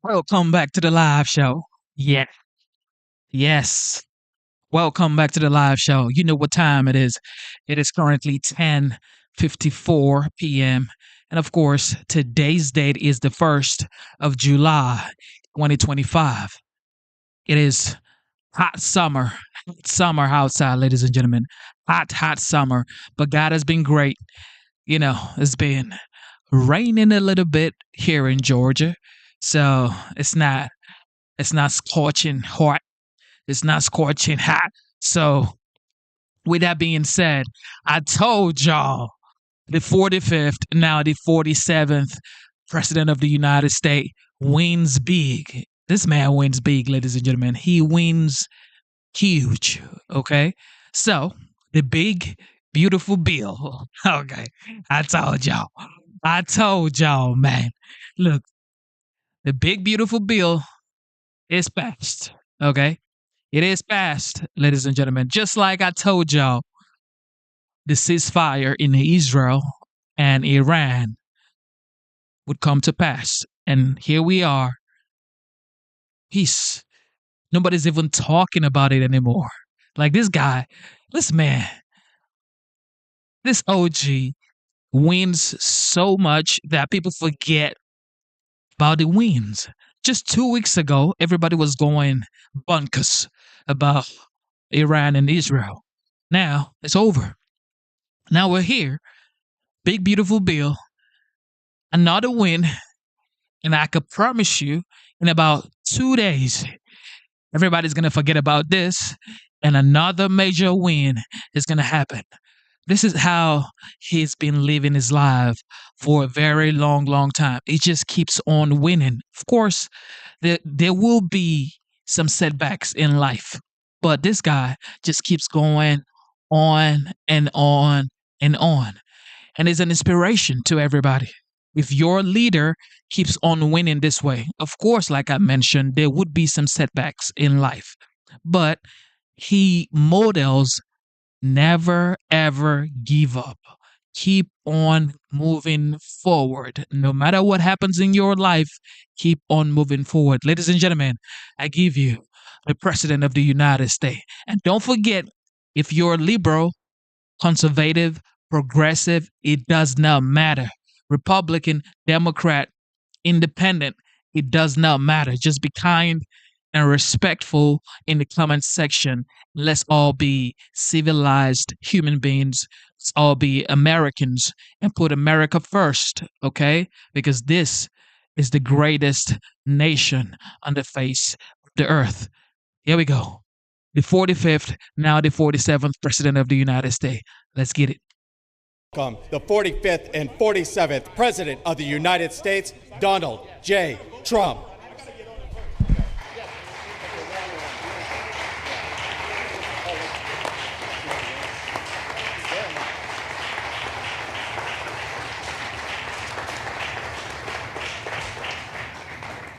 Welcome back to the live show. Yeah, yes. Welcome back to the live show. You know what time it is. It is currently 10:54 p.m. And of course, today's date is the 1st of July, 2025. It is hot summer outside, ladies and gentlemen. Hot summer. But God has been great. It's been raining a little bit here in Georgia. So it's not scorching hot. It's not scorching hot. So, with that being said, I told y'all the 45th, now the 47th president of the United States wins big. This man wins big, ladies and gentlemen. He wins huge. Okay. So, the big, beautiful bill. Okay. I told y'all. I told y'all, man. Look, the big, beautiful bill is passed. Okay. It is passed, ladies and gentlemen. Just like I told y'all, the ceasefire in Israel and Iran would come to pass. And here we are. Peace. Nobody's even talking about it anymore. Like this guy, this man, this OG wins so much that people forget about the wins. Just 2 weeks ago, everybody was going bonkers about Iran and Israel. Now it's over. Now we're here. Big, beautiful bill. Another win. And I could promise you, in about 2 days, everybody's going to forget about this. And another major win is going to happen. This is how he's been living his life for a very long, long time. He just keeps on winning. Of course, there will be some setbacks in life, but this guy just keeps going on and on and on. And is an inspiration to everybody. If your leader keeps on winning this way, of course, like I mentioned, there would be some setbacks in life, but he models never ever give up. Keep on moving forward. No matter what happens in your life, keep on moving forward. Ladies and gentlemen, I give you the President of the United States. And don't forget, if you're liberal, conservative, progressive, it does not matter. Republican, Democrat, independent, it does not matter. Just be kind and respectful in the comment section. Let's all be civilized human beings. Let's all be Americans and put America first, okay? Because this is the greatest nation on the face of the earth. Here we go. The 45th, now the 47th President of the United States. Let's get it. Welcome, the 45th and 47th President of the United States, Donald J. Trump.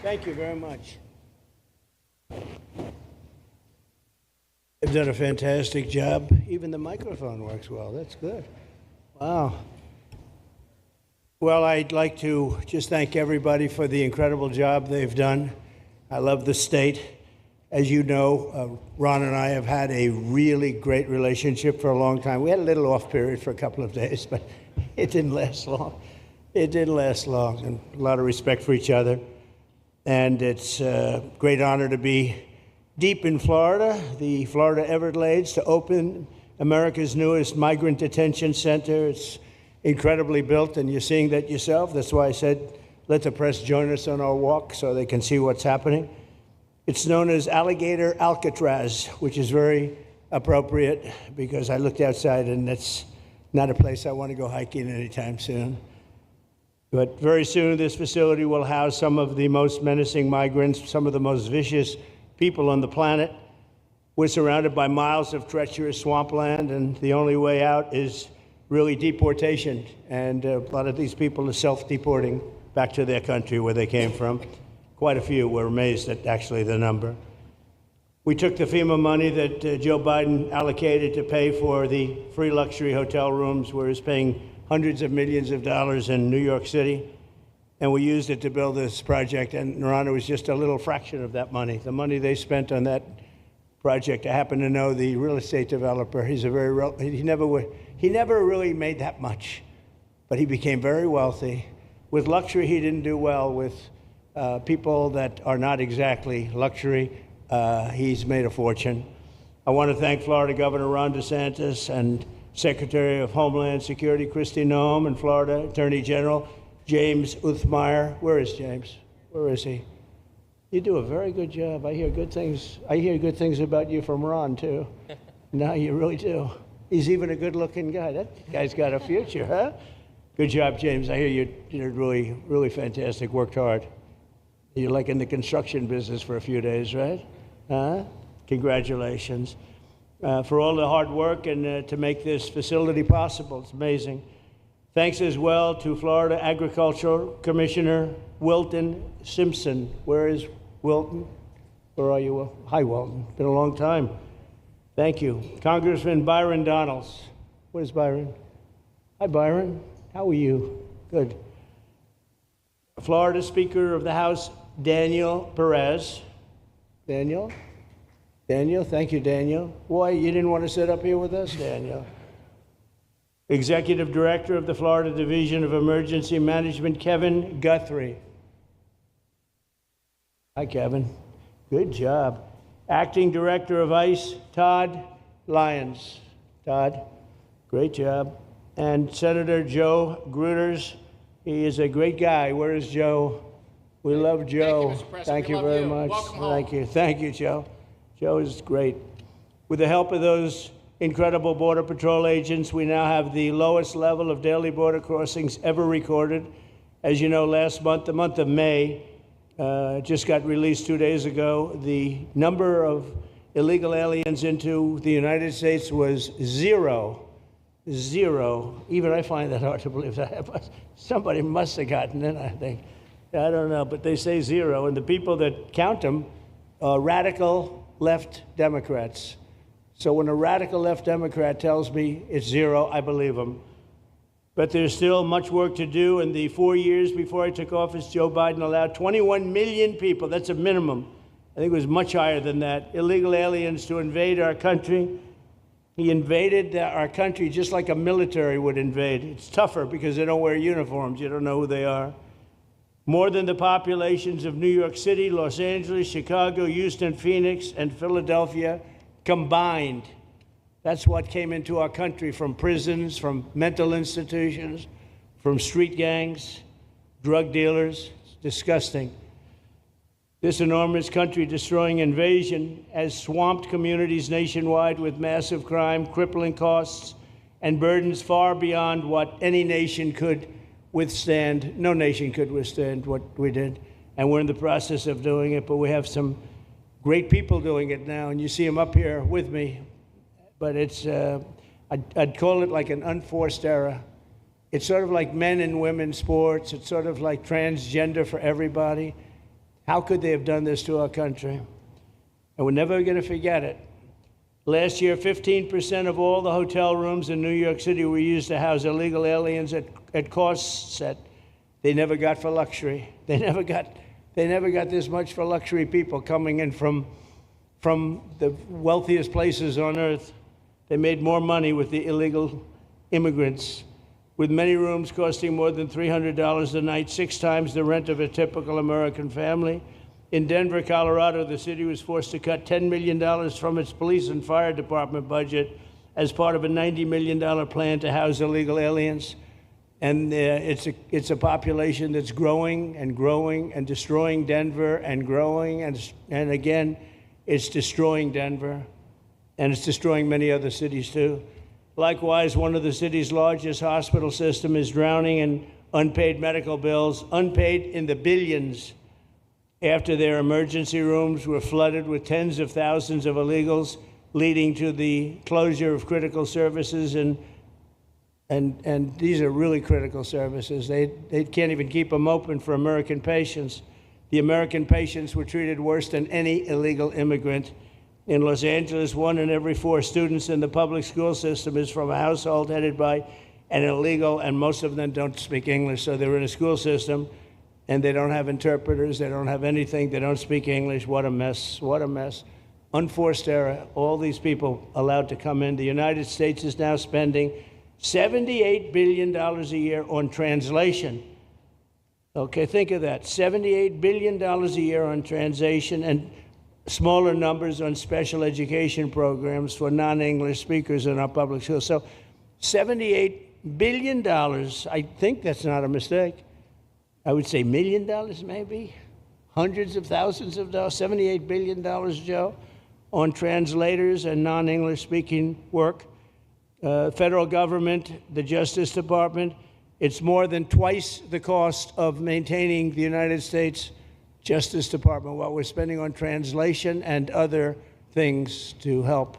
Thank you very much. You've done a fantastic job. Even the microphone works well. That's good. Wow. Well, I'd like to just thank everybody for the incredible job they've done. I love the state. As you know, Ron and I have had a really great relationship for a long time. We had a little off period for a couple of days, but it didn't last long. It didn't last long, and a lot of respect for each other. And it's a great honor to be deep in Florida, the Florida Everglades, to open America's newest migrant detention center. It's incredibly built, and you're seeing that yourself. That's why I said, let the press join us on our walk so they can see what's happening. It's known as Alligator Alcatraz, which is very appropriate because I looked outside and that's not a place I want to go hiking anytime soon. But very soon, this facility will house some of the most menacing migrants, some of the most vicious people on the planet. We're surrounded by miles of treacherous swampland, and the only way out is really deportation. And a lot of these people are self-deporting back to their country where they came from. Quite a few. We're amazed at actually the number. We took the FEMA money that Joe Biden allocated to pay for the free luxury hotel rooms, where he's paying hundreds of millions of dollars in New York City. and we used it to build this project, and Rhonda was just a little fraction of that money. The money they spent on that project, I happen to know the real estate developer. He's a he never really made that much, but he became very wealthy. With luxury, he didn't do well. With people that are not exactly luxury, he's made a fortune. I want to thank Florida Governor Ron DeSantis and Secretary of Homeland Security Kristi Noem, and Florida Attorney General James Uthmeier. Where is James? Where is he? You do a very good job. I hear good things. I hear good things about you from Ron, too. No, you really do. He's even a good-looking guy. That guy's got a future, huh? Good job, James. I hear you did really, really fantastic. Worked hard. You're like in the construction business for a few days, right? Huh? Congratulations. For all the hard work and to make this facility possible. It's amazing. Thanks as well to Florida Agricultural Commissioner Wilton Simpson. Where is Wilton? Where are you? Hi, Wilton. Been a long time. Thank you. Congressman Byron Donalds. Where's Byron? Hi, Byron. How are you? Good. Florida Speaker of the House, Daniel Perez. Daniel? Daniel, thank you, Daniel. Why, you didn't want to sit up here with us, Daniel? Executive Director of the Florida Division of Emergency Management, Kevin Guthrie. Hi, Kevin. Good job. Acting Director of ICE, Todd Lyons. Todd, great job. And Senator Joe Gruters. He is a great guy. Where is Joe? We love Joe. Thank you, Mr. President. Thank you We very love you. much. Welcome home. Thank you. Thank you, Joe. Joe is great. With the help of those incredible Border Patrol agents, we now have the lowest level of daily border crossings ever recorded. As you know, last month, the month of May, just got released 2 days ago, the number of illegal aliens into the United States was zero. Zero. Even I find that hard to believe. That somebody must have gotten it, I think. I don't know, but they say zero. And the people that count them are radical left Democrats. So when a radical left Democrat tells me it's zero, I believe him. But there's still much work to do. In the 4 years before I took office, Joe Biden allowed 21 million people, that's a minimum, I think it was much higher than that, illegal aliens to invade our country. He invaded our country just like a military would invade. It's tougher because they don't wear uniforms. You don't know who they are. More than the populations of New York City, Los Angeles, Chicago, Houston, Phoenix, and Philadelphia combined. That's what came into our country from prisons, from mental institutions, from street gangs, drug dealers. It's disgusting. This enormous country-destroying invasion has swamped communities nationwide with massive crime, crippling costs, and burdens far beyond what any nation could withstand. No nation could withstand what we did, and we're in the process of doing it, but we have some great people doing it now, and you see them up here with me. But it's, I'd call it like an unforced era. It's sort of like men and women sports. It's sort of like transgender for everybody. How could they have done this to our country? And we're never going to forget it. Last year, 15% of all the hotel rooms in New York City were used to house illegal aliens at costs that they never got for luxury. They never got this much for luxury people coming in from the wealthiest places on earth. They made more money with the illegal immigrants, with many rooms costing more than $300 a night, 6 times the rent of a typical American family. In Denver, Colorado, the city was forced to cut $10 million from its police and fire department budget as part of a $90 million plan to house illegal aliens. And it's a population that's growing and growing and destroying Denver and growing. And again, it's destroying Denver. And it's destroying many other cities, too. Likewise, one of the city's largest hospital system is drowning in unpaid medical bills, unpaid in the billions, after their emergency rooms were flooded with tens of thousands of illegals, leading to the closure of critical services. And these are really critical services. They can't even keep them open for American patients. The American patients were treated worse than any illegal immigrant. In Los Angeles, 1 in every 4 students in the public school system is from a household headed by an illegal, and most of them don't speak English, so they're in a school system and they don't have interpreters, they don't have anything, they don't speak English. What a mess, what a mess. Unforced error, all these people allowed to come in. The United States is now spending $78 billion a year on translation. Okay, think of that, $78 billion a year on translation, and smaller numbers on special education programs for non-English speakers in our public schools. So $78 billion, I think that's not a mistake. I would say $1 million maybe, hundreds of thousands of dollars, $78 billion, Joe, on translators and non-English speaking work. Federal government, the Justice Department, it's more than twice the cost of maintaining the United States Justice Department, what we're spending on translation and other things to help.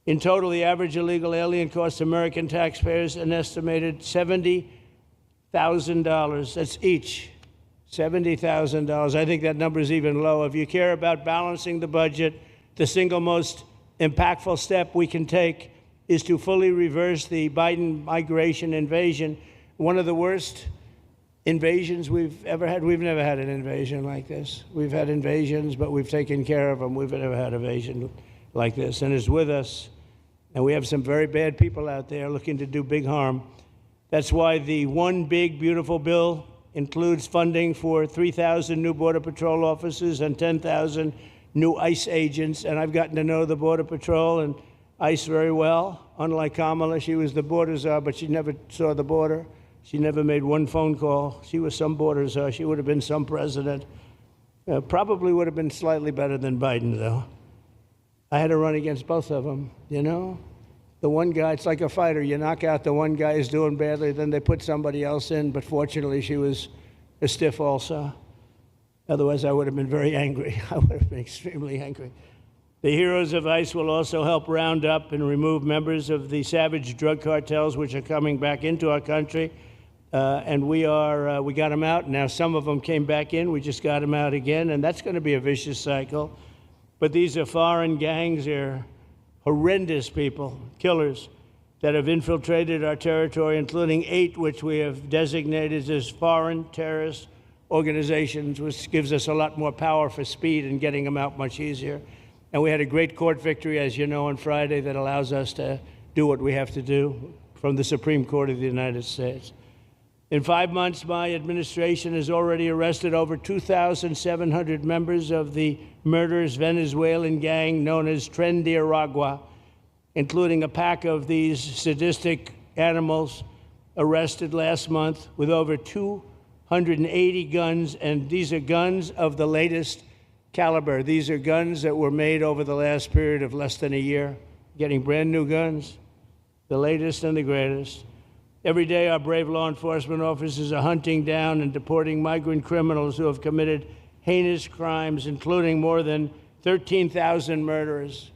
In total, the average illegal alien costs American taxpayers an estimated $70,000. That's each, $70,000. I think that number is even low. If you care about balancing the budget, the single most impactful step we can take is to fully reverse the Biden migration invasion. One of the worst invasions we've ever had. We've never had an invasion like this. We've had invasions, but we've taken care of them. We've never had an invasion like this, and it's with us. And we have some very bad people out there looking to do big harm. That's why the one big, beautiful bill includes funding for 3,000 new Border Patrol officers and 10,000 new ICE agents. And I've gotten to know the Border Patrol and ICE very well. Unlike Kamala, she was the border czar, but she never saw the border. She never made one phone call. She was some border czar. She would have been some president. Probably would have been slightly better than Biden, though. I had to run against both of them, you know? The one guy, it's like a fighter. You knock out the one guy who's doing badly, then they put somebody else in. But fortunately, she was a stiff also. Otherwise, I would have been very angry. I would have been extremely angry. The heroes of ICE will also help round up and remove members of the savage drug cartels which are coming back into our country. And we got them out. Now some of them came back in. We just got them out again. And that's going to be a vicious cycle. But these are foreign gangs. They're horrendous people, killers, that have infiltrated our territory, including 8 which we have designated as foreign terrorist organizations, which gives us a lot more power for speed and getting them out much easier. And we had a great court victory, as you know, on Friday that allows us to do what we have to do from the Supreme Court of the United States. In 5 months, my administration has already arrested over 2,700 members of the murderous Venezuelan gang known as Tren de Aragua, including a pack of these sadistic animals arrested last month with over 280 guns. And these are guns of the latest caliber. These are guns that were made over the last period of less than a year, getting brand new guns, the latest and the greatest. Every day, our brave law enforcement officers are hunting down and deporting migrant criminals who have committed heinous crimes, including more than 13,000 murders,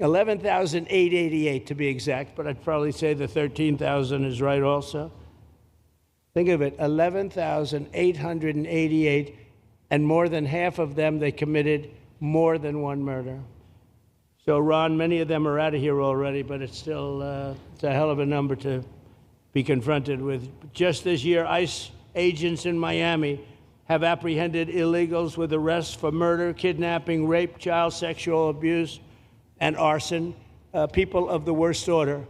11,888 to be exact, but I'd probably say the 13,000 is right also. Think of it, 11,888, and more than half of them, they committed more than one murder. So, Ron, many of them are out of here already, but it's still it's a hell of a number to be confronted with. Just this year, ICE agents in Miami have apprehended illegals with arrests for murder, kidnapping, rape, child sexual abuse, and arson, people of the worst order.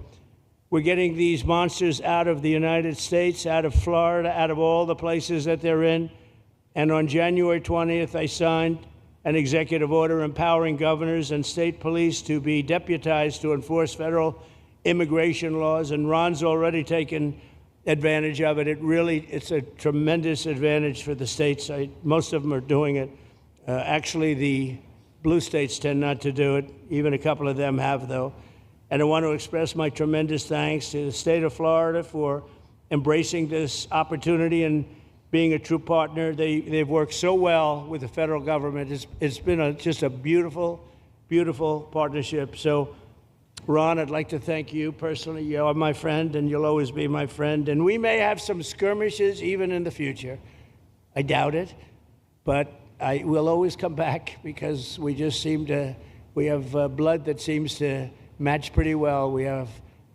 We're getting these monsters out of the United States, out of Florida, out of all the places that they're in. And on January 20th, I signed an executive order empowering governors and state police to be deputized to enforce federal immigration laws. And Ron's already taken advantage of it. It's a tremendous advantage for the states. Most of them are doing it. Actually, the blue states tend not to do it. Even a couple of them have, though. And I want to express my tremendous thanks to the state of Florida for embracing this opportunity and being a true partner. They've worked so well with the federal government. It's been just a beautiful, beautiful partnership. So, Ron, I'd like to thank you personally. You are my friend, and you'll always be my friend. And we may have some skirmishes even in the future. I doubt it, but I will always come back because we just seem to, we have blood that seems to match pretty well. We have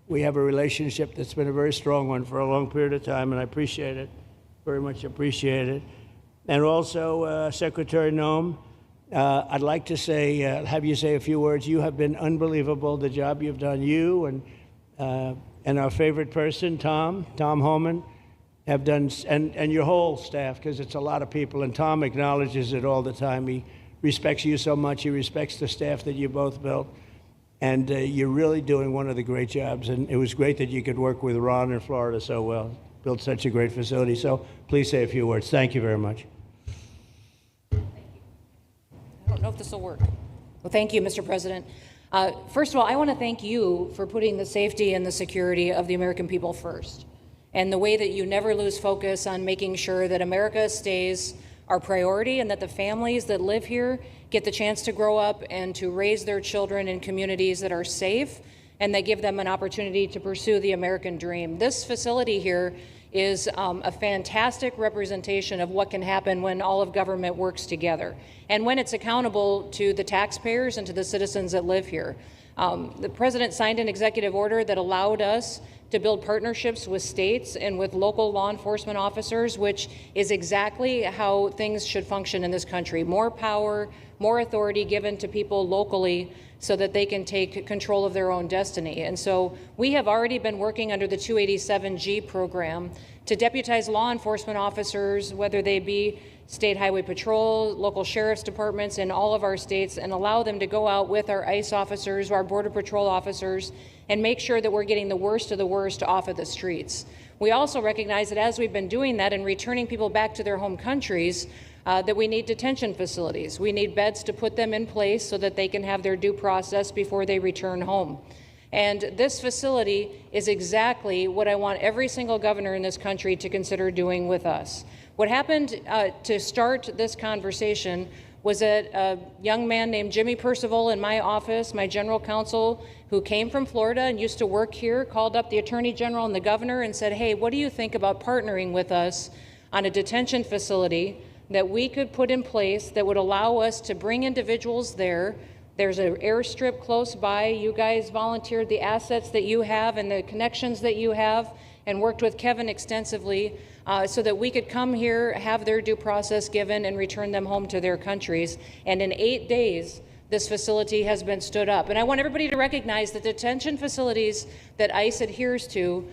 a relationship that's been a very strong one for a long period of time, and I appreciate it. Very much appreciate it. And also, Secretary Noem, I'd like to say, have you say a few words. You have been unbelievable, the job you've done. You and our favorite person, Tom Homan, have done, and your whole staff, because it's a lot of people, and Tom acknowledges it all the time. He respects you so much. He respects the staff that you both built. And you're really doing one of the great jobs. And it was great that you could work with Ron in Florida so well. Built such a great facility. So please say a few words. Thank you very much. I don't know if this will work. Well, thank you, Mr. President. First of all, I want to thank you for putting the safety and the security of the American people first, and the way that you never lose focus on making sure that America stays our priority and that the families that live here get the chance to grow up and to raise their children in communities that are safe and that give them an opportunity to pursue the American dream. This facility here is a fantastic representation of what can happen when all of government works together and when it's accountable to the taxpayers and to the citizens that live here. The president signed an executive order that allowed us to build partnerships with states and with local law enforcement officers, which is exactly how things should function in this country. More power, more authority given to people locally so that they can take control of their own destiny. And so we have already been working under the 287G program to deputize law enforcement officers, whether they be state highway patrol, local sheriff's departments in all of our states, and allow them to go out with our ICE officers, our border patrol officers, and make sure that we're getting the worst of the worst off of the streets. We also recognize that as we've been doing that and returning people back to their home countries, that we need detention facilities. We need beds to put them in place so that they can have their due process before they return home. And this facility is exactly what I want every single governor in this country to consider doing with us. What happened to start this conversation was that a young man named Jimmy Percival in my office, my general counsel, who came from Florida and used to work here, called up the Attorney General and the governor and said, hey, what do you think about partnering with us on a detention facility that we could put in place that would allow us to bring individuals there? There's an airstrip close by. You guys volunteered the assets that you have and the connections that you have and worked with Kevin extensively so that we could come here, have their due process given, and return them home to their countries. And in 8 days, this facility has been stood up. And I want everybody to recognize that detention facilities that ICE adheres to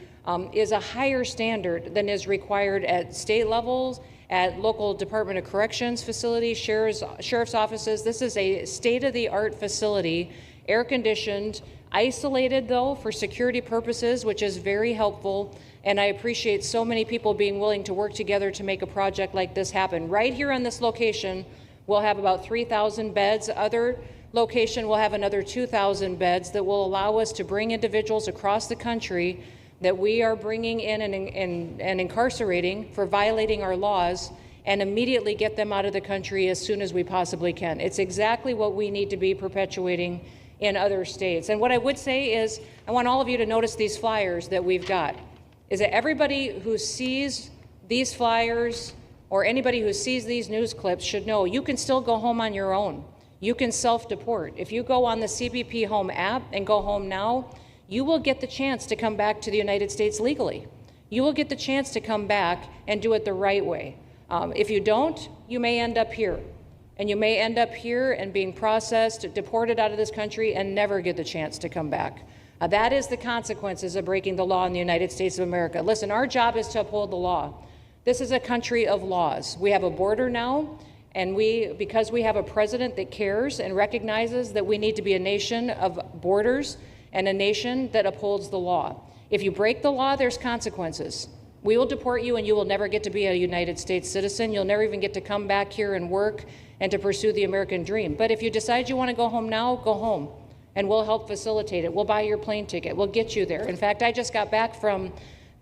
is a higher standard than is required at state levels, at local Department of Corrections facilities, sheriff's offices. This is a state-of-the-art facility, air-conditioned, isolated though for security purposes, which is very helpful. And I appreciate so many people being willing to work together to make a project like this happen. Right here on this location, we'll have about 3,000 beds. Other location will have another 2,000 beds that will allow us to bring individuals across the country that we are bringing in and incarcerating for violating our laws and immediately get them out of the country as soon as we possibly can. It's exactly what we need to be perpetuating in other states. And what I would say is, I want all of you to notice these flyers that we've got, is that everybody who sees these flyers or anybody who sees these news clips should know you can still go home on your own. You can self-deport. If you go on the CBP Home app and go home now, you will get the chance to come back to the United States legally. You will get the chance to come back and do it the right way. If you don't, you may end up here. And you may end up here and being processed, deported out of this country, and never get the chance to come back. That is the consequences of breaking the law in the United States of America. Listen, our job is to uphold the law. This is a country of laws. We have a border now, and because we have a president that cares and recognizes that we need to be a nation of borders and a nation that upholds the law. If you break the law, there's consequences. We will deport you and you will never get to be a United States citizen. You'll never even get to come back here and work and to pursue the American dream. But if you decide you want to go home now, go home. And we'll help facilitate it. We'll buy your plane ticket. We'll get you there. In fact, I just got back from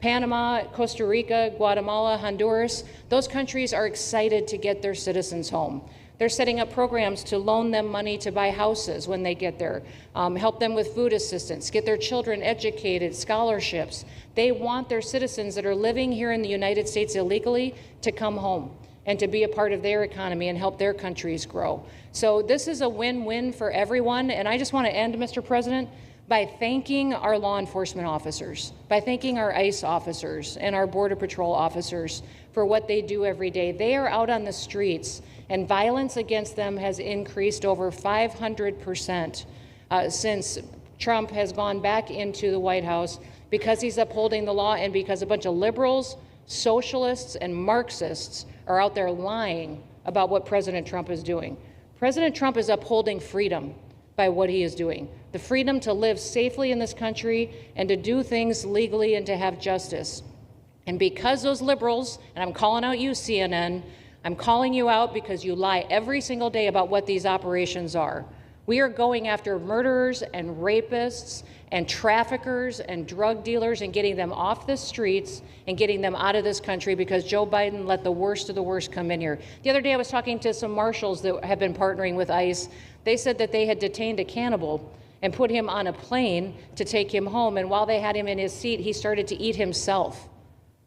Panama, Costa Rica, Guatemala, Honduras. Those countries are excited to get their citizens home. They're setting up programs to loan them money to buy houses when they get there, help them with food assistance, get their children educated, scholarships. They want their citizens that are living here in the United States illegally to come home and to be a part of their economy and help their countries grow. So this is a win-win for everyone. And I just want to end, Mr. President, by thanking our law enforcement officers, by thanking our ICE officers and our Border Patrol officers for what they do every day. They are out on the streets, and violence against them has increased over 500% since Trump has gone back into the White House, because he's upholding the law and because a bunch of liberals, socialists, and Marxists are out there lying about what President Trump is doing. President Trump is upholding freedom by what he is doing. The freedom to live safely in this country and to do things legally and to have justice. And because those liberals, and I'm calling out you, CNN, I'm calling you out because you lie every single day about what these operations are. We are going after murderers and rapists and traffickers and drug dealers and getting them off the streets and getting them out of this country because Joe Biden let the worst of the worst come in here. The other day I was talking to some marshals that have been partnering with ICE. They said that they had detained a cannibal and put him on a plane to take him home. And while they had him in his seat, he started to eat himself.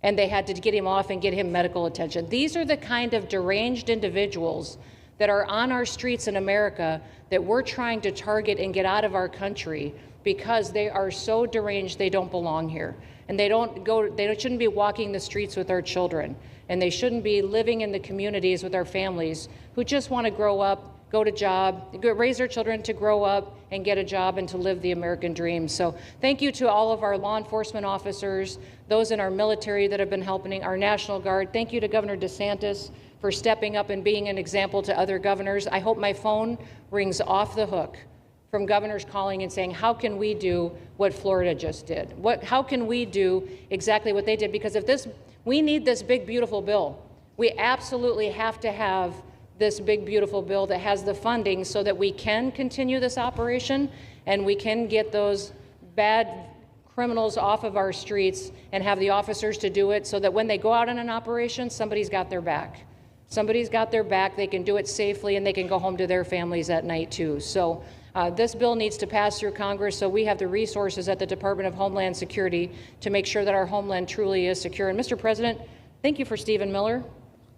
And they had to get him off and get him medical attention. These are the kind of deranged individuals that are on our streets in America that we're trying to target and get out of our country because they are so deranged they don't belong here. And they shouldn't be walking the streets with our children. And they shouldn't be living in the communities with our families who just want to grow up, go to job, raise their children to grow up and get a job and to live the American dream. So thank you to all of our law enforcement officers, those in our military that have been helping, our National Guard. Thank you to Governor DeSantis for stepping up and being an example to other governors. I hope my phone rings off the hook from governors calling and saying, how can we do what Florida just did? How can we do exactly what they did? Because we need this big, beautiful bill. We absolutely have to have this big, beautiful bill that has the funding so that we can continue this operation and we can get those bad criminals off of our streets and have the officers to do it so that when they go out on an operation, somebody's got their back. Somebody's got their back, they can do it safely, and they can go home to their families at night too. So this bill needs to pass through Congress so we have the resources at the Department of Homeland Security to make sure that our homeland truly is secure. And Mr. President, thank you for Stephen Miller.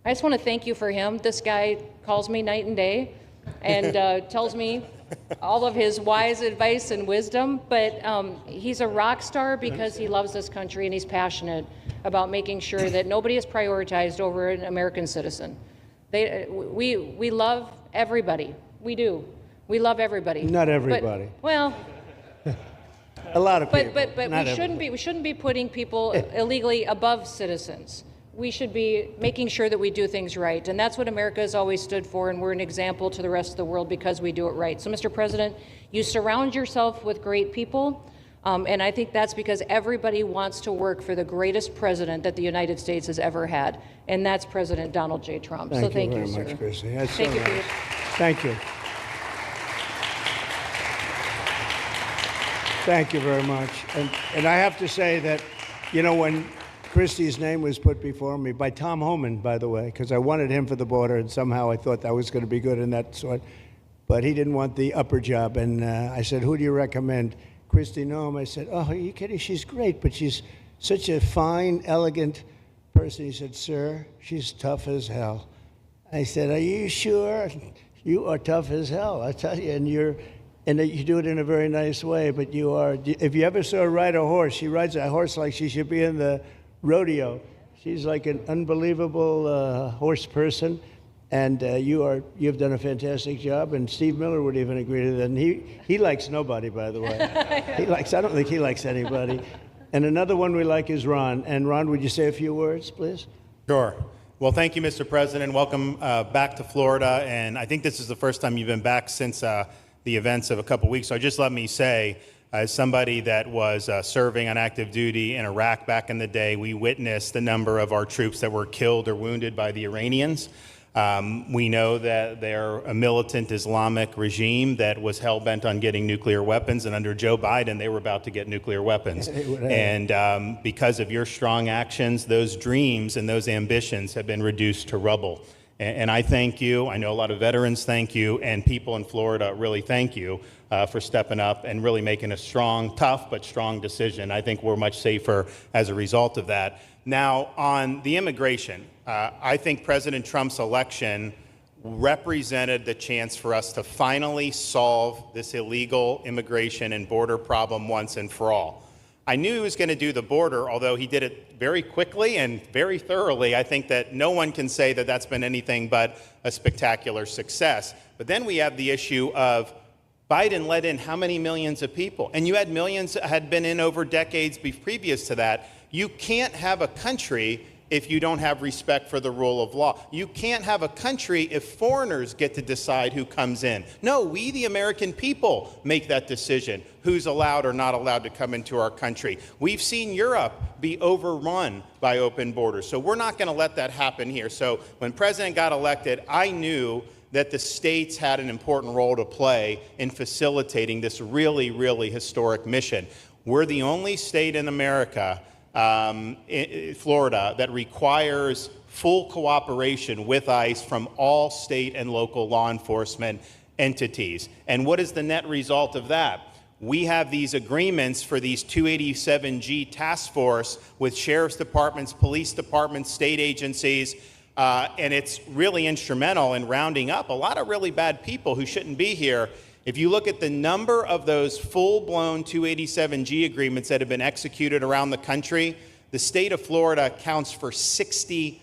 I just want to thank you for him. This guy calls me night and day and tells me all of his wise advice and wisdom, but he's a rock star because he loves this country and he's passionate about making sure that nobody is prioritized over an American citizen. We love everybody. We do. We love everybody. Not everybody. But, well, a lot of people. But we shouldn't be putting people illegally above citizens. We should be making sure that we do things right. And that's what America has always stood for, and we're an example to the rest of the world because we do it right. So, Mr. President, you surround yourself with great people, and I think that's because everybody wants to work for the greatest president that the United States has ever had, and that's President Donald J. Trump. Thank so thank you you, very sir. much, Christy. That's Thank so you, nice. Peter. Thank you. Thank you very much. And I have to say that, you know, when Christie's name was put before me by Tom Homan, by the way, because I wanted him for the border, and somehow I thought that was going to be good in that sort. But he didn't want the upper job, and I said, who do you recommend? Christy Noem. I said, oh, are you kidding? She's great, but she's such a fine, elegant person. He said, sir, she's tough as hell. I said, are you sure? You are tough as hell, I tell you, and you do it in a very nice way, but you are. If you ever saw her ride a horse, she rides a horse like she should be in the rodeo. She's like an unbelievable horse person, and you've done a fantastic job. And Steve Miller would even agree to that. And he likes nobody, by the way. I don't think he likes anybody. And another one we like is Ron. And Ron, would you say a few words, please? Sure. Well, thank you, Mr. President. Welcome back to Florida. And I think this is the first time you've been back since the events of a couple weeks. So just let me say, as somebody that was serving on active duty in Iraq back in the day, we witnessed the number of our troops that were killed or wounded by the Iranians. We know that they're a militant Islamic regime that was hell-bent on getting nuclear weapons, and under Joe Biden, they were about to get nuclear weapons. And because of your strong actions, those dreams and those ambitions have been reduced to rubble. And I thank you. I know a lot of veterans thank you, and people in Florida really thank you for stepping up and really making a strong, tough, but strong decision. I think we're much safer as a result of that. Now, on the immigration, I think President Trump's election represented the chance for us to finally solve this illegal immigration and border problem once and for all. I knew he was going to do the border, although he did it very quickly and very thoroughly. I think that no one can say that that's been anything but a spectacular success. But then we have the issue of Biden let in how many millions of people? And you had millions that had been in over decades previous to that. You can't have a country if you don't have respect for the rule of law. You can't have a country if foreigners get to decide who comes in. No, we, the American people, make that decision, who's allowed or not allowed to come into our country. We've seen Europe be overrun by open borders, so we're not going to let that happen here. So when President got elected, I knew that the states had an important role to play in facilitating this really, really historic mission. We're the only state in America, Florida, that requires full cooperation with ICE from all state and local law enforcement entities. And what is the net result of that? We have these agreements for these 287G task force with sheriff's departments, police departments, state agencies, and it's really instrumental in rounding up a lot of really bad people who shouldn't be here. If you look at the number of those full-blown 287G agreements that have been executed around the country, the state of Florida accounts for 60%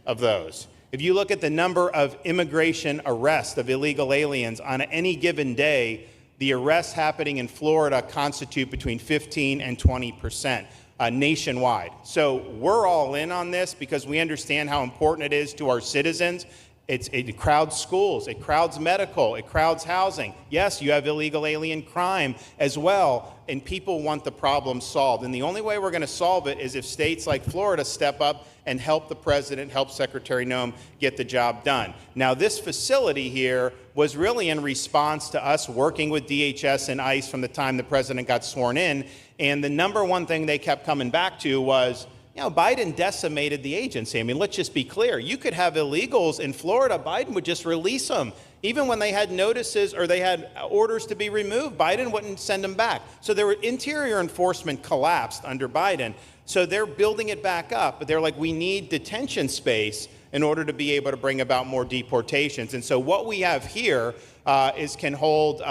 of those. If you look at the number of immigration arrests of illegal aliens on any given day, the arrests happening in Florida constitute between 15 and 20%. Nationwide. So we're all in on this because we understand how important it is to our citizens. It crowds schools, it crowds medical, it crowds housing. Yes, you have illegal alien crime as well, and people want the problem solved. And the only way we're going to solve it is if states like Florida step up and help the president, help Secretary Noem get the job done. Now, this facility here was really in response to us working with DHS and ICE from the time the president got sworn in. And the number one thing they kept coming back to was, you know, Biden decimated the agency. I mean, let's just be clear. You could have illegals in Florida. Biden would just release them. Even when they had notices or they had orders to be removed, Biden wouldn't send them back. So their interior enforcement collapsed under Biden. So they're building it back up. But they're like, we need detention space in order to be able to bring about more deportations. And so what we have here can hold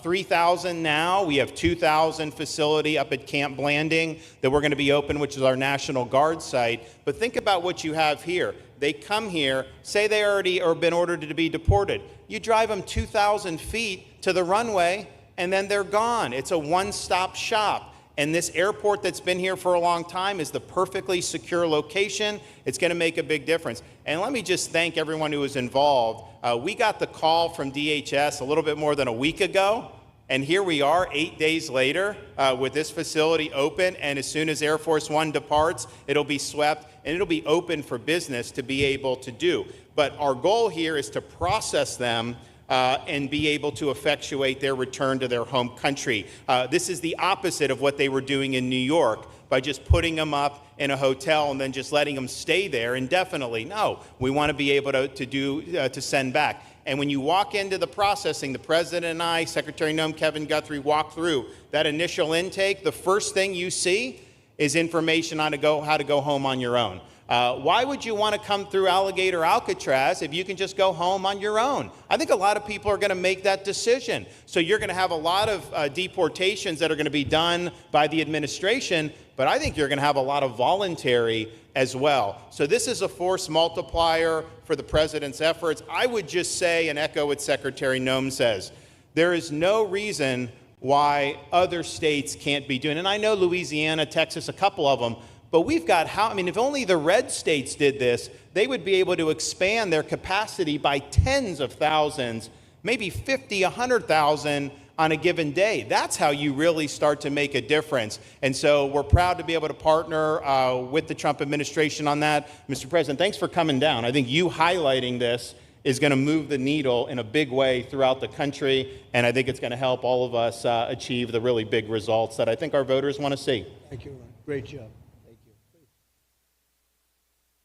3,000 now. We have 2,000 facility up at Camp Blanding that we're going to be open, which is our National Guard site. But think about what you have here. They come here, say they already or been ordered to be deported. You drive them 2,000 feet to the runway, and then they're gone. It's a one-stop shop. And this airport that's been here for a long time is the perfectly secure location. It's going to make a big difference. And let me just thank everyone who was involved. We got the call from DHS a little bit more than a week ago. And here we are 8 days later with this facility open. And as soon as Air Force One departs, it'll be swept and it'll be open for business to be able to do. But our goal here is to process them and be able to effectuate their return to their home country. This is the opposite of what they were doing in New York by just putting them up in a hotel and then just letting them stay there indefinitely. No, we want to be able to send back. And when you walk into the processing, the president and I, Secretary Noem, Kevin Guthrie, walk through that initial intake. The first thing you see is information on how to go home on your own. Why would you want to come through Alligator Alcatraz if you can just go home on your own? I think a lot of people are going to make that decision. So you're going to have a lot of deportations that are going to be done by the administration, but I think you're going to have a lot of voluntary as well. So this is a force multiplier for the president's efforts. I would just say and echo what Secretary Noem says. There is no reason why other states can't be doing it. And I know Louisiana, Texas, a couple of them. But we've got if only the red states did this, they would be able to expand their capacity by tens of thousands, maybe 50, 100,000 on a given day. That's how you really start to make a difference. And so we're proud to be able to partner with the Trump administration on that. Mr. President, thanks for coming down. I think you highlighting this is going to move the needle in a big way throughout the country, and I think it's going to help all of us achieve the really big results that I think our voters want to see. Thank you, Ron. Great job.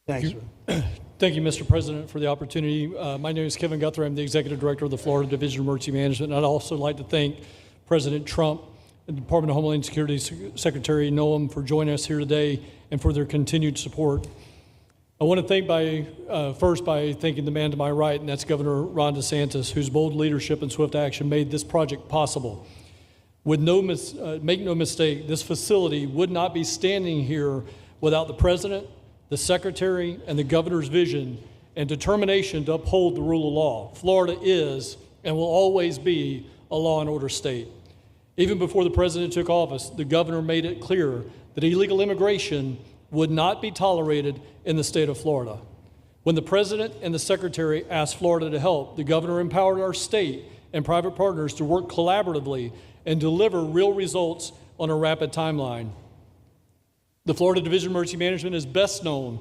Thanks, Ron. Thank you, Mr. President, for the opportunity. My name is Kevin Guthrie. I'm the Executive Director of the Florida Division of Emergency Management. And I'd also like to thank President Trump and the Department of Homeland Security Secretary Noem for joining us here today and for their continued support. I want to thank first by thanking the man to my right, and that's Governor Ron DeSantis, whose bold leadership and swift action made this project possible. With make no mistake, this facility would not be standing here without the President, the Secretary, and the Governor's vision and determination to uphold the rule of law. Florida is and will always be a law and order state. Even before the President took office, the Governor made it clear that illegal immigration would not be tolerated in the state of Florida. When the President and the Secretary asked Florida to help, the Governor empowered our state and private partners to work collaboratively and deliver real results on a rapid timeline. The Florida Division of Emergency Management is best known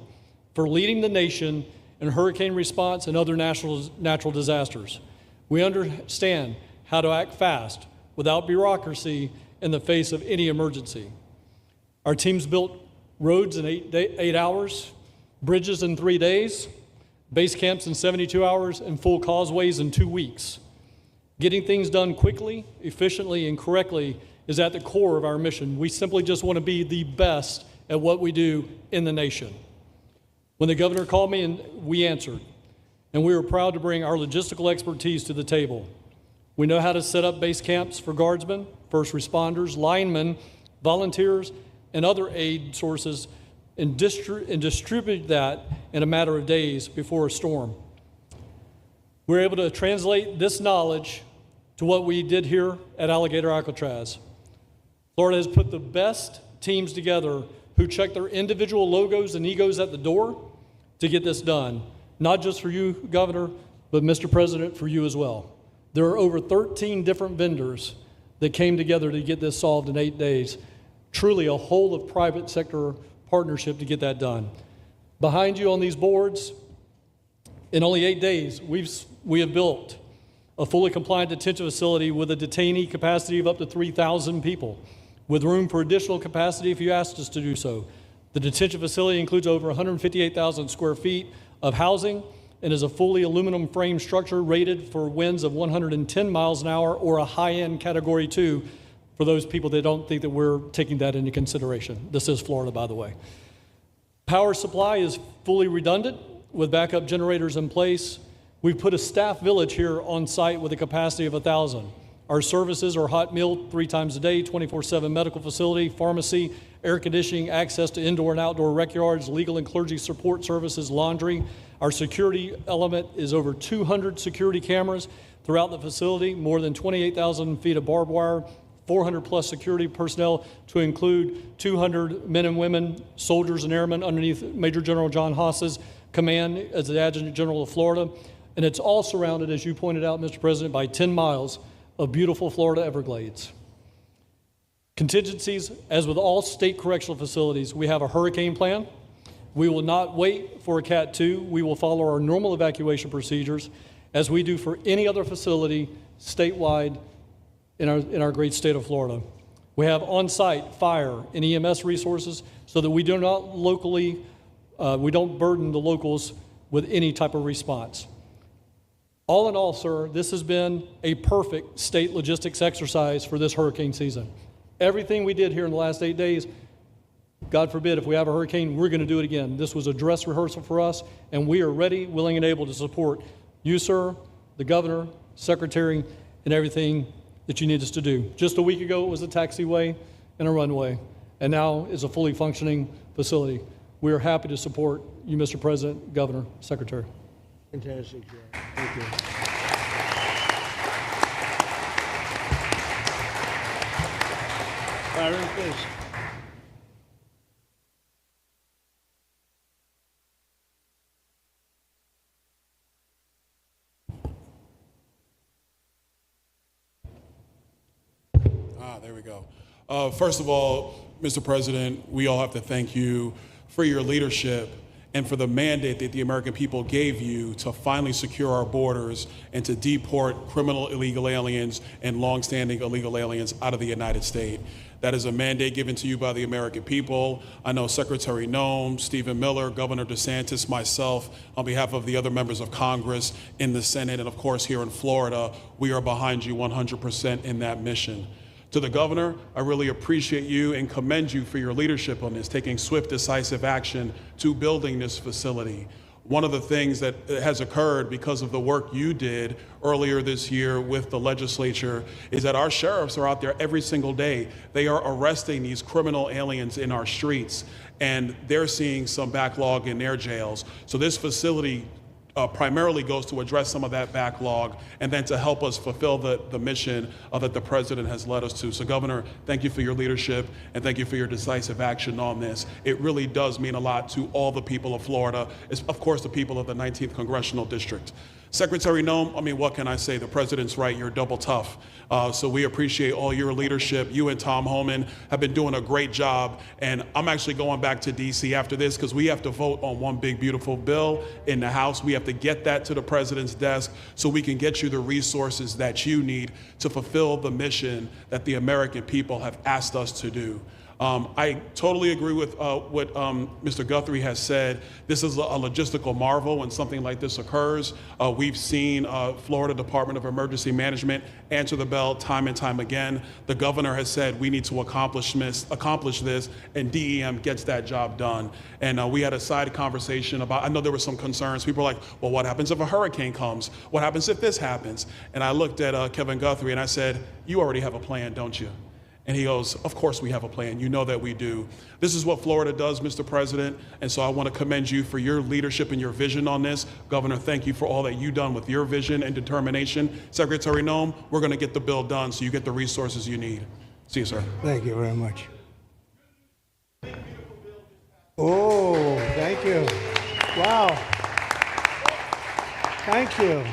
for leading the nation in hurricane response and other natural disasters. We understand how to act fast without bureaucracy in the face of any emergency. Our teams built roads in 8 hours, bridges in 3 days, base camps in 72 hours, and full causeways in 2 weeks. Getting things done quickly, efficiently, and correctly is at the core of our mission. We simply just want to be the best at what we do in the nation. When the Governor called me, and we answered, and we were proud to bring our logistical expertise to the table. We know how to set up base camps for guardsmen, first responders, linemen, volunteers, and other aid sources, and distribute that in a matter of days before a storm. We're able to translate this knowledge to what we did here at Alligator Alcatraz. Florida has put the best teams together who check their individual logos and egos at the door to get this done. Not just for you, Governor, but Mr. President, for you as well. There are over 13 different vendors that came together to get this solved in 8 days. Truly a whole of private sector partnership to get that done. Behind you on these boards, in only 8 days, we have built a fully compliant detention facility with a detainee capacity of up to 3,000 people, with room for additional capacity if you asked us to do so. The detention facility includes over 158,000 square feet of housing and is a fully aluminum frame structure rated for winds of 110 miles an hour or a high-end Category 2 for those people that don't think that we're taking that into consideration. This is Florida, by the way. Power supply is fully redundant with backup generators in place. We've put a staff village here on site with a capacity of 1,000. Our services are hot meal 3 times a day, 24/7 medical facility, pharmacy, air conditioning, access to indoor and outdoor rec yards, legal and clergy support services, laundry. Our security element is over 200 security cameras throughout the facility, more than 28,000 feet of barbed wire, 400 plus security personnel to include 200 men and women, soldiers and airmen underneath Major General John Haas's command as the Adjutant General of Florida. And it's all surrounded, as you pointed out, Mr. President, by 10 miles of beautiful Florida Everglades. Contingencies, as with all state correctional facilities, we have a hurricane plan. We will not wait for a Cat 2. We will follow our normal evacuation procedures as we do for any other facility statewide in our great state of Florida. We have on-site fire and EMS resources so that we do not we don't burden the locals with any type of response. All in all, sir, this has been a perfect state logistics exercise for this hurricane season. Everything we did here in the last 8 days, God forbid, if we have a hurricane, we're going to do it again. This was a dress rehearsal for us, and we are ready, willing, and able to support you, sir, the governor, secretary, and everything that you need us to do. Just a week ago, it was a taxiway and a runway, and now is a fully functioning facility. We are happy to support you, Mr. President, Governor, Secretary. Fantastic job. Thank you. Byron, please. There we go. First of all, Mr. President, we all have to thank you for your leadership and for the mandate that the American people gave you to finally secure our borders and to deport criminal illegal aliens and longstanding illegal aliens out of the United States. That is a mandate given to you by the American people. I know Secretary Noem, Stephen Miller, Governor DeSantis, myself, on behalf of the other members of Congress in the Senate, and of course here in Florida, we are behind you 100% in that mission. To the governor, I really appreciate you and commend you for your leadership on this, taking swift, decisive action to building this facility. One of the things that has occurred because of the work you did earlier this year with the legislature is that our sheriffs are out there every single day. They are arresting these criminal aliens in our streets, and they're seeing some backlog in their jails. So this facility primarily goes to address some of that backlog and then to help us fulfill the mission that the president has led us to. So Governor, thank you for your leadership and thank you for your decisive action on this. It really does mean a lot to all the people of Florida, of course the people of the 19th Congressional District. Secretary Noem, I mean, what can I say? The president's right, you're double tough. So we appreciate all your leadership. You and Tom Homan have been doing a great job. And I'm actually going back to DC after this because we have to vote on one big, beautiful bill in the House. We have to get that to the president's desk so we can get you the resources that you need to fulfill the mission that the American people have asked us to do. I totally agree with what Mr. Guthrie has said. This is a logistical marvel when something like this occurs. We've seen Florida Department of Emergency Management answer the bell time and time again. The governor has said we need to accomplish this, and DEM gets that job done. And we had a side conversation about, I know there were some concerns. People are like, well, what happens if a hurricane comes? What happens if this happens? And I looked at Kevin Guthrie and I said, you already have a plan, don't you? And he goes, of course we have a plan. You know that we do. This is what Florida does, Mr. President. And so I want to commend you for your leadership and your vision on this. Governor, thank you for all that you've done with your vision and determination. Secretary Noem, we're going to get the bill done so you get the resources you need. See you, sir. Thank you very much. Oh, thank you. Wow. Thank you.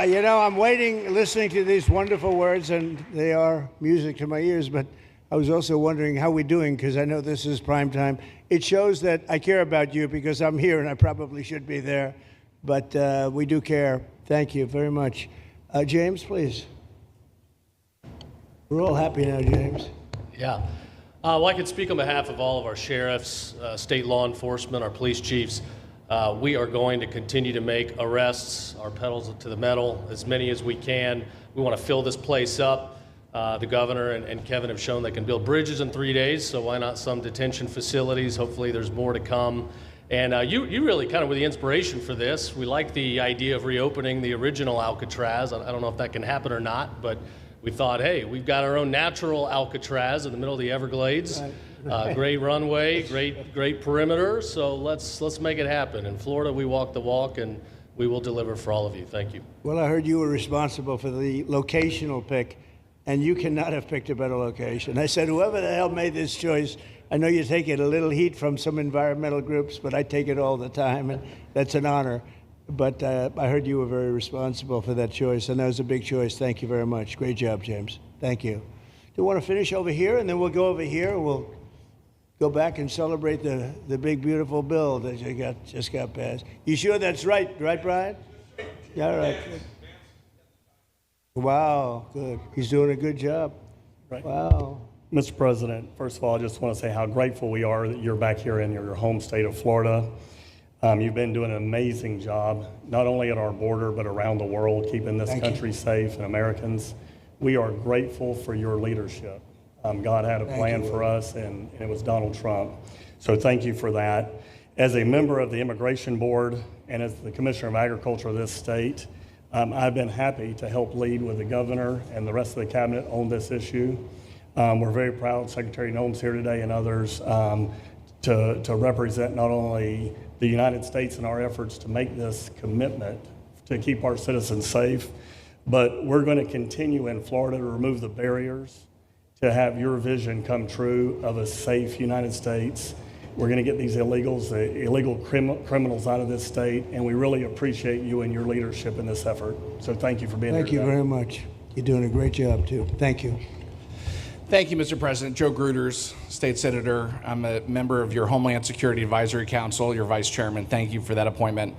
You know, I'm waiting, listening to these wonderful words, and they are music to my ears, but I was also wondering how we're doing, because I know this is prime time. It shows that I care about you, because I'm here, and I probably should be there, but we do care. Thank you very much. James, please. We're all happy now, James. Yeah. Well, I can speak on behalf of all of our sheriffs, state law enforcement, our police chiefs. We are going to continue to make arrests, our pedals to the metal, as many as we can. We want to fill this place up. The governor and Kevin have shown they can build bridges in 3 days, so why not some detention facilities? Hopefully there's more to come. And you really kind of were the inspiration for this. We like the idea of reopening the original Alcatraz. I don't know if that can happen or not, but we thought, hey, we've got our own natural Alcatraz in the middle of the Everglades. Great runway, great perimeter, so let's make it happen. In Florida, we walk the walk, and we will deliver for all of you. Thank you. Well, I heard you were responsible for the locational pick, and you cannot have picked a better location. I said, whoever the hell made this choice, I know you take it a little heat from some environmental groups, but I take it all the time, and that's an honor. But I heard you were very responsible for that choice, and that was a big choice. Thank you very much. Great job, James. Thank you. Do you want to finish over here, and then we'll go over here? We'll go back and celebrate the big, beautiful bill that you just got passed. You sure that's right? Right, Brian? Yeah, all right. Wow, good. He's doing a good job. Right. Wow. Mr. President, first of all, I just want to say how grateful we are that you're back here in your home state of Florida. You've been doing an amazing job, not only at our border, but around the world, keeping this country safe and Americans. We are grateful for your leadership. God had a plan for us, and it was Donald Trump. So thank you for that. As a member of the Immigration Board and as the Commissioner of Agriculture of this state, I've been happy to help lead with the governor and the rest of the cabinet on this issue. We're very proud Secretary Noem's here today and others to represent not only the United States in our efforts to make this commitment to keep our citizens safe, but we're going to continue in Florida to remove the barriers to have your vision come true of a safe United States. We're going to get these illegal criminals out of this state, and we really appreciate you and your leadership in this effort. So thank you for being here today. Thank you very much. You're doing a great job, too. Thank you. Thank you, Mr. President. Joe Gruters, State Senator. I'm a member of your Homeland Security Advisory Council, your Vice Chairman. Thank you for that appointment.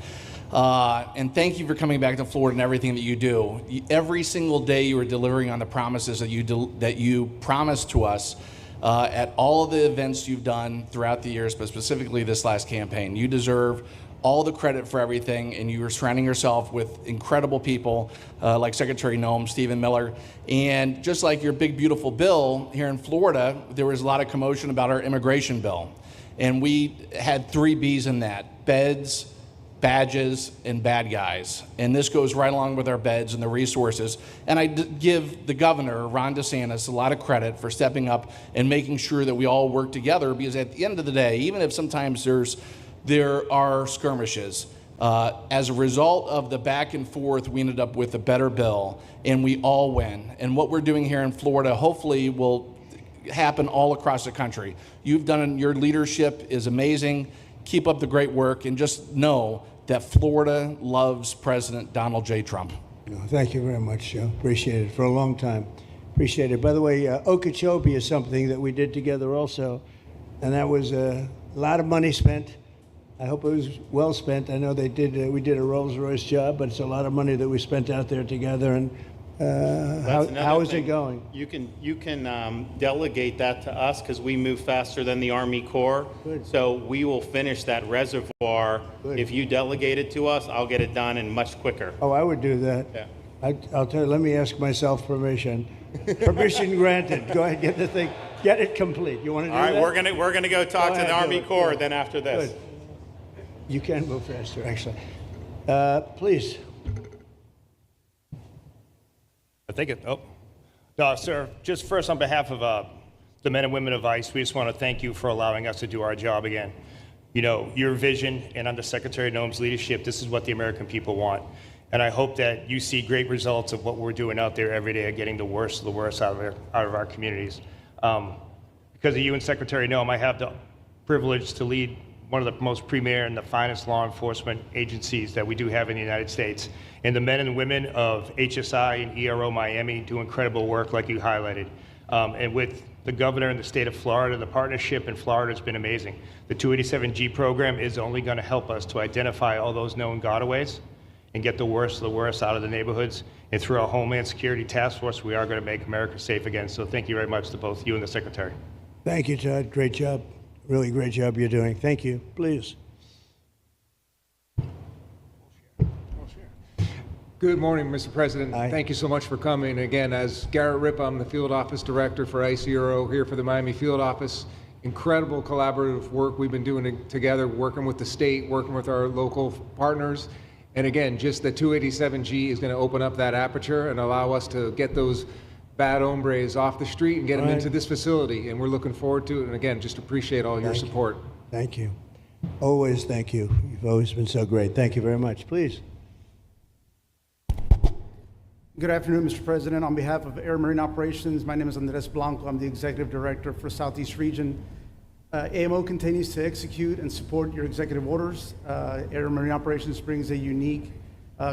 And thank you for coming back to Florida and everything that you do. Every single day you are delivering on the promises that you promised to us at all of the events you've done throughout the years, but specifically this last campaign. You deserve all the credit for everything, and you are surrounding yourself with incredible people like Secretary Noem, Stephen Miller. And just like your big, beautiful bill here in Florida, there was a lot of commotion about our immigration bill. And we had 3 B's in that: beds, badges, and bad guys. And this goes right along with our beds and the resources. And I give the governor, Ron DeSantis, a lot of credit for stepping up and making sure that we all work together, because at the end of the day, even if sometimes there are skirmishes, as a result of the back and forth, we ended up with a better bill, and we all win. And what we're doing here in Florida hopefully will happen all across the country. Your leadership is amazing. Keep up the great work, and just know that Florida loves President Donald J. Trump. Thank you very much, Joe. Appreciate it for a long time. Appreciate it. By the way, Okeechobee is something that we did together also, and that was a lot of money spent. I hope it was well spent. I know we did a Rolls-Royce job, but it's a lot of money that we spent out there together. And how is it going? You can delegate that to us, because we move faster than the Army Corps. Good. So we will finish that reservoir. Good. If you delegate it to us, I'll get it done and much quicker. Oh, I would do that. Yeah. I'll tell you, let me ask myself permission. Permission granted. Go ahead, get the thing, get it complete. You want to do that? All right, we're gonna go talk to the Army Corps then after this. Good. You can move faster, actually. Please. No, sir, just first on behalf of the men and women of ICE, we just want to thank you for allowing us to do our job again. You know, your vision and under Secretary Noem's leadership, this is what the American people want. And I hope that you see great results of what we're doing out there every day, getting the worst of the worst out of our communities. Because of you and Secretary Noem, I have the privilege to lead one of the most premier and the finest law enforcement agencies that we do have in the United States. And the men and women of HSI and ERO Miami do incredible work like you highlighted. And with the governor and the state of Florida, the partnership in Florida has been amazing. The 287G program is only going to help us to identify all those known gotaways and get the worst of the worst out of the neighborhoods. And through our Homeland Security Task Force, we are going to make America safe again. So thank you very much to both you and the Secretary. Thank you, Todd. Great job. Really great job you're doing. Thank you. Please. Good morning, Mr. President. Hi. Thank you so much for coming. Again, as Garrett Ripp, I'm the Field Office Director for ICERO here for the Miami Field Office. Incredible collaborative work we've been doing together, working with the state, working with our local partners. And again, just the 287G is going to open up that aperture and allow us to get those bad hombres off the street and get them into this facility. And we're looking forward to it. And again, just appreciate all your support. Thank you. Always thank you. You've always been so great. Thank you very much. Please. Good afternoon, Mr. President. On behalf of Air Marine Operations, my name is Andres Blanco. I'm the Executive Director for Southeast Region. AMO continues to execute and support your executive orders. Air Marine Operations brings a unique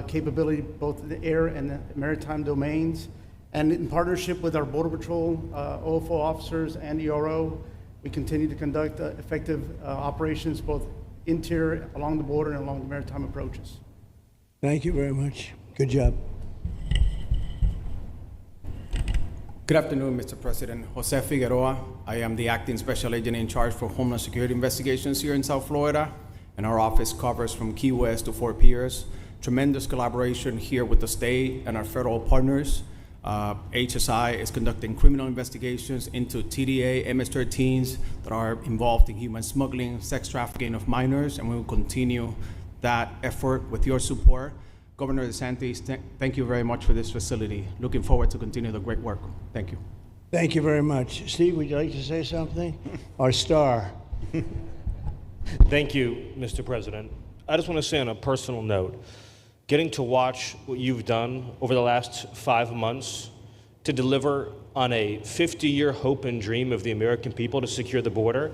capability both in the air and the maritime domains. And in partnership with our Border Patrol, OFO officers, and ERO, we continue to conduct effective operations both interior, along the border, and along the maritime approaches. Thank you very much. Good job. Good afternoon, Mr. President. Jose Figueroa. I am the Acting Special Agent in charge for Homeland Security Investigations here in South Florida, and our office covers from Key West to Fort Pierce. Tremendous collaboration here with the state and our federal partners. HSI is conducting criminal investigations into TDA, MS-13s that are involved in human smuggling, sex trafficking of minors, and we will continue that effort with your support. Governor DeSantis, thank you very much for this facility. Looking forward to continue the great work. Thank you. Thank you very much. Steve, would you like to say something? Our star. Thank you, Mr. President. I just want to say on a personal note, getting to watch what you've done over the last 5 months to deliver on a 50-year hope and dream of the American people to secure the border.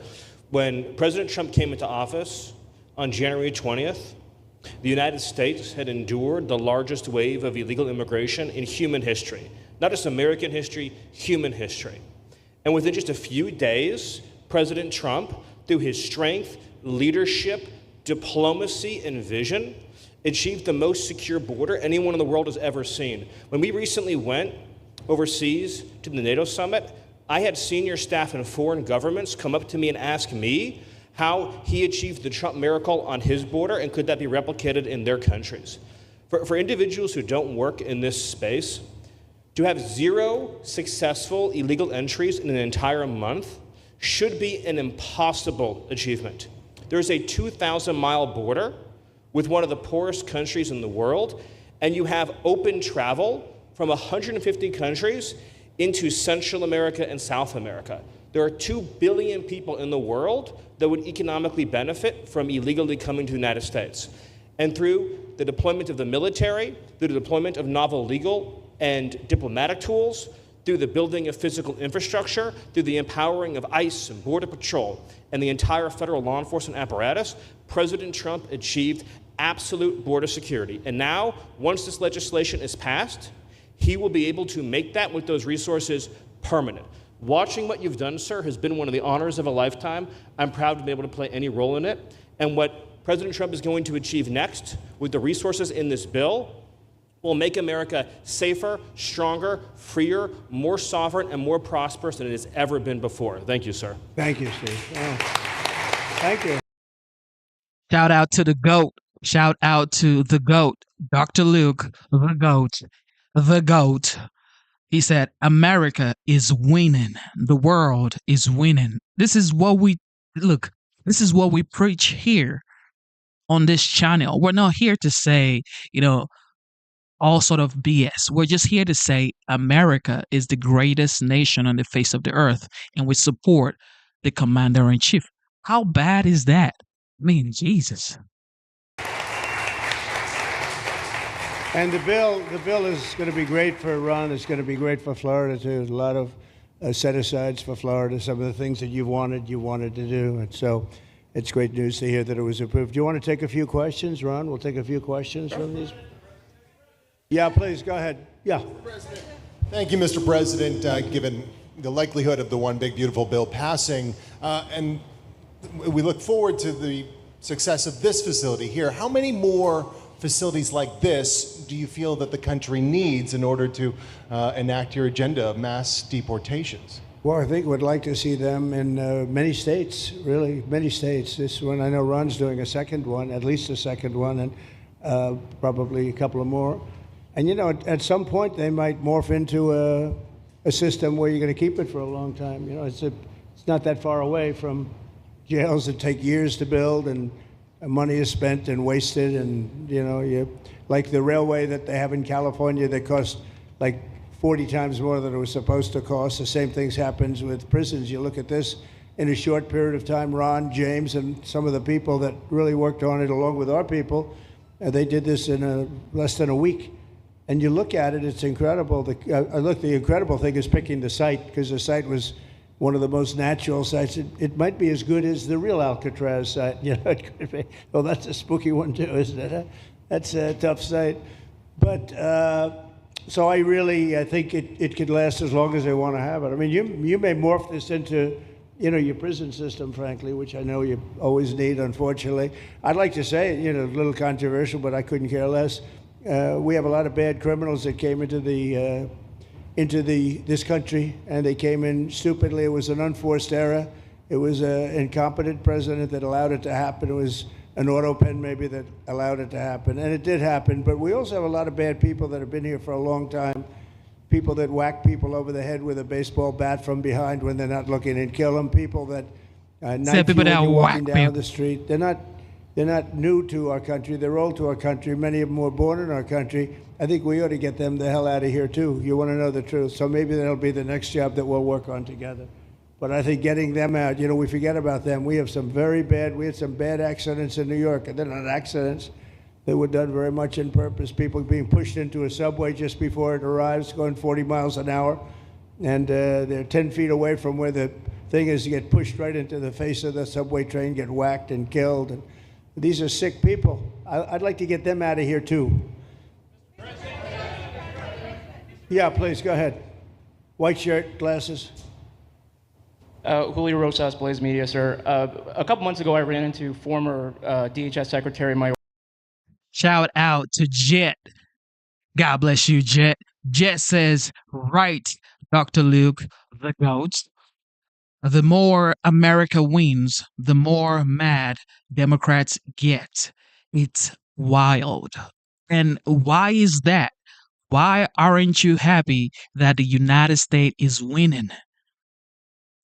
When President Trump came into office on January 20th, the United States had endured the largest wave of illegal immigration in human history. Not just American history, human history. And within just a few days, President Trump, through his strength, leadership, diplomacy, and vision, achieved the most secure border anyone in the world has ever seen. When we recently went overseas to the NATO summit, I had senior staff in foreign governments come up to me and ask me how he achieved the Trump miracle on his border, and could that be replicated in their countries? For individuals who don't work in this space, to have 0 successful illegal entries in an entire month should be an impossible achievement. There's a 2,000-mile border with one of the poorest countries in the world, and you have open travel from 150 countries into Central America and South America. There are 2 billion people in the world that would economically benefit from illegally coming to the United States. And through the deployment of the military, through the deployment of novel legal and diplomatic tools, through the building of physical infrastructure, through the empowering of ICE and Border Patrol and the entire federal law enforcement apparatus, President Trump achieved absolute border security. And now, once this legislation is passed, he will be able to make that with those resources permanent. Watching what you've done, sir, has been one of the honors of a lifetime. I'm proud to be able to play any role in it. And what President Trump is going to achieve next with the resources in this bill will make America safer, stronger, freer, more sovereign, and more prosperous than it has ever been before. Thank you, sir. Thank you, Steve. Oh. Thank you. Shout out to the GOAT. Shout out to the GOAT, Dr. Luke, the GOAT. The GOAT. He said, America is winning. The world is winning. This is what we preach here on this channel. We're not here to say, all sort of BS. We're just here to say America is the greatest nation on the face of the earth, and we support the commander-in-chief. How bad is that? I mean, Jesus. And the bill is going to be great for Iran. It's going to be great for Florida too. There's a lot of set-asides for Florida. Some of the things that you wanted to do, and so it's great news to hear that it was approved. Do you want to take a few questions, Ron? We'll take a few questions from these. Yeah, please go ahead. Yeah. Thank you, Mr. President. Given the likelihood of the One Big Beautiful Bill passing, and we look forward to the success of this facility here, how many more facilities like this do you feel that the country needs in order to enact your agenda of mass deportations? Well, I think we'd like to see them in many states, really, many states. This one, I know Ron's doing a second one, at least a second one, and probably a couple of more. And, at some point, they might morph into a system where you're going to keep it for a long time. It's not that far away from jails that take years to build, and money is spent and wasted, and like the railway that they have in California that costs like 40 times more than it was supposed to cost. The same things happens with prisons. You look at this in a short period of time. Ron, James, and some of the people that really worked on it along with our people, they did this in less than a week. And you look at it, it's incredible. The incredible thing is picking the site, because the site was one of the most natural sites. It might be as good as the real Alcatraz site. It could be. Well, that's a spooky one too, isn't it? That's a tough site. But so I think it could last as long as they want to have it. I mean, you may morph this into, your prison system, frankly, which I know you always need, unfortunately. I'd like to say, a little controversial, but I couldn't care less. We have a lot of bad criminals that came into this country, and they came in stupidly. It was an unforced error. It was an incompetent president that allowed it to happen. It was an auto pen maybe that allowed it to happen, and it did happen. But we also have a lot of bad people that have been here for a long time, people that whack people over the head with a baseball bat from behind when they're not looking and kill them, people that people that walking down the street. They're not new to our country. They're old to our country. Many of them were born in our country. I think we ought to get them the hell out of here, too. You want to know the truth. So maybe that'll be the next job that we'll work on together. But I think getting them out, we forget about them. We had some bad accidents in New York. And they're not accidents. They were done very much on purpose. People being pushed into a subway just before it arrives, going 40 miles an hour. And they're 10 feet away from where the thing is. You get pushed right into the face of the subway train, get whacked and killed. And these are sick people. I'd like to get them out of here, too. Yeah, please, go ahead. White shirt, glasses. Julio Rosas, Blaze Media, sir. A couple months ago, I ran into former DHS Secretary Mayor. Shout out to Jet. God bless you, Jet. Jet says, right, Dr. Luke, the GOAT. The more America wins, the more mad Democrats get. It's wild. And why is that? Why aren't you happy that the United States is winning?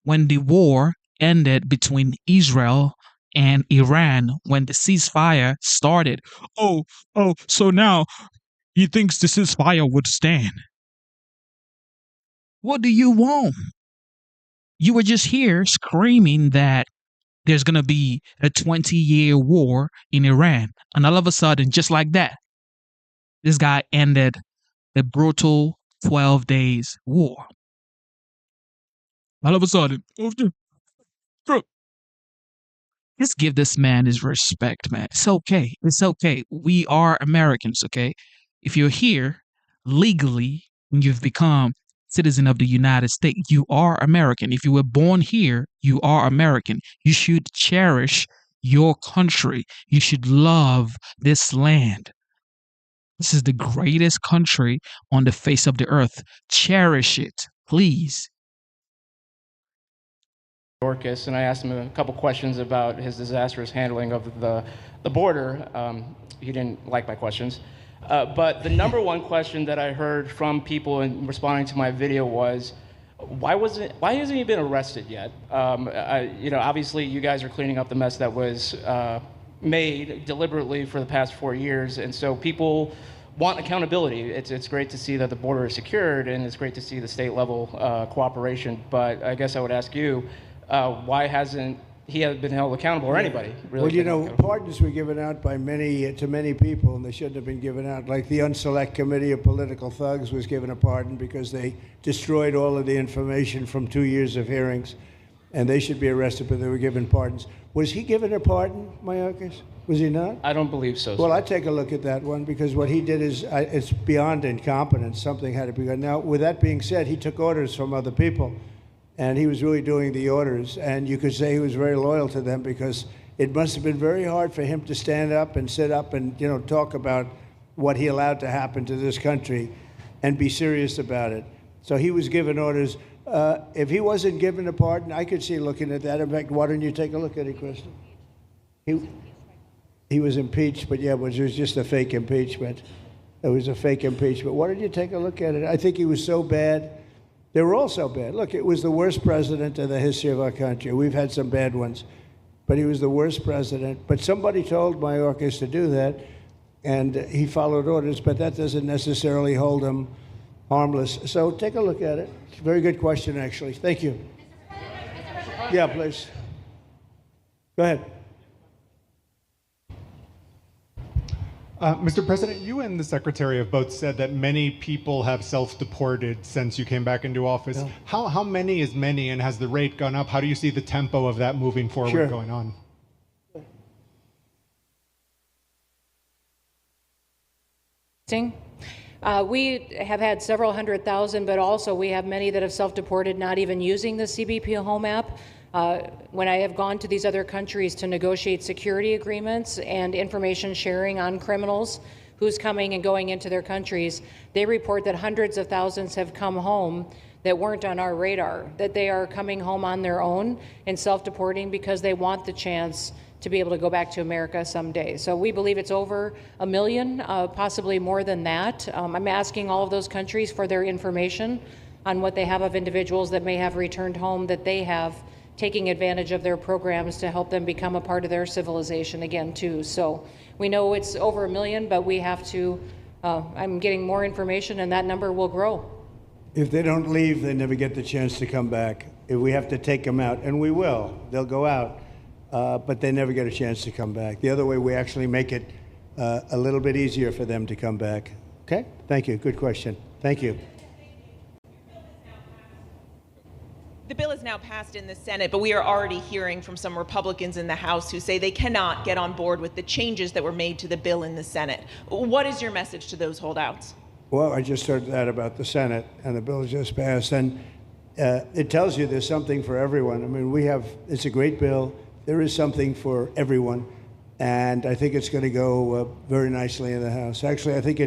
When the war ended between Israel and Iran, when the ceasefire started, so now he thinks the ceasefire would stand. What do you want? You were just here screaming that there's going to be a 20-year war in Iran. And all of a sudden, just like that, this guy ended a brutal 12 days war. All of a sudden, just give this man his respect, man. It's okay. It's okay. We are Americans, okay? If you're here legally and you've become citizen of the United States, you are American. If you were born here, you are American. You should cherish your country. You should love this land. This is the greatest country on the face of the earth. Cherish it, please. Dorcas, and I asked him a couple questions about his disastrous handling of the border. He didn't like my questions. But the number one question that I heard from people in responding to my video was, why hasn't he been arrested yet? Obviously you guys are cleaning up the mess that was made deliberately for the past 4 years, and so people want accountability. It's great to see that the border is secured, and it's great to see the state level cooperation. But I guess I would ask you, why hasn't he been held accountable, or anybody really? Well, pardons were given out by to many people, and they shouldn't have been given out. Like the Unselect Committee of Political Thugs was given a pardon because they destroyed all of the information from 2 years of hearings, and they should be arrested, but they were given pardons. Was he given a pardon, Mayorkas? Was he not? I don't believe so. Well, I'd take a look at that one, because what he did is it's beyond incompetence. Something had to be done. Now, with that being said, he took orders from other people, and he was really doing the orders, and you could say he was very loyal to them, because it must have been very hard for him to stand up and sit up and talk about what he allowed to happen to this country and be serious about it. So he was given orders. If he wasn't given a pardon, I could see looking at that. In fact, why don't you take a look at it, Kristen? He was impeached, but yeah, it was just a fake impeachment. It was a fake impeachment. Why don't you take a look at it? I think he was so bad. They were all so bad. Look, it was the worst president in the history of our country. We've had some bad ones, but he was the worst president. But somebody told Mayorkas to do that, and he followed orders, but that doesn't necessarily hold him harmless. So take a look at it. Very good question, actually. Thank you. Yeah, please. Go ahead. Mr. President, you and the Secretary have both said that many people have self-deported since you came back into office. Yeah. How many is many, and has the rate gone up? How do you see the tempo of that moving forward going on? We have had several 100,000, but also we have many that have self-deported, not even using the CBP Home app. When I have gone to these other countries to negotiate security agreements and information sharing on criminals who's coming and going into their countries, they report that hundreds of thousands have come home that weren't on our radar, that they are coming home on their own and self-deporting because they want the chance to be able to go back to America someday. So we believe it's over 1 million, possibly more than that. I'm asking all of those countries for their information on what they have of individuals that may have returned home, that they have taking advantage of their programs to help them become a part of their civilization again too. So we know it's over 1 million, but we have to, I'm getting more information, and that number will grow. If they don't leave, they never get the chance to come back. If we have to take them out, and we will, they'll go out, but they never get a chance to come back. The other way, we actually make it a little bit easier for them to come back. Okay? Thank you. Good question. Thank you. The bill is now passed in the Senate, but we are already hearing from some Republicans in the House who say they cannot get on board with the changes that were made to the bill in the Senate. What is your message to those holdouts? Well, I just heard that about the Senate, and the bill just passed, and it tells you there's something for everyone. I mean, it's a great bill. There is something for everyone, and I think it's going to go very nicely in the House. Actually, I think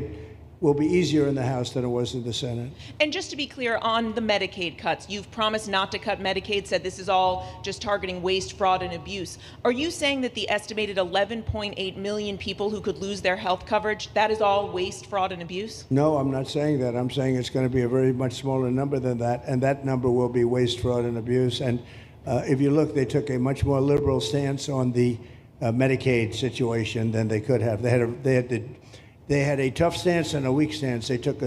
will be easier in the House than it was in the Senate. And just to be clear on the Medicaid cuts, you've promised not to cut Medicaid, said this is all just targeting waste, fraud, and abuse. Are you saying that the estimated 11.8 million people who could lose their health coverage, that is all waste, fraud, and abuse? No, I'm not saying that. I'm saying it's going to be a very much smaller number than that, and that number will be waste, fraud, and abuse. And if you look, they took a much more liberal stance on the Medicaid situation than they could have. They had a tough stance and a weak stance. They took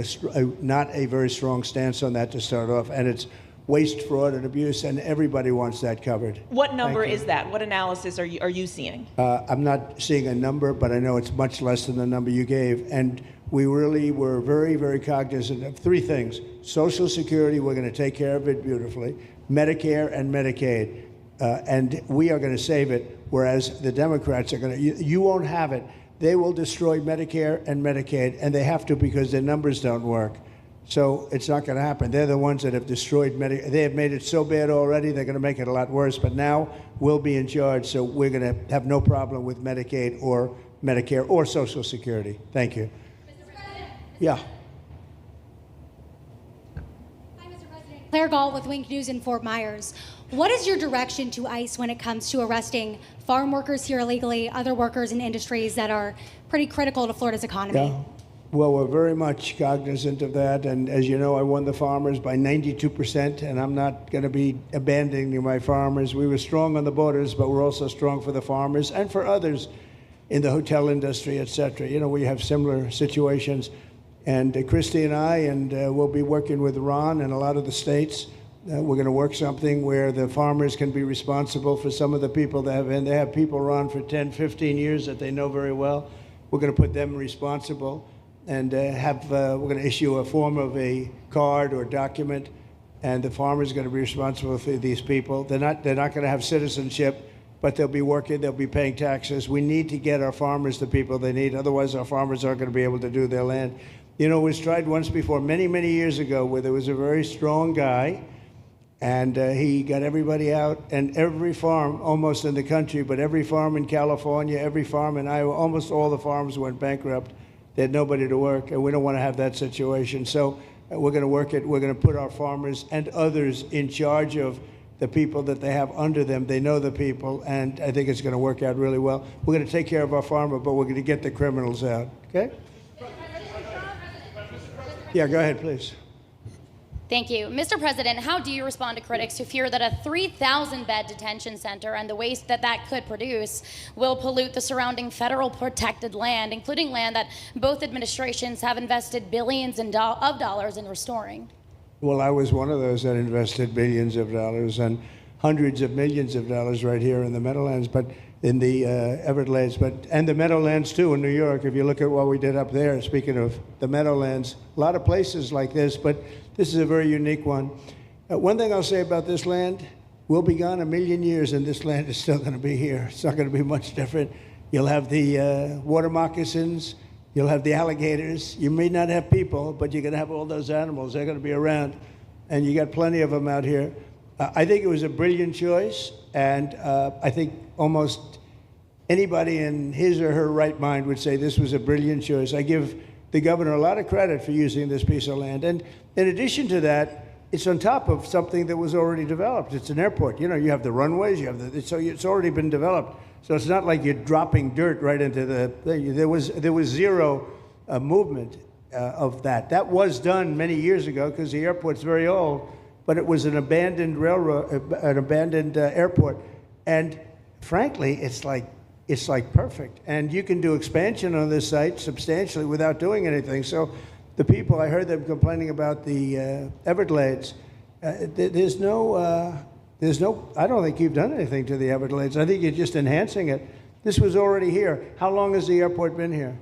not a very strong stance on that to start off, and it's waste, fraud, and abuse, and everybody wants that covered. What number is that? What analysis are you seeing? I'm not seeing a number, but I know it's much less than the number you gave. And we really were very, very cognizant of three things. Social Security, we're going to take care of it beautifully. Medicare and Medicaid. And we are going to save it, whereas the Democrats are going to, you won't have it. They will destroy Medicare and Medicaid, and they have to because their numbers don't work. So it's not going to happen. They're the ones that have destroyed Medicare. They have made it so bad already, they're going to make it a lot worse. But now we'll be in charge, so we're going to have no problem with Medicaid or Medicare or Social Security. Thank you. Yeah. Claire Gall with Wink News in Fort Myers. What is your direction to ICE when it comes to arresting farm workers here illegally, other workers in industries that are pretty critical to Florida's economy? Yeah. Well, we're very much cognizant of that. And as you know, I won the farmers by 92%, and I'm not going to be abandoning my farmers. We were strong on the borders, but we're also strong for the farmers and for others in the hotel industry, et cetera. You know, we have similar situations. And Christy and I, and we'll be working with Ron and a lot of the states. We're going to work something where the farmers can be responsible for some of the people that have been. They have people around for 10, 15 years that they know very well. We're going to put them responsible and we're going to issue a form of a card or document, and the farmer is going to be responsible for these people. They're not going to have citizenship, but they'll be working, they'll be paying taxes. We need to get our farmers the people they need. Otherwise, our farmers aren't going to be able to do their land. You know, it was tried once before, many, many years ago, where there was a very strong guy, and he got everybody out, and every farm almost in the country, but every farm in California, every farm in Iowa, almost all the farms went bankrupt. They had nobody to work, and we don't want to have that situation. So we're going to work it. We're going to put our farmers and others in charge of the people that they have under them. They know the people, and I think it's going to work out really well. We're going to take care of our farmer, but we're going to get the criminals out, okay? Yeah, go ahead, please. Thank you. Mr. President, how do you respond to critics who fear that a 3,000-bed detention center and the waste that could produce will pollute the surrounding federal protected land, including land that both administrations have invested billions of dollars in restoring? Well, I was one of those that invested billions of dollars and hundreds of millions of dollars right here in the Meadowlands, but in the Everglades, and the Meadowlands too in New York. If you look at what we did up there, speaking of the Meadowlands, a lot of places like this, but this is a very unique one. One thing I'll say about this land, we'll be gone a million years and this land is still going to be here. It's not going to be much different. You'll have the water moccasins, you'll have the alligators. You may not have people, but you're going to have all those animals. They're going to be around, and you got plenty of them out here. I think it was a brilliant choice, and I think almost anybody in his or her right mind would say this was a brilliant choice. I give the governor a lot of credit for using this piece of land. And in addition to that, it's on top of something that was already developed. It's an airport. You know, you have the runways, you have so it's already been developed. So it's not like you're dropping dirt right into the thing. There was zero movement of that. That was done many years ago because the airport's very old, but it was an abandoned railroad, an abandoned airport. And frankly, it's like perfect. And you can do expansion on this site substantially without doing anything. So the people, I heard them complaining about the Everglades. There's no, I don't think you've done anything to the Everglades. I think you're just enhancing it. This was already here. How long has the airport been here?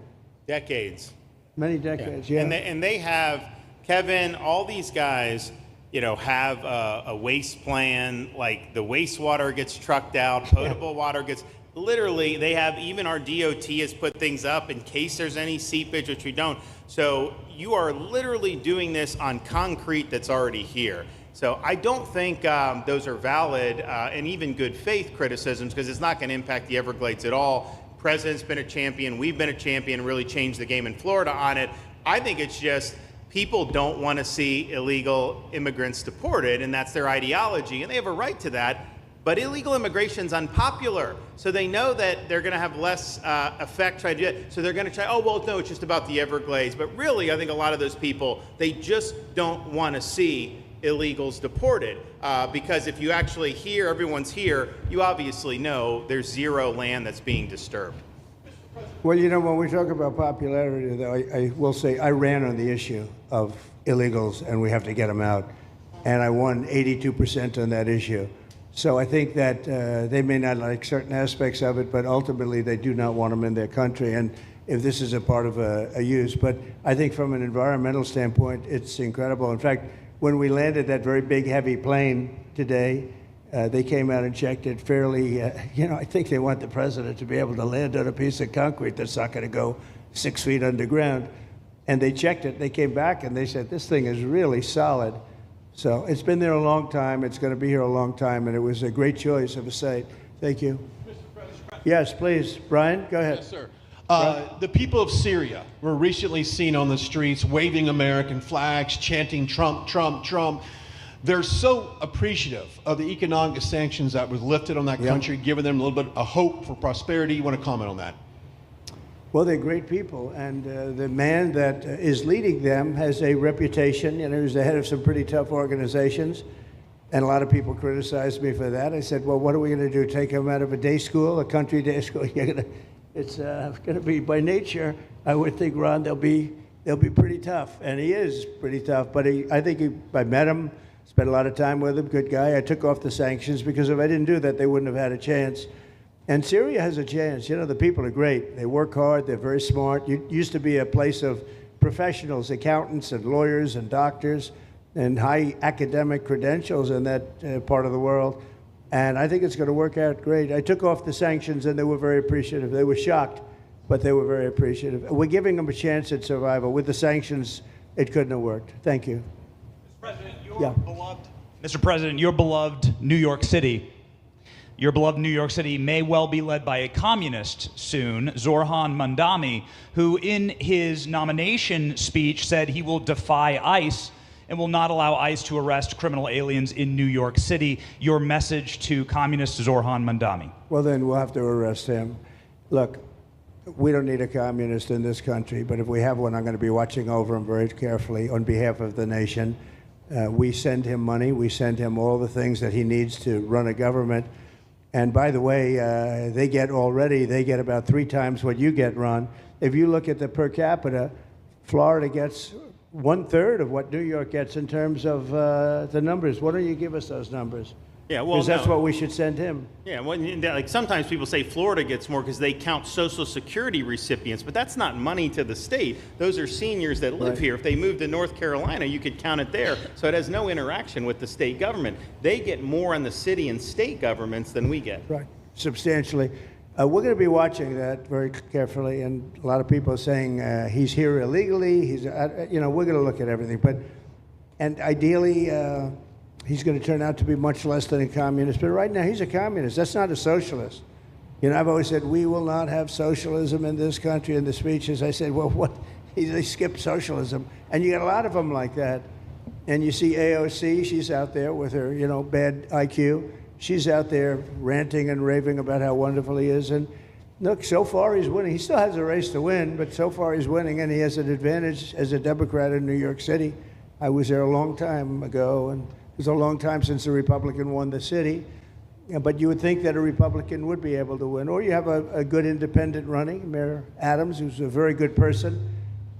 Decades. Many decades, yeah. And they have, Kevin, all these guys, you know, have a waste plan, like the wastewater gets trucked out, potable water gets, literally, they have, even our DOT has put things up in case there's any seepage, which we don't. So you are literally doing this on concrete that's already here. So I don't think those are valid and even good faith criticisms, because it's not going to impact the Everglades at all. President's been a champion, we've been a champion, really changed the game in Florida on it. I think it's just people don't want to see illegal immigrants deported, and that's their ideology, and they have a right to that. But illegal immigration's unpopular, so they know that they're going to have less effect trying to do it. So they're going to try, oh, well, no, it's just about the Everglades. But really, I think a lot of those people, they just don't want to see illegals deported. Because if you actually hear everyone's here, you obviously know there's zero land that's being disturbed. Well, you know, when we talk about popularity, though, I will say I ran on the issue of illegals, and we have to get them out. And I won 82% on that issue. So I think that they may not like certain aspects of it, but ultimately they do not want them in their country. And if this is a part of a use, but I think from an environmental standpoint, it's incredible. In fact, when we landed that very big, heavy plane today, they came out and checked it fairly. I think they want the president to be able to land on a piece of concrete that's not going to go 6 feet underground. And they checked it. They came back and they said, this thing is really solid. So it's been there a long time. It's going to be here a long time, and it was a great choice of a site. Thank you. Yes, please. Brian, go ahead. Yes, sir. The people of Syria were recently seen on the streets waving American flags, chanting Trump, Trump, Trump. They're so appreciative of the economic sanctions that was lifted on that country, giving them a little bit of hope for prosperity. You want to comment on that? Well, they're great people, and the man that is leading them has a reputation. He was the head of some pretty tough organizations, and a lot of people criticized me for that. I said, well, what are we going to do, take him out of a day school, a country day school? It's going to be, by nature, I would think, Ron, they'll be pretty tough, and he is pretty tough, but I met him, spent a lot of time with him, good guy. I took off the sanctions because if I didn't do that, they wouldn't have had a chance. And Syria has a chance. The people are great. They work hard. They're very smart. It used to be a place of professionals, accountants and lawyers and doctors and high academic credentials in that part of the world. And I think it's going to work out great. I took off the sanctions, and they were very appreciative. They were shocked, but they were very appreciative. We're giving them a chance at survival. With the sanctions, it couldn't have worked. Thank you. Mr. President, your beloved New York City. Your beloved New York City may well be led by a communist soon, Zoran Mandami, who in his nomination speech said he will defy ICE and will not allow ICE to arrest criminal aliens in New York City. Your message to communist Zoran Mandami. Well, then we'll have to arrest him. Look, we don't need a communist in this country, but if we have one, I'm going to be watching over him very carefully on behalf of the nation. We send him money. We send him all the things that he needs to run a government. And by the way, they get about 3 times what you get, Ron. If you look at the per capita, Florida gets 1/3 of what New York gets in terms of the numbers. Why don't you give us those numbers? Yeah, well, because that's what we should send him. Yeah, well, like sometimes people say Florida gets more because they count Social Security recipients, but that's not money to the state. Those are seniors that live here. If they moved to North Carolina, you could count it there. So it has no interaction with the state government. They get more in the city and state governments than we get. Right, substantially. We're going to be watching that very carefully, and a lot of people are saying he's here illegally. We're going to look at everything, and ideally. He's going to turn out to be much less than a communist. But right now, he's a communist. That's not a socialist. I've always said, we will not have socialism in this country. In the speeches, I said, well, what? They skipped socialism. And you got a lot of them like that. And you see AOC, she's out there with her, bad IQ. She's out there ranting and raving about how wonderful he is. And look, so far he's winning. He still has a race to win, but so far he's winning, and he has an advantage as a Democrat in New York City. I was there a long time ago, and it was a long time since a Republican won the city, but you would think that a Republican would be able to win. Or you have a good independent running, Mayor Adams, who's a very good person.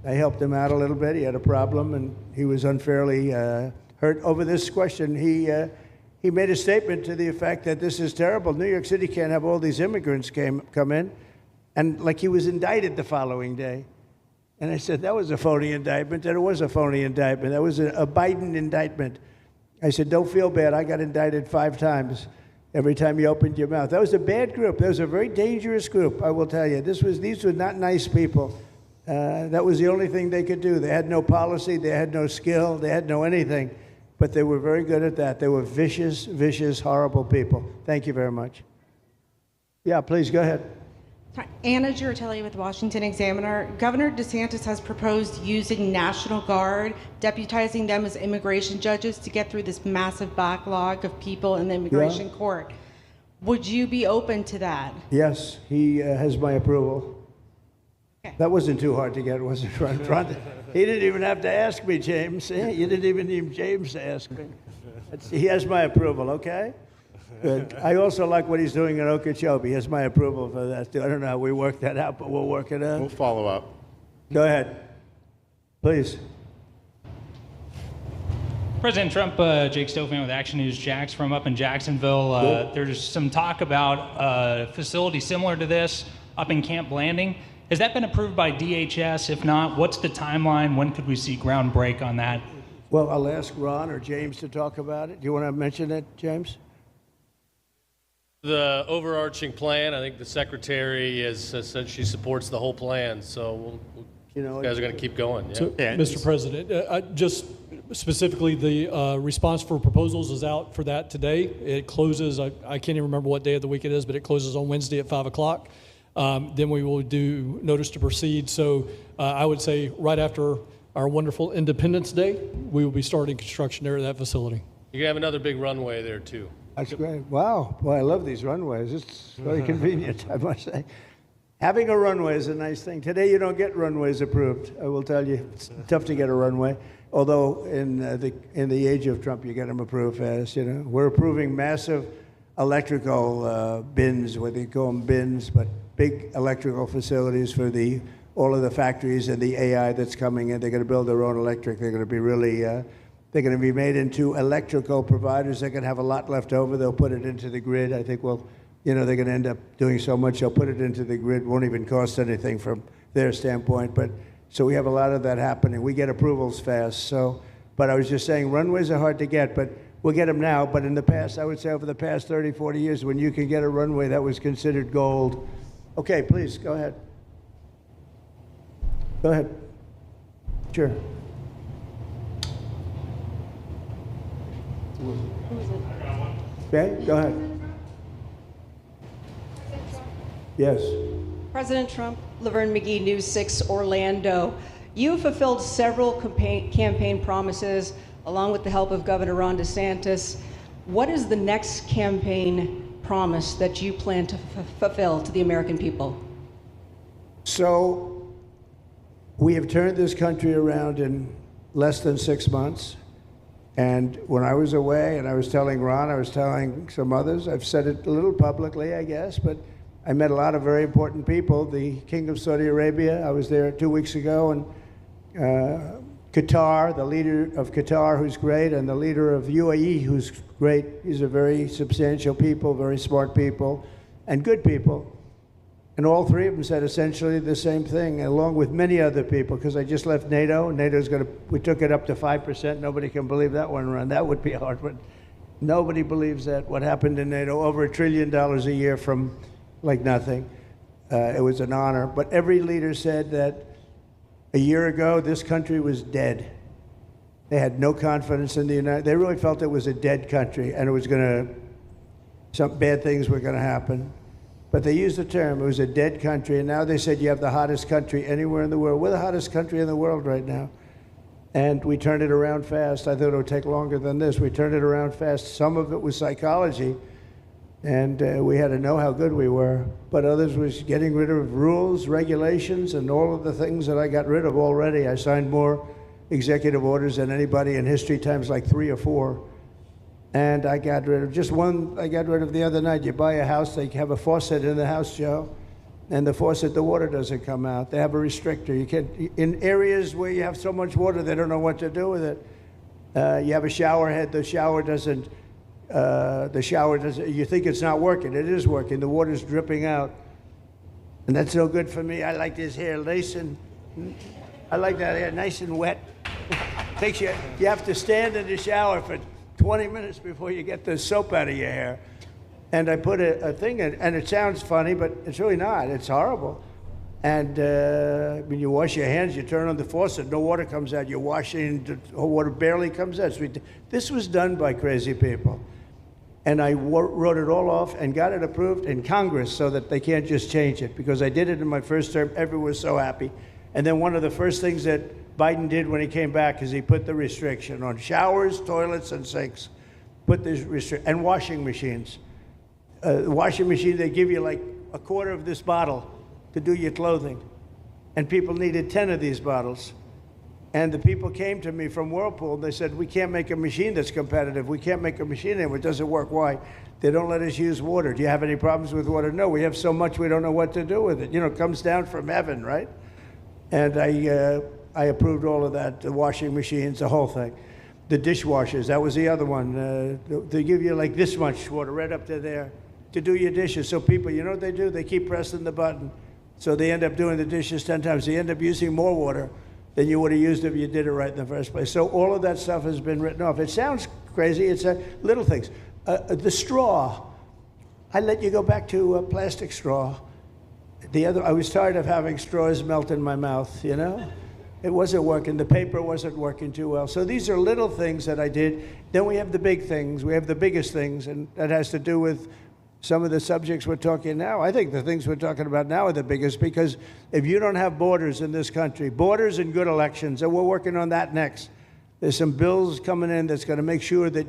I helped him out a little bit. He had a problem, and he was unfairly hurt over this question. He made a statement to the effect that this is terrible. New York City can't have all these immigrants come in, and like he was indicted the following day. And I said, that was a phony indictment, and it was a phony indictment. That was a Biden indictment. I said, don't feel bad. I got indicted 5 times every time you opened your mouth. That was a bad group. That was a very dangerous group, I will tell you. These were not nice people. That was the only thing they could do. They had no policy. They had no skill. They had no anything. But they were very good at that. They were vicious, vicious, horrible people. Thank you very much. Yeah, please, go ahead. Anna Giratelli with Washington Examiner. Governor DeSantis has proposed using National Guard, deputizing them as immigration judges to get through this massive backlog of people in the immigration court. Would you be open to that? Yes, he has my approval. Okay. That wasn't too hard to get, was it, Ron? He didn't even have to ask me, James. You didn't even need James to ask me. He has my approval, okay? Good. I also like what he's doing in Okeechobee. He has my approval for that, too. I don't know how we work that out, but we'll work it out. We'll follow up. Go ahead. Please. President Trump, Jake Stofan with Action News Jax from up in Jacksonville. There's some talk about a facility similar to this up in Camp Blanding. Has that been approved by DHS? If not, what's the timeline? When could we see ground break on that? Well, I'll ask Ron or James to talk about it. Do you want to mention it, James? The overarching plan, I think the secretary has said she supports the whole plan, so you guys are going to keep going. Yeah. So, Mr. President, just specifically, the response for proposals is out for that today. It closes, I can't even remember what day of the week it is, but it closes on Wednesday at 5 o'clock. Then we will do notice to proceed. So I would say right after our wonderful Independence Day, we will be starting construction there at that facility. You're going to have another big runway there, too. That's great. Wow. Boy, I love these runways. It's very convenient, I must say. Having a runway is a nice thing. Today, you don't get runways approved. I will tell you, it's tough to get a runway. Although in the age of Trump, you get them approved fast. You know, we're approving massive electrical bins, whether you call them bins, but big electrical facilities for all of the factories and the AI that's coming in. They're going to build their own electric. They're going to be really. They're going to be made into electrical providers. They're going to have a lot left over. They'll put it into the grid. I think, well, they're going to end up doing so much. They'll put it into the grid. Won't even cost anything from their standpoint. But so we have a lot of that happening. We get approvals fast. So, but I was just saying, runways are hard to get, but we'll get them now. But in the past, I would say over the past 30, 40 years, when you can get a runway, that was considered gold. Okay, please, go ahead. Go ahead. Sure. Okay, go ahead. Yes. President Trump, Laverne McGee, News 6, Orlando. You have fulfilled several campaign promises, along with the help of Governor Ron DeSantis. What is the next campaign promise that you plan to fulfill to the American people? So, we have turned this country around in less than 6 months. And when I was away, and I was telling Ron, I was telling some others, I've said it a little publicly, I guess, but I met a lot of very important people. The King of Saudi Arabia, I was there 2 weeks ago, and Qatar, the leader of Qatar, who's great, and the leader of UAE, who's great. These are very substantial people, very smart people, and good people. And all three of them said essentially the same thing, along with many other people, because I just left NATO. NATO's we took it up to 5%. Nobody can believe that one run. That would be hard, but nobody believes that. What happened in NATO, over $1 trillion a year from like nothing. It was an honor. But every leader said that a year ago, this country was dead. They had no confidence in the United. They really felt it was a dead country, and it was some bad things were going to happen. But they used the term, it was a dead country, and now they said you have the hottest country anywhere in the world. We're the hottest country in the world right now. And we turned it around fast. I thought it would take longer than this. We turned it around fast. Some of it was psychology, and we had to know how good we were. But others was getting rid of rules, regulations, and all of the things that I got rid of already. I signed more executive orders than anybody in history, times like 3 or 4. And I got rid of just one. I got rid of the other night. You buy a house, they have a faucet in the house, Joe, and the faucet, the water doesn't come out. They have a restrictor. You can't, in areas where you have so much water, they don't know what to do with it. You have a shower head, the shower doesn't, you think it's not working. It is working. The water's dripping out. And that's no good for me. I like this hair nice and, I like that hair nice and wet. You have to stand in the shower for 20 minutes before you get the soap out of your hair. And I put a thing in, and it sounds funny, but it's really not. It's horrible. And when you wash your hands, you turn on the faucet, no water comes out. You're washing, the water barely comes out. So this was done by crazy people. And I wrote it all off and got it approved in Congress so that they can't just change it, because I did it in my first term. Everyone was so happy. And then one of the first things that Biden did when he came back is he put the restriction on showers, toilets, and sinks. Put this and washing machines. The washing machine, they give you like a quarter of this bottle to do your clothing. And people needed 10 of these bottles. And the people came to me from Whirlpool, and they said, we can't make a machine that's competitive. We can't make a machine anymore. It doesn't work. Why? They don't let us use water. Do you have any problems with water? No, we have so much we don't know what to do with it. You know, it comes down from heaven, right? And I approved all of that, the washing machines, the whole thing. The dishwashers, that was the other one. They give you like this much water right up to there to do your dishes. So people, you know what they do? They keep pressing the button. So they end up doing the dishes 10 times. They end up using more water than you would have used if you did it right in the first place. So all of that stuff has been written off. It sounds crazy. It's little things. The straw. I let you go back to a plastic straw. I was tired of having straws melt in my mouth, you know? It wasn't working. The paper wasn't working too well. So these are little things that I did. Then we have the big things. We have the biggest things, and that has to do with some of the subjects we're talking now. I think the things we're talking about now are the biggest, because if you don't have borders in this country, borders and good elections, and we're working on that next. There's some bills coming in that's going to make sure that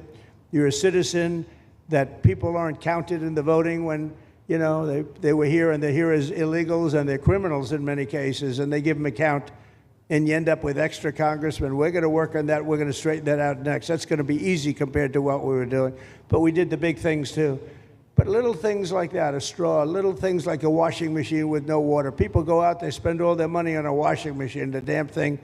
you're a citizen, that people aren't counted in the voting when, you know, they were here and they're here as illegals and they're criminals in many cases, and they give them a count, and you end up with extra congressmen. We're going to work on that. We're going to straighten that out next. That's going to be easy compared to what we were doing. But we did the big things too. But little things like that, a straw, little things like a washing machine with no water. People go out, they spend all their money on a washing machine. The damn thing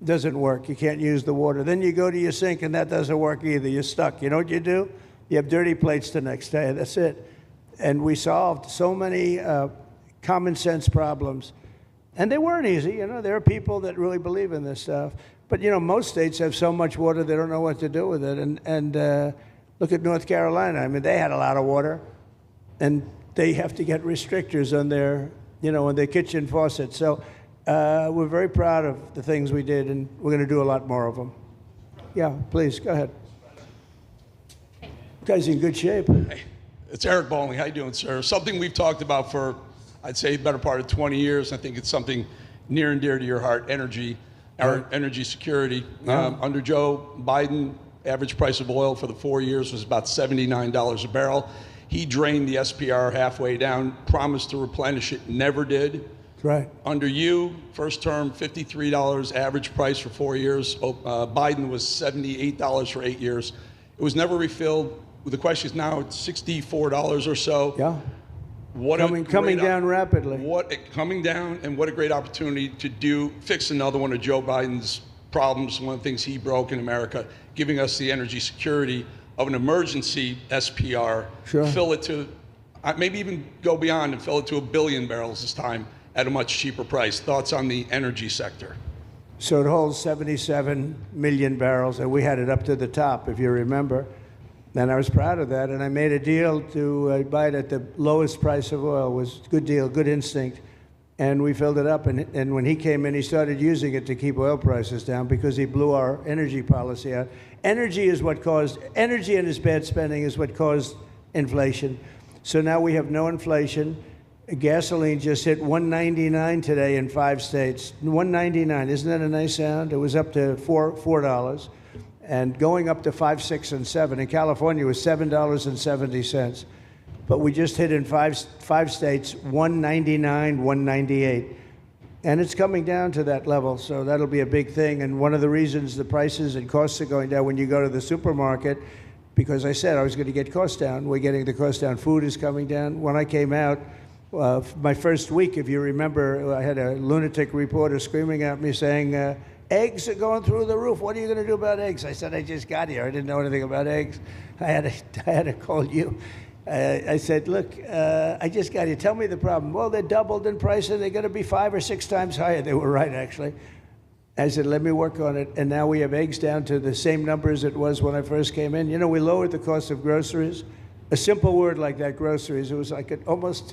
doesn't work. You can't use the water. Then you go to your sink, and that doesn't work either. You're stuck. You know what you do? You have dirty plates the next day. That's it. And we solved so many common sense problems. And they weren't easy. You know, there are people that really believe in this stuff. But, you know, most states have so much water, they don't know what to do with it. And look at North Carolina. I mean, they had a lot of water, and they have to get restrictors on their, you know, on their kitchen faucet. So we're very proud of the things we did, and we're going to do a lot more of them. Yeah, please, go ahead. You guys in good shape. Hey, it's Eric Bowling. How you doing, sir? Something we've talked about for, I'd say, the better part of 20 years. I think it's something near and dear to your heart, energy, our energy security. Yeah. Under Joe Biden, average price of oil for the 4 years was about $79 a barrel. He drained the SPR halfway down, promised to replenish it, never did. Right. Under you, first term, $53 average price for 4 years. Biden was $78 for 8 years. It was never refilled. The question is now it's $64 or so. Yeah. Coming down rapidly. Coming down, and what a great opportunity to fix another one of Joe Biden's problems, one of the things he broke in America, giving us the energy security of an emergency SPR, Sure. fill it to, maybe even go beyond and fill it to 1 billion barrels this time at a much cheaper price. Thoughts on the energy sector? So it holds 77 million barrels, and we had it up to the top, if you remember. And I was proud of that, and I made a deal to buy it at the lowest price of oil. It was a good deal, good instinct. And we filled it up, and when he came in, he started using it to keep oil prices down because he blew our energy policy out. Energy and his bad spending is what caused inflation. So now we have no inflation. Gasoline just hit $1.99 today in 5 states. $1.99, isn't that a nice sound? It was up to $4, and going up to $5, $6, and $7. In California, it was $7.70. But we just hit in five states, $1.99, $1.98. And it's coming down to that level, so that'll be a big thing. And one of the reasons the prices and costs are going down when you go to the supermarket, because I said I was going to get costs down, we're getting the cost down. Food is coming down. When I came out, my first week, if you remember, I had a lunatic reporter screaming at me saying, eggs are going through the roof. What are you going to do about eggs? I said, I just got here. I didn't know anything about eggs. I had to call you. I said, look, I just got here. Tell me the problem. Well, they're doubled in price, and they're going to be 5 or 6 times higher. They were right, actually. I said, let me work on it. And now we have eggs down to the same numbers it was when I first came in. You know, we lowered the cost of groceries. A simple word like that, groceries, it was like almost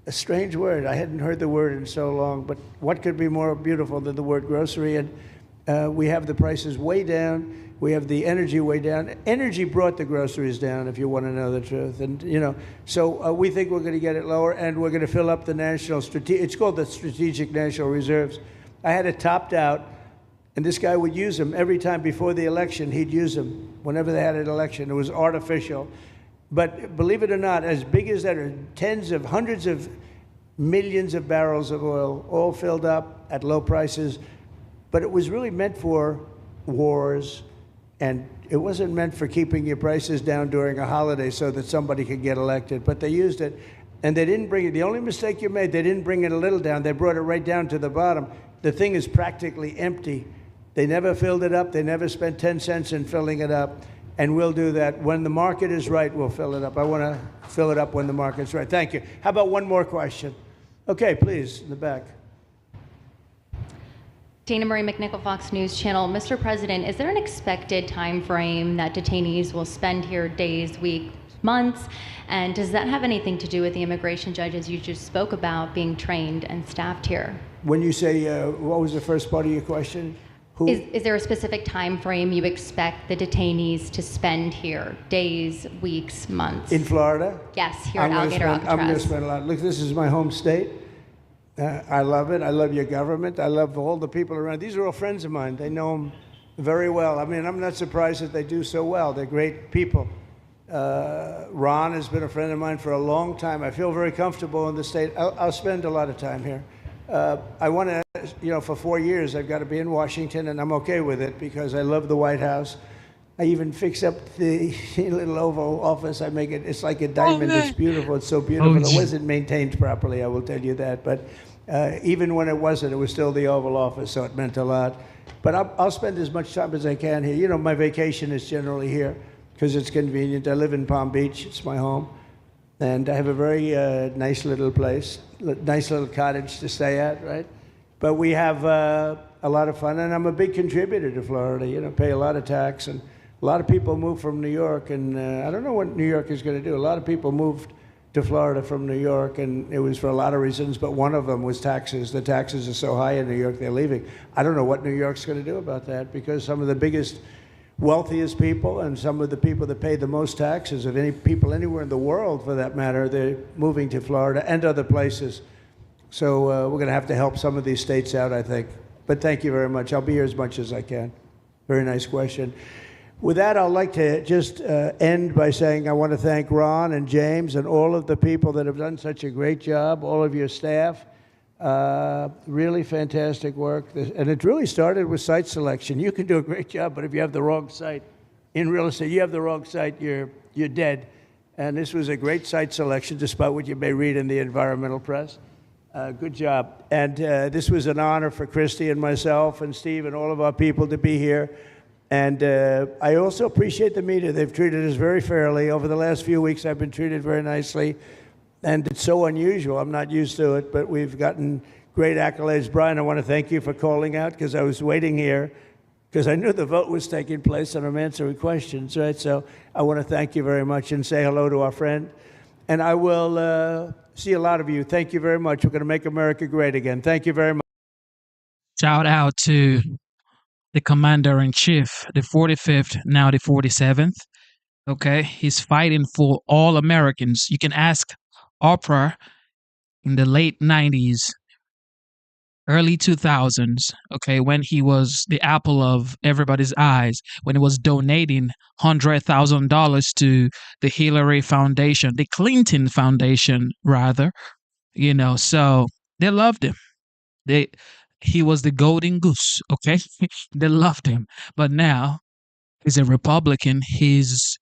a strange word. I hadn't heard the word in so long, but what could be more beautiful than the word grocery? And we have the prices way down. We have the energy way down. Energy brought the groceries down, if you want to know the truth. And, so we think we're going to get it lower, and we're going to fill up the it's called the Strategic National Reserves. I had it topped out, and this guy would use them every time before the election. He'd use them whenever they had an election. It was artificial. But believe it or not, as big as that are tens of hundreds of millions of barrels of oil, all filled up at low prices. But it was really meant for wars, and it wasn't meant for keeping your prices down during a holiday so that somebody could get elected. But they used it, and they didn't bring it. The only mistake you made, they didn't bring it a little down. They brought it right down to the bottom. The thing is practically empty. They never filled it up. They never spent 10 cents in filling it up. And we'll do that. When the market is right, we'll fill it up. I want to fill it up when the market's right. Thank you. How about one more question? Okay, please, in the back. Dana Marie McNichol, Fox News Channel. Mr. President, is there an expected time frame that detainees will spend here, days, weeks, months? And does that have anything to do with the immigration judges you just spoke about being trained and staffed here? When you say, what was the first part of your question? Is there a specific time frame you expect the detainees to spend here? Days, weeks, months? In Florida? Yes, here at Alligator Alcatraz. I'm going to spend a lot. Look, this is my home state. I love it. I love your government. I love all the people around. These are all friends of mine. They know them very well. I mean, I'm not surprised that they do so well. They're great people. Ron has been a friend of mine for a long time. I feel very comfortable in the state. I'll spend a lot of time here. I want to, for 4 years, I've got to be in Washington, and I'm okay with it because I love the White House. I even fix up the little Oval Office. I make it, it's like a diamond. It's beautiful. It's so beautiful. It wasn't maintained properly, I will tell you that. But even when it wasn't, it was still the Oval Office, so it meant a lot. But I'll spend as much time as I can here. My vacation is generally here because it's convenient. I live in Palm Beach. It's my home. And I have a very nice little place, nice little cottage to stay at, right? But we have a lot of fun, and I'm a big contributor to Florida, pay a lot of tax. And a lot of people move from New York, and I don't know what New York is going to do. A lot of people moved to Florida from New York, and it was for a lot of reasons, but one of them was taxes. The taxes are so high in New York, they're leaving. I don't know what New York's going to do about that, because some of the biggest, wealthiest people and some of the people that pay the most taxes of any people anywhere in the world, for that matter, they're moving to Florida and other places. So we're going to have to help some of these states out, I think. But thank you very much. I'll be here as much as I can. Very nice question. With that, I'd like to just end by saying I want to thank Ron and James and all of the people that have done such a great job, all of your staff. Really fantastic work. And it really started with site selection. You can do a great job, but if you have the wrong site, in real estate, you have the wrong site, you're dead. And this was a great site selection, despite what you may read in the environmental press. Good job. And this was an honor for Christy and myself and Steve and all of our people to be here. And I also appreciate the media. They've treated us very fairly. Over the last few weeks, I've been treated very nicely. And it's so unusual. I'm not used to it, but we've gotten great accolades. Brian, I want to thank you for calling out, because I was waiting here because I knew the vote was taking place and I'm answering questions, right? So I want to thank you very much and say hello to our friend. And I will see a lot of you. Thank you very much. We're going to make America great again. Thank you very much. Shout out to the commander-in-chief, the 45th, now the 47th. Okay, he's fighting for all Americans. You can ask Oprah in the late 90s, early 2000s, okay, when he was the apple of everybody's eyes, when he was donating $100,000 to the Hillary Foundation, the Clinton Foundation, rather, so they loved him. He was the golden goose, okay? They loved him. But now he's a Republican. He's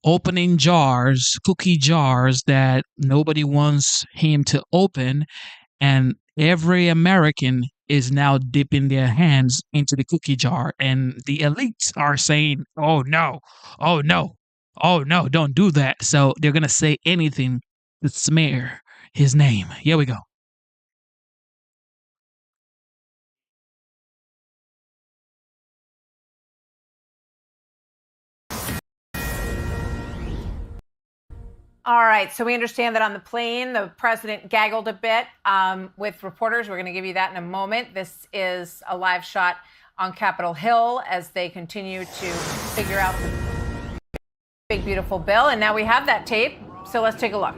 opening jars, cookie jars that nobody wants him to open. And every American is now dipping their hands into the cookie jar. And the elites are saying, oh, no, oh, no, oh, no, don't do that. So they're going to say anything to smear his name. Here we go. All right, so we understand that on the plane, the president gaggled a bit with reporters. We're going to give you that in a moment. This is a live shot on Capitol Hill as they continue to figure out the big, beautiful bill. And now we have that tape, so let's take a look.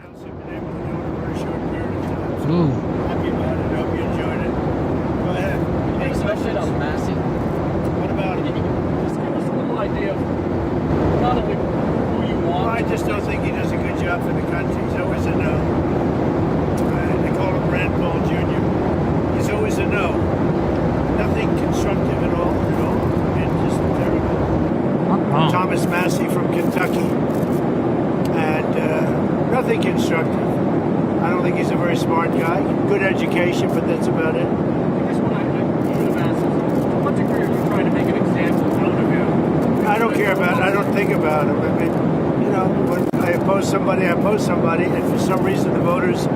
Ooh. Happy about it. Hope you enjoyed it. Go ahead. Any questions? What about it? Just give us a little idea of not only who you want. Well, I just don't think he does a good job for the country. He's always a no. They call him Rand Paul Jr. He's always a no. Nothing constructive at all. And just terrible. Thomas Massey from Kentucky. And nothing constructive. I don't think he's a very smart guy. Good education, but that's about it. I guess what I would have asked is, to what degree are you trying to make an example out of him? I don't care about it. I don't think about him. I mean, you know, when I oppose somebody, and for some reason the voters,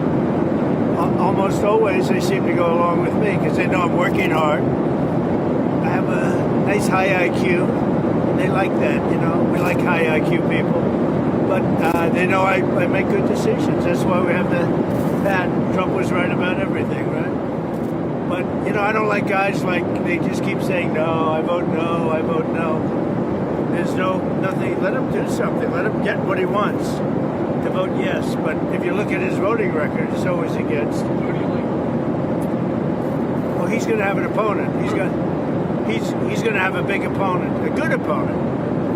almost always, they seem to go along with me because they know I'm working hard. I have a nice high IQ. They like that, you know. We like high IQ people. But they know I make good decisions. That's why we have that. Trump was right about everything, right? But, you know, I don't like guys like, they just keep saying, no, I vote no, I vote no. There's nothing. Let him do something. Let him get what he wants to vote yes. But if you look at his voting record, it's always against. Who do you like? Well, he's going to have an opponent. He's going to have a big opponent, a good opponent.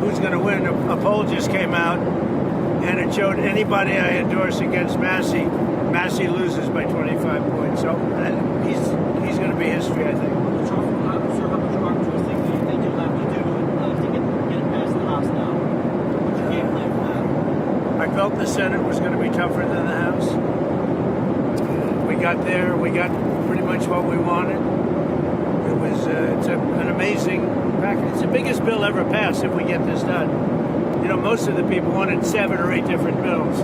Who's going to win? A poll just came out, and it showed anybody I endorse against Massey loses by 25 points. So he's going to be history, I think. Sir, how much work do you think you'll have to do to get it past the House now? What's your game plan for that? I felt the Senate was going to be tougher than the House. We got there. We got pretty much what we wanted. It was it's an amazing package. It's the biggest bill ever passed if we get this done. You know, most of the people wanted 7 or 8 different bills.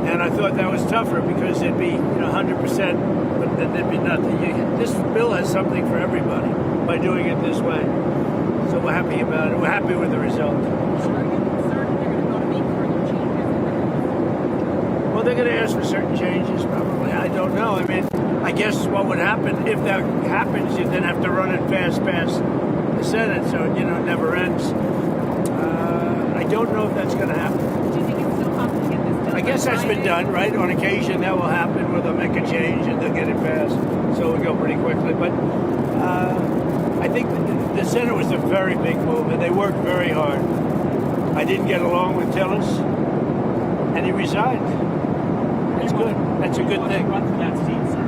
And I thought that was tougher because it'd be 100%, but then there'd be nothing. This bill has something for everybody by doing it this way. So we're happy about it. We're happy with the result. Well, they're going to ask for certain changes, probably. I don't know. I mean, I guess what would happen, if that happens, you then have to run it past the Senate, so it, never ends. I don't know if that's going to happen. Do you think it's still possible to get this done? I guess that's been done, right? On occasion, that will happen where they'll make a change and they'll get it passed. So we'll go pretty quickly. But I think the Senate was a very big move, and they worked very hard. I didn't get along with Tillis, and he resigned. That's good. That's a good thing. Run for that seat, sir.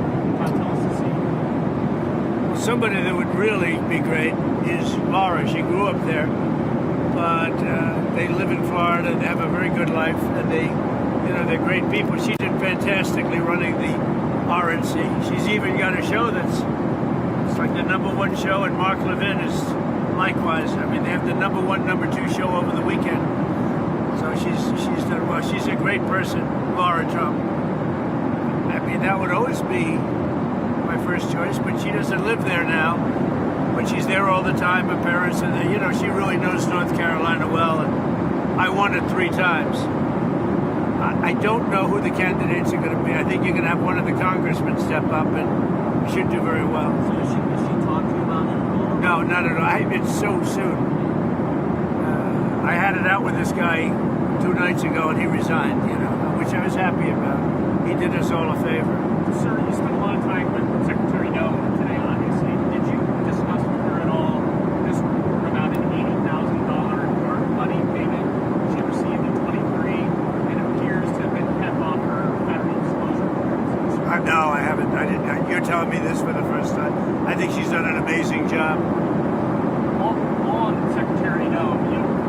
Well, somebody that would really be great is Laura. She grew up there, but they live in Florida. They have a very good life, and they're great people. She did fantastically running the RNC. She's even got a show it's like the #1 show, and Mark Levin is likewise. I mean, they have the #1, #2 show over the weekend. So she's done well. She's a great person, Laura Trump. I mean, that would always be my first choice, but she doesn't live there now. But she's there all the time. Her parents are there. She really knows North Carolina well, and I won it 3 times. I don't know who the candidates are going to be. I think you're going to have one of the congressmen step up, and we should do very well. So is she talking to you about it? No, not at all. It's so soon. I had it out with this guy 2 nights ago, and he resigned, which I was happy about. He did us all a favor. Sir, you spent a lot of time with Secretary No today, obviously. Did you discuss with her at all this report about an $80,000 dark money payment she received in 23 and appears to have been kept off her federal disclosure requirements? No, I haven't. I didn't. You're telling me this for the first time. I think she's done an amazing job. On Secretary No,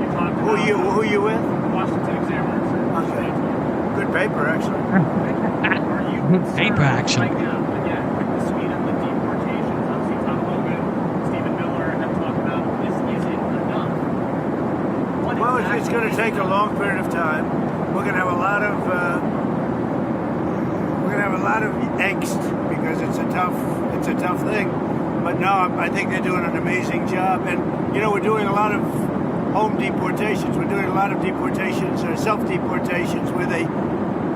you talked about... Who you with? Washington Examiner, sir. Okay. Good paper, actually. Are you paper, actually. Right now, again, with the speed of the deportations, obviously Tom Hogan, Stephen Miller have talked about this isn't enough. Well, it's going to take a long period of time. We're going to have a lot of angst because it's a tough thing. But no, I think they're doing an amazing job, and we're doing a lot of home deportations. We're doing a lot of deportations or self-deportations where they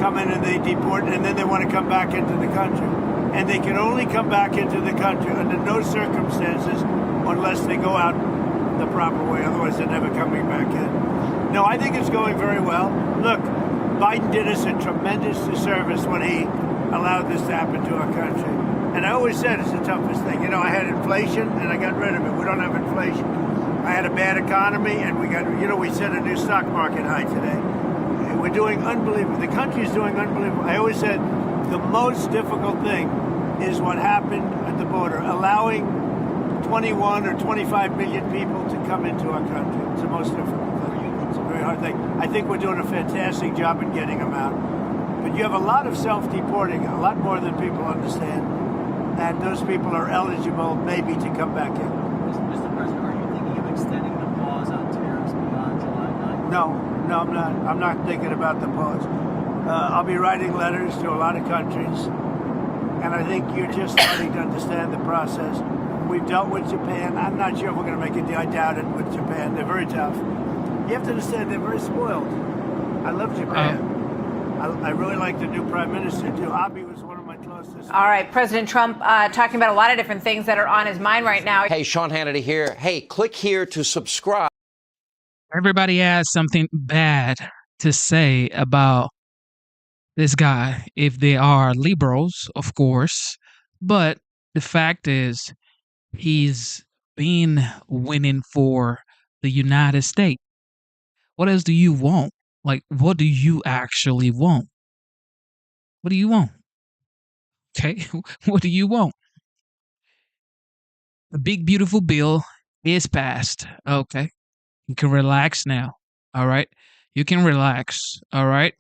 come in and they deport, and then they want to come back into the country. And they can only come back into the country under no circumstances unless they go out the proper way. Otherwise, they're never coming back in. No, I think it's going very well. Look, Biden did us a tremendous disservice when he allowed this to happen to our country. And I always said it's the toughest thing. You know, I had inflation and I got rid of it. We don't have inflation. I had a bad economy and we set a new stock market high today. And we're doing unbelievable. The country is doing unbelievable. I always said the most difficult thing is what happened at the border, allowing 21 or 25 million people to come into our country. It's the most difficult thing. It's a very hard thing. I think we're doing a fantastic job in getting them out. But you have a lot of self-deporting, a lot more than people understand. And those people are eligible maybe to come back in. Mr. President, are you thinking of extending the pause on tariffs beyond July 9th? No, I'm not. I'm not thinking about the pause. I'll be writing letters to a lot of countries. And I think you're just starting to understand the process. We've dealt with Japan. I'm not sure if we're going to make a deal. I doubt it with Japan. They're very tough. You have to understand they're very spoiled. I love Japan. I really like the new prime minister, too. Abe was one of my closest. All right, President Trump talking about a lot of different things that are on his mind right now. Hey, Sean Hannity here. Hey, click here to subscribe. Everybody has something bad to say about this guy, if they are liberals, of course. But the fact is, he's been winning for the United States. What else do you want? Like, what do you actually want? What do you want? Okay, what do you want? The big, beautiful bill is passed. Okay, you can relax now. All right, you can relax. All right,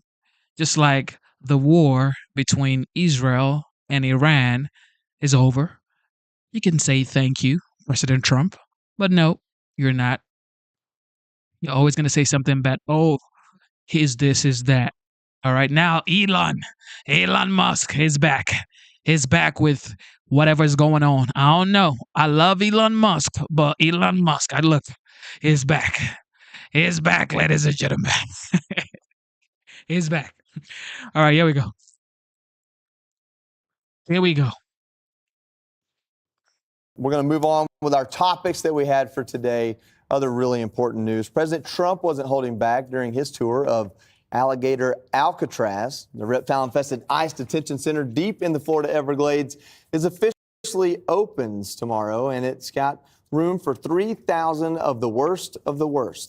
just like the war between Israel and Iran is over. You can say thank you, President Trump. But no, you're not. You're always going to say something bad. Oh, he's this, is that. All right, now Elon Musk is back. He's back with whatever's going on. I don't know. I love Elon Musk, but Elon Musk, is back. He's back, ladies and gentlemen. He's back. All right, here we go. Here we go. We're going to move on with our topics that we had for today. Other really important news. President Trump wasn't holding back during his tour of Alligator Alcatraz. The reptile-infested ICE detention center deep in the Florida Everglades is officially opens tomorrow, and it's got room for 3,000 of the worst,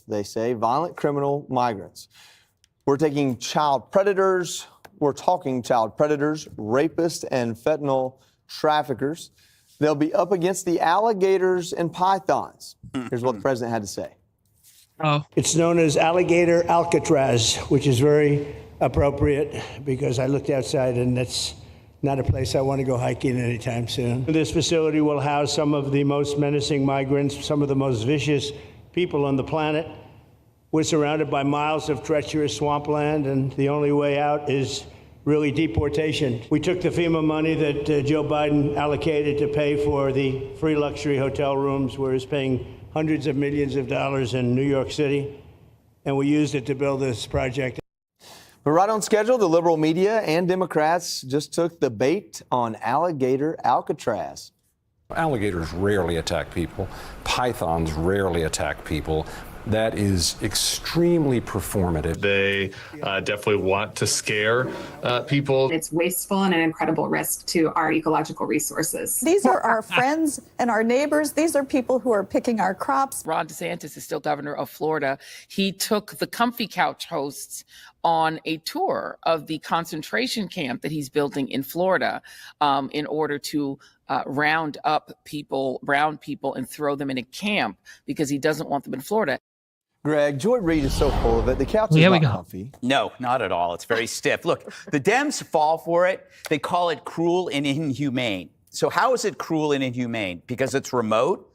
they say, violent criminal migrants. We're talking child predators, rapists, and fentanyl traffickers. They'll be up against the alligators and pythons. Here's what the president had to say. It's known as Alligator Alcatraz, which is very appropriate because I looked outside and that's not a place I want to go hiking anytime soon. This facility will house some of the most menacing migrants, some of the most vicious people on the planet. We're surrounded by miles of treacherous swampland, and the only way out is really deportation. We took the FEMA money that Joe Biden allocated to pay for the free luxury hotel rooms, where he's paying hundreds of millions of dollars in New York City, and we used it to build this project. But right on schedule, the liberal media and Democrats just took the bait on Alligator Alcatraz. Alligators rarely attack people. Pythons rarely attack people. That is extremely performative. They definitely want to scare people. It's wasteful and an incredible risk to our ecological resources. These are our friends and our neighbors. These are people who are picking our crops. Ron DeSantis is still governor of Florida. He took the Comfy Couch hosts on a tour of the concentration camp that he's building in Florida in order to round up people, brown people, and throw them in a camp because he doesn't want them in Florida. Greg, Joy Reid is so full of it. The couch is not comfy. No, not at all. It's very stiff. Look, the Dems fall for it. They call it cruel and inhumane. So how is it cruel and inhumane? Because it's remote?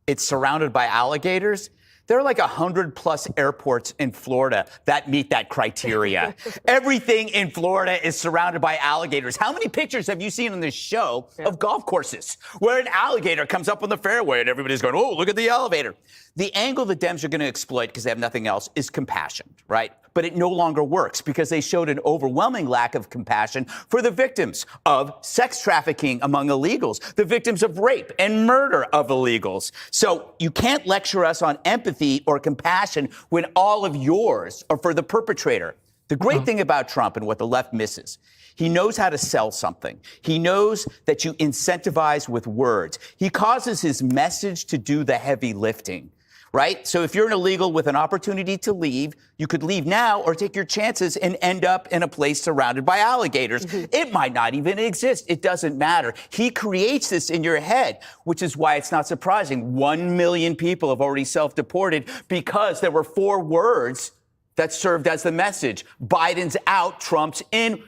It's surrounded by alligators? There are like 100+ airports in Florida that meet that criteria. Everything in Florida is surrounded by alligators. How many pictures have you seen on this show of golf courses where an alligator comes up on the fairway and everybody's going, oh, look at the elevator? The angle the Dems are going to exploit, because they have nothing else, is compassion, right? but it no longer works because they showed an overwhelming lack of compassion for the victims of sex trafficking among illegals, the victims of rape and murder of illegals. So you can't lecture us on empathy or compassion when all of yours are for the perpetrator. The great thing about Trump and what the left misses, he knows how to sell something. He knows that you incentivize with words. He causes his message to do the heavy lifting, right? So if you're an illegal with an opportunity to leave, you could leave now or take your chances and end up in a place surrounded by alligators. It might not even exist. It doesn't matter. He creates this in your head, which is why it's not surprising. 1 million people have already self-deported because there were 4 words that served as the message. Biden's out, Trump's in.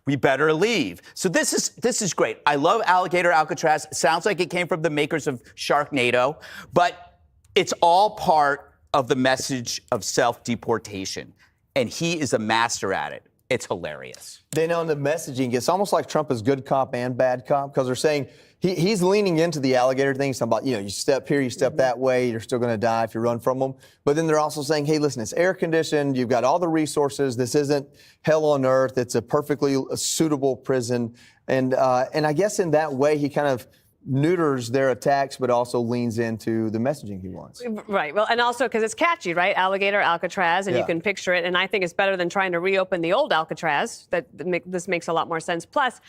We better leave. So this is great. I love Alligator Alcatraz. Sounds like it came from the makers of Sharknado, but it's all part of the message of self-deportation. And he is a master at it. It's hilarious. Then on the messaging, it's almost like Trump is good cop and bad cop because they're saying he's leaning into the alligator thing. He's talking about, you step here, you step that way, you're still going to die if you run from them. But then they're also saying, hey, listen, it's air conditioned. You've got all the resources. This isn't hell on earth. It's a perfectly suitable prison. And I guess in that way, he kind of neuters their attacks, but also leans into the messaging he wants. Right. Well, and also because it's catchy, right? Alligator Alcatraz, and you can picture it. And I think it's better than trying to reopen the old Alcatraz. This makes a lot more sense. Plus,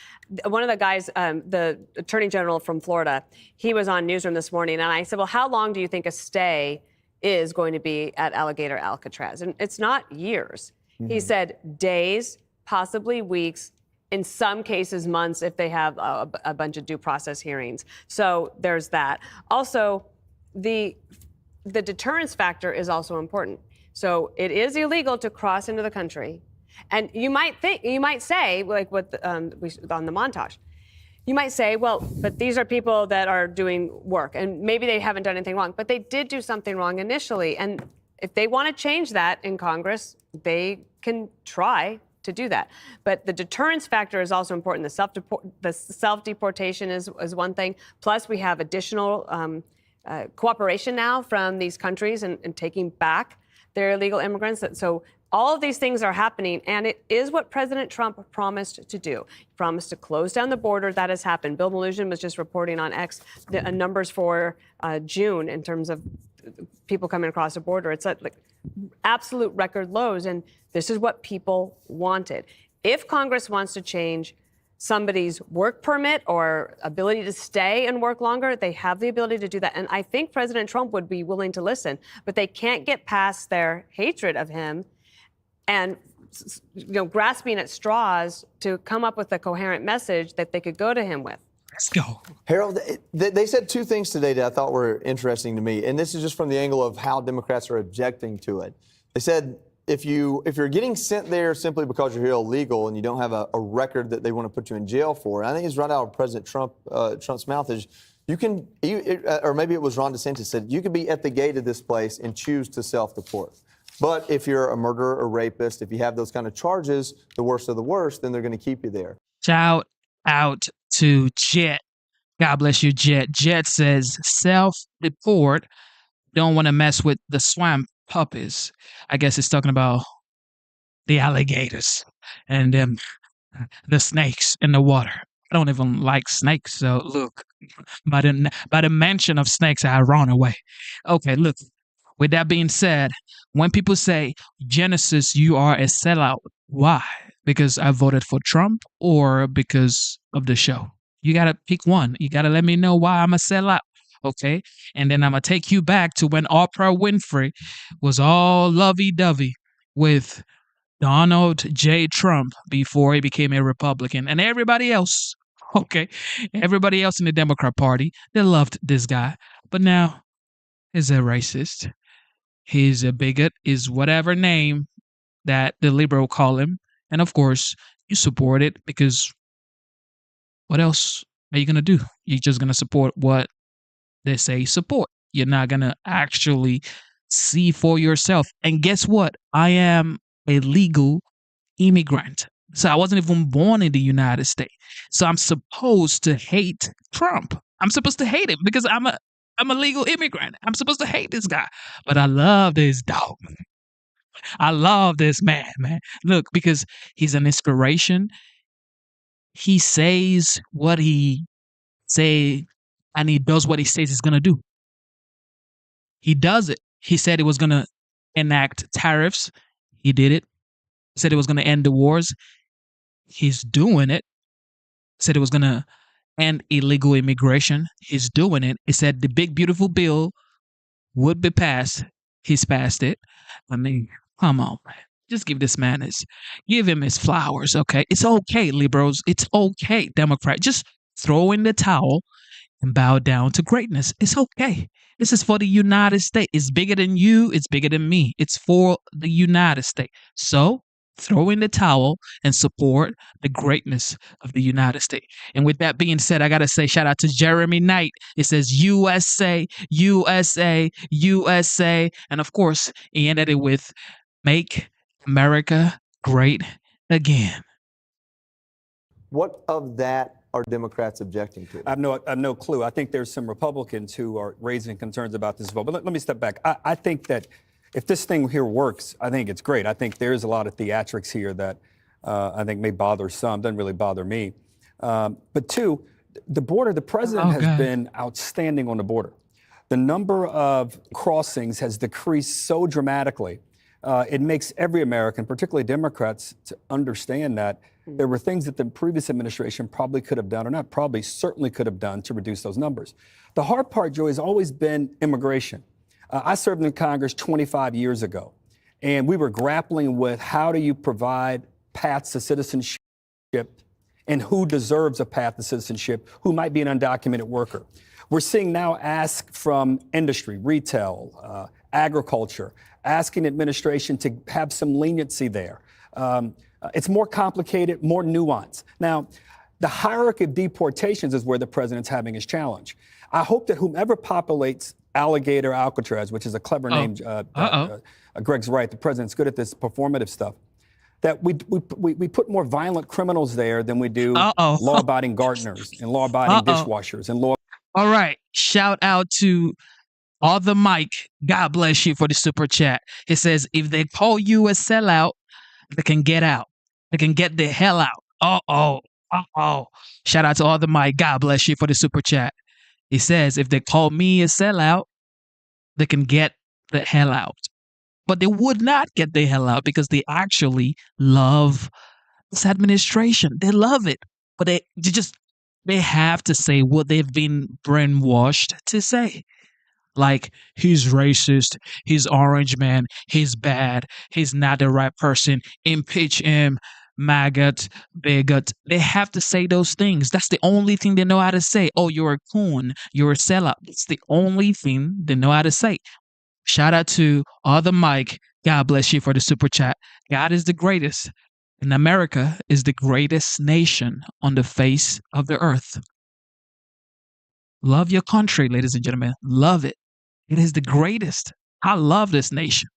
one of the guys, the Attorney General from Florida, he was on Newsroom this morning, and I said, well, how long do you think a stay is going to be at Alligator Alcatraz? And it's not years. He said days, possibly weeks, in some cases months if they have a bunch of due process hearings. So there's that. Also, the deterrence factor is also important. So it is illegal to cross into the country. And you might say, like what on the montage, you might say, well, but these are people that are doing work, and maybe they haven't done anything wrong, but they did do something wrong initially. And if they want to change that in Congress, they can try to do that. But the deterrence factor is also important. The self-deportation is one thing. Plus, we have additional cooperation now from these countries and taking back their illegal immigrants. So all of these things are happening, and it is what President Trump promised to do. He promised to close down the border. That has happened. Bill Melugin was just reporting on X the numbers for June in terms of people coming across the border. It's at like absolute record lows, and this is what people wanted. If Congress wants to change somebody's work permit or ability to stay and work longer, they have the ability to do that. And I think President Trump would be willing to listen, but they can't get past their hatred of him and grasping at straws to come up with a coherent message that they could go to him with. Let's go. Harold, they said 2 things today that I thought were interesting to me, and this is just from the angle of how Democrats are objecting to it. They said if you're getting sent there simply because you're here illegal and you don't have a record that they want to put you in jail for, and I think it's right out of President Trump's mouth, is or maybe it was Ron DeSantis said, you could be at the gate of this place and choose to self-deport. But if you're a murderer or rapist, if you have those kind of charges, the worst of the worst, then they're going to keep you there. Shout out to Jet. God bless you, Jet. Jet says, self-deport. Don't want to mess with the swamp puppies. I guess it's talking about the alligators and the snakes in the water. I don't even like snakes, so look, by the mention of snakes, I run away. Okay, look. With that being said, when people say, Genesis, you are a sellout, why? Because I voted for Trump or because of the show? You got to pick one. You got to let me know why I'm a sellout, okay? And then I'm going to take you back to when Oprah Winfrey was all lovey-dovey with Donald J. Trump before he became a Republican. And everybody else, okay, everybody else in the Democrat Party, they loved this guy. But now he's a racist. He's a bigot, is whatever name that the liberal call him. And of course, you support it because what else are you going to do? You're just going to support what they say support. You're not going to actually see for yourself. And guess what? I am a legal immigrant. So I wasn't even born in the United States. So I'm supposed to hate Trump. I'm supposed to hate him because I'm a legal immigrant. I'm supposed to hate this guy, but I love this dog. I love this man. Look, because he's an inspiration. He says what he say, and he does what he says he's gonna do. He does it. He said he was gonna enact tariffs. He did it. He said he was gonna end the wars. He's doing it. Said he was gonna end illegal immigration. He's doing it. He said the big beautiful bill would be passed. He's passed it. I mean, come on, man. Just give this man give him his flowers, okay? It's okay, liberals. It's okay, Democrat. Just throw in the towel and bow down to greatness. It's okay. This is for the United States. It's bigger than you. It's bigger than me. It's for the United States. So throw in the towel and support the greatness of the United States. And with that being said, I got to say shout out to Jeremy Knight. It says USA, USA, USA. And of course, he ended it with Make America Great Again. What of that are Democrats objecting to? I have no clue. I think there's some Republicans who are raising concerns about this vote. But let me step back. I think that if this thing here works, I think it's great. I think there's a lot of theatrics here that I think may bother some. Doesn't really bother me. But two, the border, the president has been outstanding on the border. The number of crossings has decreased so dramatically. It makes every American, particularly Democrats, to understand that there were things that the previous administration probably could have done, or not probably, certainly could have done to reduce those numbers. The hard part, Joey, has always been immigration. I served in Congress 25 years ago, and we were grappling with how do you provide paths to citizenship and who deserves a path to citizenship, who might be an undocumented worker. We're seeing now ask from industry, retail, agriculture, asking administration to have some leniency there. It's more complicated, more nuanced. Now, the hierarchy of deportations is where the president's having his challenge. I hope that whomever populates Alligator Alcatraz, which is a clever name, Greg's right, the president's good at this performative stuff, that we put more violent criminals there than we do law-abiding gardeners and law-abiding dishwashers and law. All right. Shout out to All the Mike. God bless you for the super chat. It says, if they call you a sellout, they can get out. They can get the hell out. Shout out to All the Mike. God bless you for the super chat. He says, if they call me a sellout, they can get the hell out. But they would not get the hell out because they actually love this administration. They love it. But they have to say what they've been brainwashed to say. Like, he's racist, he's orange man, he's bad, he's not the right person, impeach him, maggot, bigot. They have to say those things. That's the only thing they know how to say. Oh, you're a coon, you're a sellout. It's the only thing they know how to say. Shout out to Other Mike. God bless you for the super chat. God is the greatest. And America is the greatest nation on the face of the earth. Love your country, ladies and gentlemen. Love it. It is the greatest. I love this nation.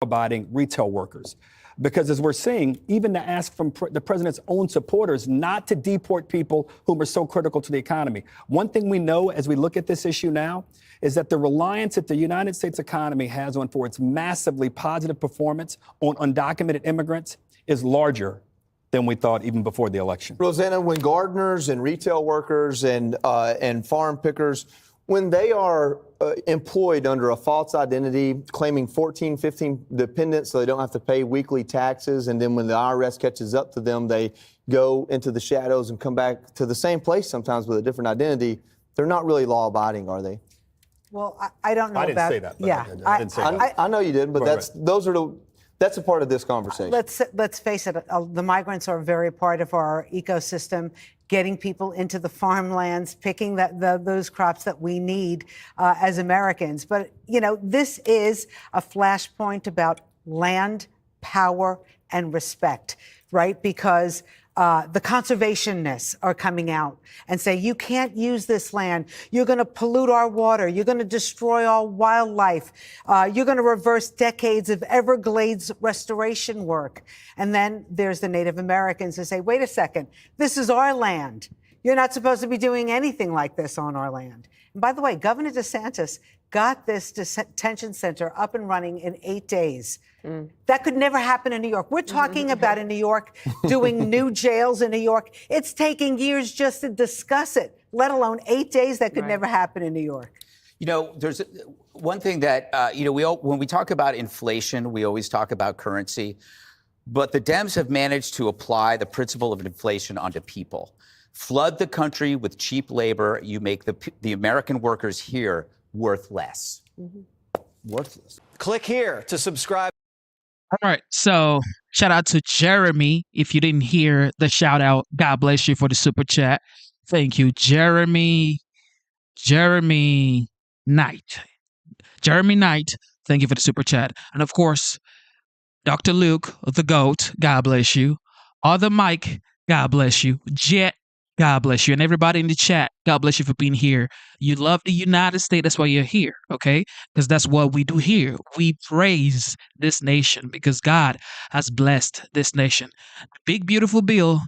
Abiding retail workers. Because as we're seeing, even to ask from the president's own supporters not to deport people whom are so critical to the economy. One thing we know as we look at this issue now is that the reliance that the United States economy has on for its massively positive performance on undocumented immigrants is larger than we thought even before the election. Rosanna, when gardeners and retail workers and farm pickers, when they are employed under a false identity, claiming 14, 15 dependents so they don't have to pay weekly taxes, and then when the IRS catches up to them, they go into the shadows and come back to the same place sometimes with a different identity, they're not really law-abiding, are they? Well, I don't know I didn't about... say that. Yeah. I didn't say that. I know you did, but that's a part of this conversation. Let's face it, the migrants are a very part of our ecosystem, getting people into the farmlands, picking those crops that we need as Americans. But, you know, this is a flashpoint about land, power, and respect, right? Because the conservationists are coming out and say, you can't use this land. You're going to pollute our water. You're going to destroy our wildlife. You're going to reverse decades of Everglades restoration work. And then there's the Native Americans who say, wait a second, this is our land. You're not supposed to be doing anything like this on our land. And by the way, Governor DeSantis got this detention center up and running in 8 days. That could never happen in New York. We're talking about in New York doing new jails in New York. It's taking years just to discuss it, let alone 8 days. That could never happen in New York. You know, there's one thing that, when we talk about inflation, we always talk about currency. But the Dems have managed to apply the principle of inflation onto people. Flood the country with cheap labor. You make the American workers here worth less. Worthless. Click here to subscribe. All right. So shout out to Jeremy. If you didn't hear the shout out, God bless you for the super chat. Thank you, Jeremy Knight. Jeremy Knight, thank you for the super chat. And of course, Dr. Luke, the GOAT, God bless you. Other Mike, God bless you. Jet, God bless you. And everybody in the chat, God bless you for being here. You love the United States. That's why you're here, okay? Because that's what we do here. We praise this nation because God has blessed this nation. Big, beautiful bill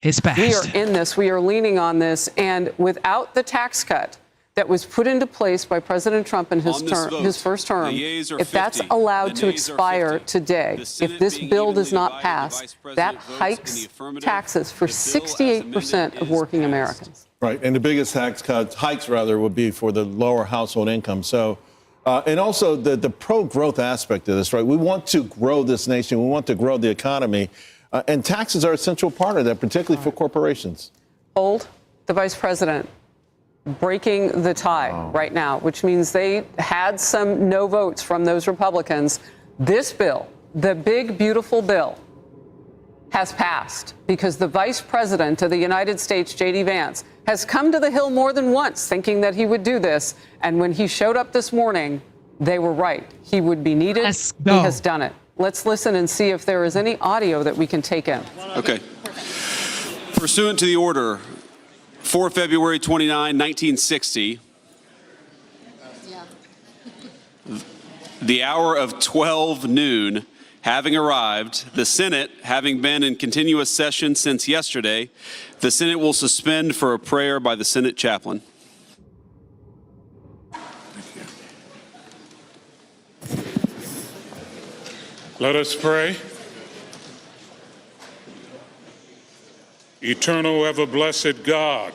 is passed. We are in this. We are leaning on this. And without the tax cut that was put into place by President Trump in his first term, if that's allowed to expire today, if this bill does not pass, that hikes taxes for 68% of working Americans. Right, and the biggest hikes would be for the lower household income. So, and also the pro-growth aspect of this, right? We want to grow this nation. We want to grow the economy. And taxes are a central part of that, particularly for corporations. Hold the vice president breaking the tie right now, which means they had some no votes from those Republicans. This bill, the big, beautiful bill, has passed because the vice president of the United States, J.D. Vance, has come to the Hill more than once thinking that he would do this. And when he showed up this morning, they were right. He would be needed. He has done it. Let's listen and see if there is any audio that we can take in. Okay. Pursuant to the order, 4 February 29, 1960, the hour of 12 noon having arrived, the Senate having been in continuous session since yesterday, the Senate will suspend for a prayer by the Senate chaplain. Let us pray. Eternal, ever-blessed God,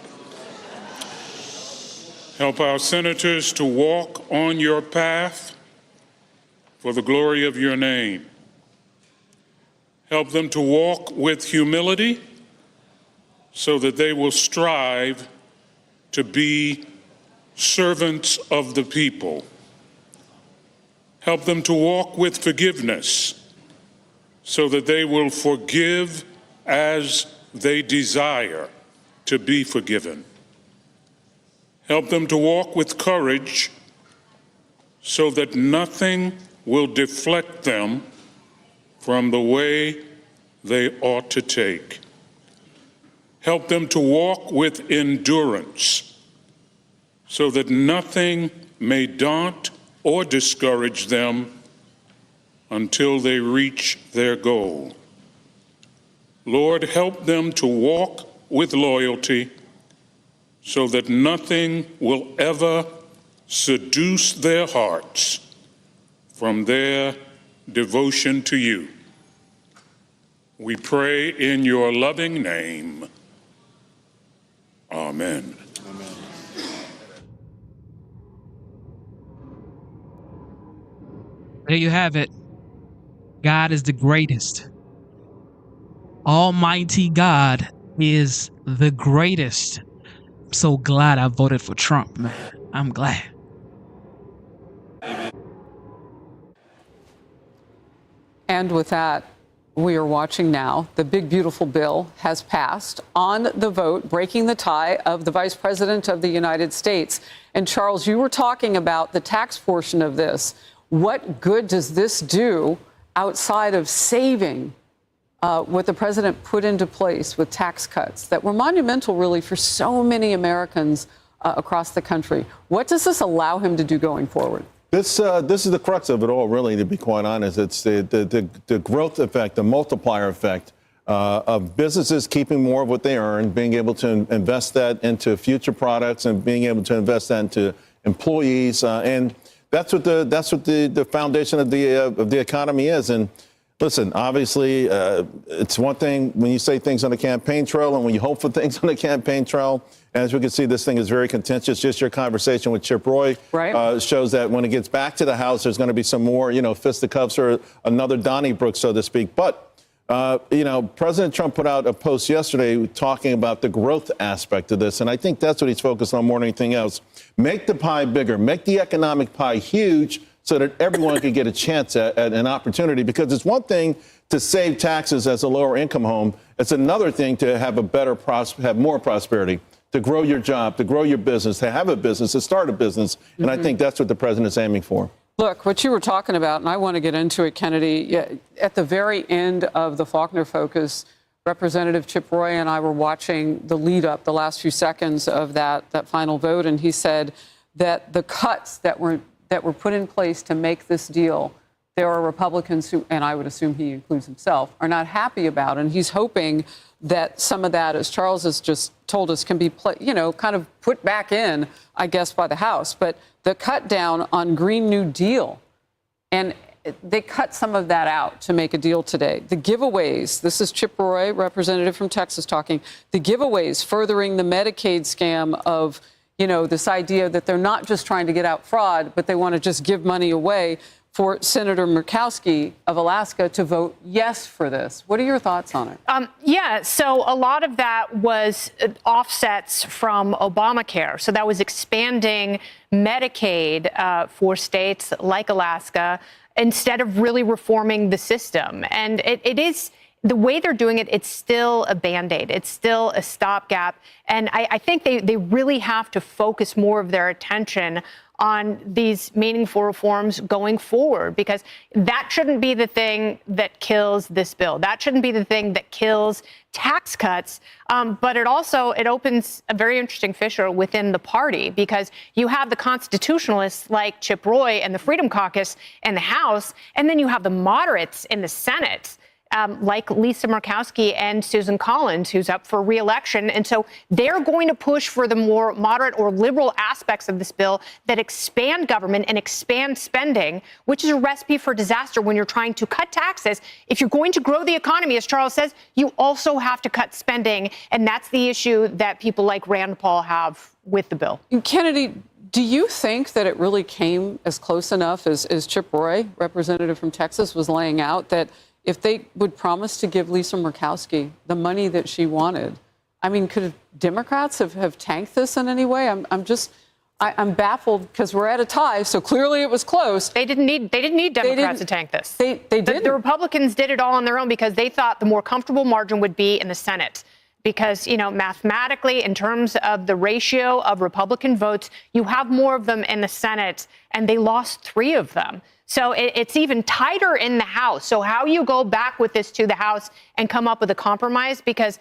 help our senators to walk on your path for the glory of your name. Help them to walk with humility so that they will strive to be servants of the people. Help them to walk with forgiveness so that they will forgive as they desire to be forgiven. Help them to walk with courage so that nothing will deflect them from the way they ought to take. Help them to walk with endurance so that nothing may daunt or discourage them until they reach their goal. Lord, help them to walk with loyalty so that nothing will ever seduce their hearts from their devotion to you. We pray in your loving name. Amen. Amen. There you have it. God is the greatest. Almighty God is the greatest. I'm so glad I voted for Trump, man. I'm glad. And with that, we are watching now. The big, beautiful bill has passed on the vote, breaking the tie of the Vice President of the United States. And Charles, you were talking about the tax portion of this. What good does this do outside of saving what the president put into place with tax cuts that were monumental, really, for so many Americans across the country? What does this allow him to do going forward? This is the crux of it all, really, to be quite honest. It's the growth effect, the multiplier effect of businesses keeping more of what they earn, being able to invest that into future products and being able to invest that into employees. And that's what the foundation of the economy is. And listen, obviously, it's one thing when you say things on the campaign trail and when you hope for things on the campaign trail. As we can see, this thing is very contentious. Just your conversation with Chip Roy shows that when it gets back to the House, there's going to be some more, fisticuffs or another Donnybrook, so to speak. But President Trump put out a post yesterday talking about the growth aspect of this. And I think that's what he's focused on more than anything else. Make the pie bigger, make the economic pie huge so that everyone can get a chance at an opportunity. Because it's one thing to save taxes as a lower income home. It's another thing to have have more prosperity, to grow your job, to grow your business, to have a business, to start a business. And I think that's what the president is aiming for. Look, what you were talking about, and I want to get into it, Kennedy, at the very end of the Faulkner Focus, Representative Chip Roy and I were watching the lead up, the last few seconds of that final vote, and he said that the cuts that were put in place to make this deal, there are Republicans who, and I would assume he includes himself, are not happy about. And he's hoping that some of that, as Charles has just told us, can be, kind of put back in, I guess, by the House. But the cut down on Green New Deal, and they cut some of that out to make a deal today. The giveaways, this is Chip Roy, representative from Texas, talking, the giveaways furthering the Medicaid scam of, this idea that they're not just trying to get out fraud, but they want to just give money away, for Senator Murkowski of Alaska to vote yes for this. What are your thoughts on it? So a lot of that was offsets from Obamacare. So that was expanding Medicaid for states like Alaska instead of really reforming the system. And it is the way they're doing it, it's still a Band-Aid. It's still a stopgap. And I think they really have to focus more of their attention on these meaningful reforms going forward, because that shouldn't be the thing that kills this bill. That shouldn't be the thing that kills tax cuts. But it opens a very interesting fissure within the party, because you have the constitutionalists like Chip Roy and the Freedom Caucus in the House, and then you have the moderates in the Senate, like Lisa Murkowski and Susan Collins, who's up for re-election. And so they're going to push for the more moderate or liberal aspects of this bill that expand government and expand spending, which is a recipe for disaster when you're trying to cut taxes. If you're going to grow the economy, as Charles says, you also have to cut spending. And that's the issue that people like Rand Paul have with the bill. Kennedy, do you think that it really came as close enough as Chip Roy, representative from Texas, was laying out, that if they would promise to give Lisa Murkowski the money that she wanted, I mean, could Democrats have tanked this in any way? I'm baffled, because we're at a tie, so clearly it was close. They didn't need Democrats to tank this. They did. The Republicans did it all on their own because they thought the more comfortable margin would be in the Senate. Because, mathematically, in terms of the ratio of Republican votes, you have more of them in the Senate, and they lost 3 of them. So it's even tighter in the House. So how you go back with this to the House and come up with a compromise, because,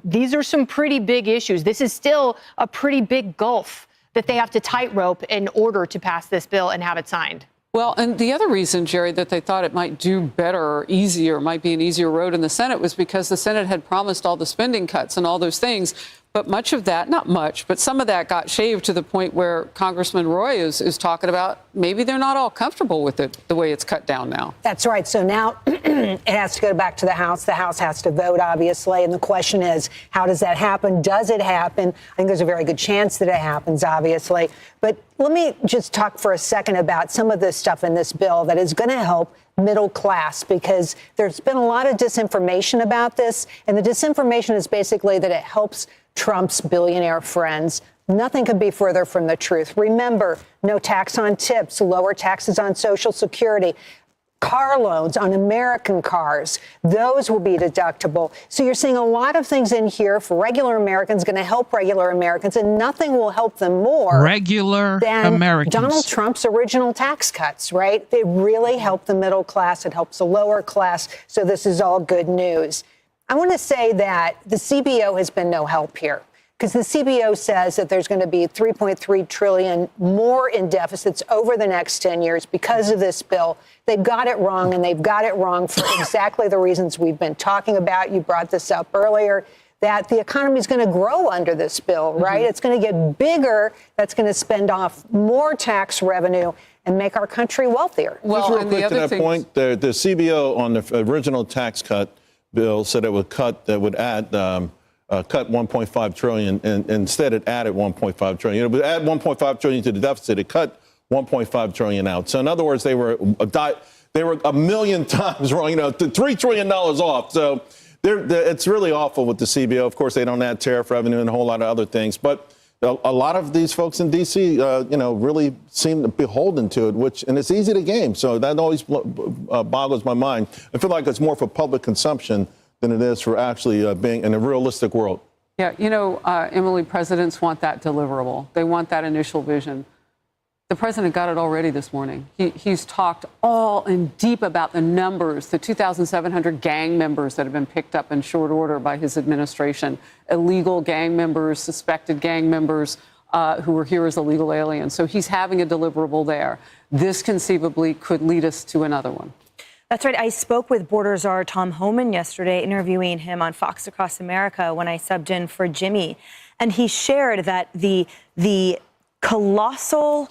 these are some pretty big issues. This is still a pretty big gulf that they have to tightrope in order to pass this bill and have it signed. Well, and the other reason, Jerry, that they thought it might do better or easier, might be an easier road in the Senate, was because the Senate had promised all the spending cuts and all those things. But much of that, not much, but some of that got shaved to the point where Congressman Roy is talking about maybe they're not all comfortable with it, the way it's cut down now. That's right. So now it has to go back to the House. The House has to vote, obviously. And the question is, how does that happen? Does it happen? I think there's a very good chance that it happens, obviously. But let me just talk for a second about some of this stuff in this bill that is going to help middle class, because there's been a lot of disinformation about this. And the disinformation is basically that it helps Trump's billionaire friends. Nothing could be further from the truth. Remember, no tax on tips, lower taxes on Social Security, car loans on American cars. Those will be deductible. So you're seeing a lot of things in here for regular Americans, going to help regular Americans, and nothing will help them more than Americans. Donald Trump's original tax cuts, right? They really help the middle class. It helps the lower class. So this is all good news. I want to say that the CBO has been no help here. because the CBO says that there's going to be 3.3 trillion more in deficits over the next 10 years because of this bill. They've got it wrong, and they've got it wrong for exactly the reasons we've been talking about. You brought this up earlier, that the economy is going to grow under this bill, right? It's going to get bigger. That's going to spend off more tax revenue and make our country wealthier. Well, just real quick to that point, the CBO on the original tax cut bill said it would cut 1.5 trillion, and instead it added 1.5 trillion. It would add 1.5 trillion to the deficit. It cut 1.5 trillion out. So in other words, they were a million times wrong, $3 trillion off. So it's really awful with the CBO. Of course, they don't add tariff revenue and a whole lot of other things. But a lot of these folks in D.C., really seem beholden to it, and it's easy to game. So that always boggles my mind. I feel like it's more for public consumption than it is for actually being in a realistic world. Yeah, Emily, presidents want that deliverable. They want that initial vision. The president got it already this morning. He's talked all in deep about the numbers, the 2,700 gang members that have been picked up in short order by his administration, illegal gang members, suspected gang members who were here as illegal aliens. So he's having a deliverable there. This conceivably could lead us to another one. That's right. I spoke with border czar Tom Homan yesterday, interviewing him on Fox Across America when I subbed in for Jimmy. And he shared that the colossal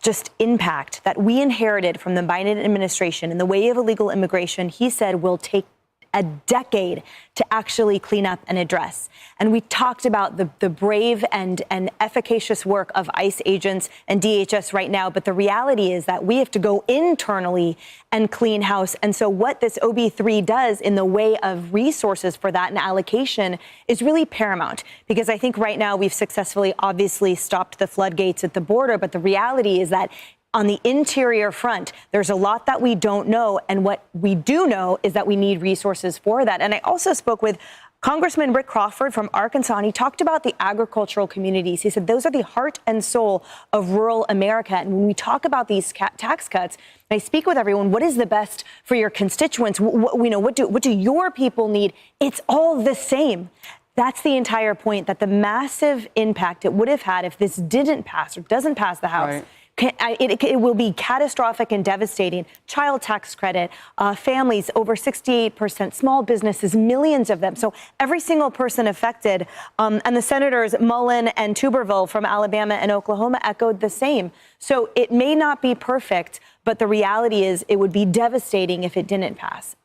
just impact that we inherited from the Biden administration in the way of illegal immigration, he said, will take a decade to actually clean up and address. And we talked about the brave and efficacious work of ICE agents and DHS right now. But the reality is that we have to go internally and clean house. And so what this OB3 does in the way of resources for that and allocation is really paramount, because I think right now we've successfully, obviously, stopped the floodgates at the border. But the reality is that on the interior front, there's a lot that we don't know. And what we do know is that we need resources for that. And I also spoke with Congressman Rick Crawford from Arkansas, and he talked about the agricultural communities. He said those are the heart and soul of rural America. And when we talk about these tax cuts, I speak with everyone, what is the best for your constituents? What do your people need? It's all the same. That's the entire point, that the massive impact it would have had if this didn't pass or doesn't pass the House. Right. It will be catastrophic and devastating. Child tax credit, families over 68%, small businesses, millions of them. So every single person affected. And the senators Mullen and Tuberville from Alabama and Oklahoma echoed the same. So it may not be perfect, but the reality is it would be devastating if it didn't pass.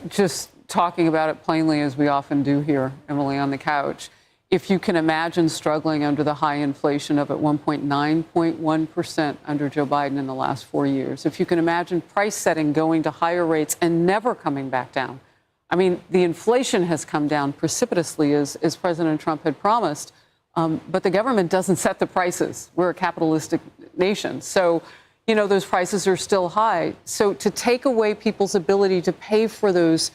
Just talking about it plainly, as we often do here, Emily, on the couch, if you can imagine struggling under the high inflation of at 9.1% under Joe Biden in the last 4 years, if you can imagine price setting going to higher rates and never coming back down. I mean, the inflation has come down precipitously, as President Trump had promised, but the government doesn't set the prices. We're a capitalistic nation. So, those prices are still high. So to take away people's ability to pay for those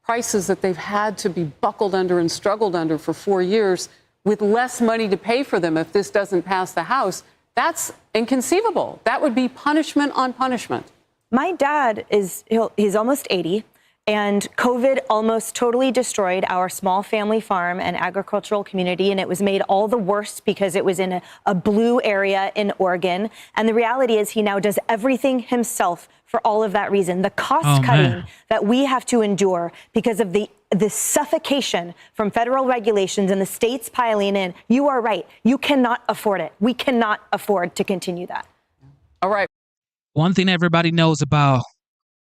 prices that they've had to be buckled under and struggled under for 4 years with less money to pay for them if this doesn't pass the House, that's inconceivable. That would be punishment on punishment. My dad he's almost 80, and COVID almost totally destroyed our small family farm and agricultural community, and it was made all the worse because it was in a blue area in Oregon. And the reality is he now does everything himself for all of that reason. The cost cutting that we have to endure because of the suffocation from federal regulations and the states piling in, you are right. You cannot afford it. We cannot afford to continue that. All right. One thing everybody knows about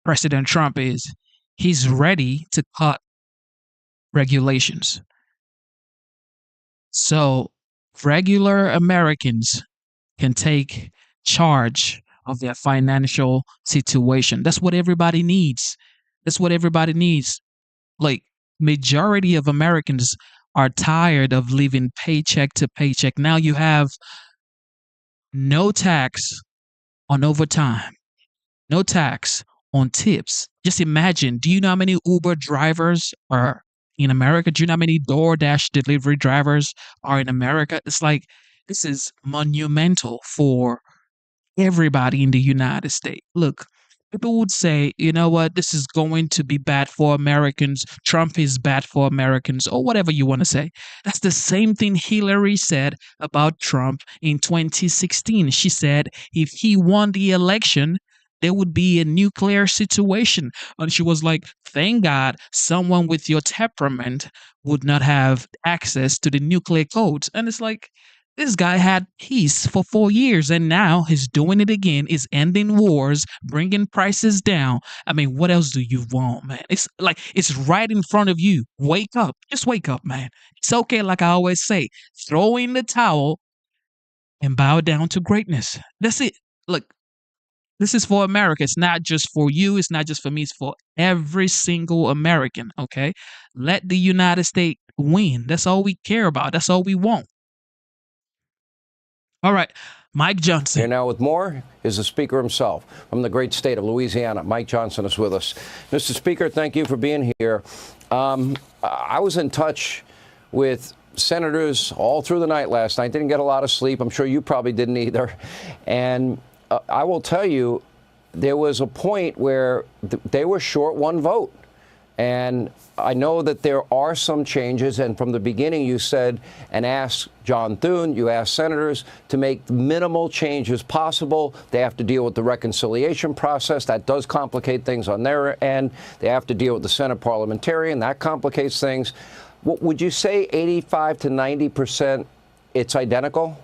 President Trump is he's ready to cut regulations. So regular Americans can take charge of their financial situation. That's what everybody needs. That's what everybody needs. Like, majority of Americans are tired of living paycheck to paycheck. Now you have no tax on overtime, no tax on tips. Just imagine, do you know how many Uber drivers are in America? Do you know how many DoorDash delivery drivers are in America? It's like, this is monumental for everybody in the United States. Look, people would say, you know what, this is going to be bad for Americans. Trump is bad for Americans, or whatever you want to say. That's the same thing Hillary said about Trump in 2016. She said if he won the election, there would be a nuclear situation. And she was like, thank God someone with your temperament would not have access to the nuclear codes. And it's like, this guy had peace for 4 years and now he's doing it again. Is ending wars, bringing prices down. I mean, what else do you want, man? It's like, it's right in front of you. Wake up. Just wake up, man. It's okay, like I always say, throw in the towel and bow down to greatness. That's it. Look, this is for America. It's not just for you. It's not just for me. It's for every single American, okay? Let the United States win. That's all we care about. That's all we want. All right, Mike Johnson. Here now with more is the Speaker himself from the great state of Louisiana. Mike Johnson is with us. Mr. Speaker, thank you for being here. I was in touch with senators all through the night last night. Didn't get a lot of sleep. I'm sure you probably didn't either. And I will tell you, there was a point where they were short one vote. And I know that there are some changes. And from the beginning, you said and asked John Thune, you asked senators to make minimal changes possible. They have to deal with the reconciliation process. That does complicate things on their end. They have to deal with the Senate parliamentarian. That complicates things. Would you say 85 to 90% it's identical?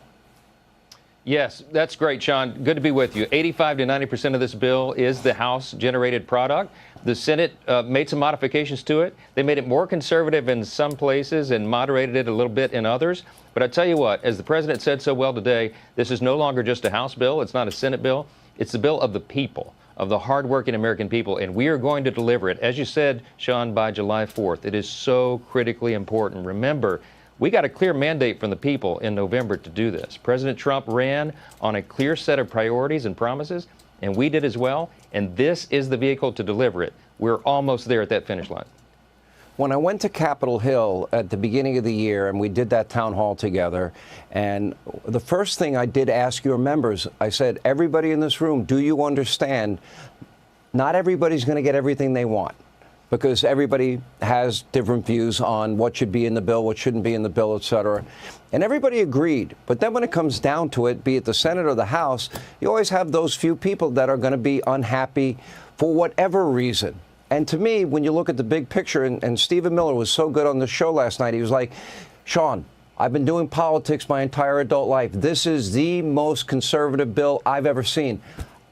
Yes, that's great, Sean. Good to be with you. 85 to 90% of this bill is the House-generated product. The Senate made some modifications to it. They made it more conservative in some places and moderated it a little bit in others. But I tell you what, as the president said so well today, this is no longer just a House bill. It's not a Senate bill. It's the bill of the people, of the hardworking American people. And we are going to deliver it, as you said, Sean, by July 4th. It is so critically important. Remember, we got a clear mandate from the people in November to do this. President Trump ran on a clear set of priorities and promises, and we did as well. And this is the vehicle to deliver it. We're almost there at that finish line. When I went to Capitol Hill at the beginning of the year, and we did that town hall together, and the first thing I did ask your members, I said, everybody in this room, do you understand not everybody's going to get everything they want? Because everybody has different views on what should be in the bill, what shouldn't be in the bill, et cetera. And everybody agreed. But then when it comes down to it, be it the Senate or the House, you always have those few people that are going to be unhappy for whatever reason. And to me, when you look at the big picture, and Stephen Miller was so good on the show last night, he was like, Sean, I've been doing politics my entire adult life. This is the most conservative bill I've ever seen.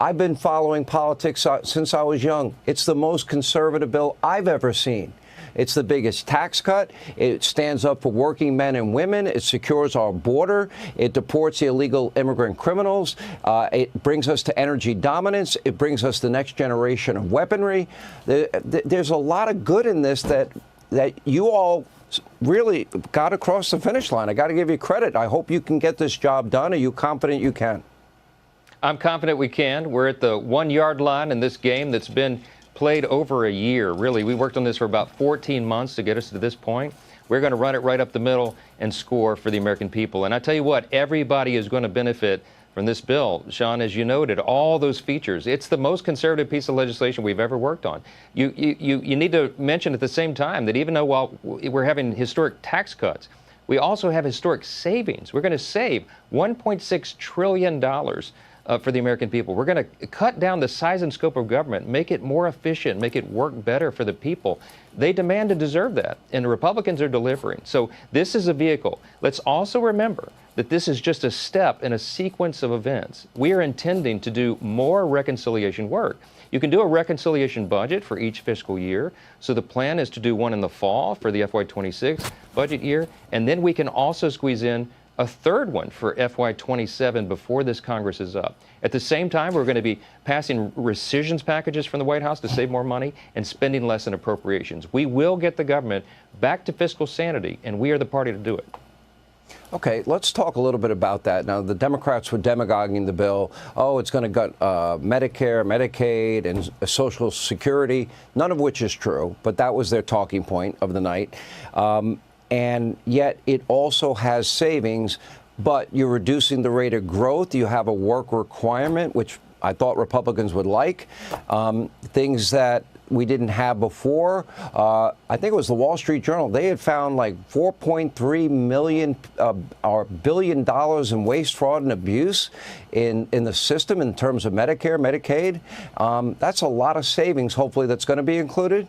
I've been following politics since I was young. It's the most conservative bill I've ever seen. It's the biggest tax cut. It stands up for working men and women. It secures our border. It deports the illegal immigrant criminals. It brings us to energy dominance. It brings us the next generation of weaponry. There's a lot of good in this that you all really got across the finish line. I got to give you credit. I hope you can get this job done. Are you confident you can? I'm confident we can. We're at the 1 yard line in this game that's been played over a year. Really, we worked on this for about 14 months to get us to this point. We're going to run it right up the middle and score for the American people. And I tell you what, everybody is going to benefit from this bill. Sean, as you noted, all those features. It's the most conservative piece of legislation we've ever worked on. You need to mention at the same time that even though while we're having historic tax cuts, we also have historic savings. We're going to save $1.6 trillion for the American people. We're going to cut down the size and scope of government, make it more efficient, make it work better for the people. They demand and deserve that, and the Republicans are delivering. So this is a vehicle. Let's also remember that this is just a step in a sequence of events. We are intending to do more reconciliation work. You can do a reconciliation budget for each fiscal year. So the plan is to do one in the fall for the FY26 budget year, and then we can also squeeze in a third one for FY27 before this Congress is up. At the same time, we're going to be passing rescissions packages from the White House to save more money and spending less in appropriations. We will get the government back to fiscal sanity, and we are the party to do it. Okay, let's talk a little bit about that. Now, the Democrats were demagoguing the bill. Oh, it's going to gut Medicare, Medicaid, and Social Security, none of which is true, but that was their talking point of the night. And yet it also has savings, but you're reducing the rate of growth. You have a work requirement, which I thought Republicans would like, things that we didn't have before. I think it was the Wall Street Journal. They had found like $4.3 billion in waste, fraud, and abuse in the system in terms of Medicare, Medicaid. That's a lot of savings, hopefully, that's going to be included.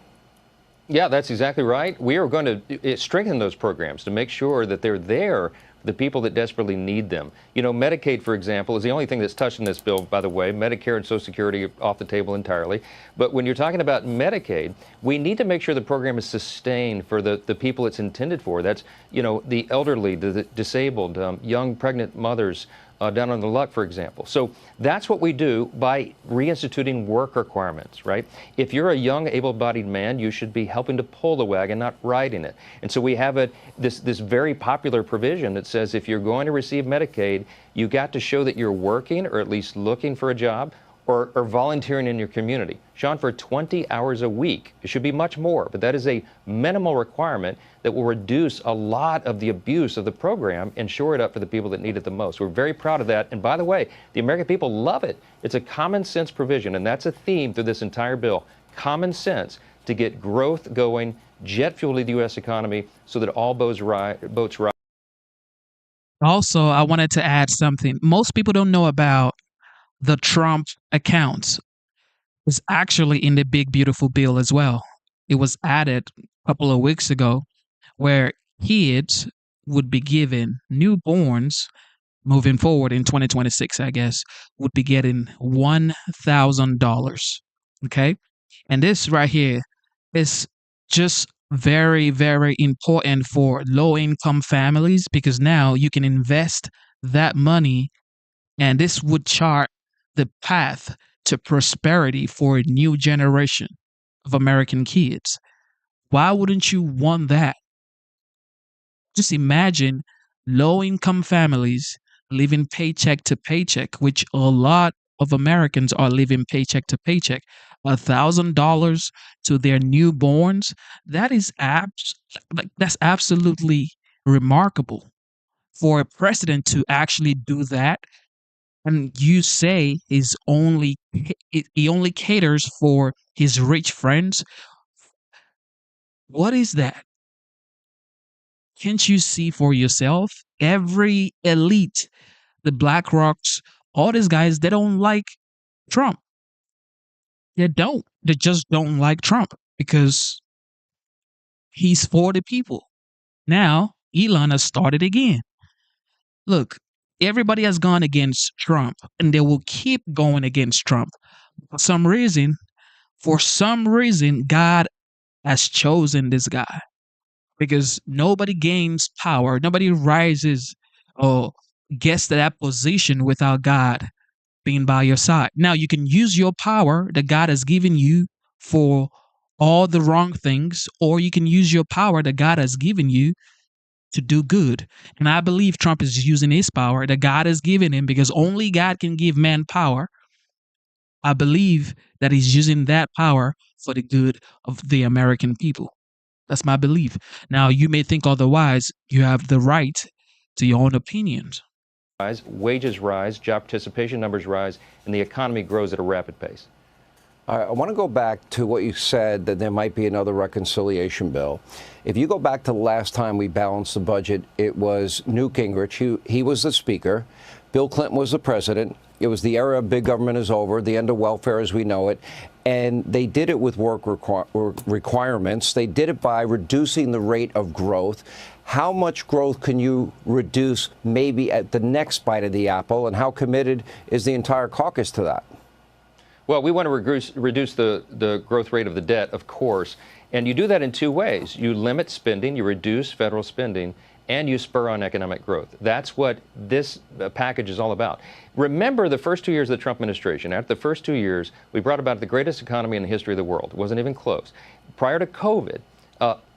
Yeah, that's exactly right. We are going to strengthen those programs to make sure that they're there for the people that desperately need them. You know, Medicaid, for example, is the only thing that's touched in this bill, by the way. Medicare and Social Security are off the table entirely. But when you're talking about Medicaid, we need to make sure the program is sustained for the people it's intended for. That's, you know, the elderly, the disabled, young pregnant mothers, down on the luck, for example. So that's what we do by reinstituting work requirements, right? If you're a young, able-bodied man, you should be helping to pull the wagon, not riding it. And so we have this very popular provision that says if you're going to receive Medicaid, you got to show that you're working or at least looking for a job or volunteering in your community. Sean, for 20 hours a week. It should be much more, but that is a minimal requirement that will reduce a lot of the abuse of the program and shore it up for the people that need it the most. We're very proud of that. And by the way, the American people love it. It's a common sense provision, and that's a theme through this entire bill. Common sense to get growth going, jet fuel to the U.S. economy so that all boats rise. Also, I wanted to add something. Most people don't know about the Trump accounts. It's actually in the big, beautiful bill as well. It was added a couple of weeks ago where kids would be given, newborns moving forward in 2026, I guess, would be getting $1,000. Okay. And this right here is just very, very important for low income families because now you can invest that money and this would chart the path to prosperity for a new generation of American kids. Why wouldn't you want that? Just imagine low-income families living paycheck to paycheck, which a lot of Americans are living paycheck to paycheck. $1,000 to their newborns. That is that's absolutely remarkable for a president to actually do that. And you say he only caters for his rich friends. What is that? Can't you see for yourself? Every elite, the BlackRocks, all these guys, they don't like Trump. They don't. They just don't like Trump because he's for the people. Now, Elon has started again. Look, everybody has gone against Trump and they will keep going against Trump. For some reason, God has chosen this guy because nobody gains power. Nobody rises or gets to that position without God being by your side. Now, you can use your power that God has given you for all the wrong things, or you can use your power that God has given you to do good. And I believe Trump is using his power that God has given him because only God can give man power. I believe that he's using that power for the good of the American people. That's my belief. Now, you may think otherwise. You have the right to your own opinions. Wages rise, job participation numbers rise, and the economy grows at a rapid pace. I want to go back to what you said, that there might be another reconciliation bill. If you go back to the last time we balanced the budget, it was Newt Gingrich. He was the speaker. Bill Clinton was the president. It was the era of big government is over, the end of welfare as we know it. And they did it with work requirements. They did it by reducing the rate of growth. How much growth can you reduce maybe at the next bite of the apple? And how committed is the entire caucus to that? Well, we want to reduce the growth rate of the debt, of course. And you do that in two ways. You limit spending, you reduce federal spending, and you spur on economic growth. That's what this package is all about. Remember the first 2 years of the Trump administration. After the first 2 years, we brought about the greatest economy in the history of the world. It wasn't even close. Prior to COVID,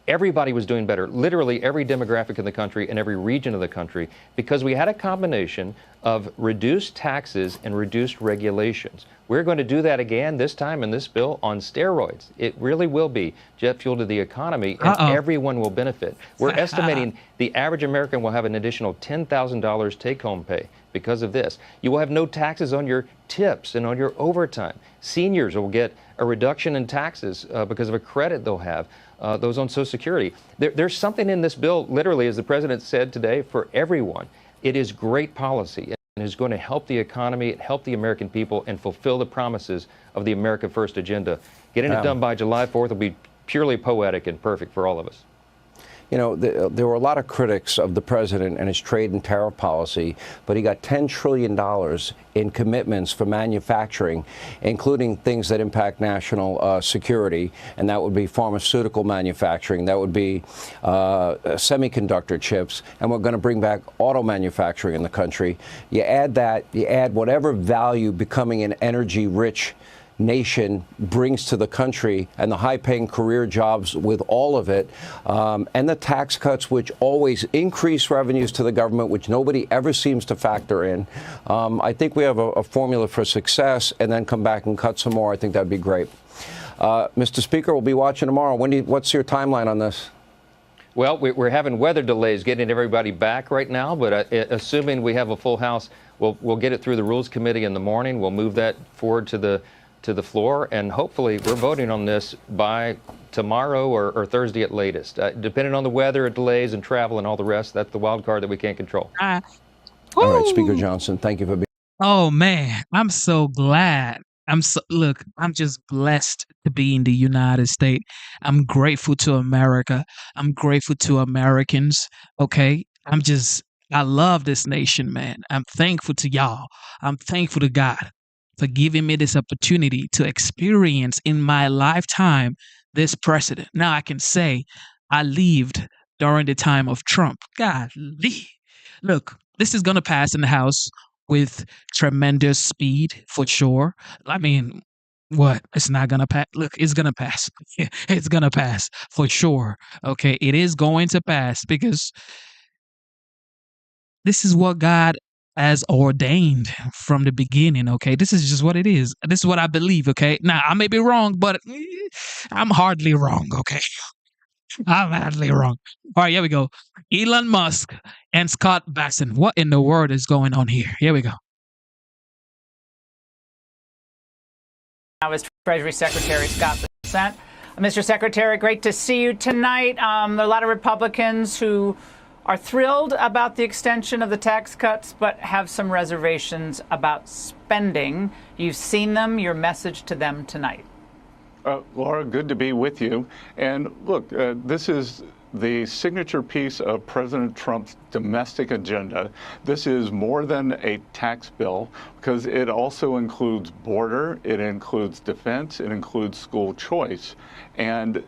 Everybody was doing better, literally every demographic in the country and every region of the country, because we had a combination of reduced taxes and reduced regulations. We're going to do that again this time in this bill on steroids. It really will be jet fuel to the economy, and everyone will benefit. We're estimating the average American will have an additional $10,000 take-home pay because of this. You will have no taxes on your tips and on your overtime. Seniors will get a reduction in taxes because of a credit they'll have. Those on Social Security. There's something in this bill, literally, as the president said today, for everyone. It is great policy and is going to help the economy, help the American people, and fulfill the promises of the America First agenda. Getting it done by July 4th will be purely poetic and perfect for all of us. You know, there were a lot of critics of the president and his trade and tariff policy, but he got $10 trillion in commitments for manufacturing, including things that impact national security, and that would be pharmaceutical manufacturing, that would be semiconductor chips, and we're going to bring back auto manufacturing in the country. You add that, you add whatever value becoming an energy-rich nation brings to the country, and the high-paying career jobs with all of it, and the tax cuts, which always increase revenues to the government, which nobody ever seems to factor in. I think we have a formula for success, and then come back and cut some more. I think that'd be great. Mr. Speaker, we'll be watching tomorrow. What's your timeline on this? Well, we're having weather delays getting everybody back right now, but assuming we have a full House, we'll get it through the Rules Committee in the morning. We'll move that forward to the floor, and hopefully we're voting on this by tomorrow or Thursday at latest. Depending on the weather, delays, and travel, and all the rest, that's the wild card that we can't control. All right, Speaker Johnson, thank you for being. Oh man, I'm so glad. Look, I'm just blessed to be in the United States. I'm grateful to America. I'm grateful to Americans. Okay, I love this nation, man. I'm thankful to y'all. I'm thankful to God for giving me this opportunity to experience in my lifetime this precedent. Now I can say I lived during the time of Trump. Golly. Look, this is going to pass in the House with tremendous speed for sure. I mean, what? It's not going to pass. Look, it's going to pass. It's going to pass for sure. Okay, it is going to pass because this is what God as ordained from the beginning, okay? This is just what it is. This is what I believe, okay? Now, I may be wrong, but I'm hardly wrong, okay? I'm hardly wrong. All right, here we go. Elon Musk and Scott Basson. What in the world is going on here? Here we go. Now is Treasury Secretary Scott Basson. Mr. Secretary, great to see you tonight. There are a lot of Republicans who are thrilled about the extension of the tax cuts, but have some reservations about spending. You've seen them. Your message to them tonight. Laura, good to be with you. And look, this is the signature piece of President Trump's domestic agenda. This is more than a tax bill because it also includes border, it includes defense, it includes school choice. And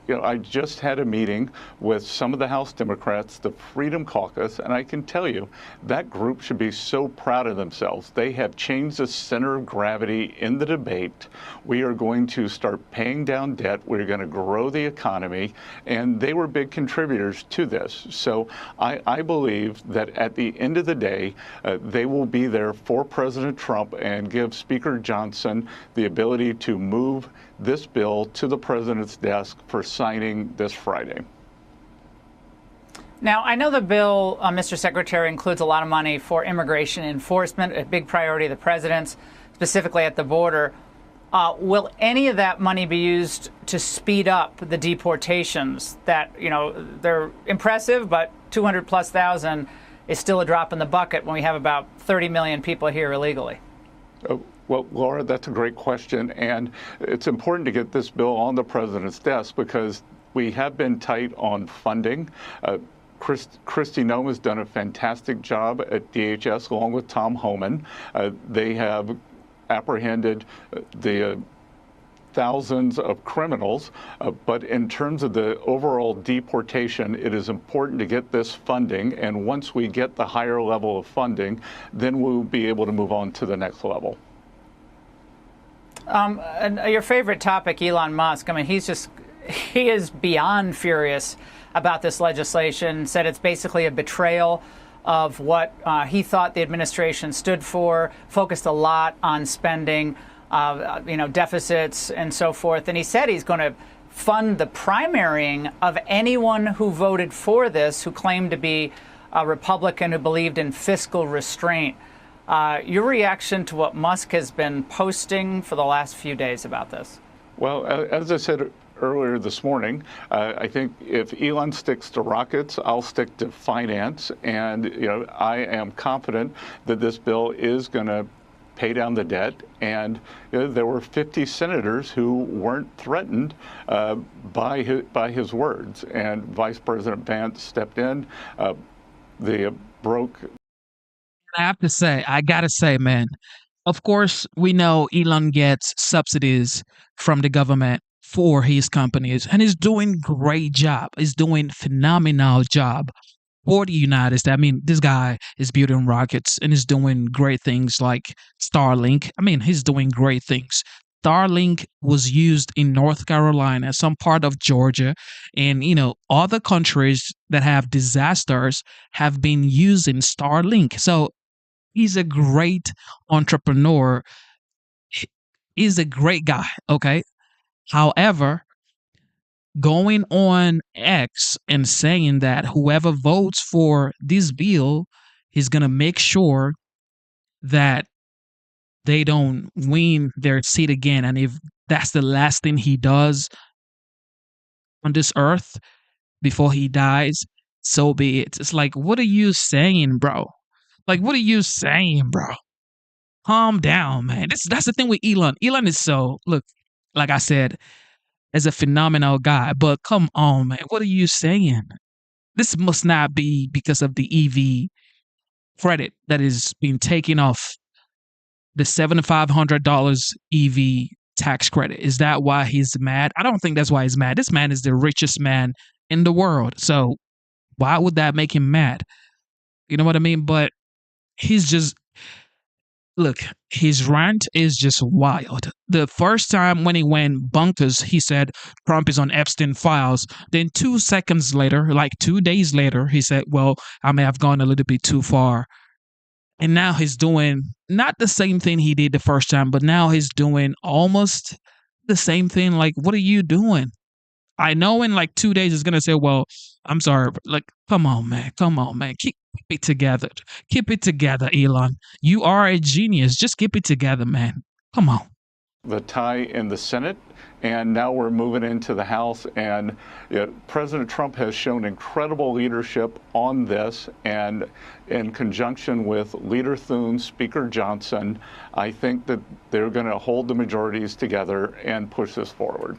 you know, I just had a meeting with some of the House Democrats, the Freedom Caucus, and I can tell you that group should be so proud of themselves. They have changed the center of gravity in the debate. We are going to start paying down debt. We're going to grow the economy, and they were big contributors to this. So I believe that at the end of the day, they will be there for President Trump and give Speaker Johnson the ability to move this bill to the president's desk for signing this Friday. Now, I know the bill, Mr. Secretary, includes a lot of money for immigration enforcement, a big priority of the president's, specifically at the border. Will any of that money be used to speed up the deportations that, you know, they're impressive, but 200,000+ is still a drop in the bucket when we have about 30 million people here illegally? Well, Laura, that's a great question, and it's important to get this bill on the president's desk because we have been tight on funding. Kristi Noem has done a fantastic job at DHS along with Tom Homan. They have apprehended the thousands of criminals, but in terms of the overall deportation, it is important to get this funding, and once we get the higher level of funding, then we'll be able to move on to the next level. And your favorite topic, Elon Musk, I mean, he's just he is beyond furious about this legislation, said it's basically a betrayal of what he thought the administration stood for, focused a lot on spending, deficits and so forth. And he said he's going to fund the primarying of anyone who voted for this, who claimed to be a Republican who believed in fiscal restraint. Your reaction to what Musk has been posting for the last few days about this? Well, as I said earlier this morning, I think if Elon sticks to rockets, I'll stick to finance. And, I am confident that this bill is going to pay down the debt. And there were 50 senators who weren't threatened by his words. And Vice President Vance stepped in. They broke. I gotta say, man, of course, we know Elon gets subsidies from the government for his companies, and he's doing great job. He's doing phenomenal job for the United States. I mean, this guy is building rockets and is doing great things like Starlink. I mean, he's doing great things. Starlink was used in North Carolina, some part of Georgia, and other countries that have disasters have been using Starlink. So he's a great entrepreneur. He's a great guy, okay? However, going on X and saying that whoever votes for this bill is going to make sure that they don't win their seat again. And if that's the last thing he does on this earth before he dies, so be it. It's like, what are you saying, bro? Like, what are you saying, bro? Calm down, man. That's the thing with Elon. Elon is look, like I said, as a phenomenal guy, but come on, man. What are you saying? This must not be because of the EV credit that is being taken off the $7,500 EV tax credit. Is that why he's mad? I don't think that's why he's mad. This man is the richest man in the world. So why would that make him mad? You know what I mean? But look, his rant is just wild. The first time when he went bonkers, he said Trump is on Epstein files. Then 2 seconds later, like 2 days later, he said, well, I may have gone a little bit too far. And now he's doing not the same thing he did the first time, but now he's doing almost the same thing. Like, what are you doing? I know in like 2 days he's going to say, well, I'm sorry. Like, come on, man. Keep it together. Keep it together, Elon. You are a genius. Just keep it together, man. Come on. The tie in the Senate, and now we're moving into the House. And President Trump has shown incredible leadership on this, and in conjunction with Leader Thune, Speaker Johnson, I think that they're going to hold the majorities together and push this forward.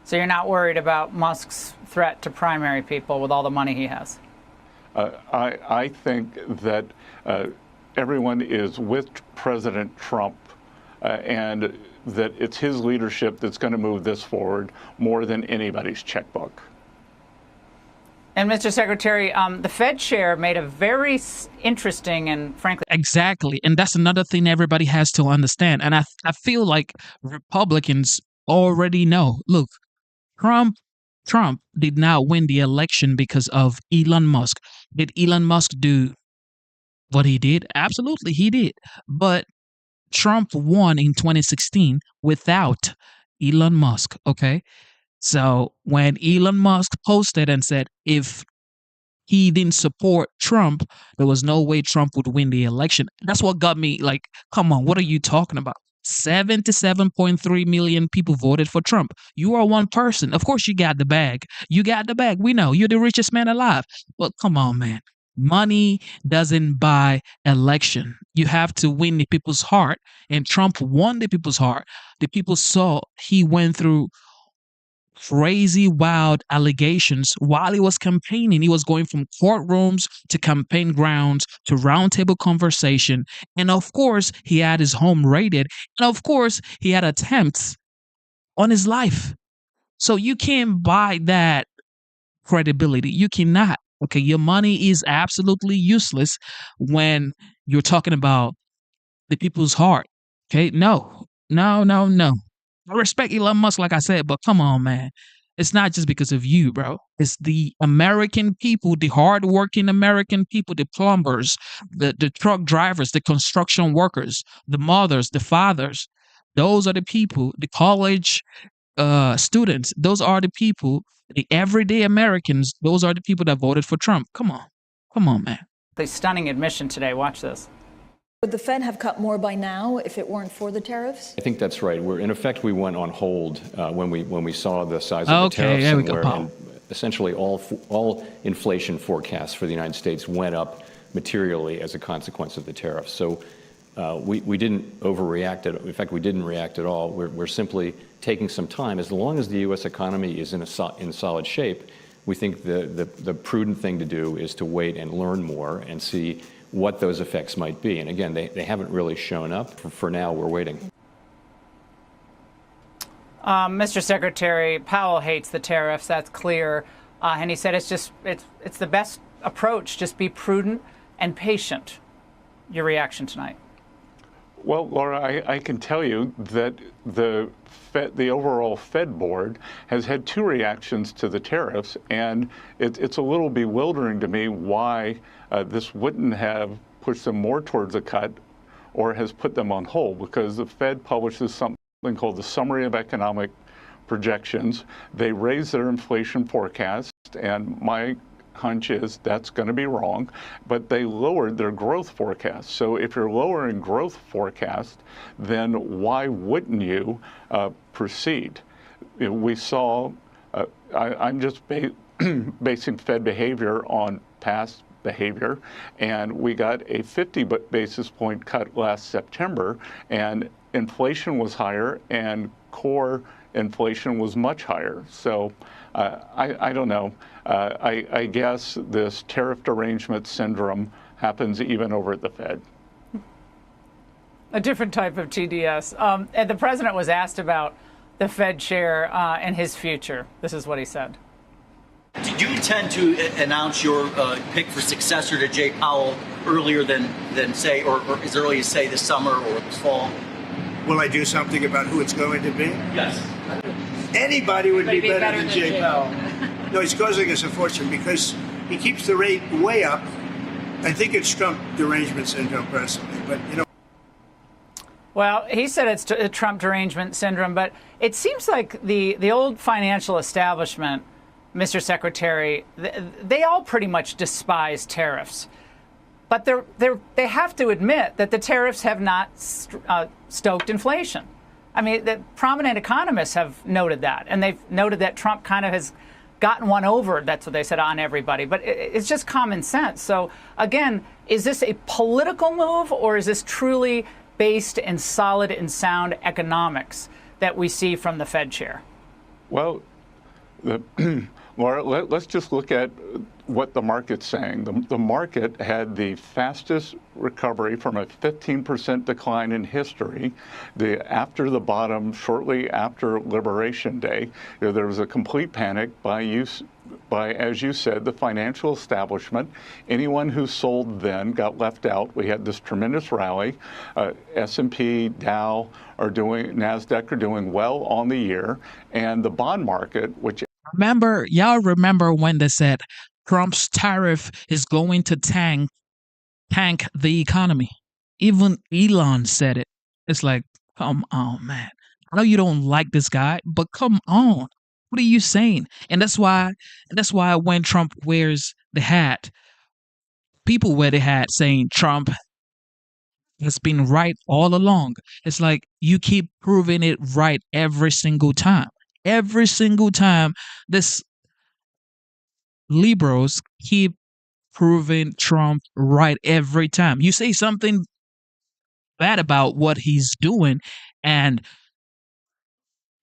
So you're not worried about Musk's threat to primary people with all the money he has? I think that everyone is with President Trump and that it's his leadership that's going to move this forward more than anybody's checkbook. And Mr. Secretary, the Fed chair made a very interesting and frankly... Exactly. And that's another thing everybody has to understand. And I feel like Republicans already know. Look, Trump did not win the election because of Elon Musk. Did Elon Musk do what he did? Absolutely, he did. But Trump won in 2016 without Elon Musk, okay? So when Elon Musk posted and said if he didn't support Trump, there was no way Trump would win the election. That's what got me like, come on, what are you talking about? 77.3 million people voted for Trump. You are one person. Of course, you got the bag. You got the bag. We know you're the richest man alive. But come on, man. Money doesn't buy election. You have to win the people's heart. And Trump won the people's heart. The people saw he went through crazy, wild allegations while he was campaigning. He was going from courtrooms to campaign grounds to roundtable conversation. And of course, he had his home raided. And of course, he had attempts on his life. So you can't buy that credibility. You cannot. Okay, your money is absolutely useless when you're talking about the people's heart. Okay, no. I respect Elon Musk, like I said, but come on, man. It's not just because of you, bro. It's the American people, the hardworking American people, the plumbers, the truck drivers, the construction workers, the mothers, the fathers. Those are the people, the college students. Those are the people, the everyday Americans. Those are the people that voted for Trump. Come on, man. The stunning admission today. Watch this. Would the Fed have cut more by now if it weren't for the tariffs? I think that's right. In effect, we went on hold when we saw the size of the tariffs. There we go. And essentially, all inflation forecasts for the United States went up materially as a consequence of the tariffs. So we didn't overreact. In fact, we didn't react at all. We're simply taking some time. As long as the U.S. economy is in solid shape, we think the prudent thing to do is to wait and learn more and see what those effects might be. And again, they haven't really shown up. For now, we're waiting. Mr. Secretary, Powell hates the tariffs. That's clear. And he said it's the best approach. Just be prudent and patient. Your reaction tonight? Well, Laura, I can tell you that the overall Fed board has had two reactions to the tariffs, and it's a little bewildering to me why this wouldn't have pushed them more towards a cut or has put them on hold, because the Fed publishes something called the Summary of Economic Projections. They raise their inflation forecast, and my hunch is that's going to be wrong, but they lowered their growth forecast. So if you're lowering growth forecast, then why wouldn't you proceed? We saw, I'm just basing Fed behavior on past behavior, and we got a 50 basis point cut last September, and inflation was higher and core inflation was much higher. So I don't know. I guess this tariff derangement syndrome happens even over at the Fed. A different type of TDS. And the president was asked about the Fed chair and his future. This is what he said. Do you intend to announce your pick for successor to Jay Powell earlier than say, or as early as say this summer or this fall? Will I do something about who it's going to be? Yes. Anybody would be better than Jay Powell. No, he's causing us a fortune because he keeps the rate way up. I think it's Trump derangement syndrome personally, but you know. Well, he said it's Trump derangement syndrome, but it seems like the old financial establishment, Mr. Secretary, they all pretty much despise tariffs. But they have to admit that the tariffs have not stoked inflation. I mean, the prominent economists have noted that, and they've noted that Trump kind of has gotten one over, that's what they said, on everybody. But it's just common sense. So, again, is this a political move, or is this truly based in solid and sound economics that we see from the Fed chair? Well, Laura, let's just look at what the market's saying. The market had the fastest recovery from a 15% decline in history. After the bottom, shortly after Liberation Day, there was a complete panic by, as you said, the financial establishment. Anyone who sold then got left out. We had this tremendous rally. S&P, Dow NASDAQ are doing well on the year, and the bond market, which y'all remember when they said Trump's tariff is going to tank the economy? Even Elon said it. It's like, come on, man. I know you don't like this guy, but come on. What are you saying? And that's why when Trump wears the hat, people wear the hat saying Trump has been right all along. It's like you keep proving it right every single time. Every single time, this liberals keep proving Trump right every time. You say something bad about what he's doing, and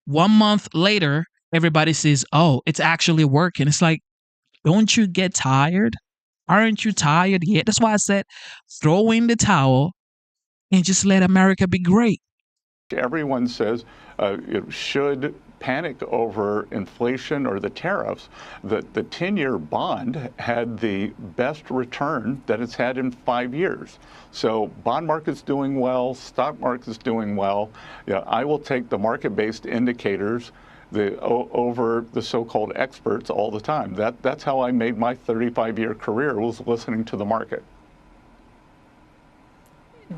1 month later, everybody says, oh, it's actually working. It's like, don't you get tired? Aren't you tired yet? That's why I said, throw in the towel and just let America be great. everyone says it should panic over inflation or the tariffs, the 10-year bond had the best return that it's had in 5 years. So bond market's doing well, stock market's doing well. I will take the market-based indicators over the so-called experts all the time. That's how I made my 35-year career, was listening to the market.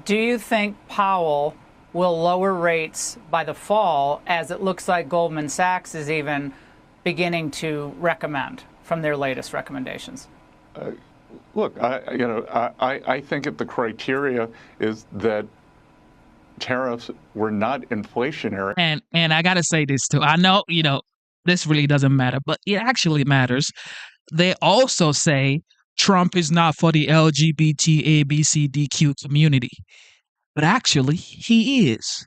Do you think Powell will lower rates by the fall, as it looks like Goldman Sachs is even beginning to recommend from their latest recommendations? Look, I think that the criteria is that tariffs were not inflationary. And I gotta say this too. I know, this really doesn't matter, but it actually matters. They also say Trump is not for the LGBT ABCDQ community. But actually, he is.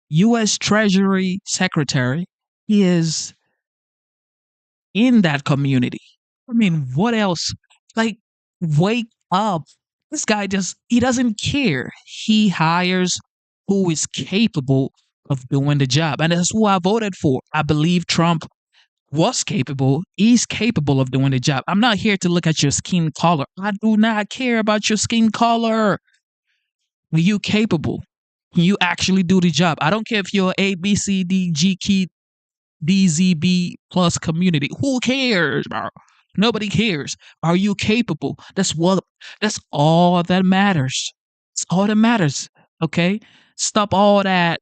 U.S. Treasury Secretary, he is in that community. I mean, what else? Like, wake up. This guy he doesn't care. He hires who is capable of doing the job. And that's who I voted for. I believe Trump was capable. He's capable of doing the job. I'm not here to look at your skin color. I do not care about your skin color. Are you capable? Can you actually do the job? I don't care if you're A, B, C, D, G, K, D, Z, B plus community. Who cares, bro? Nobody cares. Are you capable? That's all that matters. It's all that matters. Okay? Stop all that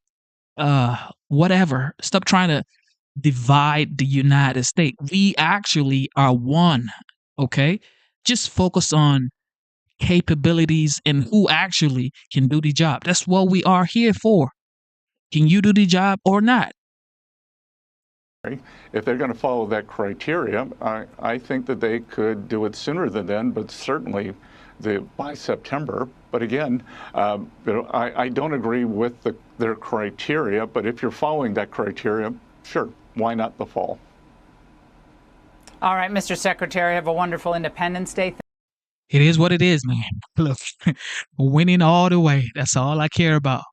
whatever. Stop trying to divide the United States. We actually are one. Okay? Just focus on capabilities and who actually can do the job. That's what we are here for. Can you do the job or not? If they're going to follow that criteria, I think that they could do it sooner than then, but certainly by September. But again, I don't agree with their criteria, but if you're following that criteria, sure, why not the fall? All right, Mr. Secretary, have a wonderful Independence Day. It is what it is, man. Look, winning all the way. That's all I care about.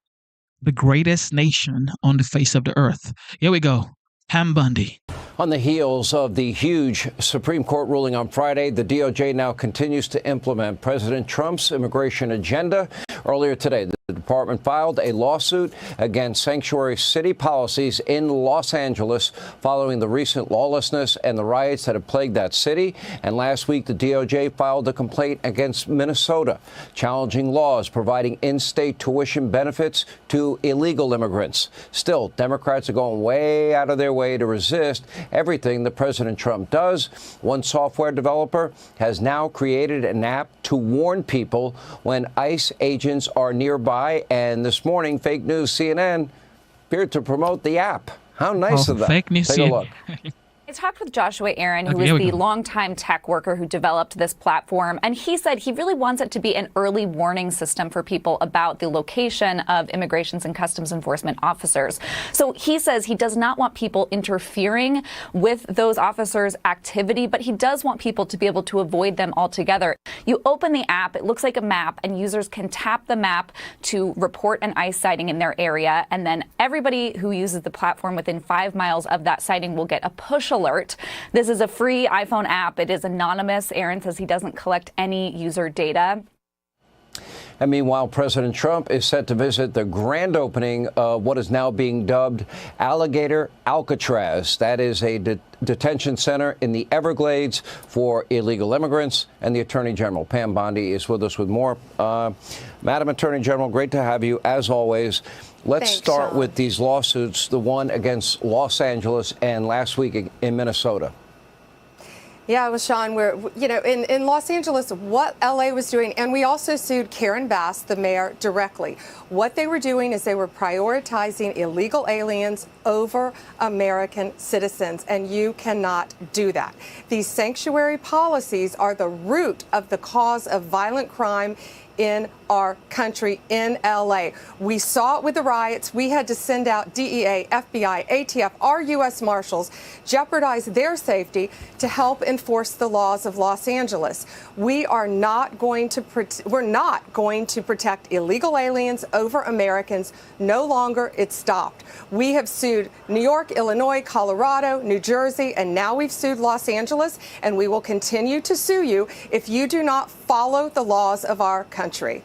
The greatest nation on the face of the earth. Here we go. Pam Bundy. On the heels of the huge Supreme Court ruling on Friday, the DOJ now continues to implement President Trump's immigration agenda. Earlier today, the department filed a lawsuit against sanctuary city policies in Los Angeles following the recent lawlessness and the riots that have plagued that city. And last week, the DOJ filed a complaint against Minnesota, challenging laws providing in-state tuition benefits to illegal immigrants. Still, Democrats are going way out of their way to resist everything that President Trump does. One software developer has now created an app to warn people when ICE agents are nearby. And this morning, fake news CNN appeared to promote the app. How nice of them. Fake news Take a look. I talked with Joshua Aaron, who Okay, is the longtime tech worker who developed this platform, and he said he really wants it to be an early warning system for people about the location of Immigrations and Customs Enforcement officers. So he says he does not want people interfering with those officers' activity, but he does want people to be able to avoid them altogether. You open the app, it looks like a map, and users can tap the map to report an ICE sighting in their area, and then everybody who uses the platform within 5 miles of that sighting will get a push alert. This is a free iPhone app. It is anonymous. Aaron says he doesn't collect any user data. And meanwhile, President Trump is set to visit the grand opening of what is now being dubbed Alligator Alcatraz. That is a detention center in the Everglades for illegal immigrants. And the Attorney General, Pam Bondi, is with us with more. Madam Attorney General, great to have you, as always. Let's start with these lawsuits, the one against Los Angeles and last week in Minnesota. Yeah, well, Sean, in Los Angeles, what LA was doing, and we also sued Karen Bass, the mayor, directly. What they were doing is they were prioritizing illegal aliens over American citizens, and you cannot do that. These sanctuary policies are the root of the cause of violent crime in our country in LA. We saw it with the riots. We had to send out DEA, FBI, ATF, our U.S. Marshals, jeopardize their safety to help enforce the laws of Los Angeles. We're not going to protect illegal aliens over Americans. No longer. It's stopped. We have sued New York, Illinois, Colorado, New Jersey, and now we've sued Los Angeles, and we will continue to sue you if you do not follow the laws of our country.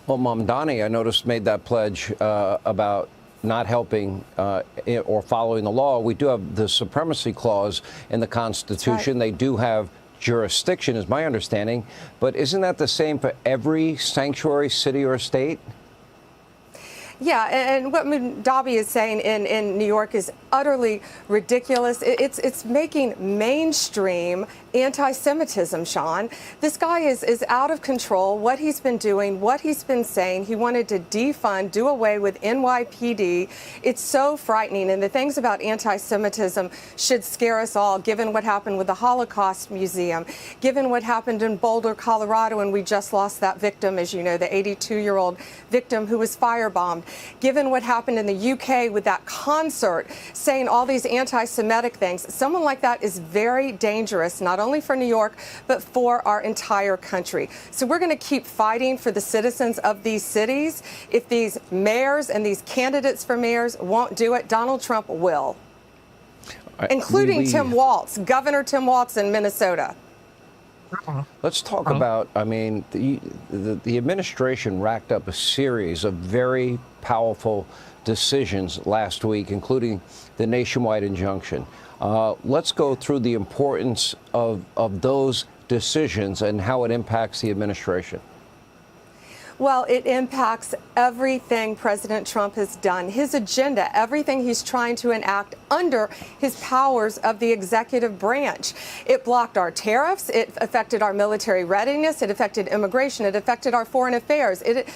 Well, Mamdani, I noticed, made that pledge about not helping or following the law. We do have the supremacy clause in the Constitution. Right. They do have jurisdiction, is my understanding. But isn't that the same for every sanctuary city or state? Yeah, and what Dabi is saying in New York is utterly ridiculous. It's making mainstream anti-Semitism, Sean. This guy is out of control. What he's been doing, what he's been saying, he wanted to defund, do away with NYPD. It's so frightening. And the things about anti-Semitism should scare us all, given what happened with the Holocaust Museum, given what happened in Boulder, Colorado, and we just lost that victim, as you know, the 82-year-old victim who was firebombed, given what happened in the UK with that concert saying all these anti-Semitic things. Someone like that is very dangerous, not only for New York, but for our entire country. So we're going to keep fighting for the citizens of these cities. If these mayors and these candidates for mayors won't do it, Donald Trump will, including Tim Walz, Governor Tim Walz in Minnesota. Let's talk about, I mean, the administration racked up a series of very powerful decisions last week, including the nationwide injunction. Let's go through the importance of those decisions and how it impacts the administration. Well, it impacts everything President Trump has done, his agenda, everything he's trying to enact under his powers of the executive branch. It blocked our tariffs. It affected our military readiness. It affected immigration. It affected our foreign affairs. It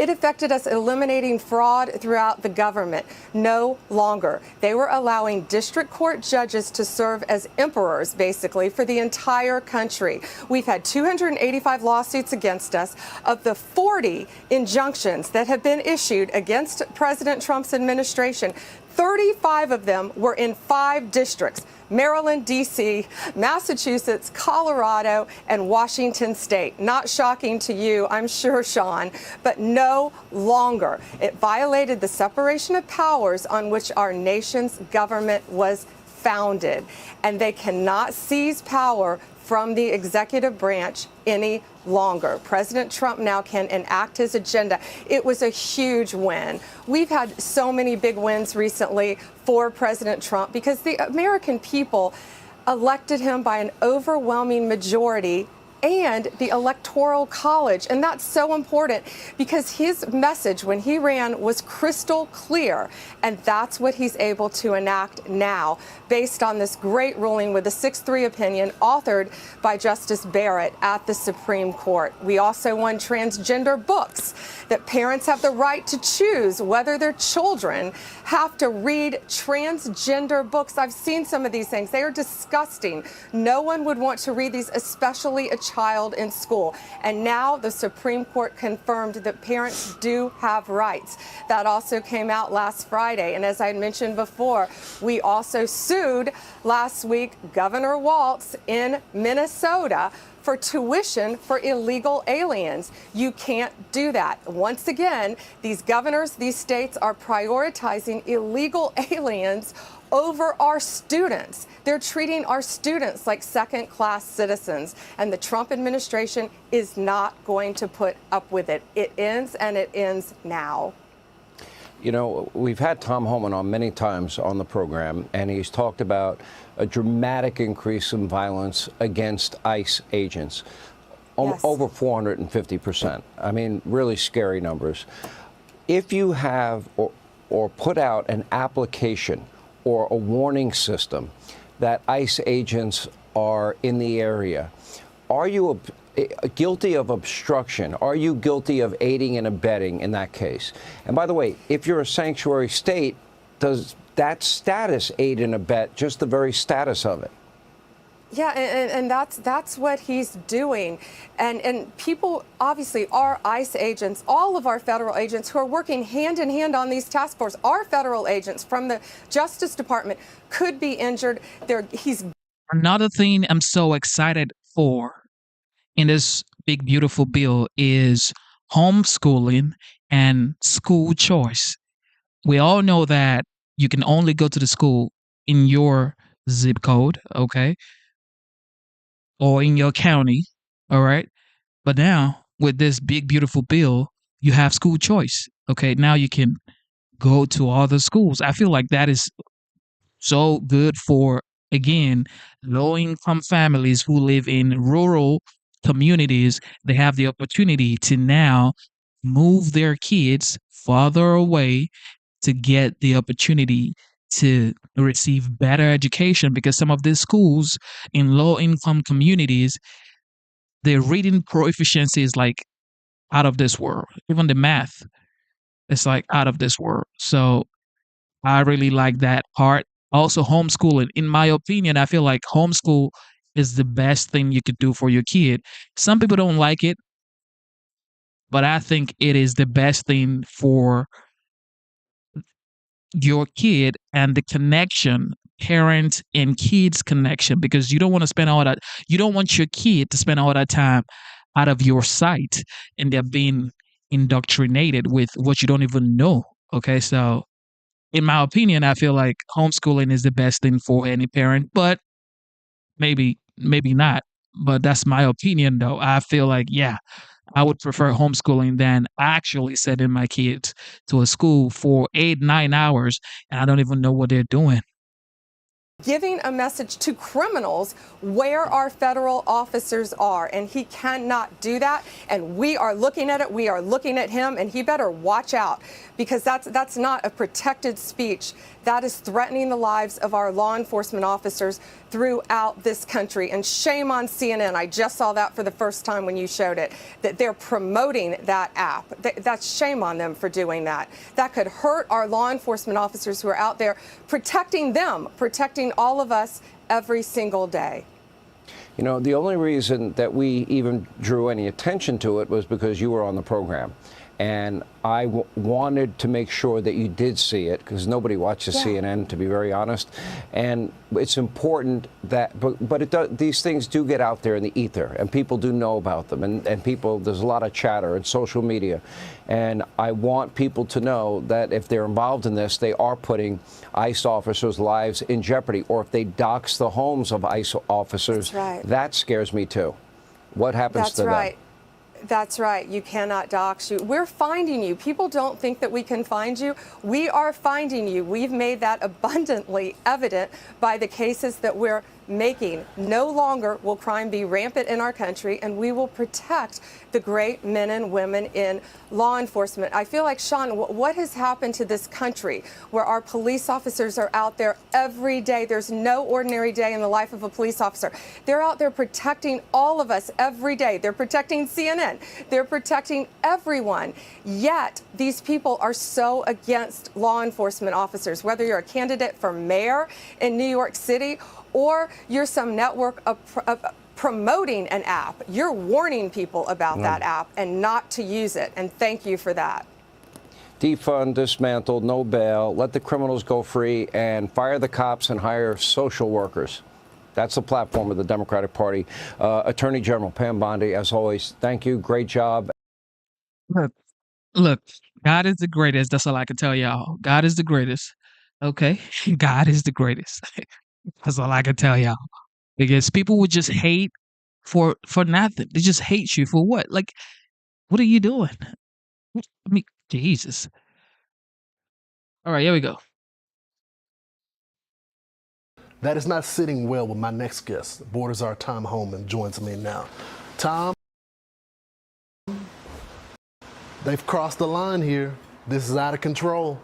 affected us eliminating fraud throughout the government. No longer. They were allowing district court judges to serve as emperors, basically, for the entire country. We've had 285 lawsuits against us. Of the 40 injunctions that have been issued against President Trump's administration, 35 of them were in 5 districts: Maryland, D.C., Massachusetts, Colorado, and Washington State. Not shocking to you, I'm sure, Sean, but no longer. It violated the separation of powers on which our nation's government was founded, and they cannot seize power from the executive branch any longer. President Trump now can enact his agenda. It was a huge win. We've had so many big wins recently for President Trump because the American people elected him by an overwhelming majority and the Electoral College. And that's so important because his message when he ran was crystal clear. And that's what he's able to enact now based on this great ruling with a 6-3 opinion authored by Justice Barrett at the Supreme Court. We also won transgender books, that parents have the right to choose whether their children have to read transgender books. I've seen some of these things. They are disgusting. No one would want to read these, especially a child in school. And now the Supreme Court confirmed that parents do have rights. That also came out last Friday. And as I mentioned before, we also sued last week Governor Walz in Minnesota for tuition for illegal aliens. You can't do that. Once again, these governors, these states are prioritizing illegal aliens over our students. They're treating our students like second-class citizens, and the Trump administration is not going to put up with it. It ends, and it ends now. You know, we've had Tom Homan on many times on the program, and he's talked about a dramatic increase in violence against ICE agents, yes, over 450%. I mean, really scary numbers. If you have or put out an application or a warning system that ICE agents are in the area, are you guilty of obstruction? Are you guilty of aiding and abetting in that case? And by the way, if you're a sanctuary state, does that status aid and abet just the very status of it? Yeah, and that's what he's doing. And people, obviously, our ICE agents, all of our federal agents who are working hand in hand on these task force, our federal agents from the Justice Department could be injured. He's Another thing I'm so excited for in this big, beautiful bill is homeschooling and school choice. We all know that you can only go to the school in your zip code, okay, or in your county, all right? But now, with this big, beautiful bill, you have school choice, okay? Now you can go to other schools. I feel like that is so good for, again, low income families who live in rural communities. They have the opportunity to now move their kids farther away to get the opportunity to receive better education, because some of these schools in low income communities, their reading proficiency is like out of this world. Even the math is like out of this world. So I really like that part. Also, homeschooling. In my opinion, I feel like homeschool is the best thing you could do for your kid. Some people don't like it, but I think it is the best thing for your kid and the connection, parent and kids connection, because you don't want to spend all that, you don't want your kid to spend all that time out of your sight and they're being indoctrinated with what you don't even know. Okay, so in my opinion, I feel like homeschooling is the best thing for any parent, but maybe not. But that's my opinion, though. I feel like, yeah, I would prefer homeschooling than actually sending my kids to a school for 8, 9 hours and I don't even know what they're doing. giving a message to criminals where our federal officers are, and he cannot do that. And we are looking at it. We are looking at him, and he better watch out, because that's not a protected speech. That is threatening the lives of our law enforcement officers throughout this country. And shame on CNN. I just saw that for the first time when you showed it, that they're promoting that app. That's shame on them for doing that. That could hurt our law enforcement officers who are out there protecting them, protecting all of us every single day. You know, the only reason that we even drew any attention to it was because you were on the program. And I wanted to make sure that you did see it, because nobody watches CNN, to be very honest. And it's important that, but it does, these things do get out there in the ether, and people do know about them. And people, there's a lot of chatter and social media. And I want people to know that if they're involved in this, they are putting ICE officers' lives in jeopardy. Or if they dox the homes of ICE officers, that scares me too. What happens to them? That's right. You cannot dox you. We're finding you. People don't think that we can find you. We are finding you. We've made that abundantly evident by the cases that we're making. No longer will crime be rampant in our country, and we will protect the great men and women in law enforcement. I feel like, Sean, what has happened to this country where our police officers are out there every day? There's no ordinary day in the life of a police officer. They're out there protecting all of us every day. They're protecting CNN. They're protecting everyone. Yet these people are so against law enforcement officers, whether you're a candidate for mayor in New York City or you're some network of promoting an app. You're warning people about that app and not to use it. And thank you for that. Defund, dismantle, no bail, let the criminals go free, and fire the cops and hire social workers. That's the platform of the Democratic Party. Attorney General Pam Bondi, as always, thank you. Great job. Look, God is the greatest. That's all I can tell y'all. God is the greatest. Okay? God is the greatest. That's all I can tell y'all. Because people would just hate for nothing. They just hate you for what? Like, what are you doing? I mean, Jesus. All right, here we go. That is not sitting well with my next guest. Board Czar Tom Homeland joins me now. Tom, they've crossed the line here. This is out of control.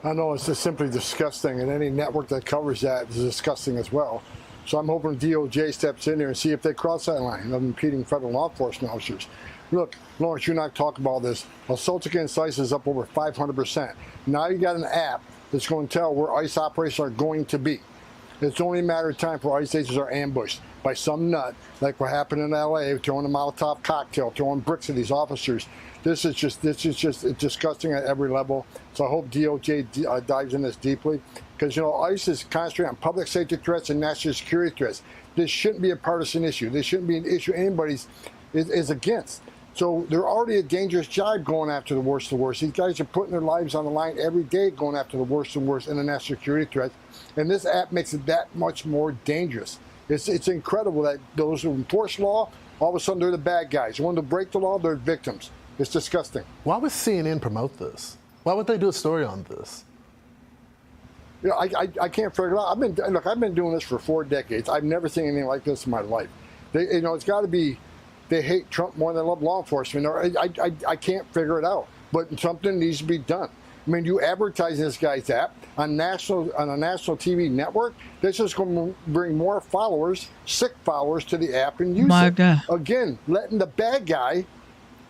I know, it's just simply disgusting, and any network that covers that is disgusting as well. So I'm hoping DOJ steps in there and see if they cross that line of impeding federal law enforcement officers. Look, Lawrence, you and I talk about this. Assaults against ICE is up over 500%. Now you got an app that's going to tell where ICE operations are going to be. It's only a matter of time for ICE agents are ambushed by some nut, like what happened in L.A., throwing a Molotov cocktail, throwing bricks at these officers. This is just disgusting at every level. So I hope DOJ dives in this deeply, because ICE is concentrating on public safety threats and national security threats. This shouldn't be a partisan issue. This shouldn't be an issue anybody is against. So they're already a dangerous job going after the worst of the worst. These guys are putting their lives on the line every day going after the worst and worst international security threats. And this app makes it that much more dangerous. It's incredible that those who enforce law, all of a sudden they're the bad guys. The ones who break the law, they're victims. It's disgusting. Why would CNN promote this? Why would they do a story on this? I can't figure it out. I've been doing this for 4 decades. I've never seen anything like this in my life. It's got to be they hate Trump more than they love law enforcement. I can't figure it out. But something needs to be done. I mean, you advertise this guy's app on a national TV network. That's just going to bring more followers, sick followers, to the app and use it. God. Again, letting the bad guy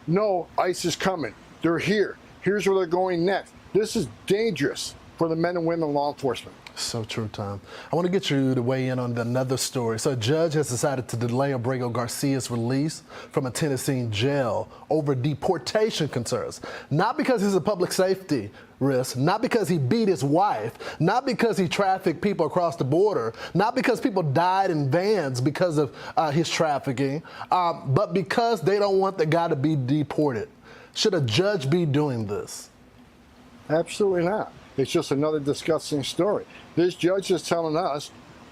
know ICE is coming. They're here. Here's where they're going next. This is dangerous for the men and women in law enforcement. So true, Tom. I want to get you to weigh in on another story. So a judge has decided to delay Abrego Garcia's release from a Tennessee jail over deportation concerns. Not because he's a public safety risk, not because he beat his wife, not because he trafficked people across the border, not because people died in vans because of his trafficking, but because they don't want the guy to be deported. Should a judge be doing this? Absolutely not. It's just another disgusting story. This judge is telling us,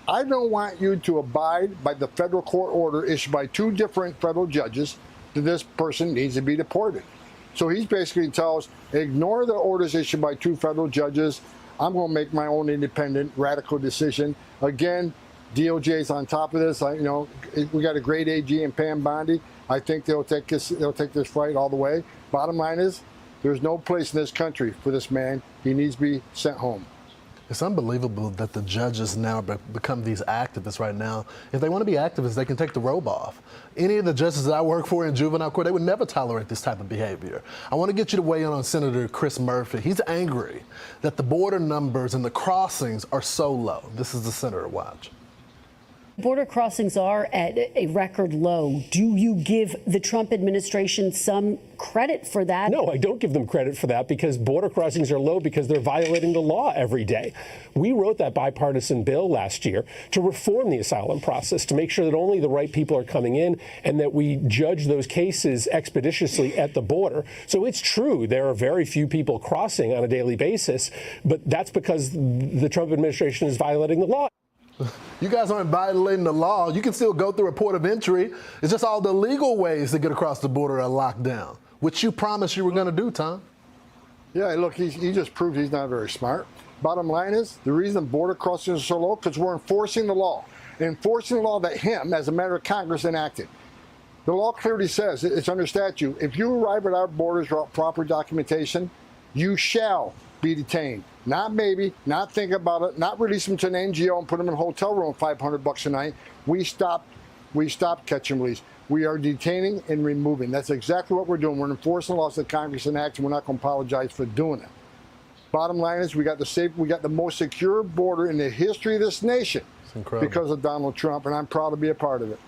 I don't want you to abide by the federal court order issued by 2 different federal judges that this person needs to be deported. So he's basically telling us, ignore the orders issued by 2 federal judges. I'm going to make my own independent, radical decision. Again, DOJ's on top of this. We got a great AG in Pam Bondi. I think they'll take this fight all the way. Bottom line is, there's no place in this country for this man. He needs to be sent home. It's unbelievable that the judges now become these activists right now. If they want to be activists, they can take the robe off. Any of the judges that I work for in juvenile court, they would never tolerate this type of behavior. I want to get you to weigh in on Senator Chris Murphy. He's angry that the border numbers and the crossings are so low. This is the Senator Watch. Border crossings are at a record low. Do you give the Trump administration some credit for that? No, I don't give them credit for that, because border crossings are low because they're violating the law every day. We wrote that bipartisan bill last year to reform the asylum process, to make sure that only the right people are coming in and that we judge those cases expeditiously at the border. So it's true, there are very few people crossing on a daily basis, but that's because the Trump administration is violating the law. You guys aren't violating the law. You can still go through a port of entry. It's just all the legal ways to get across the border are locked down, which you promised you were going to do, Tom. Yeah, look, he just proved he's not very smart. Bottom line is, the reason border crossings are so low, because we're enforcing the law. Enforcing the law that him, as a matter of Congress, enacted. The law clearly says, it's under statute, if you arrive at our borders without proper documentation, you shall be detained. Not maybe, not think about it, not release them to an NGO and put them in a hotel room $500 a night. We stopped catch and release. We are detaining and removing. That's exactly what we're doing. We're enforcing laws that Congress enacts, and we're not going to apologize for doing it. Bottom line is, we got the most secure border in the history of this nation because of Donald Trump, and I'm proud to be a part of it.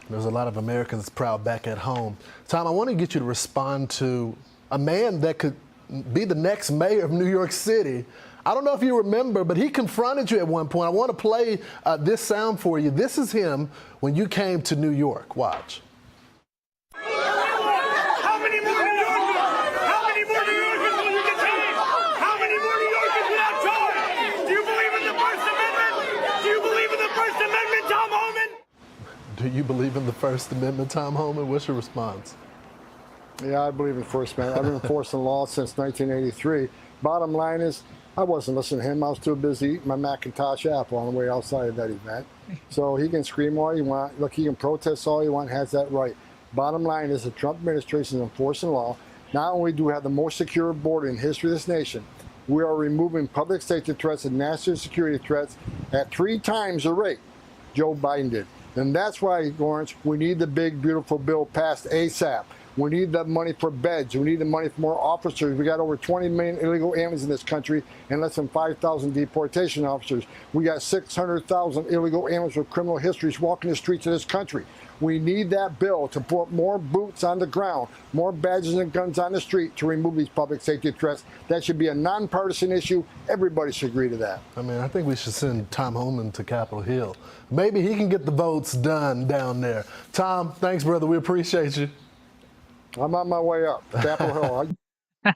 There's a lot of Americans proud back at home. Tom, I want to get you to respond to a man that could be the next mayor of New York City. I don't know if you remember, but he confronted you at one point. I want to play this sound for you. This is him when you came to New York. Watch. How many more New Yorkers? How many more New Yorkers will you detain? How many more New Yorkers without charge? Do you believe in the First Amendment? Do you believe in the First Amendment, Tom Homan? Do you believe in the First Amendment, Tom Homan? What's your response? Yeah, I believe in First Amendment. I've been enforcing law since 1983. Bottom line is, I wasn't listening to him. I was too busy eating my Macintosh apple on the way outside of that event. So he can scream all he wants. Look, he can protest all he wants, has that right. Bottom line is, the Trump administration is enforcing law. Not only do we have the most secure border in history of this nation, we are removing public safety threats and national security threats at 3 times the rate Joe Biden did. And that's why, Lawrence, we need the big, beautiful bill passed ASAP. We need that money for beds. We need the money for more officers. We got over 20 million illegal aliens in this country and less than 5,000 deportation officers. We got 600,000 illegal aliens with criminal histories walking the streets of this country. We need that bill to put more boots on the ground, more badges and guns on the street to remove these public safety threats. That should be a nonpartisan issue. Everybody should agree to that. I mean, I think we should send Tom Homeland to Capitol Hill. Maybe he can get the votes done down there. Tom, thanks, brother. We appreciate you. I'm on my way up. Capitol Hill.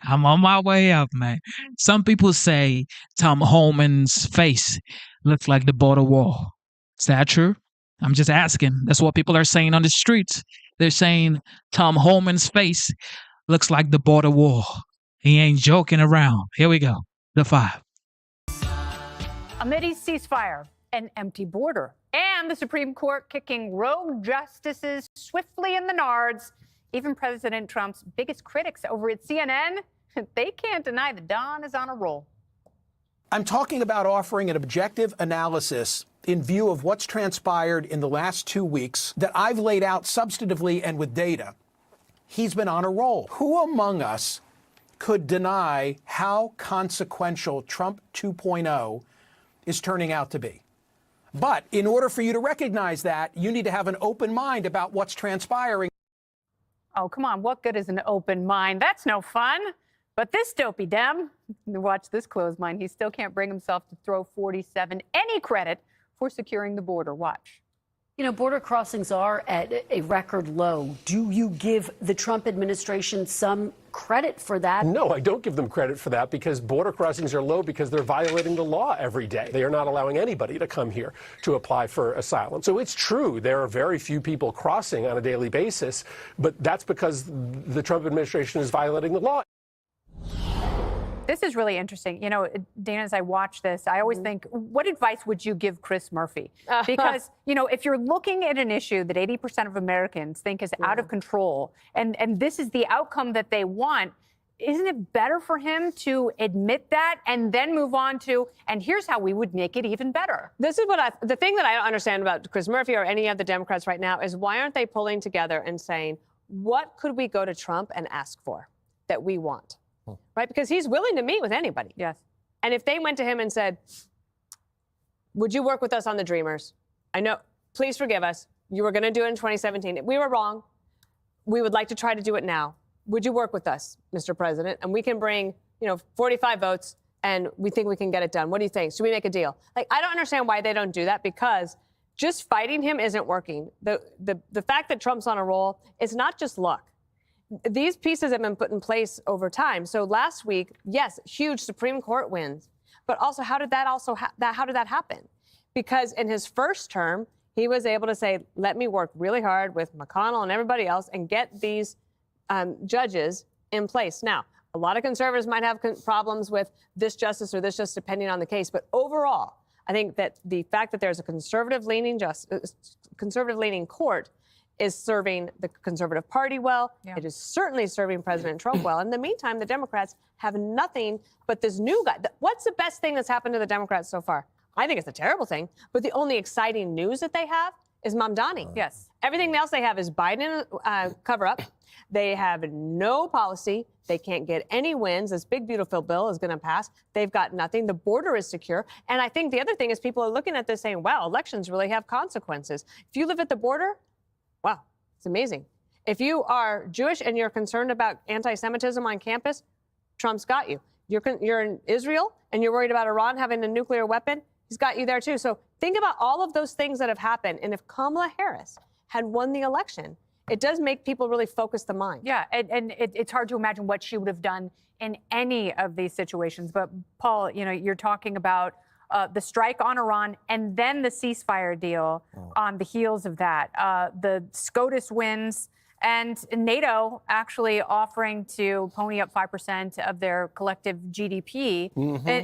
I'm on my way up, man. Some people say Tom Homan's face looks like the border wall. Is that true? I'm just asking. That's what people are saying on the streets. They're saying Tom Homan's face looks like the border wall. He ain't joking around. Here we go. The 5. A Mideast ceasefire, an empty border, and the Supreme Court kicking rogue justices swiftly in the nards. Even President Trump's biggest critics over at CNN, they can't deny that Don is on a roll. I'm talking about offering an objective analysis in view of what's transpired in the last 2 weeks that I've laid out substantively and with data. He's been on a roll. Who among us could deny how consequential Trump 2.0 is turning out to be? But in order for you to recognize that, you need to have an open mind about what's transpiring. Oh, come on. What good is an open mind? That's no fun. But this dopey Dem, watch this closed mind. He still can't bring himself to throw 47 any credit for securing the border. Watch. You know, border crossings are at a record low. Do you give the Trump administration some credit for that? No, I don't give them credit for that because border crossings are low because they're violating the law every day. They are not allowing anybody to come here to apply for asylum. So it's true, there are very few people crossing on a daily basis, but that's because the Trump administration is violating the law. This is really interesting. You know, Dana, as I watch this, I always think, what advice would you give Chris Murphy? Because, you know, if you're looking at an issue that 80% of Americans think is out of control, and this is the outcome that they want, isn't it better for him to admit that and then move on to, and here's how we would make it even better? This is the thing that I don't understand about Chris Murphy or any of the Democrats right now is why aren't they pulling together and saying, what could we go to Trump and ask for that we want? Right? Because he's willing to meet with anybody. Yes. And if they went to him and said, would you work with us on the Dreamers? I know, please forgive us. You were going to do it in 2017. We were wrong. We would like to try to do it now. Would you work with us, Mr. President? And we can bring, 45 votes and we think we can get it done. What do you think? Should we make a deal? I don't understand why they don't do that because just fighting him isn't working. The fact that Trump's on a roll is not just luck. These pieces have been put in place over time. So last week, yes, huge Supreme Court wins, but also how did that happen? Because in his first term, he was able to say, let me work really hard with McConnell and everybody else and get these judges in place. Now, a lot of conservatives might have problems with this justice or this just depending on the case. But overall, I think that the fact that there's a conservative-leaning court is serving the Conservative Party well. Yeah. It is certainly serving President Trump well. In the meantime, the Democrats have nothing but this new guy. What's the best thing that's happened to the Democrats so far? I think it's a terrible thing, but the only exciting news that they have is Mamdani. Yes. Everything else they have is Biden cover-up. They have no policy. They can't get any wins. This big, beautiful bill is going to pass. They've got nothing. The border is secure. And I think the other thing is people are looking at this saying, wow, elections really have consequences. If you live at the border, wow, it's amazing. If you are Jewish and you're concerned about anti-Semitism on campus, Trump's got you. You're in Israel and you're worried about Iran having a nuclear weapon, he's got you there too. So think about all of those things that have happened. And if Kamala Harris had won the election, it does make people really focus the mind. Yeah, and it's hard to imagine what she would have done in any of these situations. But Paul, you're talking about the strike on Iran and then the ceasefire deal on the heels of that. The SCOTUS wins and NATO actually offering to pony up 5% of their collective GDP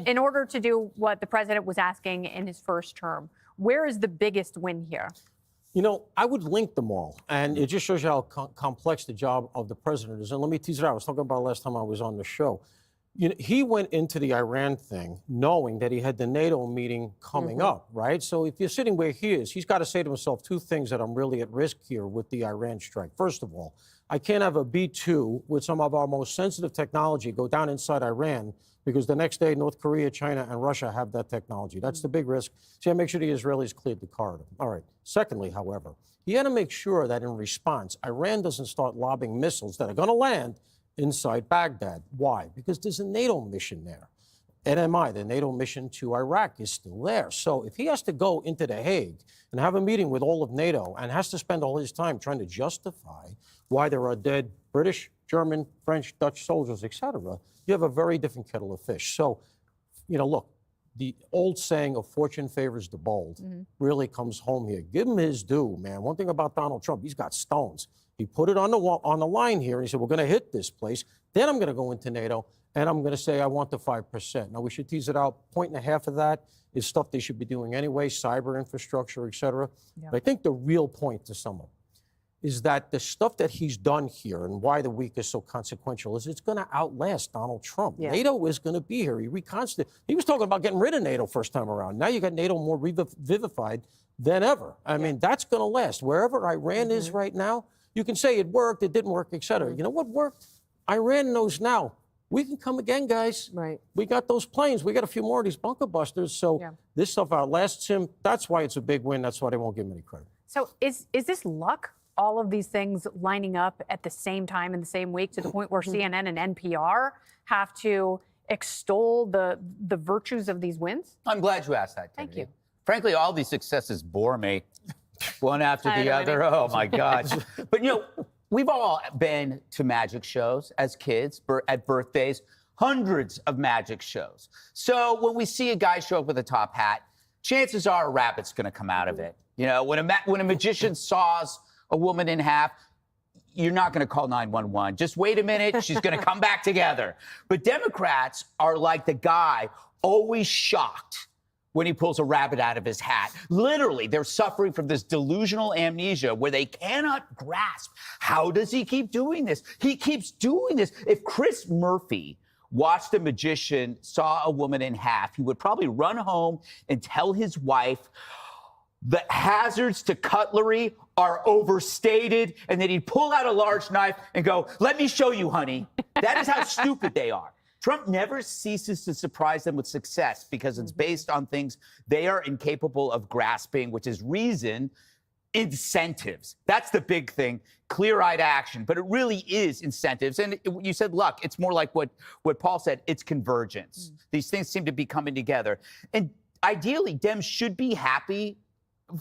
in order to do what the president was asking in his first term. Where is the biggest win here? I would link them all, and it just shows you how complex the job of the president is. And let me tease it out. I was talking about last time I was on the show. He went into the Iran thing knowing that he had the NATO meeting coming up, right? So if you're sitting where he is, he's got to say to himself two things that I'm really at risk here with the Iran strike. First of all, I can't have a B-2 with some of our most sensitive technology go down inside Iran because the next day North Korea, China, and Russia have that technology. That's the big risk. So I make sure the Israelis cleared the corridor. All right. Secondly, however, he had to make sure that in response, Iran doesn't start lobbing missiles that are going to land inside Baghdad. Why? Because there's a NATO mission there. NMI, the NATO mission to Iraq, is still there. So if he has to go into The Hague and have a meeting with all of NATO and has to spend all his time trying to justify why there are dead British, German, French, Dutch soldiers, etc., you have a very different kettle of fish. So, look, the old saying of fortune favors the bold really comes home here. Give him his due, man. One thing about Donald Trump, he's got stones. He put it on the line here, and he said, we're going to hit this place. Then I'm going to go into NATO, and I'm going to say I want the 5%. Now, we should tease it out. 1.5 of that is stuff they should be doing anyway, cyber infrastructure, et cetera. Yeah. But I think the real point to sum up is that the stuff that he's done here and why the week is so consequential is it's going to outlast Donald Trump. Yeah. NATO is going to be here. He was talking about getting rid of NATO first time around. Now you got NATO more vivified than ever. I mean, that's going to last. Wherever Iran is right now, you can say it worked, it didn't work, et cetera. You know what worked? Iran knows now. We can come again, guys. Right. We got those planes. We got a few more of these bunker busters. So this stuff outlasts him. That's why it's a big win. That's why they won't give him any credit. So is this luck? All of these things lining up at the same time in the same week to the point where CNN and NPR have to extol the virtues of these wins? I'm glad you asked that, Thank Tiffany. you. Frankly, all these successes bore me, one after the other. Oh, my gosh. But, we've all been to magic shows as kids, at birthdays, hundreds of magic shows. So when we see a guy show up with a top hat, chances are a rabbit's going to come out of it. When a magician saws a woman in half, you're not going to call 911. Just wait a minute. She's going to come back together. But Democrats are like the guy always shocked when he pulls a rabbit out of his hat. Literally, they're suffering from this delusional amnesia where they cannot grasp, how does he keep doing this? He keeps doing this. If Chris Murphy watched a magician saw a woman in half, he would probably run home and tell his wife the hazards to cutlery are overstated, and then he'd pull out a large knife and go, let me show you, honey. That is how stupid they are. Trump never ceases to surprise them with success because it's based on things they are incapable of grasping, which is reason, incentives. That's the big thing, clear-eyed action. But it really is incentives. And you said luck. It's more like what Paul said. It's convergence. These things seem to be coming together. And ideally, Dems should be happy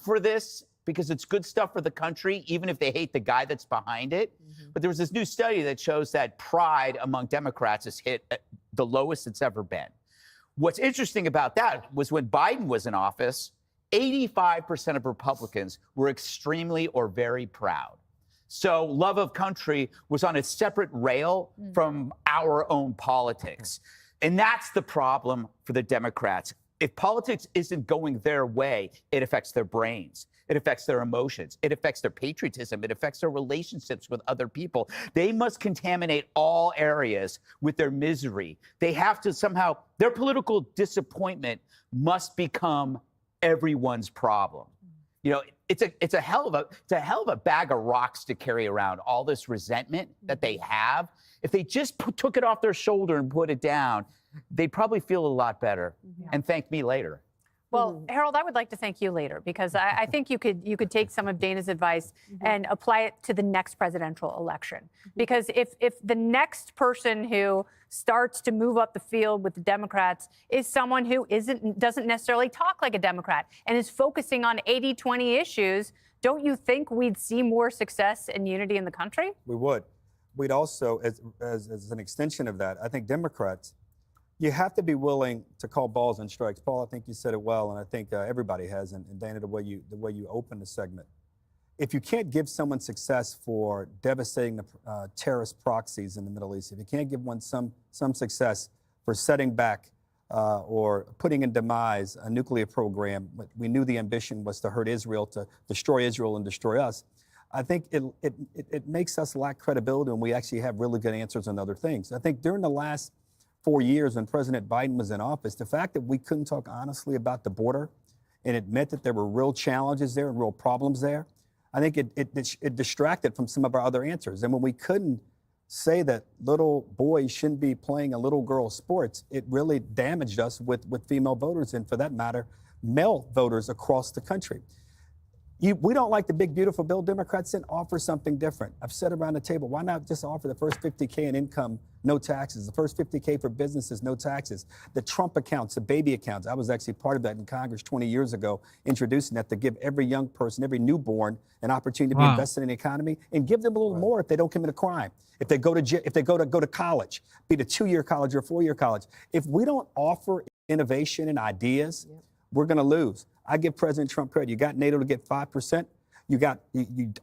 for this because it's good stuff for the country, even if they hate the guy that's behind it. But there was this new study that shows that pride among Democrats has hit the lowest it's ever been. What's interesting about that was when Biden was in office, 85% of Republicans were extremely or very proud. So love of country was on a separate rail from our own politics. And that's the problem for the Democrats. If politics isn't going their way, it affects their brains. It affects their emotions. It affects their patriotism. It affects their relationships with other people. They must contaminate all areas with their misery. They have to somehow, their political disappointment must become everyone's problem. It's a hell of a bag of rocks to carry around, all this resentment that they have. If they just took it off their shoulder and put it down, they'd probably feel a lot better and thank me later. Well, Harold, I would like to thank you later because I think you could take some of Dana's advice and apply it to the next presidential election. Because if the next person who starts to move up the field with the Democrats is someone who doesn't necessarily talk like a Democrat and is focusing on 80-20 issues, don't you think we'd see more success and unity in the country? We would. We'd also, as an extension of that, I think Democrats, you have to be willing to call balls and strikes. Paul, I think you said it well, and I think everybody has. And Dana, the way you opened the segment, if you can't give someone success for devastating the terrorist proxies in the Middle East, if you can't give one some success for setting back or putting in demise a nuclear program, but we knew the ambition was to hurt Israel, to destroy Israel and destroy us. I think it makes us lack credibility when we actually have really good answers on other things. I think during the last 4 years when President Biden was in office, the fact that we couldn't talk honestly about the border and admit that there were real challenges there and real problems there, I think it distracted from some of our other answers. And when we couldn't say that little boys shouldn't be playing a little girl's sports, it really damaged us with female voters and, for that matter, male voters across the country. We don't like the big, beautiful bill Democrats sent. Offer something different. I've said around the table, why not just offer the first $50K in income, no taxes, the first $50K for businesses, no taxes, the Trump accounts, the baby accounts. I was actually part of that in Congress 20 years ago, introducing that to give every young person, every newborn, an opportunity to be invested in the economy and give them a little more if they don't commit a crime. If they go to college, be it a 2-year college or a 4-year college. If we don't offer innovation and ideas, we're going to lose. I give President Trump credit. You got NATO to get 5%. You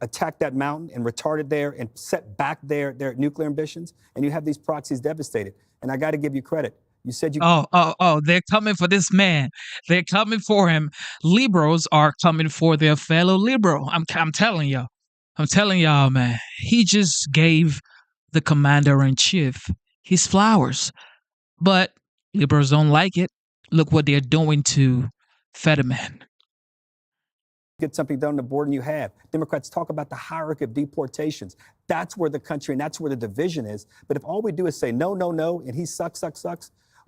attacked that mountain and retarded there and set back their nuclear ambitions. And you have these proxies devastated. And I got to give you credit. You said you. Oh, they're coming for this man. They're coming for him. Liberals are coming for their fellow liberal. I'm telling y'all. I'm telling y'all, man. He just gave the commander-in-chief his flowers. But liberals don't like it. Look what they're doing to Fetterman. Get something done on the border, and you have. Democrats talk about the hierarchy of deportations. That's where the country and that's where the division is. But if all we do is say no, no, no, and he sucks,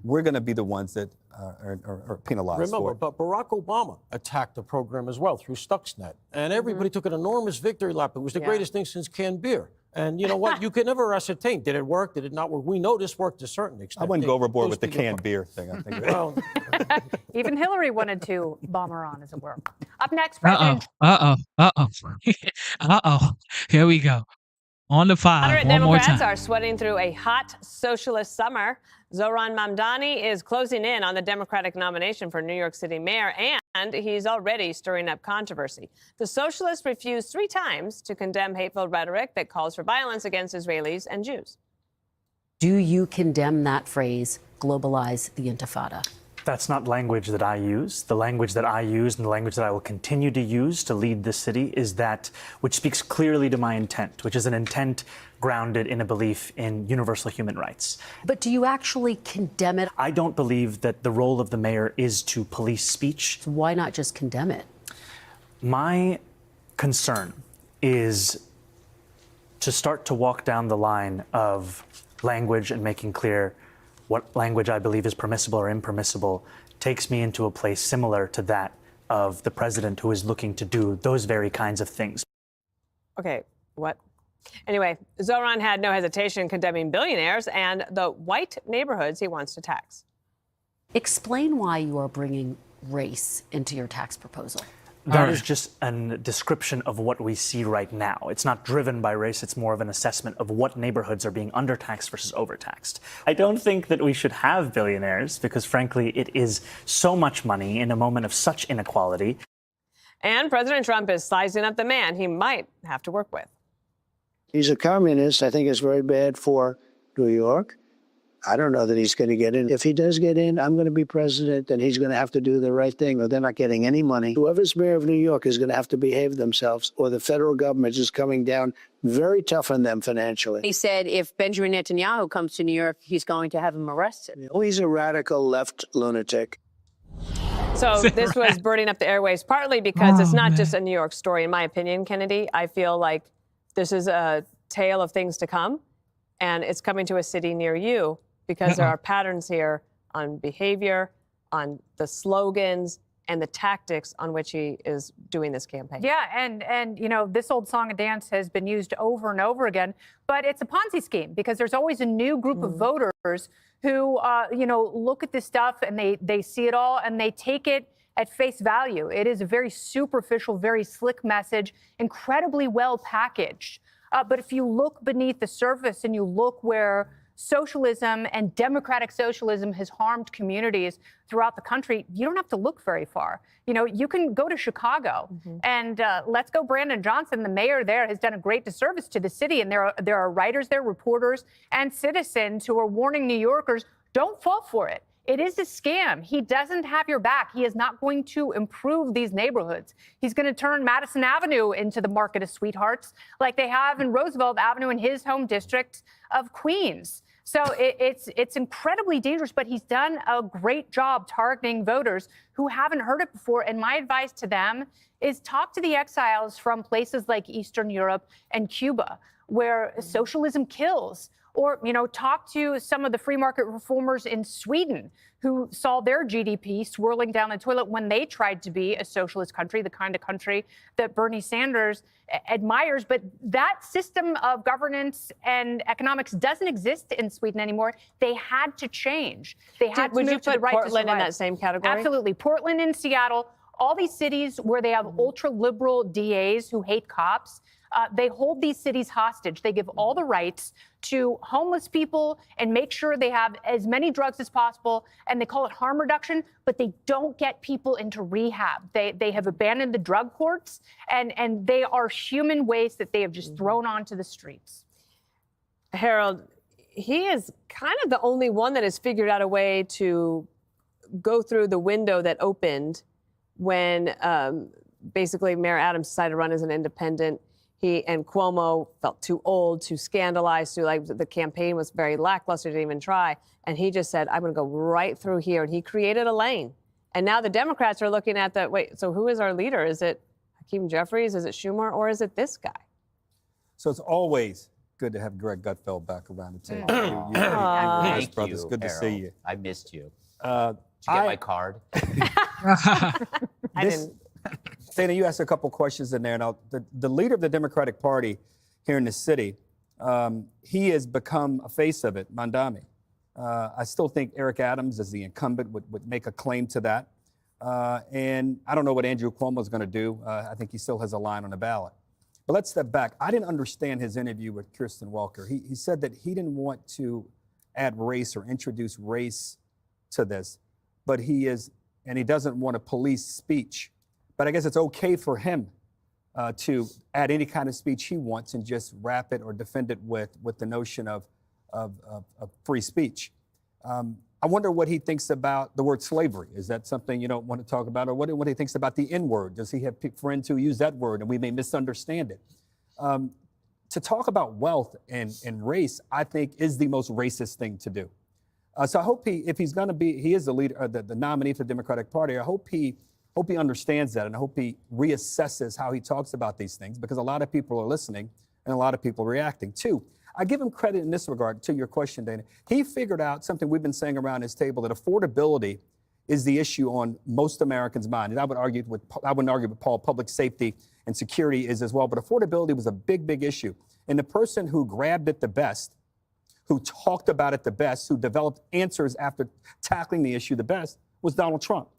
we're going to be the ones that are penalized for Remember, it. but Barack Obama attacked the program as well through Stuxnet. And everybody took an enormous victory lap. It was the greatest thing since canned beer. And you know what? You can never ascertain. Did it work? Did it not work? We know this worked to a certain extent. I wouldn't go overboard with the canned beer thing, I think. Well, Even Hillary wanted to bomb Iran, as it were. Up next, President. Here we go. On the 5, Moderate one more Democrats time. are sweating through a hot socialist summer. Zohran Mamdani is closing in on the Democratic nomination for New York City mayor, and he's already stirring up controversy. The socialist refused 3 times to condemn hateful rhetoric that calls for violence against Israelis and Jews. Do you condemn that phrase, globalize the Intifada? That's not language that I use. The language that I use and the language that I will continue to use to lead this city is that which speaks clearly to my intent, which is an intent grounded in a belief in universal human rights. But do you actually condemn it? I don't believe that the role of the mayor is to police speech. So why not just condemn it? My concern is to start to walk down the line of language and making clear what language I believe is permissible or impermissible takes me into a place similar to that of the president who is looking to do those very kinds of things. Okay, what? Anyway, Zohran had no hesitation condemning billionaires and the white neighborhoods he wants to tax. Explain why you are bringing race into your tax proposal. That is just a description of what we see right now. It's not driven by race. It's more of an assessment of what neighborhoods are being undertaxed versus overtaxed. I don't think that we should have billionaires because, frankly, it is so much money in a moment of such inequality. And President Trump is sizing up the man he might have to work with. He's a communist. I think it's very bad for New York. I don't know that he's going to get in. If he does get in, I'm going to be president, and he's going to have to do the right thing, or they're not getting any money. Whoever's mayor of New York is going to have to behave themselves, or the federal government is coming down very tough on them financially. He said if Benjamin Netanyahu comes to New York, he's going to have him arrested. Oh, he's a radical left lunatic. So this was burning up the airwaves, partly because it's not just a New York story, in my opinion, Kennedy. I feel like this is a tale of things to come, and it's coming to a city near you. Because there are patterns here on behavior, on the slogans, and the tactics on which he is doing this campaign. Yeah, and you know, this old song and dance has been used over and over again, but it's a Ponzi scheme because there's always a new group of voters who, you know, look at this stuff and they see it all and they take it at face value. It is a very superficial, very slick message, incredibly well packaged. But if you look beneath the surface and you look where socialism and democratic socialism has harmed communities throughout the country, you don't have to look very far. You know, you can go to Chicago and let's go Brandon Johnson, the mayor there, has done a great disservice to the city. And there are writers there, reporters and citizens who are warning New Yorkers, don't fall for it. It is a scam. He doesn't have your back. He is not going to improve these neighborhoods. He's going to turn Madison Avenue into the market of sweethearts like they have in Roosevelt Avenue in his home district of Queens. So it's incredibly dangerous, but he's done a great job targeting voters who haven't heard it before. And my advice to them is talk to the exiles from places like Eastern Europe and Cuba, where socialism kills. Or, talk to some of the free market reformers in Sweden who saw their GDP swirling down the toilet when they tried to be a socialist country, the kind of country that Bernie Sanders admires. But that system of governance and economics doesn't exist in Sweden anymore. They had to change. They had to Would move you to the put right to Portland in survive. that same category? Absolutely. Portland and Seattle, all these cities where they have ultra-liberal DAs who hate cops, they hold these cities hostage. They give all the rights to homeless people and make sure they have as many drugs as possible. And they call it harm reduction, but they don't get people into rehab. They have abandoned the drug courts, and they are human waste that they have just thrown onto the streets. Harold, he is kind of the only one that has figured out a way to go through the window that opened when basically Mayor Adams decided to run as an independent. He and Cuomo felt too old, too scandalized, the campaign was very lackluster, didn't even try. And he just said, I'm going to go right through here. And he created a lane. And now the Democrats are looking at that. Wait, so who is our leader? Is it Hakeem Jeffries? Is it Schumer? Or is it this guy? So it's always good to have Greg Gutfeld back around the table. Thank brother. It's you, good to see Harold. you. I missed you. Did you get my card? I didn't. Dana, you asked a couple questions in there. Now, the leader of the Democratic Party here in the city, he has become a face of it, Mandami. I still think Eric Adams, as the incumbent, would make a claim to that. And I don't know what Andrew Cuomo is going to do. I think he still has a line on the ballot. But let's step back. I didn't understand his interview with Kirsten Walker. He said that he didn't want to add race or introduce race to this, but he doesn't want to police speech. But I guess it's okay for him to add any kind of speech he wants and just wrap it or defend it with the notion of free speech. I wonder what he thinks about the word slavery. Is that something you don't want to talk about? Or what he thinks about the N-word? Does he have friends who use that word and we may misunderstand it? To talk about wealth and race, I think, is the most racist thing to do. So I hope if he's going to be, he is the leader, the nominee for the Democratic Party. I hope he understands that, and I hope he reassesses how he talks about these things, because a lot of people are listening and a lot of people are reacting. Two, I give him credit in this regard to your question, Dana. He figured out something we've been saying around his table, that affordability is the issue on most Americans' mind. And I wouldn't argue with Paul, public safety and security is as well, but affordability was a big, big issue. And the person who grabbed it the best, who talked about it the best, who developed answers after tackling the issue the best, was Donald Trump.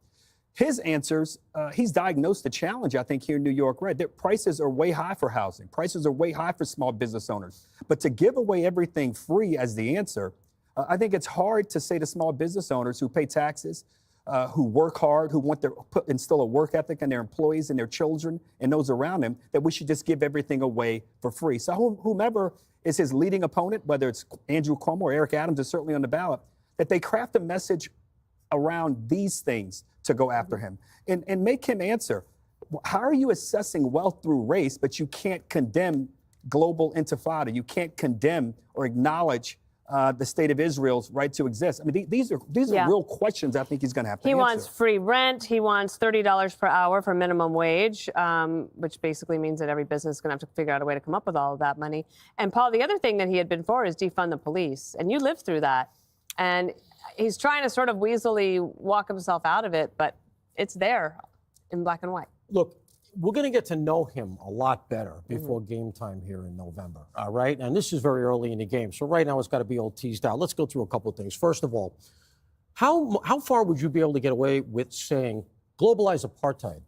His answers, he's diagnosed the challenge, I think, here in New York, right? That prices are way high for housing. Prices are way high for small business owners. But to give away everything free as the answer, I think it's hard to say to small business owners who pay taxes, who work hard, who want to instill a work ethic in their employees and their children and those around them, that we should just give everything away for free. So whomever is his leading opponent, whether it's Andrew Cuomo or Eric Adams is certainly on the ballot, that they craft a message around these things to go after him and make him answer. How are you assessing wealth through race, but you can't condemn global intifada? You can't condemn or acknowledge the state of Israel's right to exist. I mean, these are real questions I think he's going to have to answer. He wants free rent. He wants $30 per hour for minimum wage, which basically means that every business is going to have to figure out a way to come up with all of that money. And Paul, the other thing that he had been for is defund the police. And you lived through that. And he's trying to sort of weaselly walk himself out of it, but it's there in black and white. Look, we're going to get to know him a lot better before game time here in November, all right? And this is very early in the game, so right now it's got to be all teased out. Let's go through a couple of things. First of all, how far would you be able to get away with saying globalize apartheid?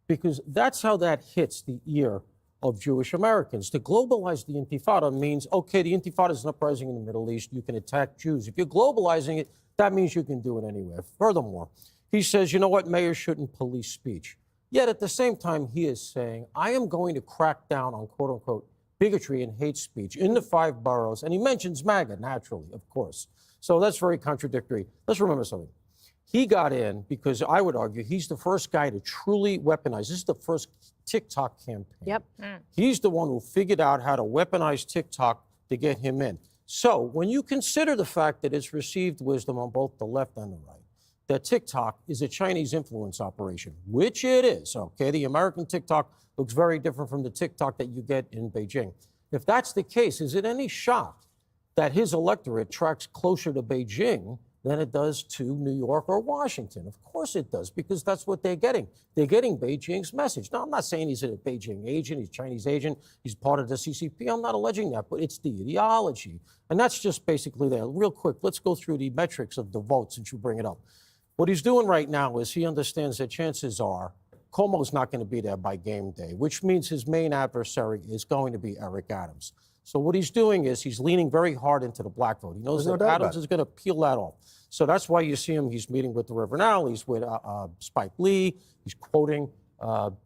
Because that's how that hits the ear of Jewish Americans. To globalize the Intifada means, okay, the Intifada is an uprising in the Middle East. You can attack Jews. If you're globalizing it, that means you can do it anywhere. Furthermore, he says, you know what, mayors shouldn't police speech. Yet at the same time, he is saying, I am going to crack down on, quote unquote, bigotry and hate speech in the 5 boroughs. And he mentions MAGA, naturally, of course. So that's very contradictory. Let's remember something. He got in because I would argue he's the first guy to truly weaponize. This is the first TikTok campaign. Yep. He's the one who figured out how to weaponize TikTok to get him in. So when you consider the fact that it's received wisdom on both the left and the right, that TikTok is a Chinese influence operation, which it is, okay? The American TikTok looks very different from the TikTok that you get in Beijing. If that's the case, is it any shock that his electorate tracks closer to Beijing than it does to New York or Washington? Of course it does, because that's what they're getting. They're getting Beijing's message. Now, I'm not saying he's a Beijing agent, he's a Chinese agent, he's part of the CCP. I'm not alleging that, but it's the ideology. And that's just basically there. Real quick, let's go through the metrics of the vote since you bring it up. What he's doing right now is he understands that chances are Cuomo's not going to be there by game day, which means his main adversary is going to be Eric Adams. So what he's doing is he's leaning very hard into the black vote. He knows that Adams is going to peel that off. So that's why you see him. He's meeting with the Reverend Al. He's with Spike Lee. He's quoting all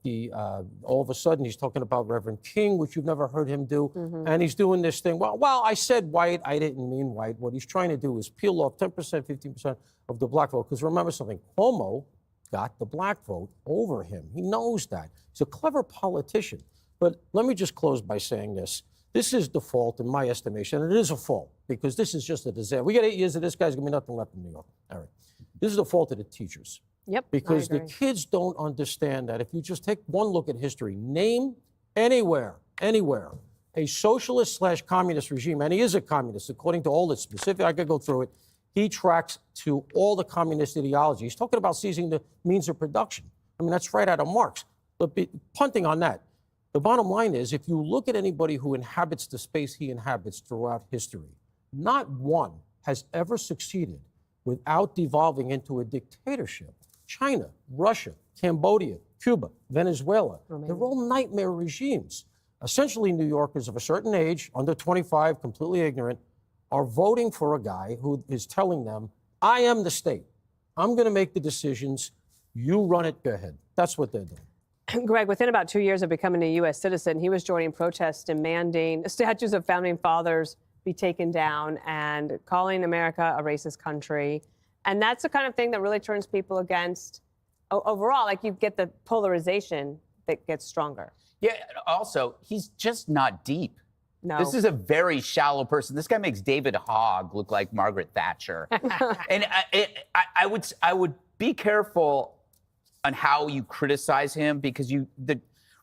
of a sudden he's talking about Reverend King, which you've never heard him do. And he's doing this thing. Well, I said white. I didn't mean white. What he's trying to do is peel off 10%, 15% of the black vote. Because remember something, Cuomo got the black vote over him. He knows that. He's a clever politician. But let me just close by saying this. This is the fault, in my estimation, and it is a fault, because this is just a disaster. We got 8 years of this, guy's going to be nothing left in New York. All right. This is the fault of the teachers. Yep. Because the kids don't understand that if you just take one look at history, name anywhere, a socialist/communist regime, and he is a communist, according to all the specific, I could go through it, he tracks to all the communist ideology. He's talking about seizing the means of production. I mean, that's right out of Marx. But punting on that, the bottom line is, if you look at anybody who inhabits the space he inhabits throughout history, not one has ever succeeded without devolving into a dictatorship. China, Russia, Cambodia, Cuba, Venezuela, they're all nightmare regimes. Essentially, New Yorkers of a certain age, under 25, completely ignorant, are voting for a guy who is telling them, I am the state. I'm going to make the decisions. You run it, go ahead. That's what they're doing. Greg, within about 2 years of becoming a U.S. citizen, he was joining protests demanding statues of founding fathers be taken down and calling America a racist country. And that's the kind of thing that really turns people against overall. Like, you get the polarization that gets stronger. Yeah, also, he's just not deep. No. This is a very shallow person. This guy makes David Hogg look like Margaret Thatcher. And I would be careful on how you criticize him, because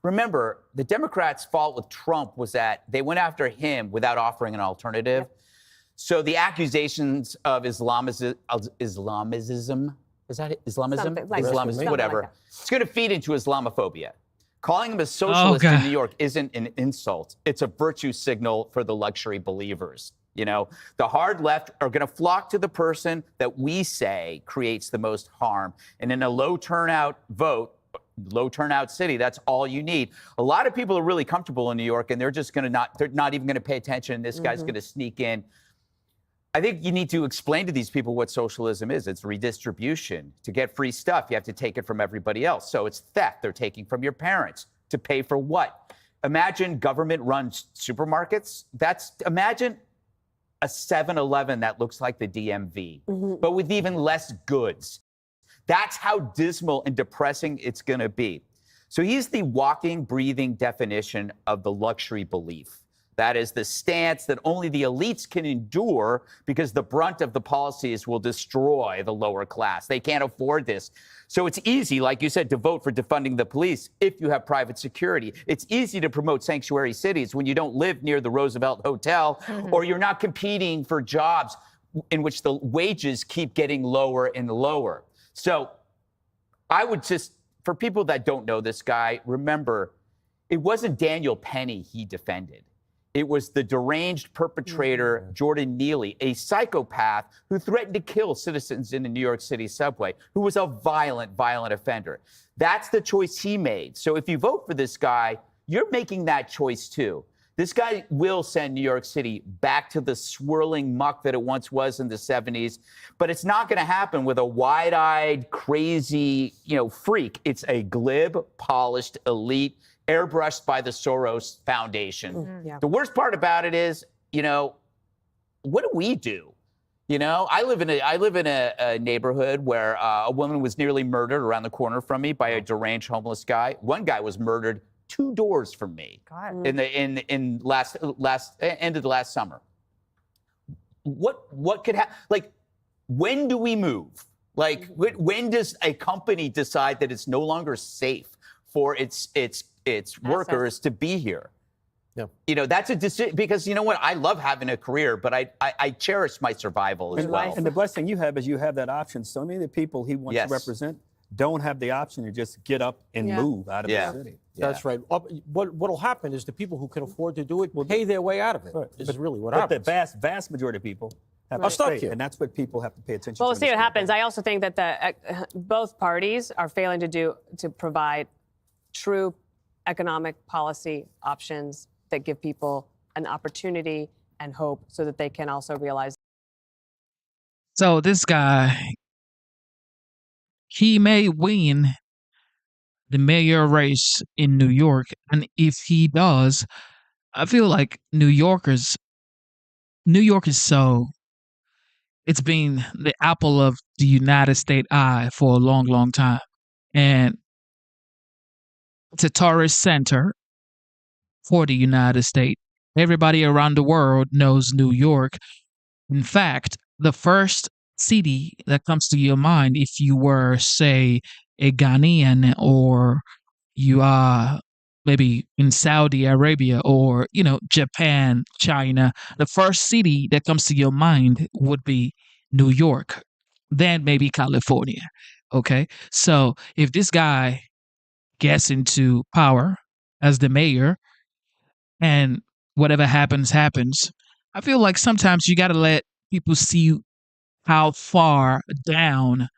remember, the Democrats' fault with Trump was that they went after him without offering an alternative. Yep. So the accusations of Islamism, is that it? Islamism? Like Islamism, whatever. Like it's going to feed into Islamophobia. Calling him a socialist in New York isn't an insult. It's a virtue signal for the luxury believers. You know, the hard left are going to flock to the person that we say creates the most harm. And in a low turnout city, that's all you need. A lot of people are really comfortable in New York, and they're just going to they're not even going to pay attention. This guy's going to sneak in. I think you need to explain to these people what socialism is. It's redistribution. To get free stuff, you have to take it from everybody else. So it's theft. They're taking from your parents. To pay for what? Imagine government-run supermarkets. Imagine a 7-Eleven that looks like the DMV, but with even less goods. That's how dismal and depressing it's going to be. So he's the walking, breathing definition of the luxury belief. That is the stance that only the elites can endure, because the brunt of the policies will destroy the lower class. They can't afford this. So it's easy, like you said, to vote for defunding the police if you have private security. It's easy to promote sanctuary cities when you don't live near the Roosevelt Hotel, or you're not competing for jobs in which the wages keep getting lower and lower. So I would just, for people that don't know this guy, remember, it wasn't Daniel Penny he defended. It was the deranged perpetrator, Jordan Neely, a psychopath who threatened to kill citizens in the New York City subway, who was a violent offender. That's the choice he made. So if you vote for this guy, you're making that choice too. This guy will send New York City back to the swirling muck that it once was in the 70s, but it's not going to happen with a wide-eyed, crazy, freak. It's a glib, polished elite, airbrushed by the Soros Foundation. The worst part about it is, what do we do? I live in a neighborhood where a woman was nearly murdered around the corner from me by a deranged homeless guy. One guy was murdered 2 doors from me in the end of the last summer. what could happen? Like, when do we move? Like, when does a company decide that it's no longer safe for its workers to be here? Yeah. You know, that's a decision, because you know what? I love having a career, but I cherish my survival as well. And the blessing you have is you have that option. So many of the people he wants to represent don't have the option to just get up and move out of the city. That's right. What'll happen is the people who can afford to do it will pay their way out of it. Is really what happens. But the vast majority of people have to stuck stay, here. and that's what people have to pay attention to. Well, we'll see what happens. I also think that both parties are failing to provide true economic policy options that give people an opportunity and hope so that they can also realize. So this guy, he may win the mayor race in New York. And if he does, I feel like New York is so, it's been the apple of the United States eye for a long, long time. And it's a tourist center for the United States. Everybody around the world knows New York. In fact, the first city that comes to your mind if you were, say, a Ghanaian, or you are maybe in Saudi Arabia, or, you know, Japan, China, the first city that comes to your mind would be New York, then maybe California. Okay. So if this guy gets into power as the mayor and whatever happens, happens, I feel like sometimes you got to let people see how far down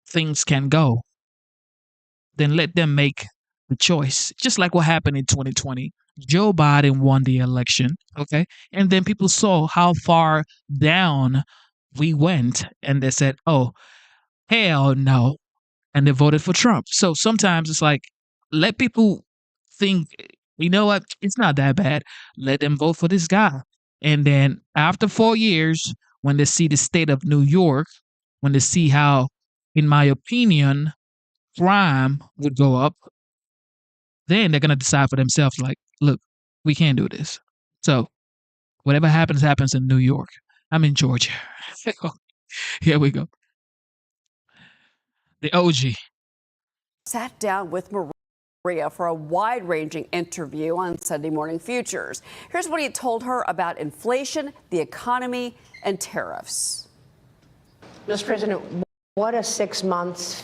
things can go. Then let them make the choice. Just like what happened in 2020. Joe Biden won the election, okay? And then people saw how far down we went, and they said, oh, hell no. And they voted for Trump. So sometimes it's like, let people think, you know what, it's not that bad. Let them vote for this guy. And then after 4 years, when they see the state of New York, when they see how, in my opinion, crime would go up, then they're going to decide for themselves, like, look, we can't do this. So whatever happens, happens in New York. I'm in Georgia. Here we go. The OG sat down with Maria for a wide-ranging interview on Sunday Morning Futures. Here's what he told her about inflation, the economy, and tariffs. Mr. President, what a 6 months,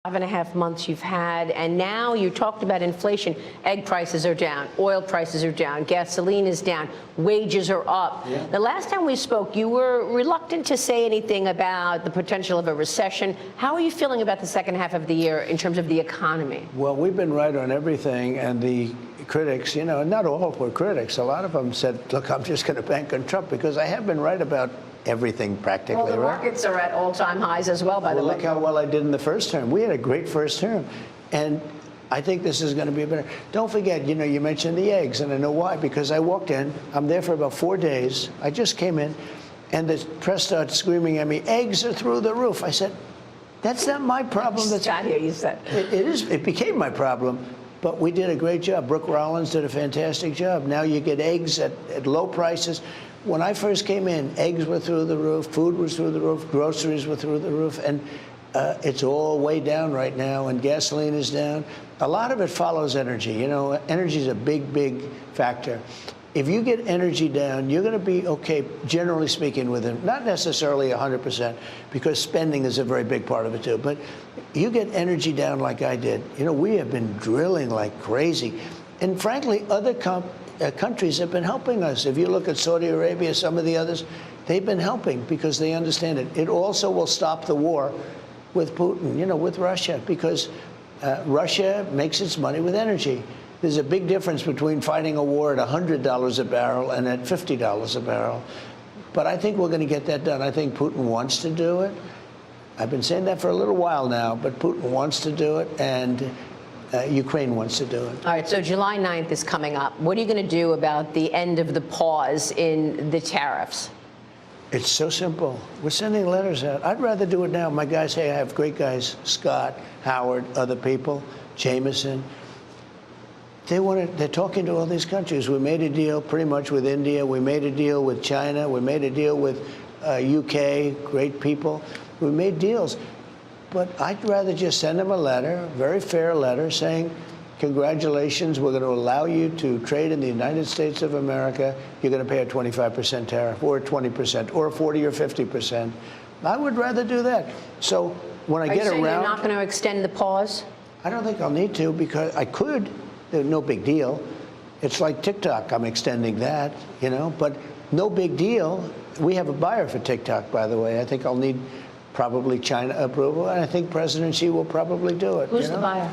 5.5 months you've had, and now you talked about inflation. Egg prices are down, oil prices are down, gasoline is down, wages are up. Yeah. The last time we spoke, you were reluctant to say anything about the potential of a recession. How are you feeling about the second half of the year in terms of the economy? Well, we've been right on everything, and the critics, you know, not all were critics. A lot of them said, look, I'm just going to bank on Trump, because I have been right about everything practically. Well, the markets are at all-time highs as well, by the way. Look how well I did in the first term. We had a great first term. And I think this is going to be better. Don't forget, you know, you mentioned the eggs, and I know why, because I walked in. I'm there for about 4 days. I just came in, and the press started screaming at me, eggs are through the roof. I said, that's not my problem. That's got here, you said. It became my problem. But we did a great job. Brooke Rollins did a fantastic job. Now you get eggs at low prices. When I first came in, eggs were through the roof, food was through the roof, groceries were through the roof, and it's all way down right now, and gasoline is down. A lot of it follows energy. You know, energy is a big, big factor. If you get energy down, you're going to be okay, generally speaking, with it. Not necessarily 100%, because spending is a very big part of it, too. But you get energy down like I did. You know, we have been drilling like crazy. And frankly, other countries have been helping us. If you look at Saudi Arabia, some of the others, they've been helping because they understand it. It also will stop the war with Putin, you know, with Russia, because Russia makes its money with energy. There's a big difference between fighting a war at $100 a barrel and at $50 a barrel. But I think we're going to get that done. I think Putin wants to do it. I've been saying that for a little while now, but Putin wants to do it, and Ukraine wants to do it. All right, so July 9th is coming up. What are you going to do about the end of the pause in the tariffs? It's so simple. We're sending letters out. I'd rather do it now. My guys, hey, I have great guys, Scott, Howard, other people, Jameson. They're talking to all these countries. We made a deal pretty much with India. We made a deal with China. We made a deal with UK, great people. We made deals. But I'd rather just send them a letter, a very fair letter, saying, congratulations, we're going to allow you to trade in the United States of America. You're going to pay a 25% tariff, or a 20%, or a 40 or 50%. I would rather do that. So when I get around... You're not going to extend the pause? I don't think I'll need to, because I could. There's no big deal. It's like TikTok. I'm extending that, you know, but no big deal. We have a buyer for TikTok, by the way. I think I'll need probably China approval, and I think President Xi will probably do it. Who's the buyer?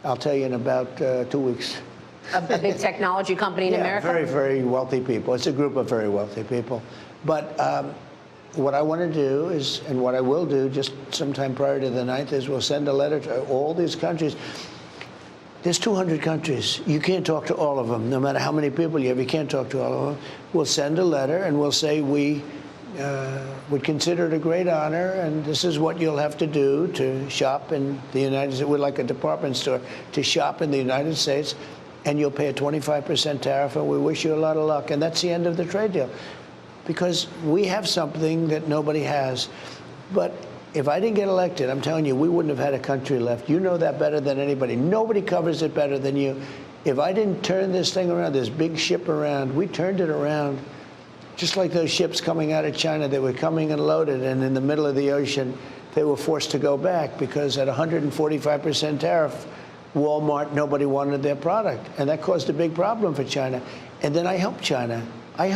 I'll tell you in about 2 weeks. A big technology company in America? Very, very wealthy people. It's a group of very wealthy people. But what I want to do is, and what I will do just sometime prior to the 9th, is we'll send a letter to all these countries. There's 200 countries. You can't talk to all of them. No matter how many people you have, you can't talk to all of them. We'll send a letter and we'll say we would consider it a great honor, and this is what you'll have to do to shop in the United States. We're like a department store, to shop in the United States, and you'll pay a 25% tariff, and we wish you a lot of luck. And that's the end of the trade deal. Because we have something that nobody has. But if I didn't get elected, I'm telling you, we wouldn't have had a country left. You know that better than anybody. Nobody covers it better than you. If I didn't turn this thing around, this big ship around, we turned it around. Just like those ships coming out of China, they were coming and loaded, and in the middle of the ocean, they were forced to go back because at 145% tariff, Walmart, nobody wanted their product. And that caused a big problem for China. And then I helped China. By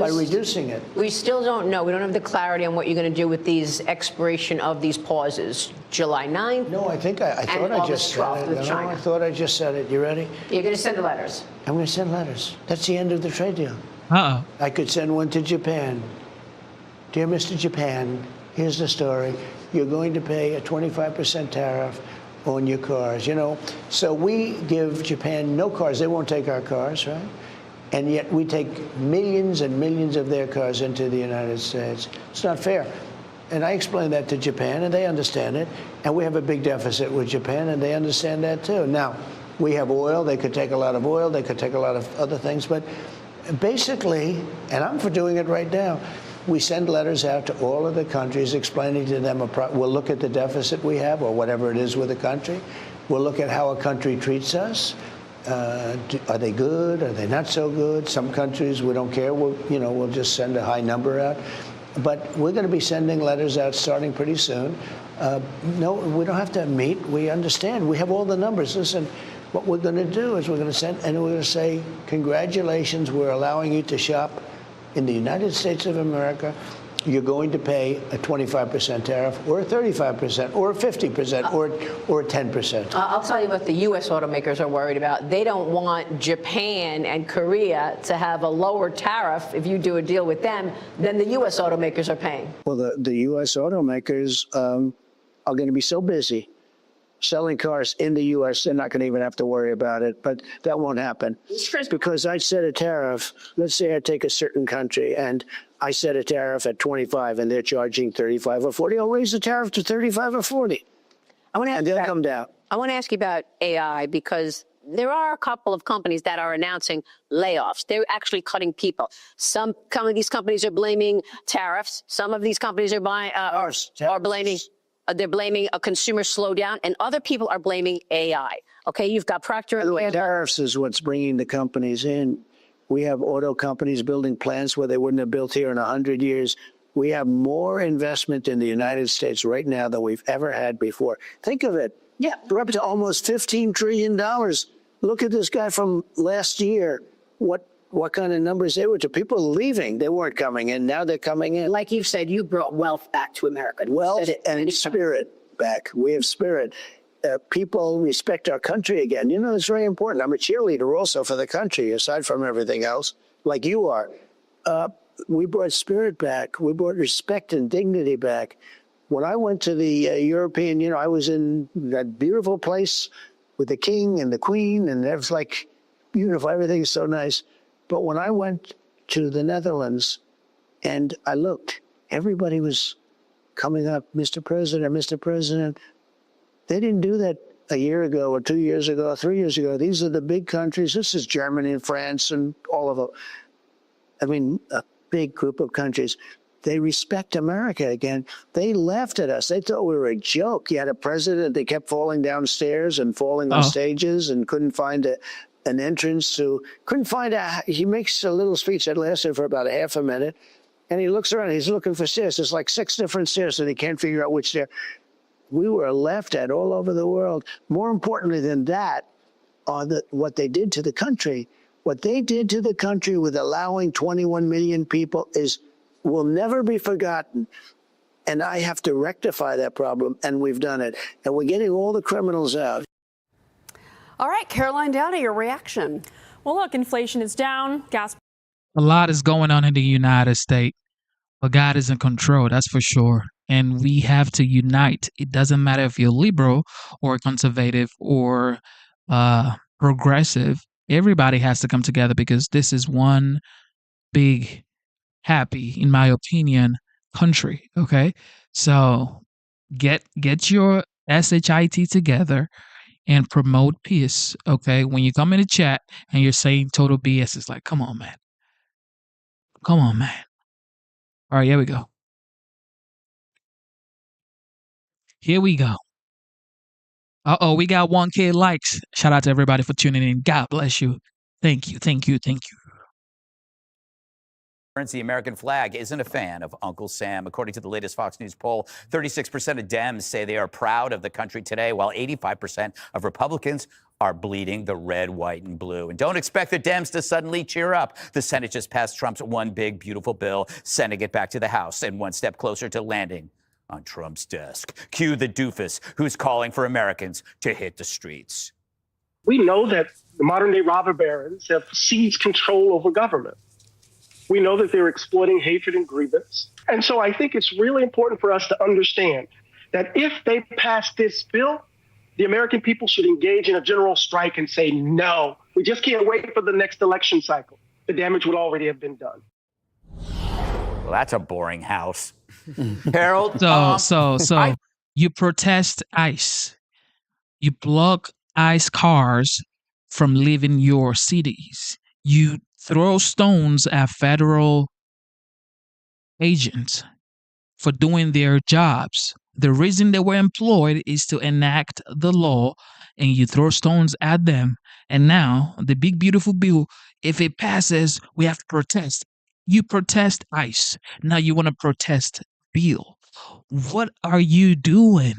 reducing it. We still don't know. We don't have the clarity on what you're going to do with these expiration of these pauses. July 9th? No, I think I thought I just said it. No, I thought I just said it. You ready? You're going to send the letters? I'm going to send letters. That's the end of the trade deal. Uh-oh. I could send one to Japan. Dear Mr. Japan, here's the story. You're going to pay a 25% tariff on your cars. You know, so we give Japan no cars. They won't take our cars, right? And yet we take millions and millions of their cars into the United States. It's not fair. And I explained that to Japan, and they understand it. And we have a big deficit with Japan, and they understand that too. Now, we have oil. They could take a lot of oil. They could take a lot of other things. But basically, and I'm for doing it right now, we send letters out to all of the countries explaining to them, we'll look at the deficit we have or whatever it is with the country. We'll look at how a country treats us. Are they good? Are they not so good? Some countries, we don't care. We'll just send a high number out. But we're going to be sending letters out starting pretty soon. No, we don't have to meet. We understand. We have all the numbers. Listen, what we're going to do is we're going to send, and we're going to say, congratulations, we're allowing you to shop in the United States of America. You're going to pay a 25% tariff, or a 35%, or a 50%, or a 10%. I'll tell you what the U.S. automakers are worried about. They don't want Japan and Korea to have a lower tariff if you do a deal with them than the U.S. automakers are paying. Well, the U.S. automakers are going to be so busy selling cars in the U.S., they're not going to even have to worry about it. But that won't happen. Because I set a tariff. Let's say I take a certain country, and I set a tariff at 25, and they're charging 35 or 40. I'll raise the tariff to 35 or 40. And they'll come down. I want to ask you about AI, because there are a couple of companies that are announcing layoffs. They're actually cutting people. Some of these companies are blaming tariffs. Some of these companies are blaming. They're blaming a consumer slowdown, and other people are blaming AI. Okay, you've got Procter & Gamble. Tariffs is what's bringing the companies in. We have auto companies building plants where they wouldn't have built here in 100 years. We have more investment in the United States right now than we've ever had before. Think of it. Yeah, we're up to almost $15 trillion. Look at this guy from last year. What kind of numbers they were to people leaving. They weren't coming in. Now they're coming in. Like you've said, you brought wealth back to America. Wealth and spirit back. We have spirit. People respect our country again. You know, it's very important. I'm a cheerleader also for the country, aside from everything else, like you are. We brought spirit back. We brought respect and dignity back. When I went to the European, I was in that beautiful place with the king and the queen, and it was like beautiful. Everything's so nice. But when I went to the Netherlands and I looked, everybody was coming up, Mr. President, Mr. President. They didn't do that a year ago or 2 years ago or 3 years ago. These are the big countries. This is Germany and France and all of them. I mean, a big group of countries. They respect America again. They laughed at us. They thought we were a joke. You had a president that kept falling downstairs and falling on stages and couldn't find an entrance to, he makes a little speech that lasted for about a half a minute. And he looks around, he's looking for stairs. There's like 6 different stairs and he can't figure out which stair. We were laughed at all over the world. More importantly than that, what they did to the country. What they did to the country with allowing 21 million people will never be forgotten. And I have to rectify that problem, and we've done it. And we're getting all the criminals out. All right, Caroline Downey, your reaction. Well, look, inflation is down. Gas. A lot is going on in the United States, but God is in control, that's for sure. And we have to unite. It doesn't matter if you're liberal or conservative or progressive. Everybody has to come together because this is one big, happy, in my opinion, country. Okay, so get your SHIT together and promote peace. Okay, when you come in the chat and you're saying total BS, it's like, come on, man. Come on, man. All right, here we go. Here we go. We got 1K likes. Shout out to everybody for tuning in. God bless you. Thank you, thank you, thank you. The American flag isn't a fan of Uncle Sam. According to the latest Fox News poll, 36% of Dems say they are proud of the country today, while 85% of Republicans are bleeding the red, white, and blue. And don't expect the Dems to suddenly cheer up. The Senate just passed Trump's one big, beautiful bill, sending it back to the House and one step closer to landing on Trump's desk. Cue the doofus who's calling for Americans to hit the streets. We know that the modern-day robber barons have seized control over government. We know that they're exploiting hatred and grievance. And so I think it's really important for us to understand that if they pass this bill, the American people should engage in a general strike and say, no, we just can't wait for the next election cycle. The damage would already have been done. Well, that's a boring house. Harold? So you protest ICE. You block ICE cars from leaving your cities. You throw stones at federal agents for doing their jobs. The reason they were employed is to enact the law, and you throw stones at them. And now, the big, beautiful bill, if it passes, we have to protest. You protest ICE. Now you want to protest bill. What are you doing?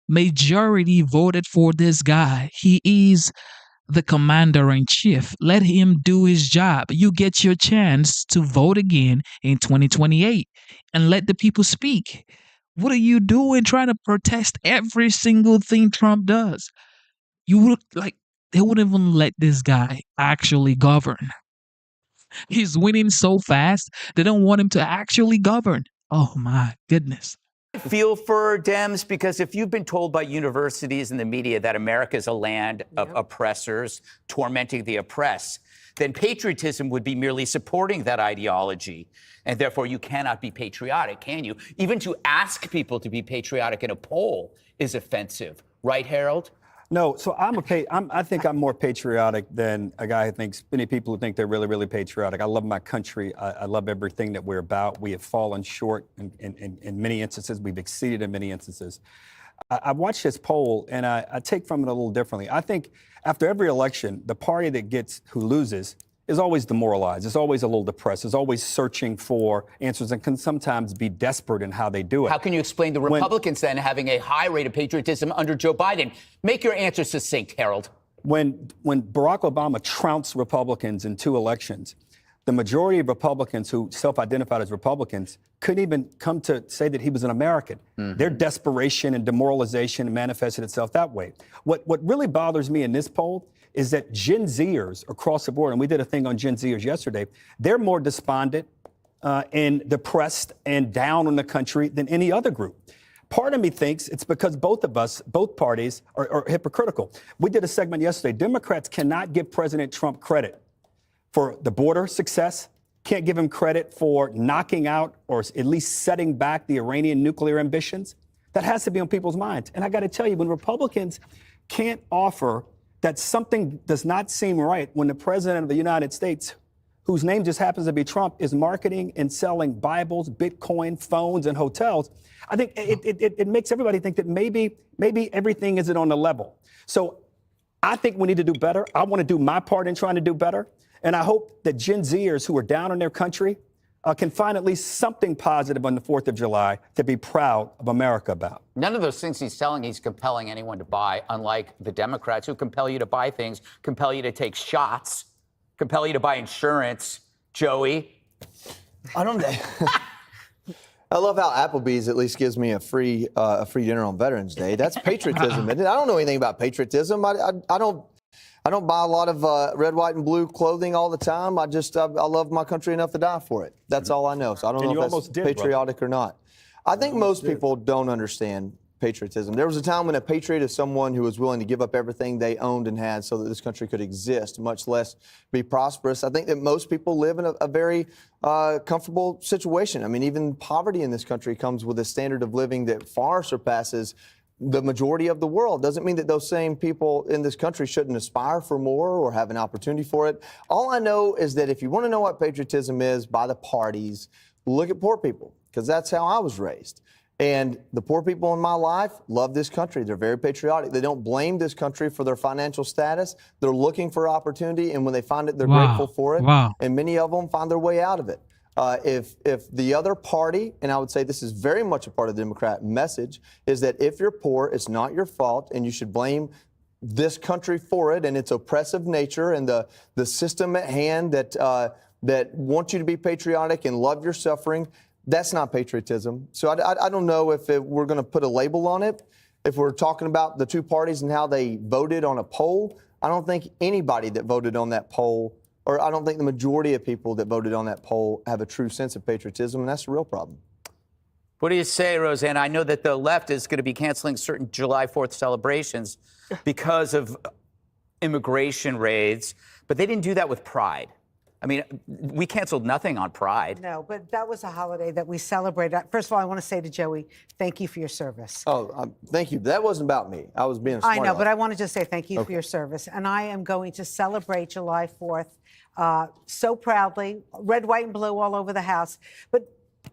Majority voted for this guy. He is the commander-in-chief. Let him do his job. You get your chance to vote again in 2028 and let the people speak. What are you doing trying to protest every single thing Trump does? You would like they wouldn't even let this guy actually govern. He's winning so fast, they don't want him to actually govern. Oh my goodness. Feel for Dems, because if you've been told by universities and the media that America is a land of oppressors tormenting the oppressed, then patriotism would be merely supporting that ideology. And therefore, you cannot be patriotic, can you? Even to ask people to be patriotic in a poll is offensive. Right, Harold? No, so I think I'm more patriotic than a guy who thinks, many people who think they're really, really patriotic. I love my country. I love everything that we're about. We have fallen short in many instances. We've exceeded in many instances. I watched this poll, and I take from it a little differently. I think after every election, the party who loses is always demoralized. It's always a little depressed. It's always searching for answers and can sometimes be desperate in how they do it. How can you explain the Republicans then having a high rate of patriotism under Joe Biden? Make your answer succinct, Harold. When Barack Obama trounced Republicans in 2 elections, the majority of Republicans who self-identified as Republicans couldn't even come to say that he was an American. Mm-hmm. Their desperation and demoralization manifested itself that way. What really bothers me in this poll is that Gen Zers across the board, and we did a thing on Gen Zers yesterday, they're more despondent and depressed and down on the country than any other group. Part of me thinks it's because both parties are hypocritical. We did a segment yesterday. Democrats cannot give President Trump credit for the border success, can't give him credit for knocking out or at least setting back the Iranian nuclear ambitions. That has to be on people's minds. And I got to tell you, when Republicans can't offer that something does not seem right when the president of the United States, whose name just happens to be Trump, is marketing and selling Bibles, Bitcoin, phones, and hotels. I think it makes everybody think that maybe everything isn't on the level. So I think we need to do better. I want to do my part in trying to do better. And I hope that Gen Zers who are down on their country can find at least something positive on the 4th of July to be proud of America about. None of those things he's selling, he's compelling anyone to buy, unlike the Democrats who compel you to buy things, compel you to take shots, compel you to buy insurance. Joey? I don't I love how Applebee's at least gives me a free dinner on Veterans Day. That's patriotism, isn't it? I don't know anything about patriotism. I don't buy a lot of red, white, and blue clothing all the time. I love my country enough to die for it. That's all I know. So I don't know if that's patriotic or not. I think most people don't understand patriotism. There was a time when a patriot is someone who was willing to give up everything they owned and had so that this country could exist, much less be prosperous. I think that most people live in a very comfortable situation. I mean, even poverty in this country comes with a standard of living that far surpasses the majority of the world. Doesn't mean that those same people in this country shouldn't aspire for more or have an opportunity for it. All I know is that if you want to know what patriotism is by the parties, look at poor people, because that's how I was raised. And the poor people in my life love this country. They're very patriotic. They don't blame this country for their financial status. They're looking for opportunity, and when they find it, they're grateful for it. And many of them find their way out of it. If the other party, and I would say this is very much a part of the Democrat message, is that if you're poor, it's not your fault, and you should blame this country for it and its oppressive nature and the system at hand that wants you to be patriotic and love your suffering. That's not patriotism. So I don't know if we're going to put a label on it. If we're talking about the two parties and how they voted on a poll, I don't think anybody that voted on that poll, or I don't think the majority of people that voted on that poll have a true sense of patriotism, and that's a real problem. What do you say, Roseanne? I know that the left is going to be canceling certain July 4th celebrations because of immigration raids, but they didn't do that with Pride. I mean, we canceled nothing on Pride. No, but that was a holiday that we celebrated. First of all, I want to say to Joey, thank you for your service. Oh, thank you. That wasn't about me. I was being smart. I know, but I want to just say thank you for your service. And I am going to celebrate July 4th so proudly, red, white, and blue all over the house. But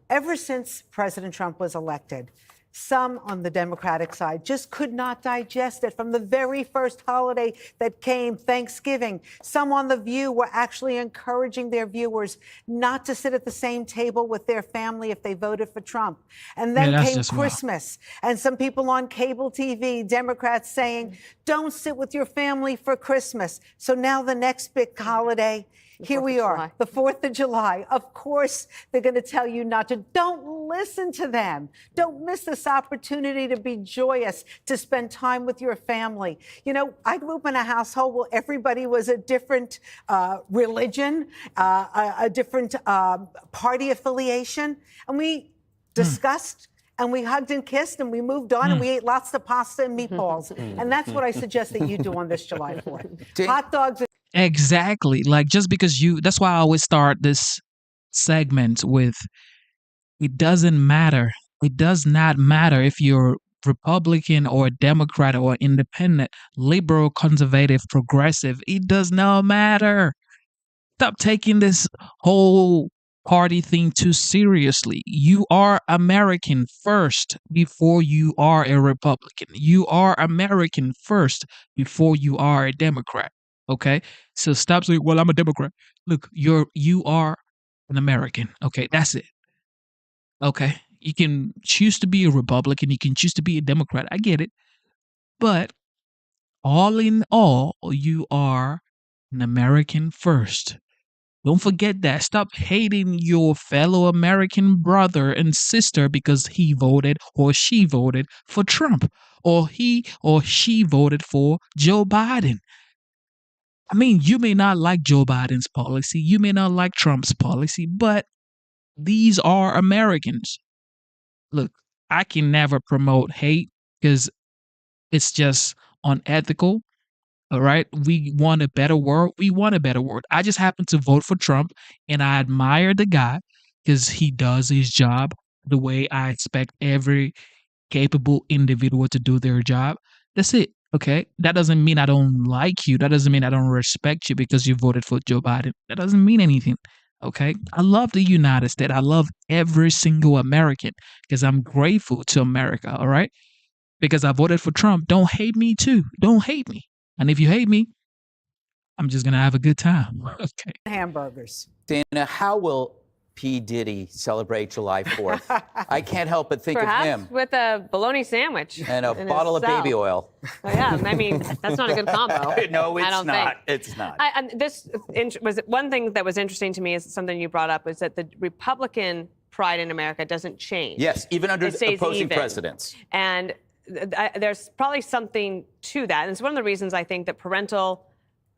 ever since President Trump was elected, some on the Democratic side just could not digest it from the very first holiday that came, Thanksgiving. Some on The View were actually encouraging their viewers not to sit at the same table with their family if they voted for Trump. And then came Christmas. And some people on cable TV, Democrats saying, don't sit with your family for Christmas. So now the next big holiday, here we are, the 4th of July. Of course, they're going to tell you not to. Don't listen to them. Don't miss this opportunity to be joyous, to spend time with your family. You know, I grew up in a household where everybody was a different religion, a different party affiliation. And we discussed and we hugged and kissed and we moved on and we ate lots of pasta and meatballs. And that's what I suggest that you do on this July 4th. Hot dogs. Exactly. Like, just because that's why I always start this segment with, it doesn't matter. It does not matter if you're Republican or Democrat or independent, liberal, conservative, progressive. It does not matter. Stop taking this whole party thing too seriously. You are American first before you are a Republican. You are American first before you are a Democrat. Okay, so stop saying, well, I'm a Democrat. Look, you are an American. Okay, that's it. Okay, you can choose to be a Republican. You can choose to be a Democrat. I get it. But all in all, you are an American first. Don't forget that. Stop hating your fellow American brother and sister because he voted or she voted for Trump, or he or she voted for Joe Biden. I mean, you may not like Joe Biden's policy, you may not like Trump's policy, but these are Americans. Look, I can never promote hate because it's just unethical. All right. We want a better world. We want a better world. I just happen to vote for Trump, and I admire the guy because he does his job the way I expect every capable individual to do their job. That's it. Okay, that doesn't mean I don't like you. That doesn't mean I don't respect you because you voted for Joe Biden. That doesn't mean anything. Okay, I love the United States. I love every single American because I'm grateful to America. All right, because I voted for Trump. Don't hate me too. Don't hate me. And if you hate me, I'm just gonna have a good time. Okay. Hamburgers. Dana, how will P. Diddy celebrate July 4th? I can't help but think Perhaps of him. with a bologna sandwich And a in his bottle of cell. baby oil. Oh, yeah, I mean, that's not a good combo. No, it's I don't not. Think. It's not. This was one thing that was interesting to me is something you brought up was that the Republican pride in America doesn't change. Yes, even under It stays opposing even. presidents. And there's probably something to that. And it's one of the reasons I think that parental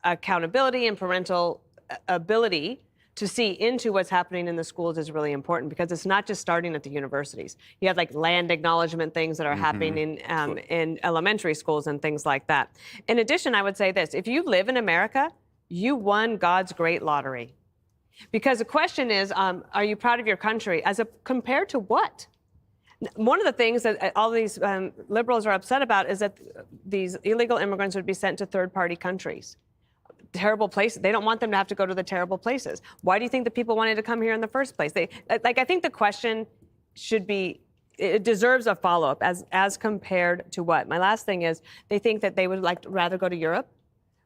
accountability and parental ability to see into what's happening in the schools is really important because it's not just starting at the universities. You have like land acknowledgement things that are happening in elementary schools and things like that. In addition, I would say this, if you live in America, you won God's great lottery. Because the question is, are you proud of your country compared to what? One of the things that all these liberals are upset about is that these illegal immigrants would be sent to third-party countries. Terrible places. They don't want them to have to go to the terrible places. Why do you think the people wanted to come here in the first place? I think the question should be, it deserves a follow-up as compared to what? My last thing is they think that they would rather go to Europe.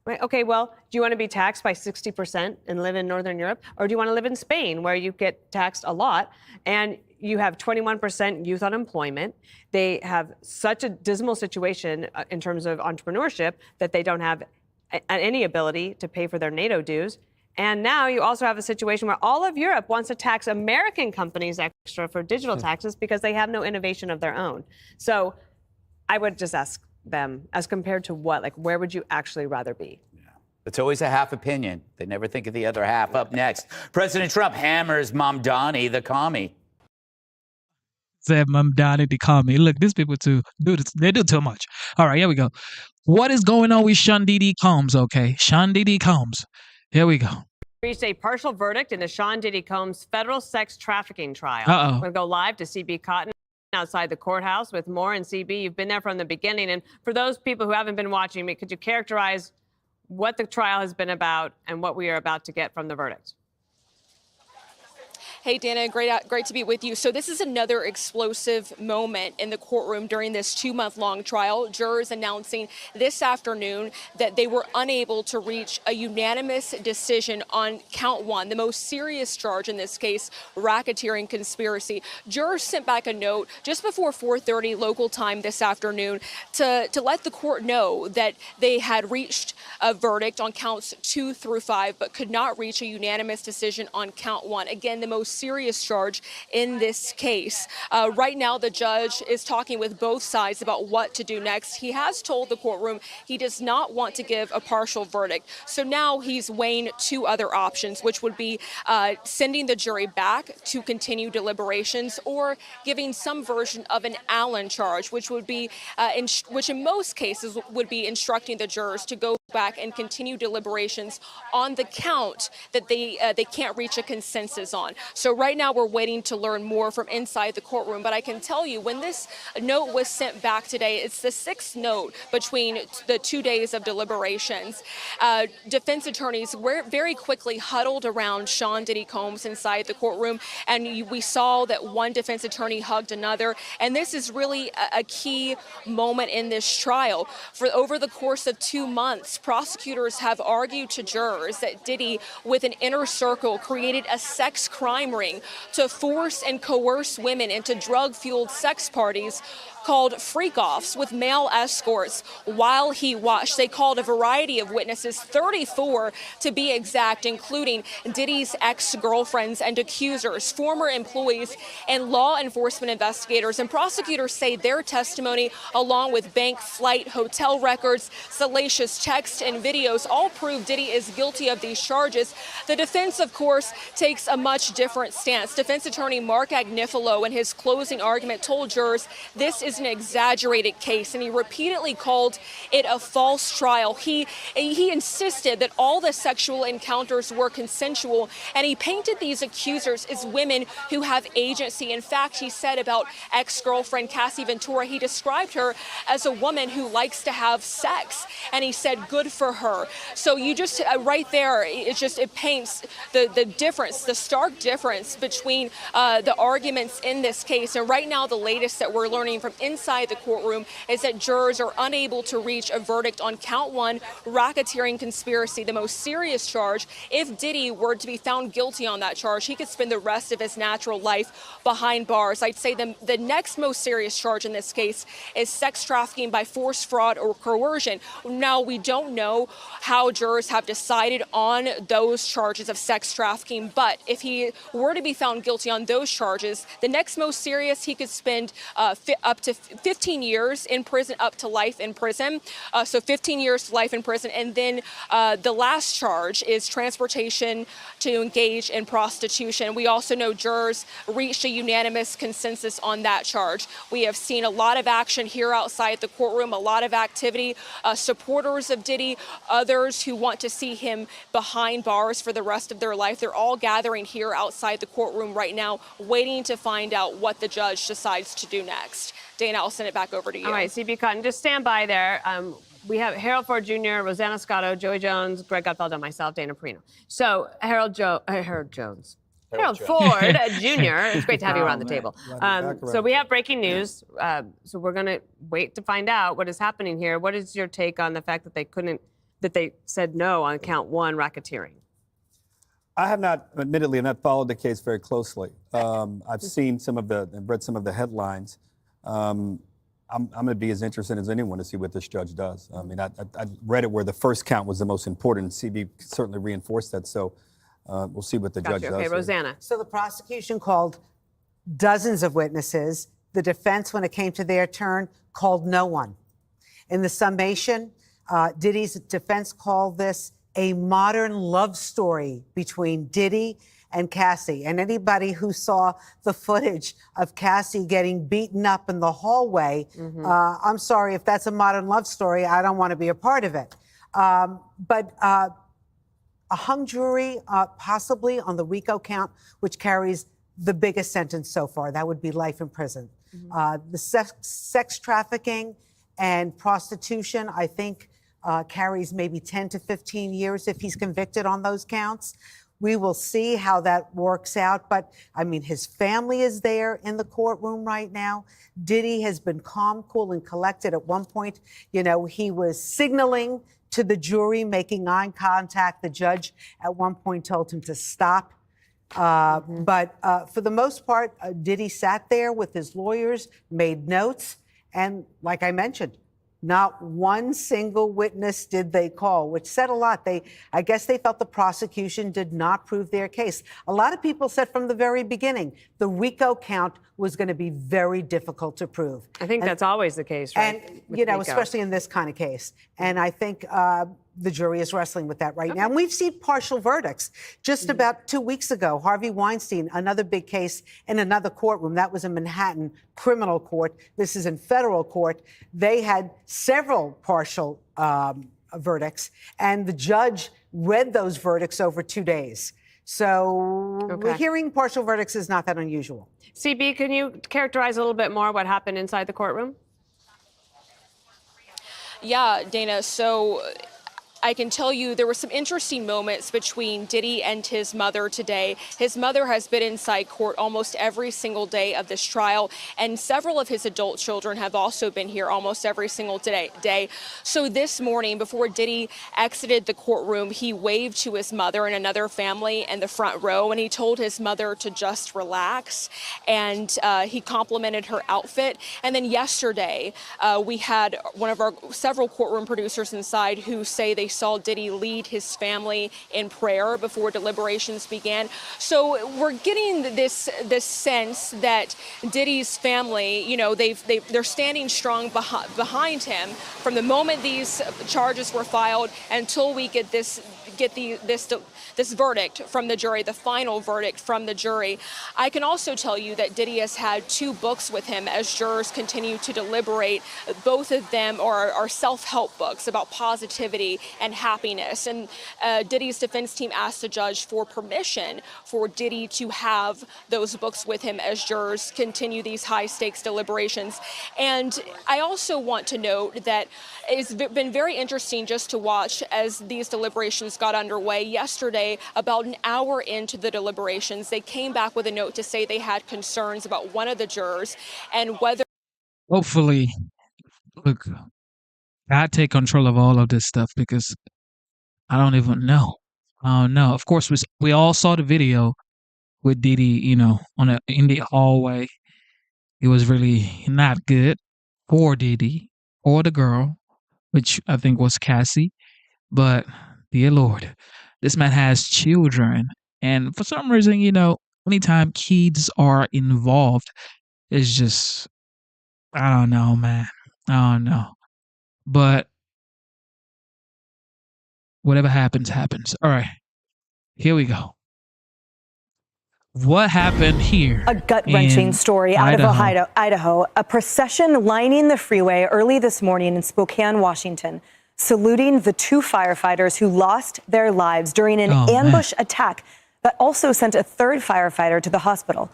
Right? Okay, well, do you want to be taxed by 60% and live in Northern Europe? Or do you want to live in Spain where you get taxed a lot and you have 21% youth unemployment? They have such a dismal situation in terms of entrepreneurship that they don't have any ability to pay for their NATO dues. And now you also have a situation where all of Europe wants to tax American companies extra for digital taxes because they have no innovation of their own. So I would just ask them, as compared to what? Like, where would you actually rather be? It's always a half opinion. They never think of the other half. Up next, President Trump hammers Mamdani, the commie. Said Mamdani, the commie. Look, these people they do too much. All right, here we go. What is going on with Sean Diddy Combs, okay? Sean Diddy Combs. Here we go. Reached a partial verdict in the Sean Diddy Combs federal sex trafficking trial. Uh-oh. We're going to go live to CB Cotton outside the courthouse with more. And CB, you've been there from the beginning. And for those people who haven't been watching me, could you characterize what the trial has been about and what we are about to get from the verdict? Hey, Dana, great to be with you. So this is another explosive moment in the courtroom during this 2-month-long trial. Jurors announcing this afternoon that they were unable to reach a unanimous decision on count 1, the most serious charge in this case, racketeering conspiracy. Jurors sent back a note just before 4:30 local time this afternoon to let the court know that they had reached a verdict on counts 2 through 5, but could not reach a unanimous decision on count 1. Again, the most serious charge in this case. Right now, the judge is talking with both sides about what to do next. He has told the courtroom he does not want to give a partial verdict. So now he's weighing 2 other options, which would be sending the jury back to continue deliberations or giving some version of an Allen charge, which would be, which in most cases would be instructing the jurors to go back and continue deliberations on the count that they can't reach a consensus on. So right now we're waiting to learn more from inside the courtroom. But I can tell you when this note was sent back today, it's the 6th note between the 2 days of deliberations. Defense attorneys were very quickly huddled around Sean Diddy Combs inside the courtroom. And we saw that one defense attorney hugged another. And this is really a key moment in this trial. For over the course of 2 months, prosecutors have argued to jurors that Diddy, with an inner circle, created a sex crime ring to force and coerce women into drug-fueled sex parties called freak-offs with male escorts while he watched. They called a variety of witnesses, 34 to be exact, including Diddy's ex-girlfriends and accusers, former employees, and law enforcement investigators. And prosecutors say their testimony, along with bank, flight, hotel records, salacious texts, and videos, all prove Diddy is guilty of these charges. The defense, of course, takes a much different different stance. Defense attorney Mark Agnifilo, in his closing argument, told jurors this is an exaggerated case, and he repeatedly called it a false trial. He insisted that all the sexual encounters were consensual, and he painted these accusers as women who have agency. In fact, he said about ex-girlfriend Cassie Ventura, he described her as a woman who likes to have sex, and he said good for her. So you just right there, it paints the difference, the stark difference between the arguments in this case. And right now, the latest that we're learning from inside the courtroom is that jurors are unable to reach a verdict on count one, racketeering conspiracy, the most serious charge. If Diddy were to be found guilty on that charge, he could spend the rest of his natural life behind bars. I'd say the next most serious charge in this case is sex trafficking by force, fraud, or coercion. Now, we don't know how jurors have decided on those charges of sex trafficking, but if he were to be found guilty on those charges, the next most serious, he could spend up to 15 years in prison, up to life in prison. So 15 years to life in prison. And then the last charge is transportation to engage in prostitution. We also know jurors reached a unanimous consensus on that charge. We have seen a lot of action here outside the courtroom, a lot of activity, supporters of Diddy, others who want to see him behind bars for the rest of their life. They're all gathering here outside the courtroom right now, waiting to find out what the judge decides to do next. Dana, I'll send it back over to you. All right, CB Cotton, just stand by there. We have Harold Ford Jr., Rosanna Scotto, Joey Jones, Greg Gutfeld, and myself, Dana Perino. So Harold Ford Jr., it's great to have you around the table. So we have breaking news. So we're going to wait to find out what is happening here. What is your take on the fact that they said no on count one, racketeering? I have not, admittedly, I've not followed the case very closely. I've seen and read some of the headlines. I'm going to be as interested as anyone to see what this judge does. I mean, I read it where the first count was the most important. CB certainly reinforced that. So we'll see what the judge does. Okay, Rosanna. So the prosecution called dozens of witnesses. The defense, when it came to their turn, called no one. In the summation, Diddy's defense called this a modern love story between Diddy and Cassie. And anybody who saw the footage of Cassie getting beaten up in the hallway, I'm sorry, if that's a modern love story, I don't want to be a part of it. But a hung jury, possibly on the RICO count, which carries the biggest sentence so far. That would be life in prison. The sex trafficking and prostitution, I think, carries maybe 10 to 15 years if he's convicted on those counts. We will see how that works out. But, I mean, his family is there in the courtroom right now. Diddy has been calm, cool, and collected. At one point, you know, he was signaling to the jury, making eye contact. The judge at one point told him to stop. But for the most part, Diddy sat there with his lawyers, made notes. And like I mentioned, not one single witness did they call, which said a lot. I guess they felt the prosecution did not prove their case. A lot of people said from the very beginning, the RICO count was going to be very difficult to prove. I think that's always the case, right? And, you know, especially in this kind of case. And I think the jury is wrestling with that right now. And we've seen partial verdicts. Just about 2 weeks ago, Harvey Weinstein, another big case in another courtroom. That was in Manhattan criminal court. This is in federal court. They had several partial verdicts, and the judge read those verdicts over 2 days. So hearing partial verdicts is not that unusual. CB, can you characterize a little bit more what happened inside the courtroom? Yeah, Dana. So I can tell you there were some interesting moments between Diddy and his mother today. His mother has been inside court almost every single day of this trial, and several of his adult children have also been here almost every single day. So this morning, before Diddy exited the courtroom, he waved to his mother and another family in the front row, and he told his mother to just relax, and he complimented her outfit. And then yesterday, we had one of our several courtroom producers inside who say they saw Diddy lead his family in prayer before deliberations began. So we're getting this sense that Diddy's family, you know, they're standing strong behind him from the moment these charges were filed until we get this verdict from the jury, the final verdict from the jury. I can also tell you that Diddy has had 2 books with him as jurors continue to deliberate. Both of them are self-help books about positivity and happiness. And Diddy's defense team asked the judge for permission for Diddy to have those books with him as jurors continue these high-stakes deliberations. And I also want to note that it's been very interesting just to watch as these deliberations got underway. Yesterday, about an hour into the deliberations, they came back with a note to say they had concerns about one of the jurors and whether... Hopefully, look, God take control of all of this stuff because I don't even know. I don't know. Of course, we all saw the video with Diddy, you know, in the hallway. It was really not good for Diddy or the girl, which I think was Cassie. But, dear Lord, this man has children. And for some reason, you know, anytime kids are involved, it's just, I don't know, man. I don't know. But whatever happens, happens. All right, here we go. What happened here? A gut-wrenching in story out of Idaho. A procession lining the freeway early this morning in Spokane, Washington, saluting the 2 firefighters who lost their lives during an ambush attack that also sent a 3rd firefighter to the hospital.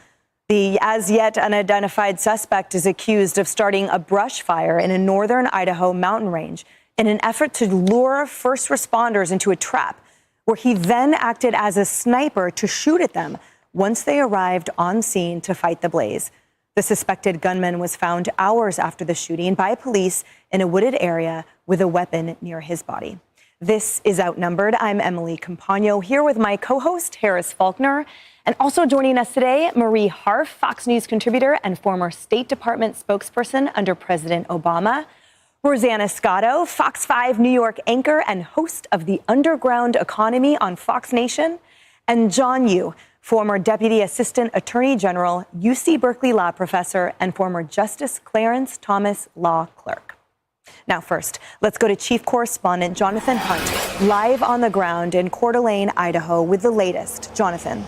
The as-yet unidentified suspect is accused of starting a brush fire in a northern Idaho mountain range in an effort to lure first responders into a trap, where he then acted as a sniper to shoot at them once they arrived on scene to fight the blaze. The suspected gunman was found hours after the shooting by police in a wooded area with a weapon near his body. This is Outnumbered. I'm Emily Campagno here with my co-host Harris Faulkner. And also joining us today, Marie Harf, Fox News contributor and former State Department spokesperson under President Obama. Rosanna Scotto, Fox 5 New York anchor and host of The Underground Economy on Fox Nation. And John Yoo, former Deputy Assistant Attorney General, UC Berkeley law professor, and former Justice Clarence Thomas law clerk. Now first, let's go to Chief Correspondent Jonathan Hunt, live on the ground in Coeur d'Alene, Idaho, with the latest. Jonathan.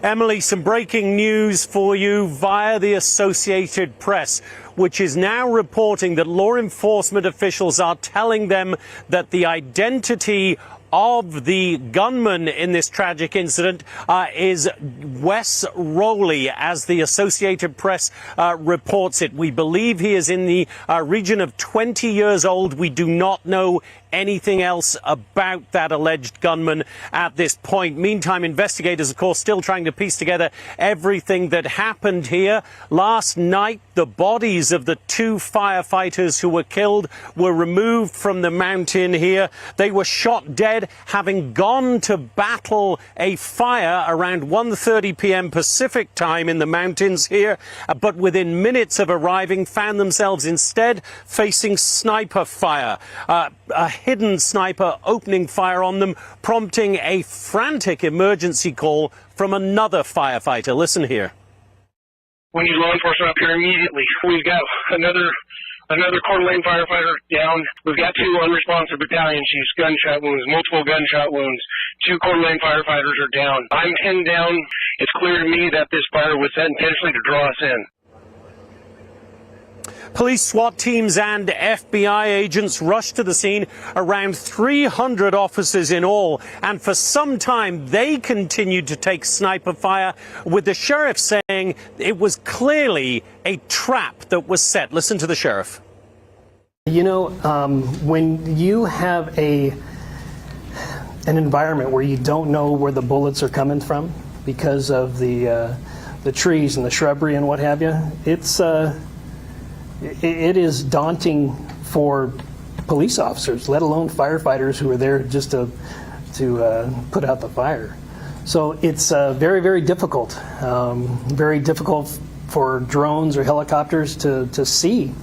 Emily, some breaking news for you via the Associated Press, which is now reporting that law enforcement officials are telling them that the identity of the gunman in this tragic incident is Wes Rowley, as the Associated Press reports it. We believe he is in the region of 20 years old. We do not know anything else about that alleged gunman at this point. Meantime, investigators, of course, still trying to piece together everything that happened here. Last night, the bodies of the 2 firefighters who were killed were removed from the mountain here. They were shot dead, having gone to battle a fire around 1:30 p.m. Pacific time in the mountains here, but within minutes of arriving, found themselves instead facing sniper fire. A hidden sniper opening fire on them, prompting a frantic emergency call from another firefighter. Listen here. We need law enforcement up here immediately. We've got another Coeur d'Alene firefighter down. We've got 2 unresponsive battalion chiefs, gunshot wounds, multiple gunshot wounds. 2 Coeur d'Alene firefighters are down. I'm pinned down. It's clear to me that this fire was set intentionally to draw us in. Police, SWAT teams and FBI agents rushed to the scene, around 300 officers in all, and for some time they continued to take sniper fire, with the sheriff saying it was clearly a trap that was set. Listen to the sheriff. You know, when you have an environment where you don't know where the bullets are coming from because of the trees and the shrubbery and what have you, it is daunting for police officers, let alone firefighters who are there just to put out the fire. So it's very, very difficult. Very difficult for drones or helicopters to see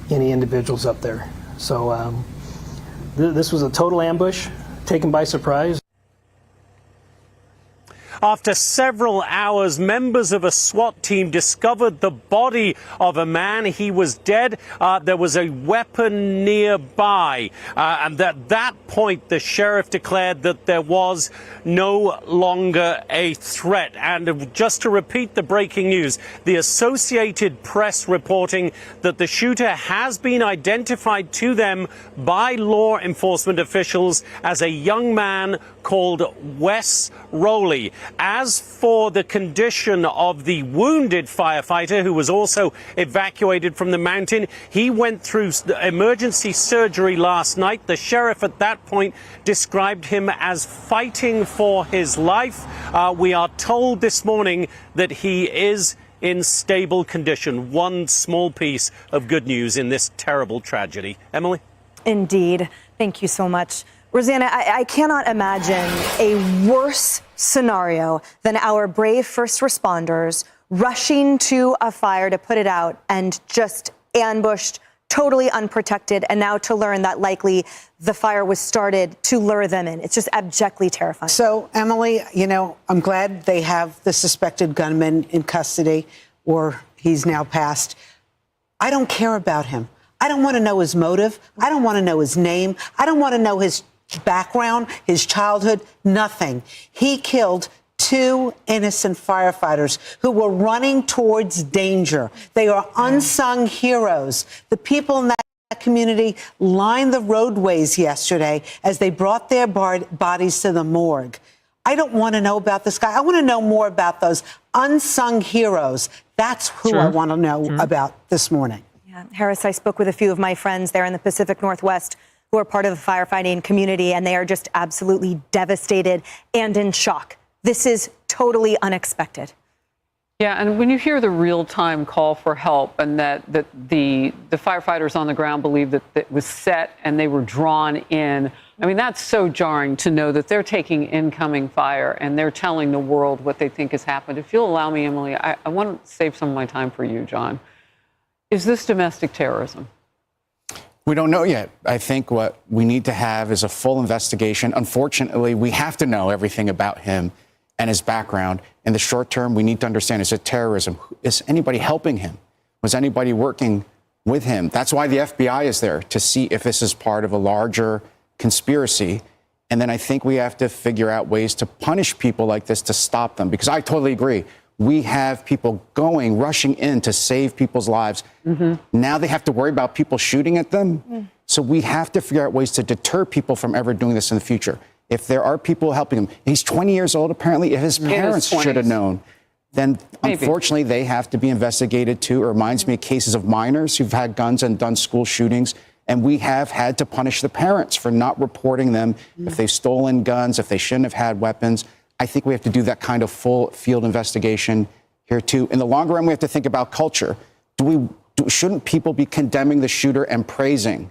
any individuals up there. So This was a total ambush, taken by surprise. After several hours, members of a SWAT team discovered the body of a man. He was dead. There was a weapon nearby. And at that point, the sheriff declared that there was no longer a threat. And just to repeat the breaking news, the Associated Press reporting that the shooter has been identified to them by law enforcement officials as a young man called Wes Rowley. As for the condition of the wounded firefighter who was also evacuated from the mountain, he went through emergency surgery last night. The sheriff at that point described him as fighting for his life. We are told this morning that he is in stable condition. One small piece of good news in this terrible tragedy. Emily? Indeed. Thank you so much. Rosanna, I cannot imagine a worse scenario than our brave first responders rushing to a fire to put it out and just ambushed, totally unprotected, and now to learn that likely the fire was started to lure them in. It's just abjectly terrifying. So, Emily, I'm glad they have the suspected gunman in custody, or he's now passed. I don't care about him. I don't want to know his motive. I don't want to know his name. I don't want to know his background, his childhood, nothing. He killed 2 innocent firefighters who were running towards danger. They are unsung heroes. The people in that community lined the roadways yesterday as they brought their bodies to the morgue. I don't want to know about this guy. I want to know more about those unsung heroes. That's who I want to know about this morning. Yeah. Harris, I spoke with a few of my friends there in the Pacific Northwest who are part of the firefighting community, and they are just absolutely devastated and in shock. This is totally unexpected. Yeah, and when you hear the real-time call for help and that the firefighters on the ground believe that it was set and they were drawn in, I mean, that's so jarring to know that they're taking incoming fire and they're telling the world what they think has happened. If you'll allow me, Emily, I want to save some of my time for you, John. Is this domestic terrorism? We don't know yet. I think what we need to have is a full investigation. Unfortunately, we have to know everything about him and his background. In the short term, we need to understand, is it terrorism? Is anybody helping him? Was anybody working with him? That's why the FBI is there, to see if this is part of a larger conspiracy. And then I think we have to figure out ways to punish people like this, to stop them. Because I totally agree. We have people rushing in to save people's lives. Now they have to worry about people shooting at them. So we have to figure out ways to deter people from ever doing this in the future. If there are people helping him, he's 20 years old, apparently. If his parents should have known, then unfortunately they have to be investigated too. It reminds me of cases of minors who've had guns and done school shootings. And we have had to punish the parents for not reporting them if they've stolen guns, if they shouldn't have had weapons. I think we have to do that kind of full field investigation here, too. In the long run, we have to think about culture. Shouldn't people be condemning the shooter and praising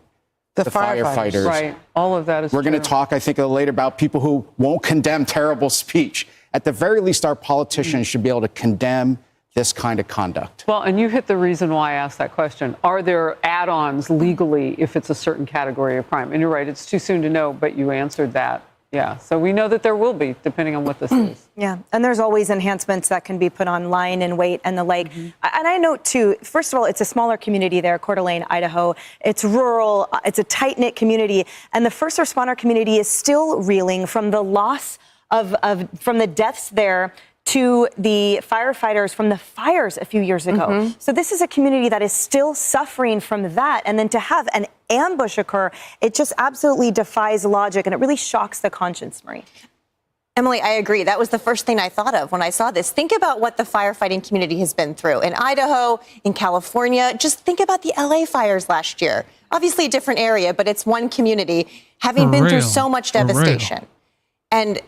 the firefighters? Right. All of that is We're going to talk, I think, later about people who won't condemn terrible speech. At the very least, our politicians should be able to condemn this kind of conduct. Well, and you hit the reason why I asked that question. Are there add-ons legally if it's a certain category of crime? And you're right, it's too soon to know, but you answered that. Yeah, so we know that there will be, depending on what this is. Yeah, and there's always enhancements that can be put on line and weight and the like. And I note, too, first of all, it's a smaller community there, Coeur d'Alene, Idaho. It's rural. It's a tight-knit community. And the first responder community is still reeling from the loss from the deaths there to the firefighters from the fires a few years ago. So this is a community that is still suffering from that. And then to have an ambush occur, it just absolutely defies logic, and it really shocks the conscience, Marie. Emily, I agree. That was the first thing I thought of when I saw this. Think about what the firefighting community has been through in Idaho, in California. Just think about the LA fires last year. Obviously a different area, but it's one community having been through so much devastation. And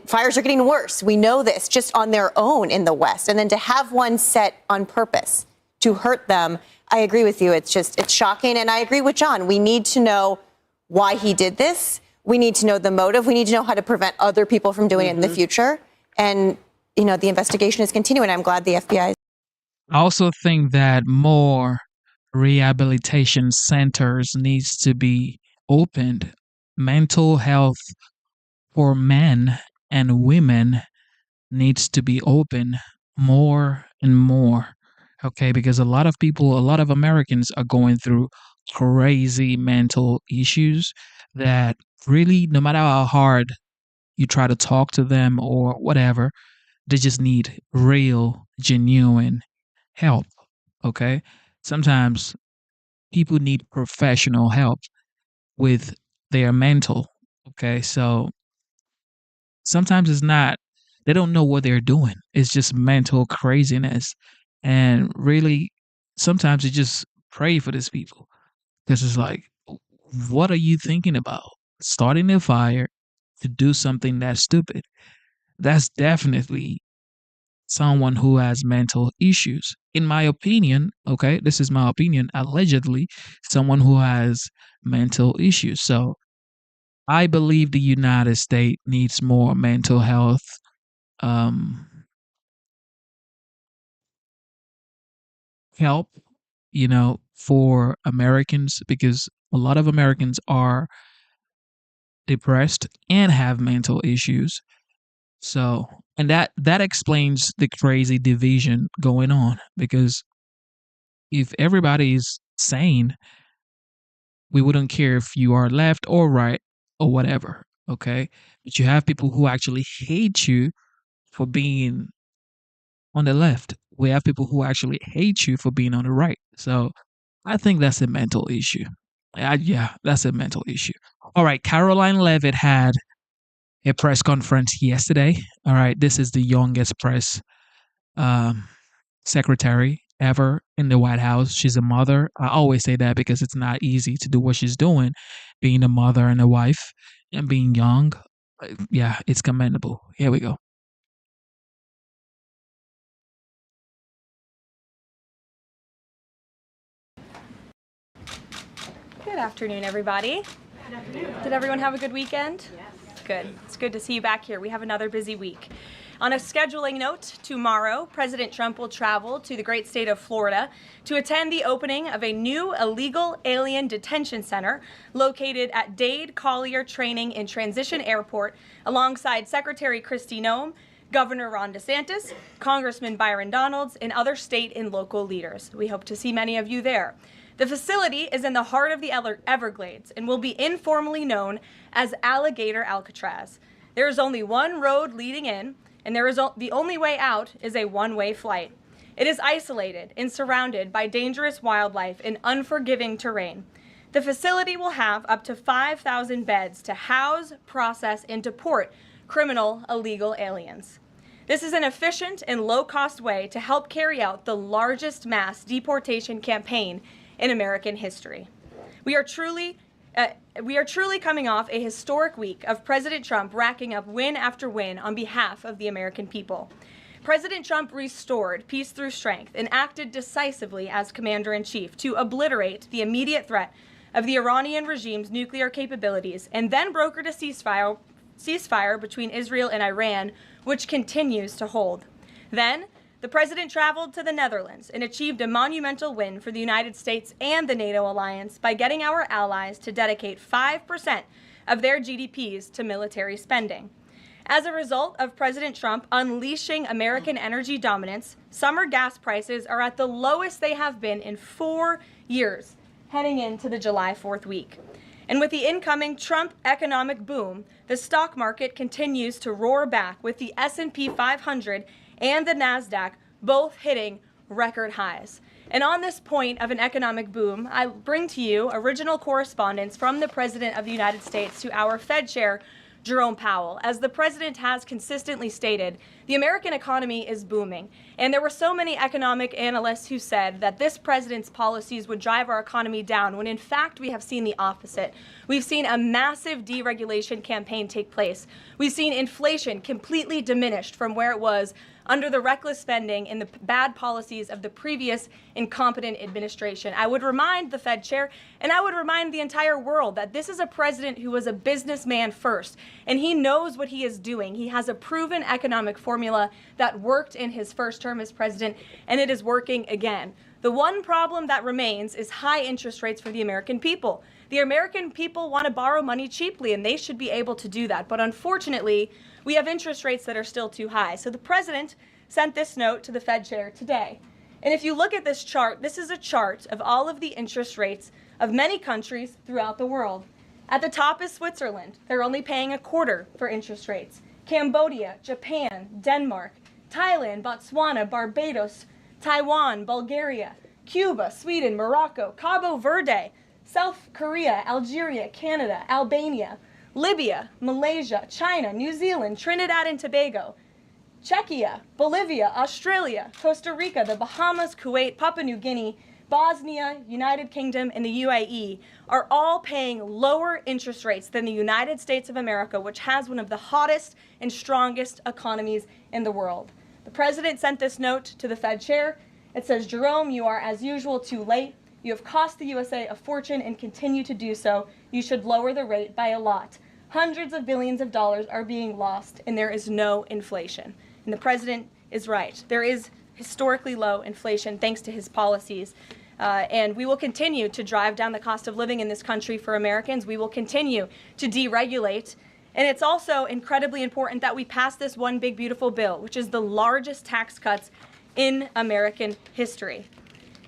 fires are getting worse. We know this just on their own in the West. And then to have one set on purpose to hurt them, I agree with you. It's shocking. And I agree with John. We need to know why he did this. We need to know the motive. We need to know how to prevent other people from doing it in the future. And, the investigation is continuing. I'm glad the FBI is. I also think that more rehabilitation centers needs to be opened mental health for men and women needs to be open more and more. Okay, because a lot of people, a lot of Americans are going through crazy mental issues that really, no matter how hard you try to talk to them or whatever, they just need real, genuine help. Okay, sometimes people need professional help with their mental. Okay, so sometimes it's not, they don't know what they're doing. It's just mental craziness. And really, sometimes you just pray for these people because it's like, what are you thinking about? Starting a fire to do something that stupid. That's definitely someone who has mental issues. In my opinion, okay, this is my opinion, allegedly, someone who has mental issues. So I believe the United States needs more mental health um, help, for Americans because a lot of Americans are depressed and have mental issues. So, and that explains the crazy division going on because if everybody's sane, we wouldn't care if you are left or right or whatever, okay? But you have people who actually hate you for being on the left. We have people who actually hate you for being on the right. So I think that's a mental issue. Yeah, that's a mental issue. All right, Caroline Levitt had a press conference yesterday. All right, this is the youngest press um, secretary ever in the White House. She's a mother. I always say that because it's not easy to do what she's doing, being a mother and a wife and being young. Yeah, it's commendable. Here we go. Good afternoon, everybody. Good afternoon. Did everyone have a good weekend? Yes. Good. It's good to see you back here. We have another busy week. On a scheduling note, tomorrow, President Trump will travel to the great state of Florida to attend the opening of a new illegal alien detention center located at Dade Collier Training and Transition Airport alongside Secretary Kristi Noem, Governor Ron DeSantis, Congressman Byron Donalds, and other state and local leaders. We hope to see many of you there. The facility is in the heart of the Everglades and will be informally known as Alligator Alcatraz. There is only one road leading in, and the only way out is a one-way flight. It is isolated and surrounded by dangerous wildlife and unforgiving terrain. The facility will have up to 5,000 beds to house, process, and deport criminal illegal aliens. This is an efficient and low-cost way to help carry out the largest mass deportation campaign in American history. We are truly coming off a historic week of President Trump racking up win after win on behalf of the American people. President Trump restored peace through strength and acted decisively as commander-in-chief to obliterate the immediate threat of the Iranian regime's nuclear capabilities and then brokered a ceasefire between Israel and Iran, which continues to hold. Then, the president traveled to the Netherlands and achieved a monumental win for the United States and the NATO alliance by getting our allies to dedicate 5% of their GDPs to military spending. As a result of President Trump unleashing American energy dominance, summer gas prices are at the lowest they have been in 4 years, heading into the July 4th week. And with the incoming Trump economic boom, the stock market continues to roar back with the S&P 500 and the NASDAQ both hitting record highs. And on this point of an economic boom, I bring to you original correspondence from the President of the United States to our Fed Chair, Jerome Powell. As the President has consistently stated, the American economy is booming. And there were so many economic analysts who said that this president's policies would drive our economy down, when in fact we have seen the opposite. We've seen a massive deregulation campaign take place. We've seen inflation completely diminished from where it was under the reckless spending and the bad policies of the previous incompetent administration. I would remind the Fed chair, and I would remind the entire world, that this is a president who was a businessman first, and he knows what he is doing. He has a proven economic formula that worked in his first term as president, and it is working again. The one problem that remains is high interest rates for the American people. The American people want to borrow money cheaply, and they should be able to do that. But unfortunately, we have interest rates that are still too high. So the president sent this note to the Fed chair today. And if you look at this chart, this is a chart of all of the interest rates of many countries throughout the world. At the top is Switzerland. They're only paying a quarter for interest rates. Cambodia, Japan, Denmark, Thailand, Botswana, Barbados, Taiwan, Bulgaria, Cuba, Sweden, Morocco, Cabo Verde, South Korea, Algeria, Canada, Albania, Libya, Malaysia, China, New Zealand, Trinidad and Tobago, Czechia, Bolivia, Australia, Costa Rica, the Bahamas, Kuwait, Papua New Guinea, Bosnia, United Kingdom, and the UAE are all paying lower interest rates than the United States of America, which has one of the hottest and strongest economies in the world. The president sent this note to the Fed chair. It says, Jerome, you are as usual too late. You have cost the USA a fortune and continue to do so. You should lower the rate by a lot. Hundreds of billions of dollars are being lost, and there is no inflation. And the president is right. There is historically low inflation thanks to his policies. And we will continue to drive down the cost of living in this country for Americans. We will continue to deregulate. And it's also incredibly important that we pass this one big, beautiful bill, which is the largest tax cuts in American history.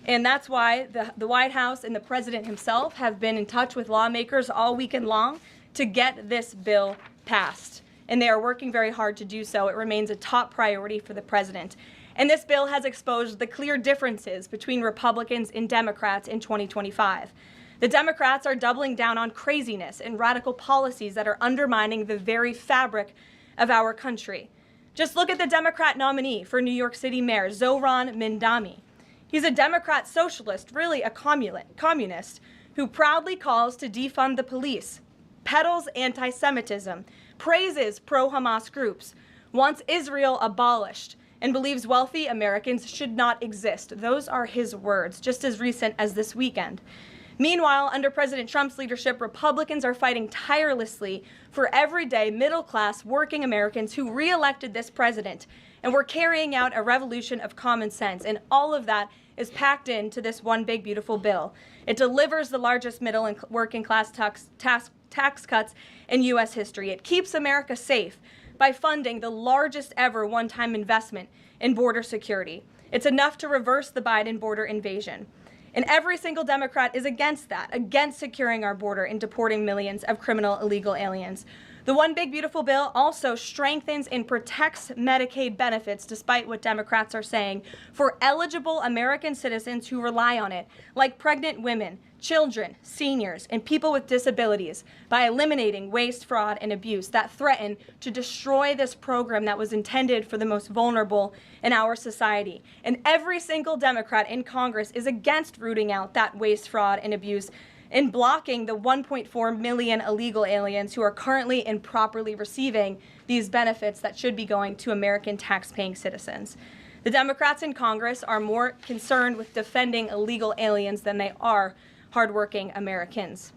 And that's why the White House and the president himself have been in touch with lawmakers all weekend long to get this bill passed. And they are working very hard to do so. It remains a top priority for the president. And this bill has exposed the clear differences between Republicans and Democrats in 2025. The Democrats are doubling down on craziness and radical policies that are undermining the very fabric of our country. Just look at the Democrat nominee for New York City Mayor, Zohran Mamdani. He's a Democrat socialist, really a communist, who proudly calls to defund the police, peddles anti-Semitism, praises pro-Hamas groups, wants Israel abolished, and believes wealthy Americans should not exist. Those are his words, just as recent as this weekend. Meanwhile, under President Trump's leadership, Republicans are fighting tirelessly for everyday middle-class working Americans who re-elected this president. And we're carrying out a revolution of common sense. And all of that is packed into this one big, beautiful bill. It delivers the largest middle and working class tax cuts in U.S. history. It keeps America safe by funding the largest ever one-time investment in border security. It's enough to reverse the Biden border invasion. And every single Democrat is against that, against securing our border and deporting millions of criminal illegal aliens. The One Big Beautiful Bill also strengthens and protects Medicaid benefits, despite what Democrats are saying, for eligible American citizens who rely on it, like pregnant women, children, seniors, and people with disabilities, by eliminating waste, fraud, and abuse that threaten to destroy this program that was intended for the most vulnerable in our society. And every single Democrat in Congress is against rooting out that waste, fraud, and abuse and blocking the 1.4 million illegal aliens who are currently improperly receiving these benefits that should be going to American tax-paying citizens. The Democrats in Congress are more concerned with defending illegal aliens than they are hardworking Americans.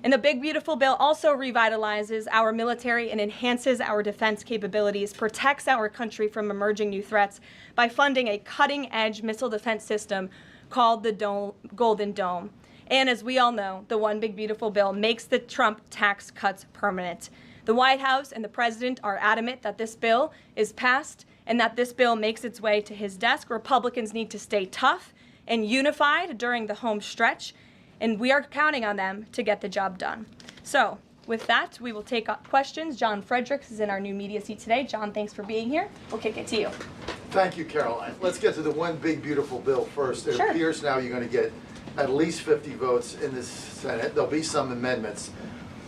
And the Big Beautiful Bill also revitalizes our military and enhances our defense capabilities, protects our country from emerging new threats by funding a cutting-edge missile defense system called the Golden Dome. And as we all know, the One Big Beautiful Bill makes the Trump tax cuts permanent. The White House and the president are adamant that this bill is passed and that this bill makes its way to his desk. Republicans need to stay tough and unified during the home stretch, and we are counting on them to get the job done. So with that, we will take up questions. John Fredericks is in our new media seat today. John, thanks for being here. We'll kick it to you. Thank you, Caroline. Let's get to the One Big Beautiful Bill first. It appears now you're going to get at least 50 votes in the Senate. There'll be some amendments.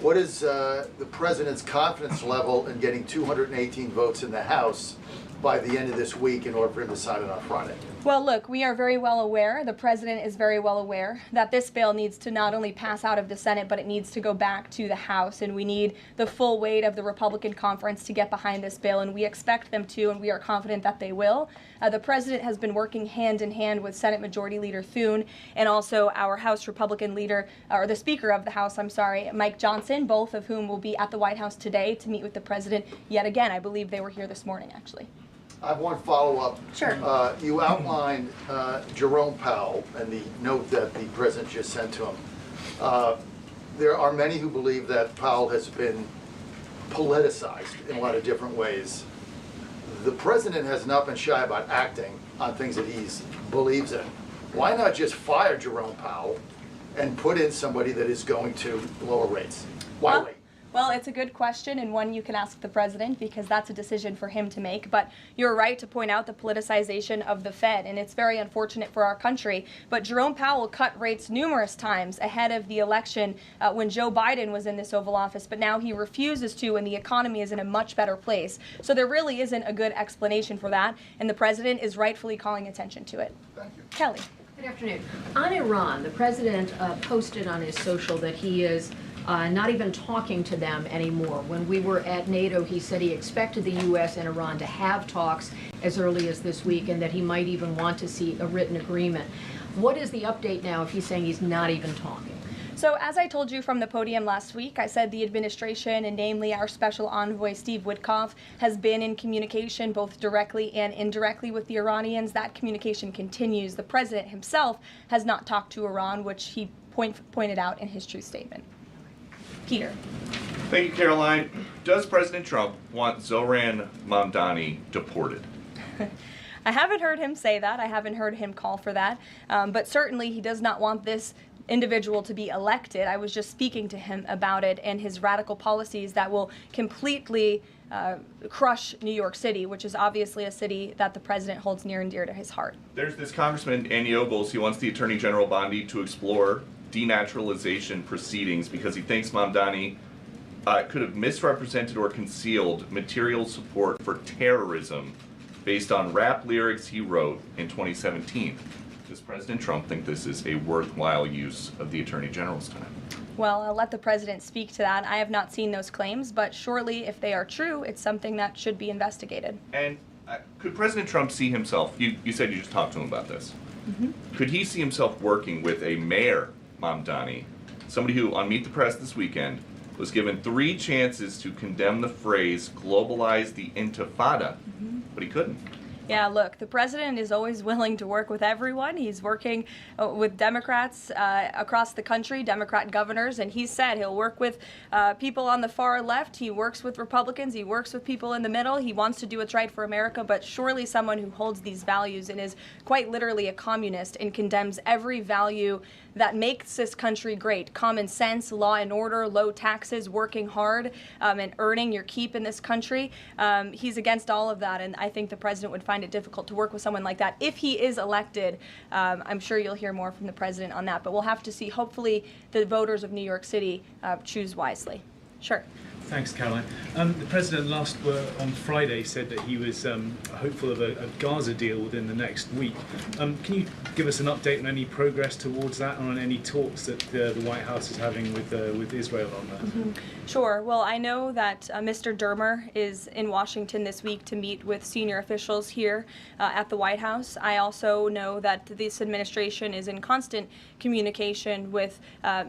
What is the president's confidence level in getting 218 votes in the House by the end of this week in order for him to sign it on Friday? Well, look, we are very well aware, the president is very well aware, that this bill needs to not only pass out of the Senate, but it needs to go back to the House, and we need the full weight of the Republican conference to get behind this bill, and we expect them to, and we are confident that they will. The president has been working hand in hand with Senate Majority Leader Thune and also our House Republican leader, or the Speaker of the House, Mike Johnson, both of whom will be at the White House today to meet with the president yet again. I believe they were here this morning, actually. I have one follow-up. Sure. You outlined Jerome Powell and the note that the president just sent to him. there are many who believe that Powell has been politicized in a lot of different ways. The president has not been shy about acting on things that he believes in. Why not just fire Jerome Powell and put in somebody that is going to lower rates? Why wait? Well, it's a good question, and one you can ask the president, because that's a decision for him to make. But you're right to point out the politicization of the Fed, and it's very unfortunate for our country. But Jerome Powell cut rates numerous times ahead of the election when Joe Biden was in this Oval Office, but now he refuses to, and the economy is in a much better place. So there really isn't a good explanation for that, and the president is rightfully calling attention to it. Thank you. Kelly. Good afternoon. On Iran, the president posted on his social that he is not even talking to them anymore. When we were at NATO, he said he expected the U.S. and Iran to have talks as early as this week, and that he might even want to see a written agreement. What is the update now if he's saying he's not even talking? So as I told you from the podium last week, I said the administration, and namely our special envoy Steve Witkoff, has been in communication both directly and indirectly with the Iranians. That communication continues. The president himself has not talked to Iran, which he pointed out in his truth statement. Peter. Thank you, Caroline. Does President Trump want Zohran Mamdani deported? I haven't heard him say that. I haven't heard him call for that. But certainly he does not want this individual to be elected. I was just speaking to him about it and his radical policies that will completely crush New York City, which is obviously a city that the president holds near and dear to his heart. There's this Congressman, Andy Ogles. He wants the Attorney General Bondi to explore denaturalization proceedings because he thinks Mamdani could have misrepresented or concealed material support for terrorism based on rap lyrics he wrote in 2017. Does President Trump think this is a worthwhile use of the Attorney General's time? Well, I'll let the president speak to that. I have not seen those claims, but surely if they are true, it's something that should be investigated. And could President Trump see himself, you said you just talked to him about this, could he see himself working with a mayor, Mamdani, somebody who on Meet the Press this weekend was given 3 chances to condemn the phrase globalize the intifada, but he couldn't? Yeah, look, the president is always willing to work with everyone. He's working with Democrats across the country, Democrat governors, and he said he'll work with people on the far left. He works with Republicans. He works with people in the middle. He wants to do what's right for America, but surely someone who holds these values and is quite literally a communist and condemns every value that makes this country great. Common sense, law and order, low taxes, working hard, and earning your keep in this country. He's against all of that, and I think the president would find it difficult to work with someone like that. If he is elected, I'm sure you'll hear more from the president on that, but we'll have to see. Hopefully the voters of New York City choose wisely. Sure. Thanks, Caroline. The president on Friday said that he was hopeful of a Gaza deal within the next week. Can you give us an update on any progress towards that, and on any talks that the White House is having with Israel on that? Sure. Well, I know that Mr. Dermer is in Washington this week to meet with senior officials here at the White House. I also know that this administration is in constant communication with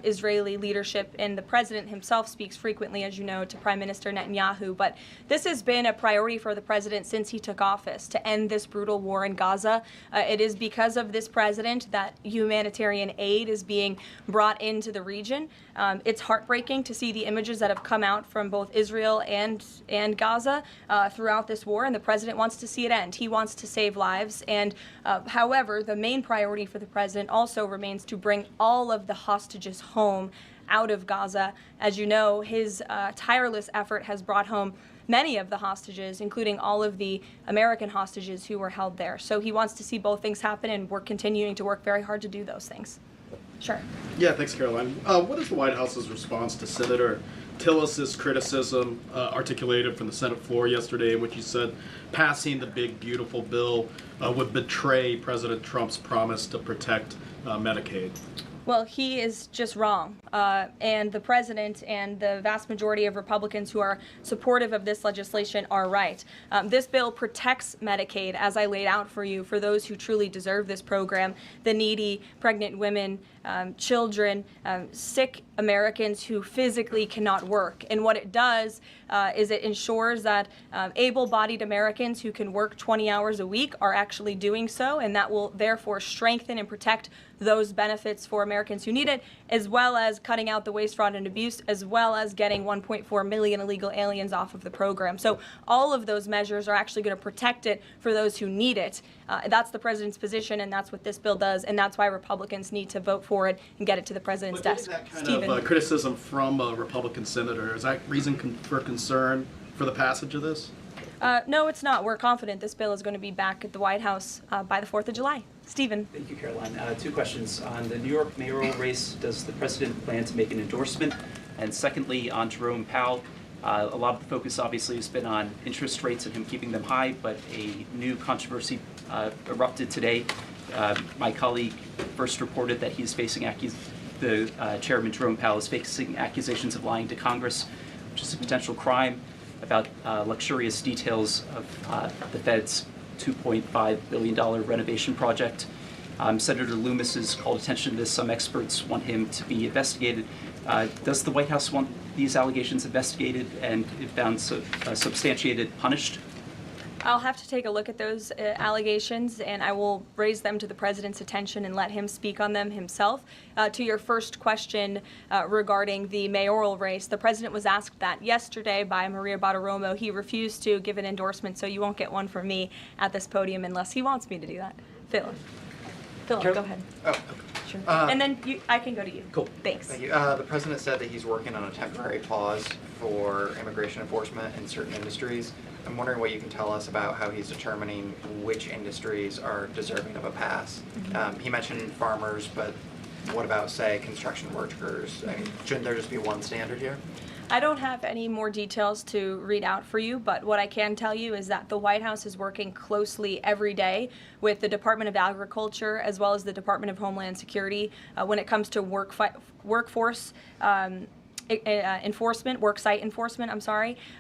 Israeli leadership, and the president himself speaks frequently, as you know, to Prime Minister Netanyahu. But this has been a priority for the president since he took office, to end this brutal war in Gaza. It is because of this president that humanitarian aid is being brought into the region. It's heartbreaking to see the images that have come out from both Israel and Gaza throughout this war, and the president wants to see it end. He wants to save lives. And however, the main priority for the president also remains to bring all of the hostages home out of Gaza. As you know, his tireless effort has brought home many of the hostages, including all of the American hostages who were held there. So he wants to see both things happen, and we're continuing to work very hard to do those things. Sure. Yeah, thanks, Caroline. What is the White House's response to Senator Tillis's criticism articulated from the Senate floor yesterday, in which he said passing the big, beautiful bill would betray President Trump's promise to protect Medicaid? Well, he is just wrong. And the president and the vast majority of Republicans who are supportive of this legislation are right. This bill protects Medicaid, as I laid out for you, for those who truly deserve this program, the needy, pregnant women, children, sick Americans who physically cannot work. And what it does is it ensures that able-bodied Americans who can work 20 hours a week are actually doing so, and that will therefore strengthen and protect those benefits for Americans who need it, as well as cutting out the waste, fraud, and abuse, as well as getting 1.4 million illegal aliens off of the program. So all of those measures are actually going to protect it for those who need it. That's the president's position, and that's what this bill does, and that's why Republicans need to vote for it and get it to the president's desk. That kind of criticism from a Republican senator, is that reason for concern for the passage of this? No, it's not. We're confident this bill is going to be back at the White House by the 4th of July. Stephen. Thank you, Caroline. 2 questions. On the New York mayoral race, does the president plan to make an endorsement? And secondly, on Jerome Powell, a lot of the focus obviously has been on interest rates and him keeping them high, but a new controversy erupted today. My colleague first reported that he's facing Chairman Jerome Powell is facing accusations of lying to Congress, which is a potential crime, about luxurious details of the Fed's $2.5 billion renovation project. Senator Loomis has called attention to this. Some experts want him to be investigated. Does the White House want these allegations investigated and, if found substantiated, punished? I'll have to take a look at those allegations, and I will raise them to the president's attention and let him speak on them himself. To your first question regarding the mayoral race, the president was asked that yesterday by Maria Bartiromo. He refused to give an endorsement, so you won't get one from me at this podium unless he wants me to do that. Philip, go ahead. Oh, okay. Sure. And then I can go to you. Cool. Thanks. Thank you. The president said that he's working on a temporary pause for immigration enforcement in certain industries. I'm wondering what you can tell us about how he's determining which industries are deserving of a pass. He mentioned farmers, but what about, say, construction workers? I mean, shouldn't there just be one standard here? I don't have any more details to read out for you, but what I can tell you is that the White House is working closely every day with the Department of Agriculture as well as the Department of Homeland Security when it comes to workforce enforcement, worksite enforcement,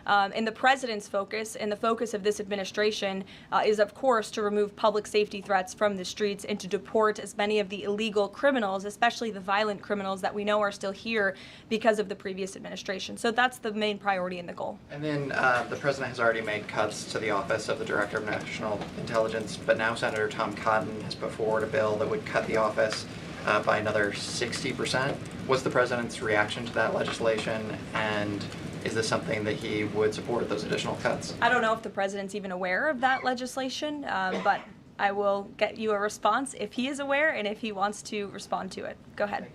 and the president's focus and the focus of this administration is, of course, to remove public safety threats from the streets and to deport as many of the illegal criminals, especially the violent criminals that we know are still here because of the previous administration. So that's the main priority and the goal. And then the president has already made cuts to the office of the Director of National Intelligence, but now Senator Tom Cotton has put forward a bill that would cut the office by another 60%. What's the president's reaction to that legislation, and is this something that he would support, those additional cuts? I don't know if the president's even aware of that legislation, but I will get you a response if he is aware and if he wants to respond to it. Go ahead.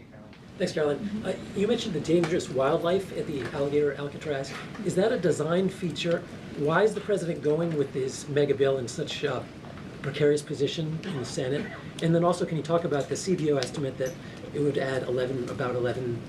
Thanks, Caroline. You mentioned the dangerous wildlife at the Alligator Alcatraz. Is that a design feature? Why is the president going with this mega bill in such a precarious position in the Senate? And then also, can you talk about the CBO estimate that it would add about 11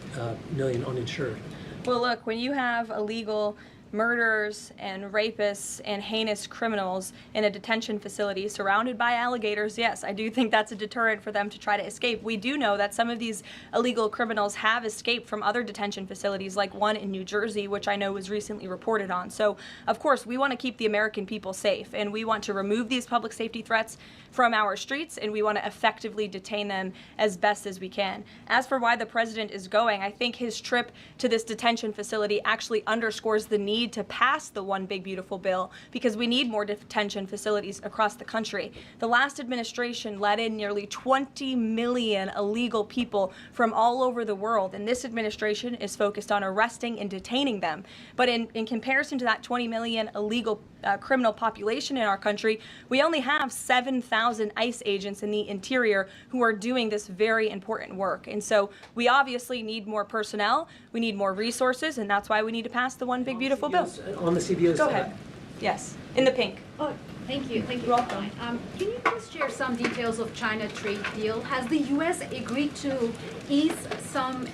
million uninsured? Well, look, when you have illegal murderers and rapists and heinous criminals in a detention facility surrounded by alligators, yes, I do think that's a deterrent for them to try to escape. We do know that some of these illegal criminals have escaped from other detention facilities, like one in New Jersey, which I know was recently reported on. So, of course, we want to keep the American people safe, and we want to remove these public safety threats from our streets, and we want to effectively detain them as best as we can. As for why the president is going, I think his trip to this detention facility actually underscores the need to pass the One Big Beautiful Bill, because we need more detention facilities across the country. The last administration let in nearly 20 million illegal people from all over the world, and this administration is focused on arresting and detaining them. But in comparison to that 20 million illegal criminal population in our country, we only have 7,000 ICE agents in the interior who are doing this very important work. And so we obviously need more personnel, we need more resources, and that's why we need to pass the One Big Beautiful Bill. On the CBOs. Go ahead. Yes, in the pink. Oh, thank you. Thank you. Welcome. Can you please share some details of China trade deal? Has the U.S. agreed to ease some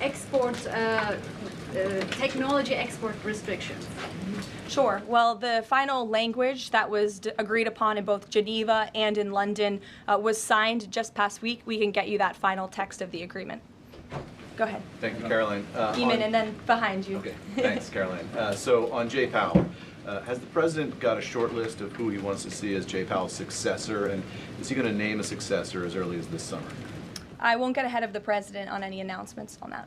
technology export restrictions? Sure. Well, the final language that was agreed upon in both Geneva and in London was signed just past week. We can get you that final text of the agreement. Go ahead. Thank you, Caroline. Eamon, and then behind you. Okay, thanks, Caroline. So on Jay Powell, has the president got a short list of who he wants to see as Jay Powell's successor, and is he going to name a successor as early as this summer? I won't get ahead of the president on any announcements on that.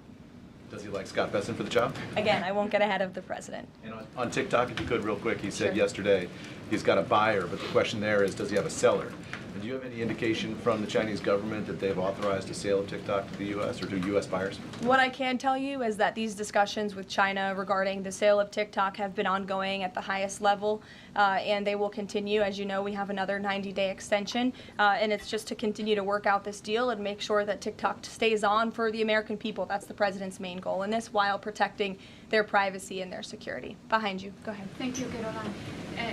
Does he like Scott Besson for the job? Again, I won't get ahead of the president. And on TikTok, if you could, real quick, he said Sure. yesterday he's got a buyer, but the question there is, does he have a seller? And do you have any indication from the Chinese government that they've authorized a sale of TikTok to the U.S. or to U.S. buyers? What I can tell you is that these discussions with China regarding the sale of TikTok have been ongoing at the highest level, and they will continue. As you know, we have another 90-day extension, and it's just to continue to work out this deal and make sure that TikTok stays on for the American people. That's the president's main goal in this, while protecting their privacy and their security. Behind you. Go ahead. Thank you, Caroline.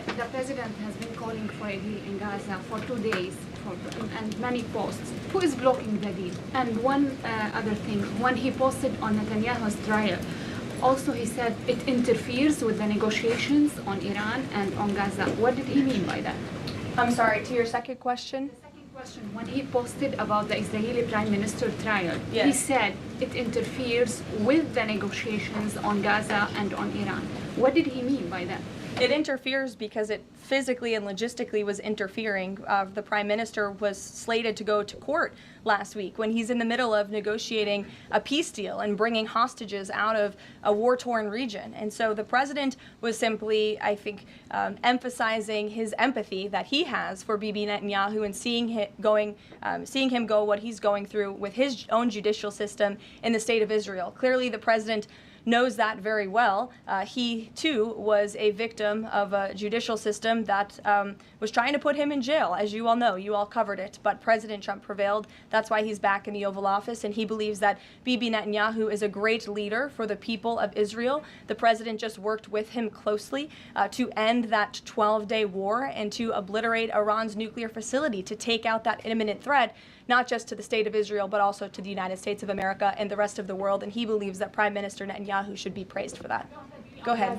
The president has been calling for a deal in Gaza for 2 days and many posts. Who is blocking the deal? And one other thing, when he posted on Netanyahu's trial, also he said it interferes with the negotiations on Iran and on Gaza. What did he mean by that? I'm sorry, to your second question? When he posted about the Israeli Prime Minister trial, Yes. he said it interferes with the negotiations on Gaza and on Iran. What did he mean by that? It interferes because it physically and logistically was interfering. The prime minister was slated to go to court last week when he's in the middle of negotiating a peace deal and bringing hostages out of a war-torn region. And so the president was simply, I think, emphasizing his empathy that he has for Bibi Netanyahu and seeing him go what he's going through with his own judicial system in the state of Israel. Clearly, the president knows that very well. He, too, was a victim of a judicial system that was trying to put him in jail. As you all know, you all covered it, but President Trump prevailed. That's why he's back in the Oval Office, and he believes that Bibi Netanyahu is a great leader for the people of Israel. The president just worked with him closely to end that 12-day war and to obliterate Iran's nuclear facility, to take out that imminent threat, not just to the state of Israel, but also to the United States of America and the rest of the world. And he believes that Prime Minister Netanyahu should be praised for that. Go ahead.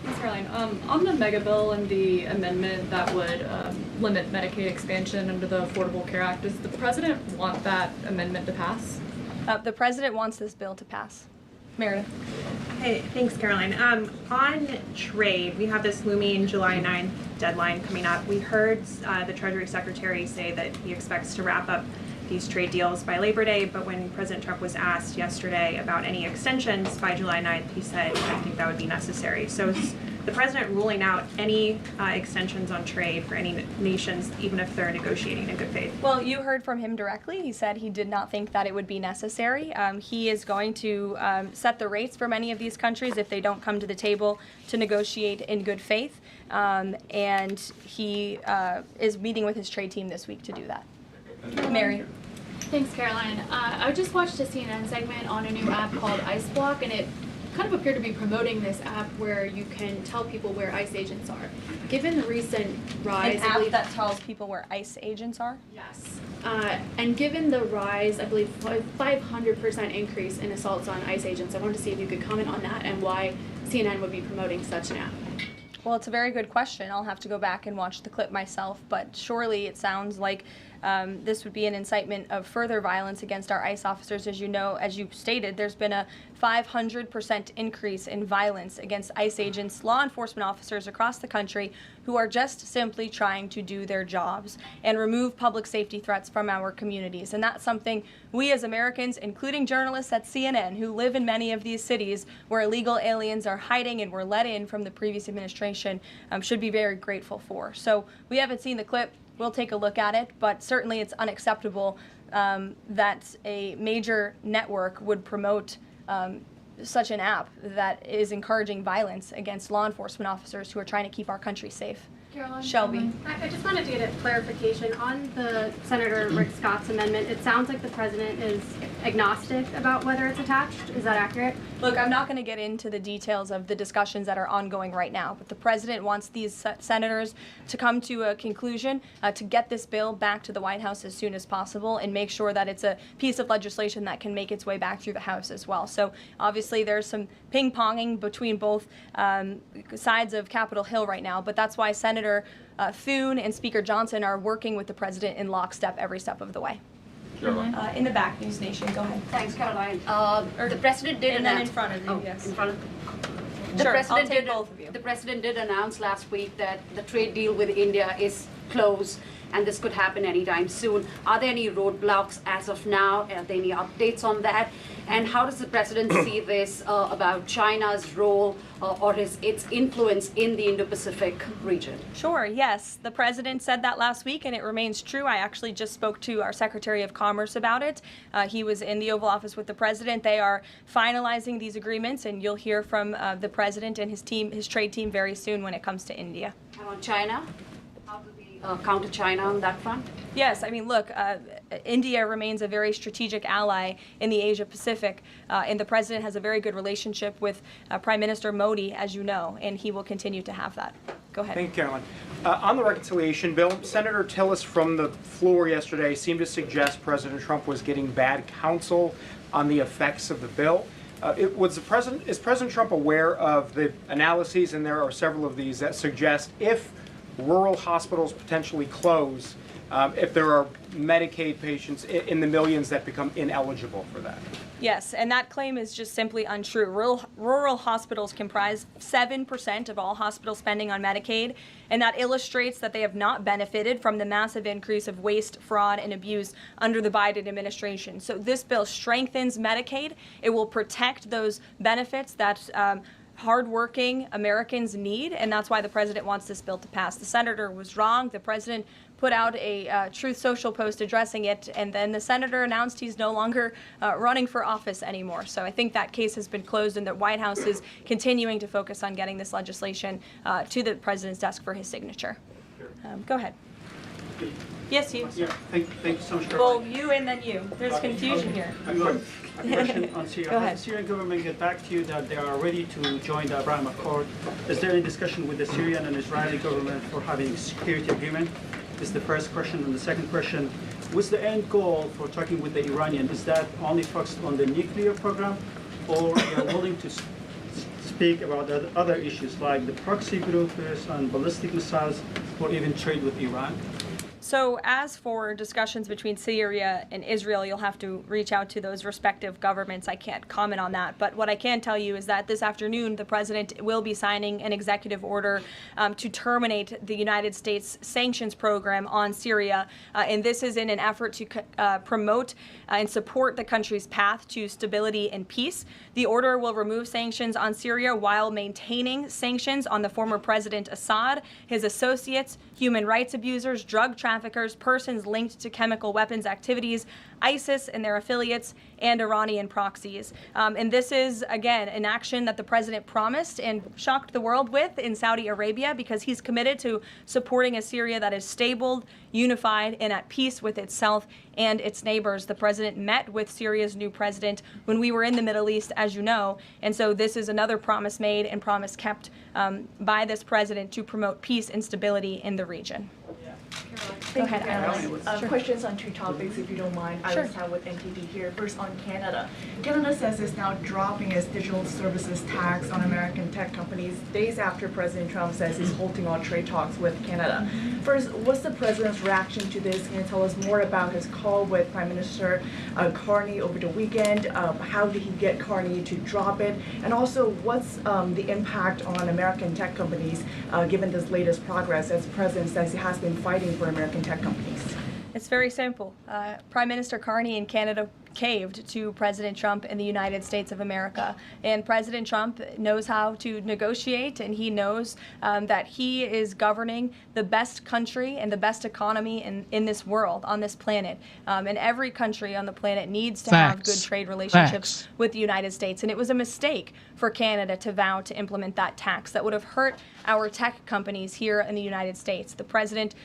Thanks, Caroline. On the mega bill and the amendment that would limit Medicaid expansion under the Affordable Care Act, does the president want that amendment to pass? The president wants this bill to pass. Meredith. Hey, thanks, Caroline. On trade, we have this looming July 9th deadline coming up. We heard the Treasury Secretary say that he expects to wrap up these trade deals by Labor Day, but when President Trump was asked yesterday about any extensions by July 9th, he said, I think that would be necessary. So is the president ruling out any extensions on trade for any nations, even if they're negotiating in good faith? Well, you heard from him directly. He said he did not think that it would be necessary. He is going to set the rates for many of these countries if they don't come to the table to negotiate in good faith. And he is meeting with his trade team this week to do that. Mary. Thanks, Caroline. I just watched a CNN segment on a new app called Ice Block, and it kind of appeared to be promoting this app where you can tell people where ICE agents are. Given the recent rise, An app that tells people where ICE agents are? Yes. And given the rise, I believe 500% increase in assaults on ICE agents, I wanted to see if you could comment on that and why CNN would be promoting such an app. Well, it's a very good question. I'll have to go back and watch the clip myself, but surely it sounds like this would be an incitement of further violence against our ICE officers. As you know, as you stated, there's been a 500% increase in violence against ICE agents, law enforcement officers across the country who are just simply trying to do their jobs and remove public safety threats from our communities. And that's something we as Americans, including journalists at CNN who live in many of these cities where illegal aliens are hiding and were let in from the previous administration, should be very grateful for. So we haven't seen the clip. We'll take a look at it, but certainly it's unacceptable that a major network would promote such an app that is encouraging violence against law enforcement officers who are trying to keep our country safe. Caroline, Shelby. I just wanted to get a clarification on the Senator Rick Scott's amendment. It sounds like the president is agnostic about whether it's attached. Is that accurate? Look, I'm not going to get into the details of the discussions that are ongoing right now, but the president wants these senators to come to a conclusion, to get this bill back to the White House as soon as possible and make sure that it's a piece of legislation that can make its way back through the House as well. So obviously there's some ping-ponging between both sides of Capitol Hill right now, but that's why Senator Thune and Speaker Johnson are working with the president in lockstep every step of the way. In the back, News Nation, go ahead. Thanks, Caroline. The president did and then announce. in front of you, yes. In front of. Sure, I'll take both of you. The president did announce last week that the trade deal with India is close, and this could happen anytime soon. Are there any roadblocks as of now? Are there any updates on that? And how does the president see this about China's role or its influence in the Indo-Pacific region? Sure, yes. The president said that last week, and it remains true. I actually just spoke to our Secretary of Commerce about it. He was in the Oval Office with the president. They are finalizing these agreements, and you'll hear from the president and his team, his trade team, very soon when it comes to India. And on China? How do we counter China on that front? Yes, I mean, look, India remains a very strategic ally in the Asia Pacific, and the president has a very good relationship with Prime Minister Modi, as you know, and he will continue to have that. Go ahead. Thank you, Caroline. On the reconciliation bill, Senator Tillis from the floor yesterday seemed to suggest President Trump was getting bad counsel on the effects of the bill. Is President Trump aware of the analyses, and there are several of these, that suggest if rural hospitals potentially close, if there are Medicaid patients in the millions that become ineligible for that? Yes, and that claim is just simply untrue. Rural hospitals comprise 7% of all hospital spending on Medicaid, and that illustrates that they have not benefited from the massive increase of waste, fraud, and abuse under the Biden administration. So this bill strengthens Medicaid. It will protect those benefits that hardworking Americans need, and that's why the president wants this bill to pass. The senator was wrong. The president put out a Truth Social post addressing it, and then the senator announced he's no longer running for office anymore. So I think that case has been closed, and the White House is continuing to focus on getting this legislation to the president's desk for his signature. Go ahead. Yes, you. Yeah, thank you so much. Well, you and then you. There's confusion here. A question on Syria. Go Has ahead. the Syrian government get back to you that they are ready to join the Abraham Accord? Is there any discussion with the Syrian and Israeli government for having a security agreement? Is the first question. And the second question, what's the end goal for talking with the Iranian? Is that only focused on the nuclear program, or you are willing to speak about other issues like the proxy groups and ballistic missiles, or even trade with Iran? So as for discussions between Syria and Israel, you'll have to reach out to those respective governments. I can't comment on that. But what I can tell you is that this afternoon, the president will be signing an executive order to terminate the United States sanctions program on Syria. And this is in an effort to promote and support the country's path to stability and peace. The order will remove sanctions on Syria while maintaining sanctions on the former President Assad, his associates, human rights abusers, drug traffickers, persons linked to chemical weapons activities, ISIS and their affiliates, and Iranian proxies. And this is, again, an action that the president promised and shocked the world with in Saudi Arabia, because he's committed to supporting a Syria that is stable, unified, and at peace with itself and its neighbors. The president met with Syria's new president when we were in the Middle East, as you know, and so this is another promise made and promise kept by this president to promote peace and stability in the region. Go ahead, Alice. Sure. Questions on two topics, if you don't mind. I will start with NTD here. First, on Canada. Canada says it's now dropping its digital services tax on American tech companies days after President Trump says he's halting all trade talks with Canada. First, what's the president's reaction to this? Can you tell us more about his call with Prime Minister Carney over the weekend? How did he get Carney to drop it? And also, what's the impact on American tech companies given this latest progress, as the president says he has been fighting for American tech companies? It's very simple. Prime Minister Carney in Canada caved to President Trump in the United States of America. And President Trump knows how to negotiate, and he knows that he is governing the best country and the best economy in this world, on this planet. And every country on the planet needs to have good trade relationships with the United States. And it was a mistake for Canada to vow to implement that tax that would have hurt our tech companies here in the United States. The president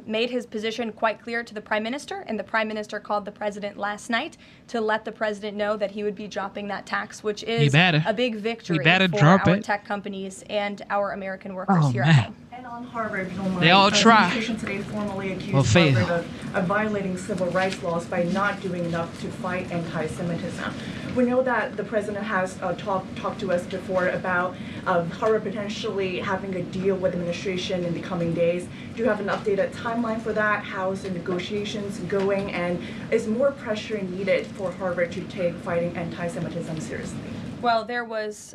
made his position quite clear to the Prime Minister, and the Prime Minister called the president last night to let the president know that he would be dropping that tax, which is a big victory for our tech companies and our American workers here at home. And on Harvard, if you don't mind, They all try. The administration today formally accused Harvard of violating civil rights laws by not doing enough to fight anti-Semitism. We know that the president has talked to us before about Harvard potentially having a deal with the administration in the coming days. Do you have an updated timeline for that? How's the negotiations going? And is more pressure needed for Harvard to take fighting anti-Semitism seriously? Well, there was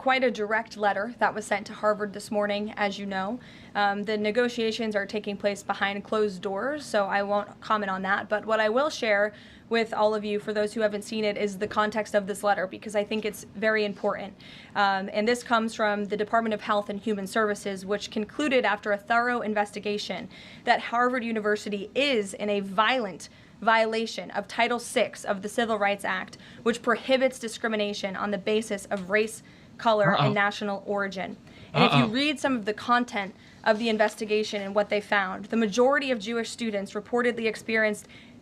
quite a direct letter that was sent to Harvard this morning, as you know. The negotiations are taking place behind closed doors, so I won't comment on that. But what I will share with all of you, for those who haven't seen it, is the context of this letter, because I think it's very important. And this comes from the Department of Health and Human Services, which concluded after a thorough investigation that Harvard University is in a violent violation of Title VI of the Civil Rights Act, which prohibits discrimination on the basis of race, color, and national origin. And if you read some of the content of the investigation and what they found, the majority of Jewish students reportedly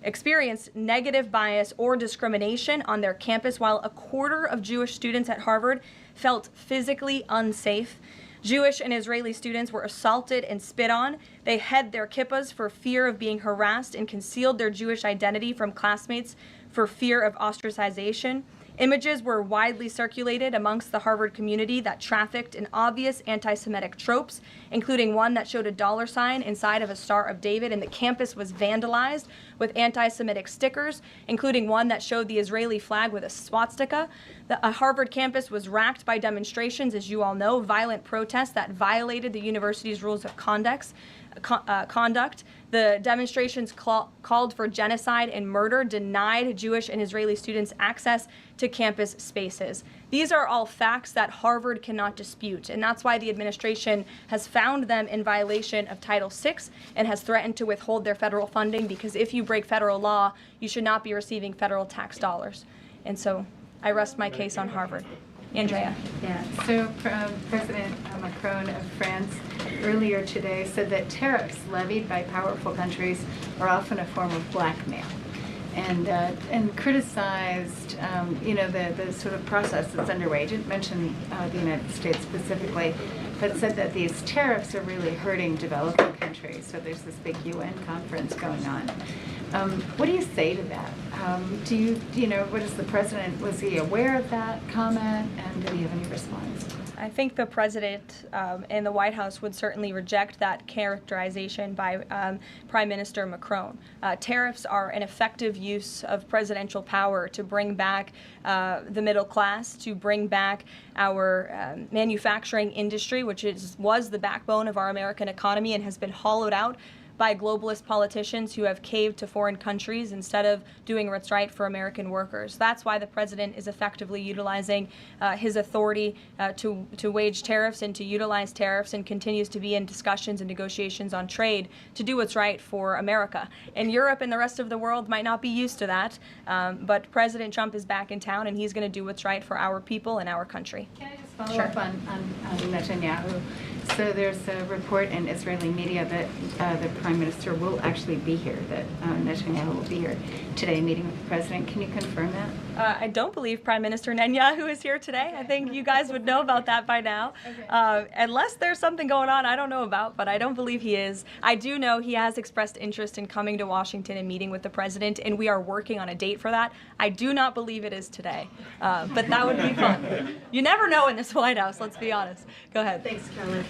experienced negative bias or discrimination on their campus, while a quarter of Jewish students at Harvard felt physically unsafe. Jewish and Israeli students were assaulted and spit on. They hid their kippahs for fear of being harassed and concealed their Jewish identity from classmates for fear of ostracization. Images were widely circulated amongst the Harvard community that trafficked in obvious anti-Semitic tropes, including one that showed a $sign inside of a Star of David, and the campus was vandalized with anti-Semitic stickers, including one that showed the Israeli flag with a swastika. The Harvard campus was racked by demonstrations, as you all know, violent protests that violated the university's rules of conduct. The demonstrations called for genocide and murder, denied Jewish and Israeli students access to campus spaces. These are all facts that Harvard cannot dispute, and that's why the administration has found them in violation of Title VI and has threatened to withhold their federal funding, because if you break federal law, you should not be receiving federal tax dollars. And so I rest my case on Harvard. Andrea. Yeah, so President Macron of France earlier today said that tariffs levied by powerful countries are often a form of blackmail, and criticized the sort of process that's underway. Didn't mention the United States specifically, but said that these tariffs are really hurting developing countries. So there's this big UN conference going on. What do you say to that? What is the president, was he aware of that comment, and did he have any response? I think the president and the White House would certainly reject that characterization by Prime Minister Macron. Tariffs are an effective use of presidential power to bring back the middle class, to bring back our manufacturing industry, which was the backbone of our American economy and has been hollowed out by globalist politicians who have caved to foreign countries instead of doing what's right for American workers. That's why the president is effectively utilizing his authority to wage tariffs and to utilize tariffs, and continues to be in discussions and negotiations on trade to do what's right for America. And Europe and the rest of the world might not be used to that, but President Trump is back in town, and he's going to do what's right for our people and our country. Can I just follow up on Netanyahu? So there's a report in Israeli media that the Prime Minister will actually be here, that Netanyahu will be here today meeting with the President. Can you confirm that? I don't believe Prime Minister Netanyahu is here today. I think you guys would know about that by now. Unless there's something going on I don't know about, but I don't believe he is. I do know he has expressed interest in coming to Washington and meeting with the President, and we are working on a date for that. I do not believe it is today, but that would be fun. You never know in this White House, let's be honest. Go ahead. Thanks, Carolyn.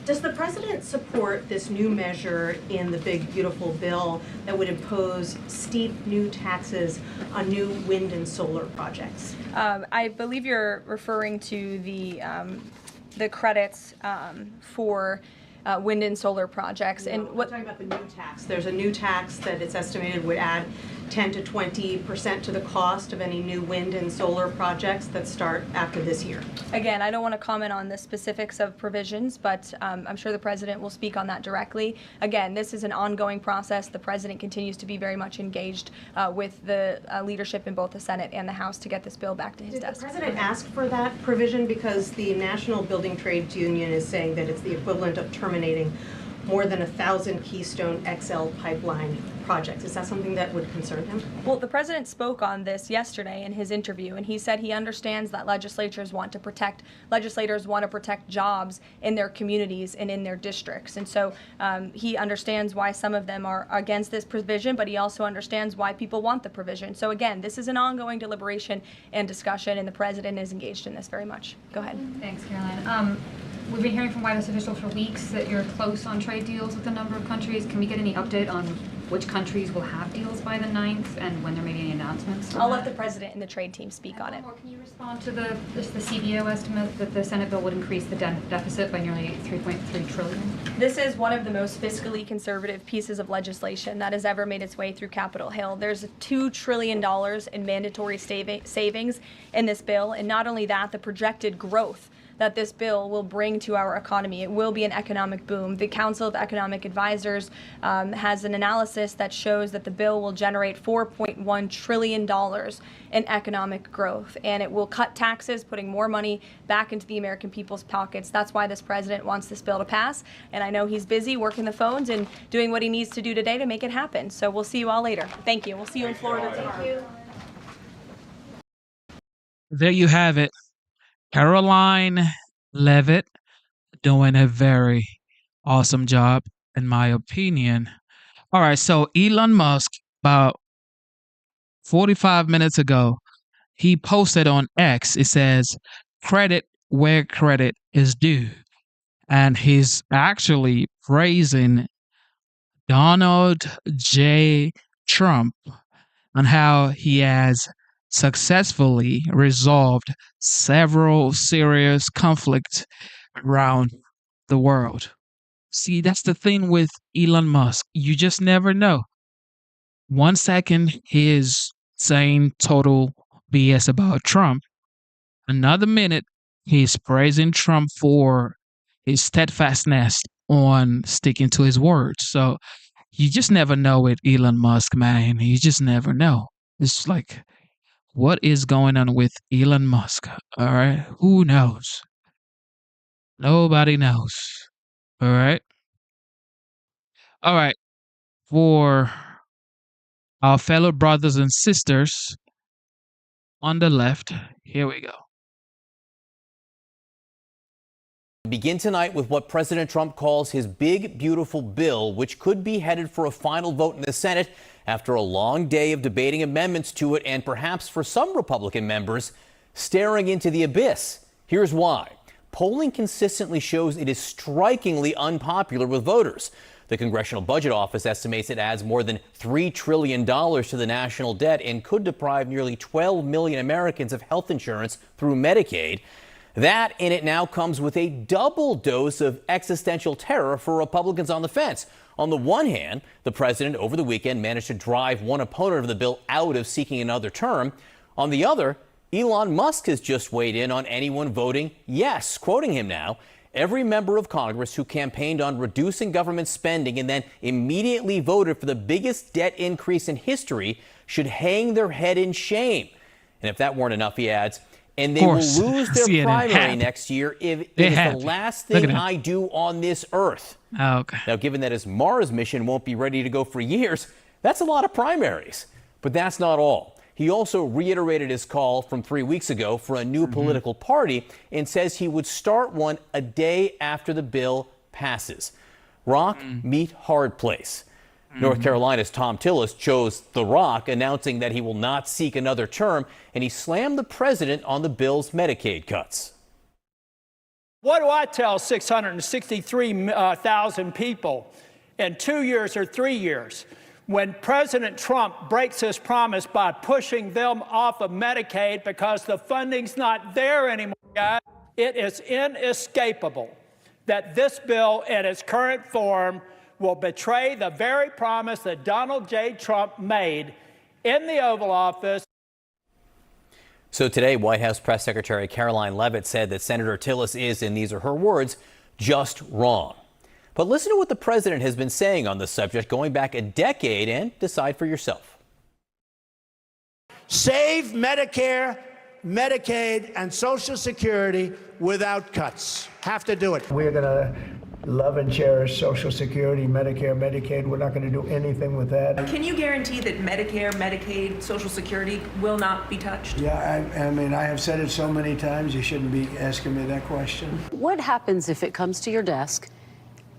Does the president support this new measure in the big, beautiful bill that would impose steep new taxes on new wind and solar projects? I believe you're referring to the credits for wind and solar projects. No, and we're talking about the new tax. There's a new tax that it's estimated would add 10 to 20% to the cost of any new wind and solar projects that start after this year. Again, I don't want to comment on the specifics of provisions, but I'm sure the president will speak on that directly. Again, this is an ongoing process. The president continues to be very much engaged with the leadership in both the Senate and the House to get this bill back to his desk. Did the president ask for that provision? Because the National Building Trades Union is saying that it's the equivalent of terminating more than 1,000 Keystone XL pipeline projects. Is that something that would concern him? Well, the president spoke on this yesterday in his interview, and he said he understands that legislators want to protect jobs in their communities and in their districts. And so he understands why some of them are against this provision, but he also understands why people want the provision. So again, this is an ongoing deliberation and discussion, and the president is engaged in this very much. Go ahead. Thanks, Caroline. We've been hearing from White House officials for weeks that you're close on trade deals with a number of countries. Can we get any update on which countries will have deals by the 9th and when there may be any announcements? I'll let the president and the trade team speak on it. Can you respond to the CBO estimate that the Senate bill would increase the deficit by nearly $3.3 trillion? This is one of the most fiscally conservative pieces of legislation that has ever made its way through Capitol Hill. There's $2 trillion in mandatory savings in this bill, and not only that, the projected growth that this bill will bring to our economy. It will be an economic boom. The Council of Economic Advisors has an analysis that shows that the bill will generate $4.1 trillion in economic growth, and it will cut taxes, putting more money back into the American people's pockets. That's why this president wants this bill to pass, and I know he's busy working the phones and doing what he needs to do today to make it happen. So we'll see you all later. Thank you. We'll see you in Florida tomorrow. Thank you. There you have it. Caroline Levitt doing a very awesome job, in my opinion. All right, so Elon Musk, about 45 minutes ago, he posted on X, it says, credit where credit is due. And he's actually praising Donald J. Trump on how he has successfully resolved several serious conflicts around the world. See, that's the thing with Elon Musk. You just never know. 1 second, he is saying total BS about Trump. Another minute, he's praising Trump for his steadfastness on sticking to his words. So you just never know with Elon Musk, man. You just never know. It's like, what is going on with Elon Musk? All right. Who knows? Nobody knows. All right. All right. For our fellow brothers and sisters on the left, here we go. Begin tonight with what President Trump calls his big, beautiful bill, which could be headed for a final vote in the Senate after a long day of debating amendments to it and perhaps for some Republican members staring into the abyss. Here's why. Polling consistently shows it is strikingly unpopular with voters. The Congressional Budget Office estimates it adds more than $3 trillion to the national debt and could deprive nearly 12 million Americans of health insurance through Medicaid. That in it now comes with a double dose of existential terror for Republicans on the fence. On the one hand, the president over the weekend managed to drive one opponent of the bill out of seeking another term. On the other, Elon Musk has just weighed in on anyone voting yes, quoting him now. Every member of Congress who campaigned on reducing government spending and then immediately voted for the biggest debt increase in history should hang their head in shame. And if that weren't enough, he adds, and they will lose their primary next year if it is the last thing I do on this earth. Oh, okay. Now, given that his Mars mission won't be ready to go for years, that's a lot of primaries. But that's not all. He also reiterated his call from 3 weeks ago for a new political party and says he would start one a day after the bill passes. Rock, meet hard place. North Carolina's Tom Tillis chose The Rock, announcing that he will not seek another term, and he slammed the president on the bill's Medicaid cuts. What do I tell 663,000 people in 2 years or 3 years when President Trump breaks his promise by pushing them off of Medicaid because the funding's not there anymore, guys? It is inescapable that this bill in its current form will betray the very promise that Donald J. Trump made in the Oval Office. So today, White House Press Secretary Caroline Levitt said that Senator Tillis is, and these are her words, just wrong. But listen to what the president has been saying on this subject going back a decade and decide for yourself. Save Medicare, Medicaid, and Social Security without cuts. Have to do it. We're going to love and cherish Social Security, Medicare, Medicaid. We're not going to do anything with that. Can you guarantee that Medicare, Medicaid, Social Security will not be touched? Yeah, I mean, I have said it so many times, you shouldn't be asking me that question. What happens if it comes to your desk,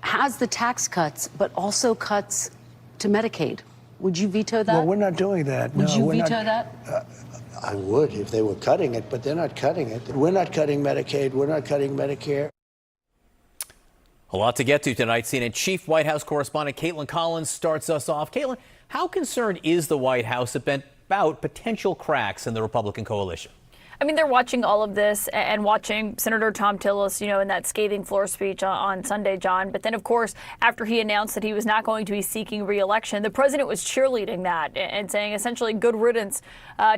has the tax cuts, but also cuts to Medicaid? Would you veto that? Well, we're not doing that. Would no, you we're veto not, that? I would if they were cutting it, but they're not cutting it. We're not cutting Medicaid. We're not cutting Medicare. A lot to get to tonight. CNN Chief White House correspondent Caitlin Collins starts us off. Caitlin, how concerned is the White House about potential cracks in the Republican coalition? I mean, they're watching all of this and watching Senator Tom Tillis, in that scathing floor speech on Sunday, John. But then, of course, after he announced that he was not going to be seeking re-election, the president was cheerleading that and saying essentially good riddance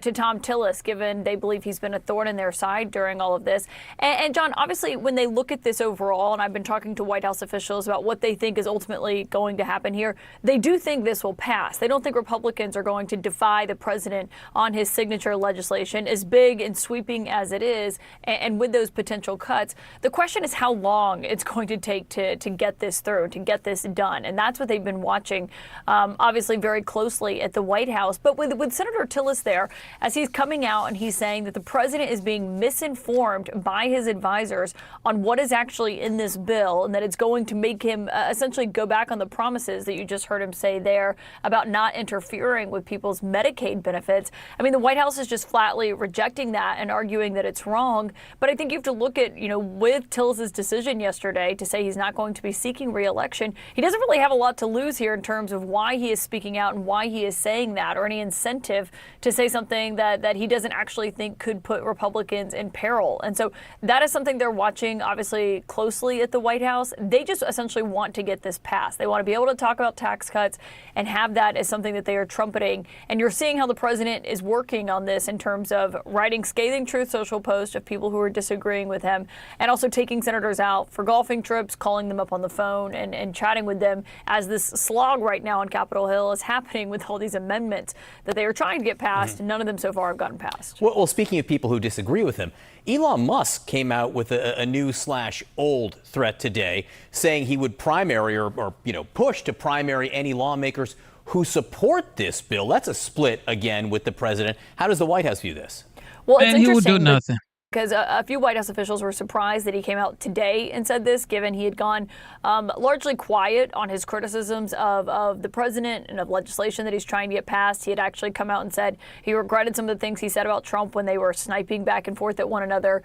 to Tom Tillis, given they believe he's been a thorn in their side during all of this. And John, obviously, when they look at this overall, and I've been talking to White House officials about what they think is ultimately going to happen here, they do think this will pass. They don't think Republicans are going to defy the president on his signature legislation, as big and sweeping as it is, and with those potential cuts. The question is how long it's going to take to get this through, to get this done. And that's what they've been watching, obviously, very closely at the White House. But with Senator Tillis there, as he's coming out and he's saying that the president is being misinformed by his advisors on what is actually in this bill, and that it's going to make him essentially go back on the promises that you just heard him say there about not interfering with people's Medicaid benefits. I mean, the White House is just flatly rejecting that and arguing that it's wrong. But I think you have to look at, with Tillis's decision yesterday to say he's not going to be seeking re-election, he doesn't really have a lot to lose here in terms of why he is speaking out and why he is saying that, or any incentive to say something that he doesn't actually think could put Republicans in peril. And so that is something they're watching, obviously, closely at the White House. They just essentially want to get this passed. They want to be able to talk about tax cuts and have that as something that they are trumpeting. And you're seeing how the president is working on this in terms of writing scathing Truth Social posts of people who are disagreeing with him, and also taking senators out for golfing trips, calling them up on the phone and chatting with them as this slog right now on Capitol Hill is happening with all these amendments that they are trying to get passed. None of them so far have gotten passed. Well, speaking of people who disagree with him, Elon Musk came out with a new/old threat today, saying he would primary or push to primary any lawmakers who support this bill. That's a split again with the president. How does the White House view this? Well, it's he will interesting do nothing. Because a few White House officials were surprised that he came out today and said this, given he had gone largely quiet on his criticisms of the president and of legislation that he's trying to get passed. He had actually come out and said he regretted some of the things he said about Trump when they were sniping back and forth at one another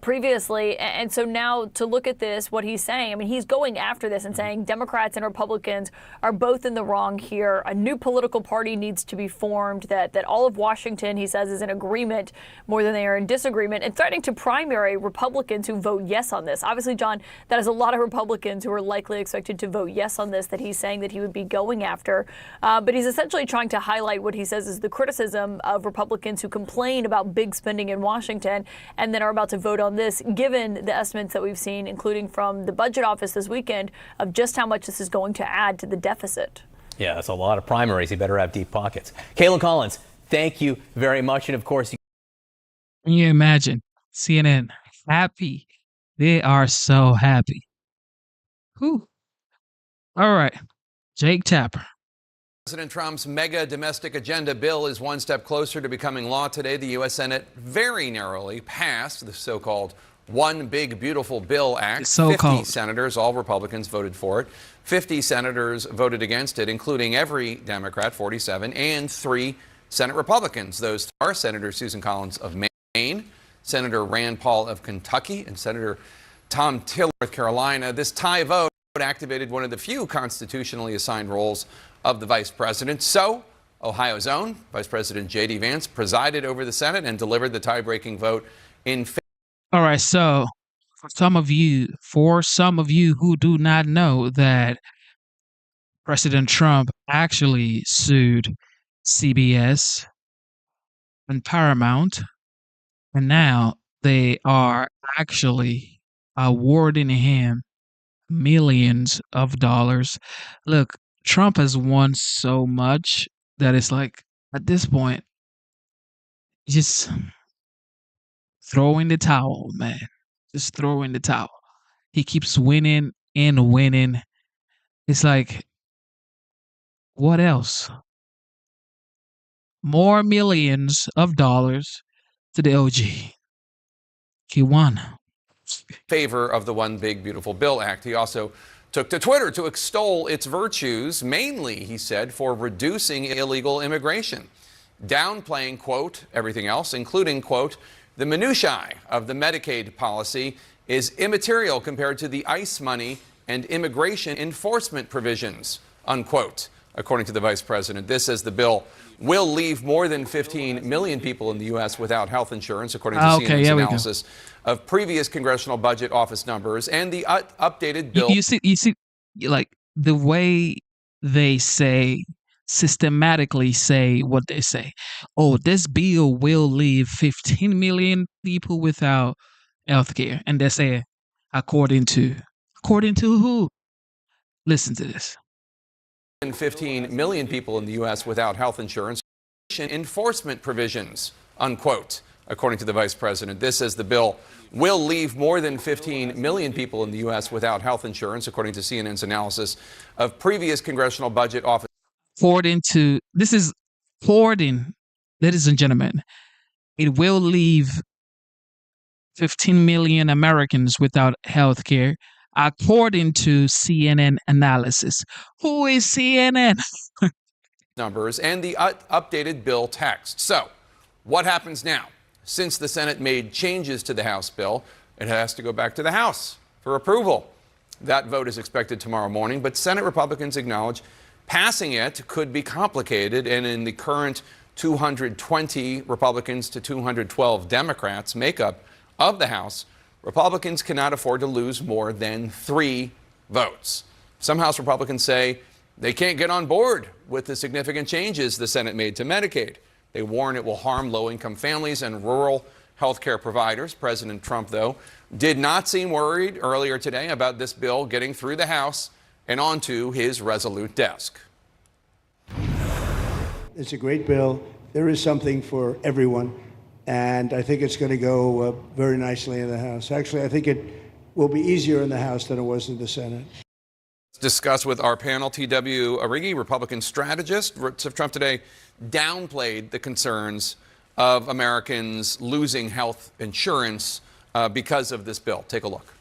previously. And so now to look at this, what he's saying, I mean, he's going after this and saying Democrats and Republicans are both in the wrong here. A new political party needs to be formed, that all of Washington, he says, is in agreement more than they are in disagreement, and threatening to primary Republicans who vote yes on this. Obviously, John, that is a lot of Republicans who are likely expected to vote yes on this that he's saying that he would be going after. But he's essentially trying to highlight what he says is the criticism of Republicans who complain about big spending in Washington and then are about to vote on this, given the estimates that we've seen, including from the budget office this weekend, of just how much this is going to add to the deficit. Yeah, that's a lot of primaries. He better have deep pockets. Caitlin Collins, thank you very much. And of course, Can you imagine CNN happy? They are so happy. Whew. All right, Jake Tapper. President Trump's mega domestic agenda bill is one step closer to becoming law today. The U.S. Senate very narrowly passed the so-called One Big Beautiful Bill Act. 50 senators, all Republicans, voted for it. 50 senators voted against it, including every Democrat, 47, and 3 Senate Republicans. Those are Senator Susan Collins of Maine, Senator Rand Paul of Kentucky, and Senator Tom Tillis of North Carolina. This tie vote activated one of the few constitutionally assigned roles of the vice president. So, Ohio's own Vice President J.D. Vance presided over the Senate and delivered the tie-breaking vote in favor. All right, so for some of you who do not know that President Trump actually sued CBS and Paramount, and now they are actually awarding him millions of dollars. Look, Trump has won so much that it's like, at this point, just throw in the towel, man. Just throw in the towel. He keeps winning and winning. It's like, what else? More millions of dollars to the OG. He won. Favor of the One Big Beautiful Bill Act. He also took to Twitter to extol its virtues, mainly, he said, for reducing illegal immigration, downplaying, quote, everything else, including, quote, the minutiae of the Medicaid policy is immaterial compared to the ICE money and immigration enforcement provisions, unquote, according to the vice president. This as the bill will leave more than 15 million people in the U.S. without health insurance, according to CNN's analysis of previous Congressional Budget Office numbers and the updated bill. You see, like the way they systematically say what they say. Oh, this bill will leave 15 million people without health care. And they say, according to who? Listen to this. 15 million people in the U.S. without health insurance. Enforcement provisions, unquote, according to the vice president. This as the bill will leave more than 15 million people in the U.S. without health insurance, according to CNN's analysis of previous Congressional Budget Office. This is forwarding, ladies and gentlemen. It will leave 15 million Americans without health care, according to CNN analysis. Who is CNN? Numbers and the updated bill text. So, what happens now? Since the Senate made changes to the House bill, it has to go back to the House for approval. That vote is expected tomorrow morning, but Senate Republicans acknowledge passing it could be complicated, and in the current 220 Republicans to 212 Democrats makeup of the House, Republicans cannot afford to lose more than 3 votes. Some House Republicans say they can't get on board with the significant changes the Senate made to Medicaid. They warn it will harm low-income families and rural health care providers. President Trump, though, did not seem worried earlier today about this bill getting through the House and onto his resolute desk. It's a great bill. There is something for everyone, and I think it's going to go very nicely in the House. Actually, I think it will be easier in the House than it was in the Senate. Discuss with our panel, T.W. Arrighi, Republican strategist. Trump today downplayed the concerns of Americans losing health insurance because of this bill. Take a look.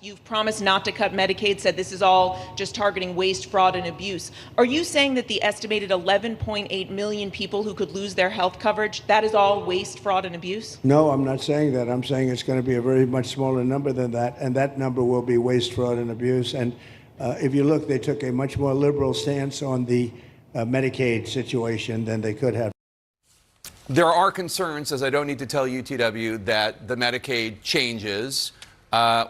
You've promised not to cut Medicaid, said this is all just targeting waste, fraud, and abuse. Are you saying that the estimated 11.8 million people who could lose their health coverage, that is all waste, fraud, and abuse? No, I'm not saying that. I'm saying it's going to be a very much smaller number than that, and that number will be waste, fraud, and abuse. And if you look, they took a much more liberal stance on the Medicaid situation than they could have. There are concerns, as I don't need to tell you, TW, that the Medicaid changes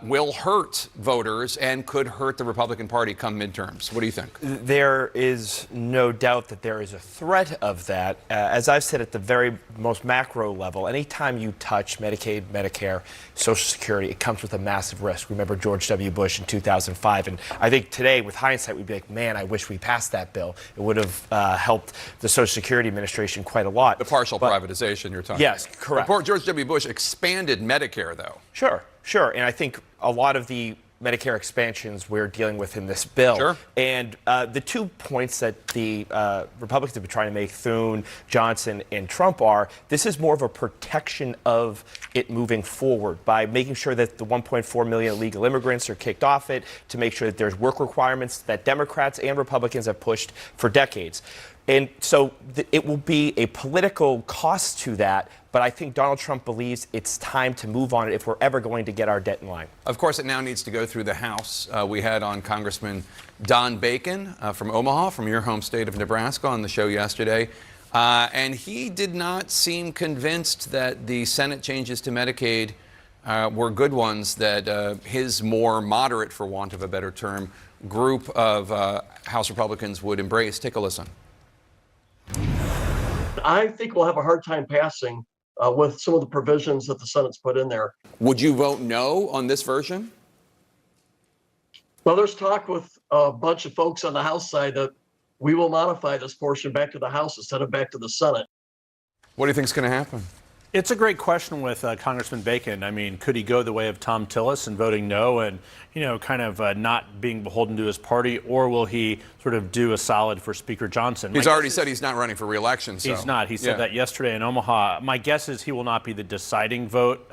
will hurt voters and could hurt the Republican Party come midterms. What do you think? There is no doubt that there is a threat of that. As I've said at the very most macro level, anytime you touch Medicaid, Medicare, Social Security, it comes with a massive risk. Remember George W. Bush in 2005. And I think today, with hindsight, we'd be like, man, I wish we passed that bill. It would have helped the Social Security Administration quite a lot. The partial privatization you're talking about. Yes, correct. George W. Bush expanded Medicare, though. Sure. And I think a lot of the Medicare expansions we're dealing with in this bill. Sure. And the 2 points that the Republicans have been trying to make, Thune, Johnson, and Trump, are this is more of a protection of it moving forward by making sure that the 1.4 million illegal immigrants are kicked off it, to make sure that there's work requirements that Democrats and Republicans have pushed for decades. And so it will be a political cost to that, but I think Donald Trump believes it's time to move on it if we're ever going to get our debt in line. Of course, it now needs to go through the House. We had on Congressman Don Bacon from Omaha, from your home state of Nebraska, on the show yesterday. And he did not seem convinced that the Senate changes to Medicaid were good ones, that his more moderate, for want of a better term, group of House Republicans would embrace. Take a listen. I think we'll have a hard time passing with some of the provisions that the Senate's put in there. Would you vote no on this version? Well, there's talk with a bunch of folks on the House side that we will modify this portion back to the House instead of back to the Senate. What do you think is going to happen? It's a great question with Congressman Bacon. I mean, could he go the way of Tom Tillis and voting no and, kind of not being beholden to his party, or will he sort of do a solid for Speaker Johnson? He's already said he's not running for re-election. So. He's not. He said that yesterday in Omaha. My guess is he will not be the deciding vote.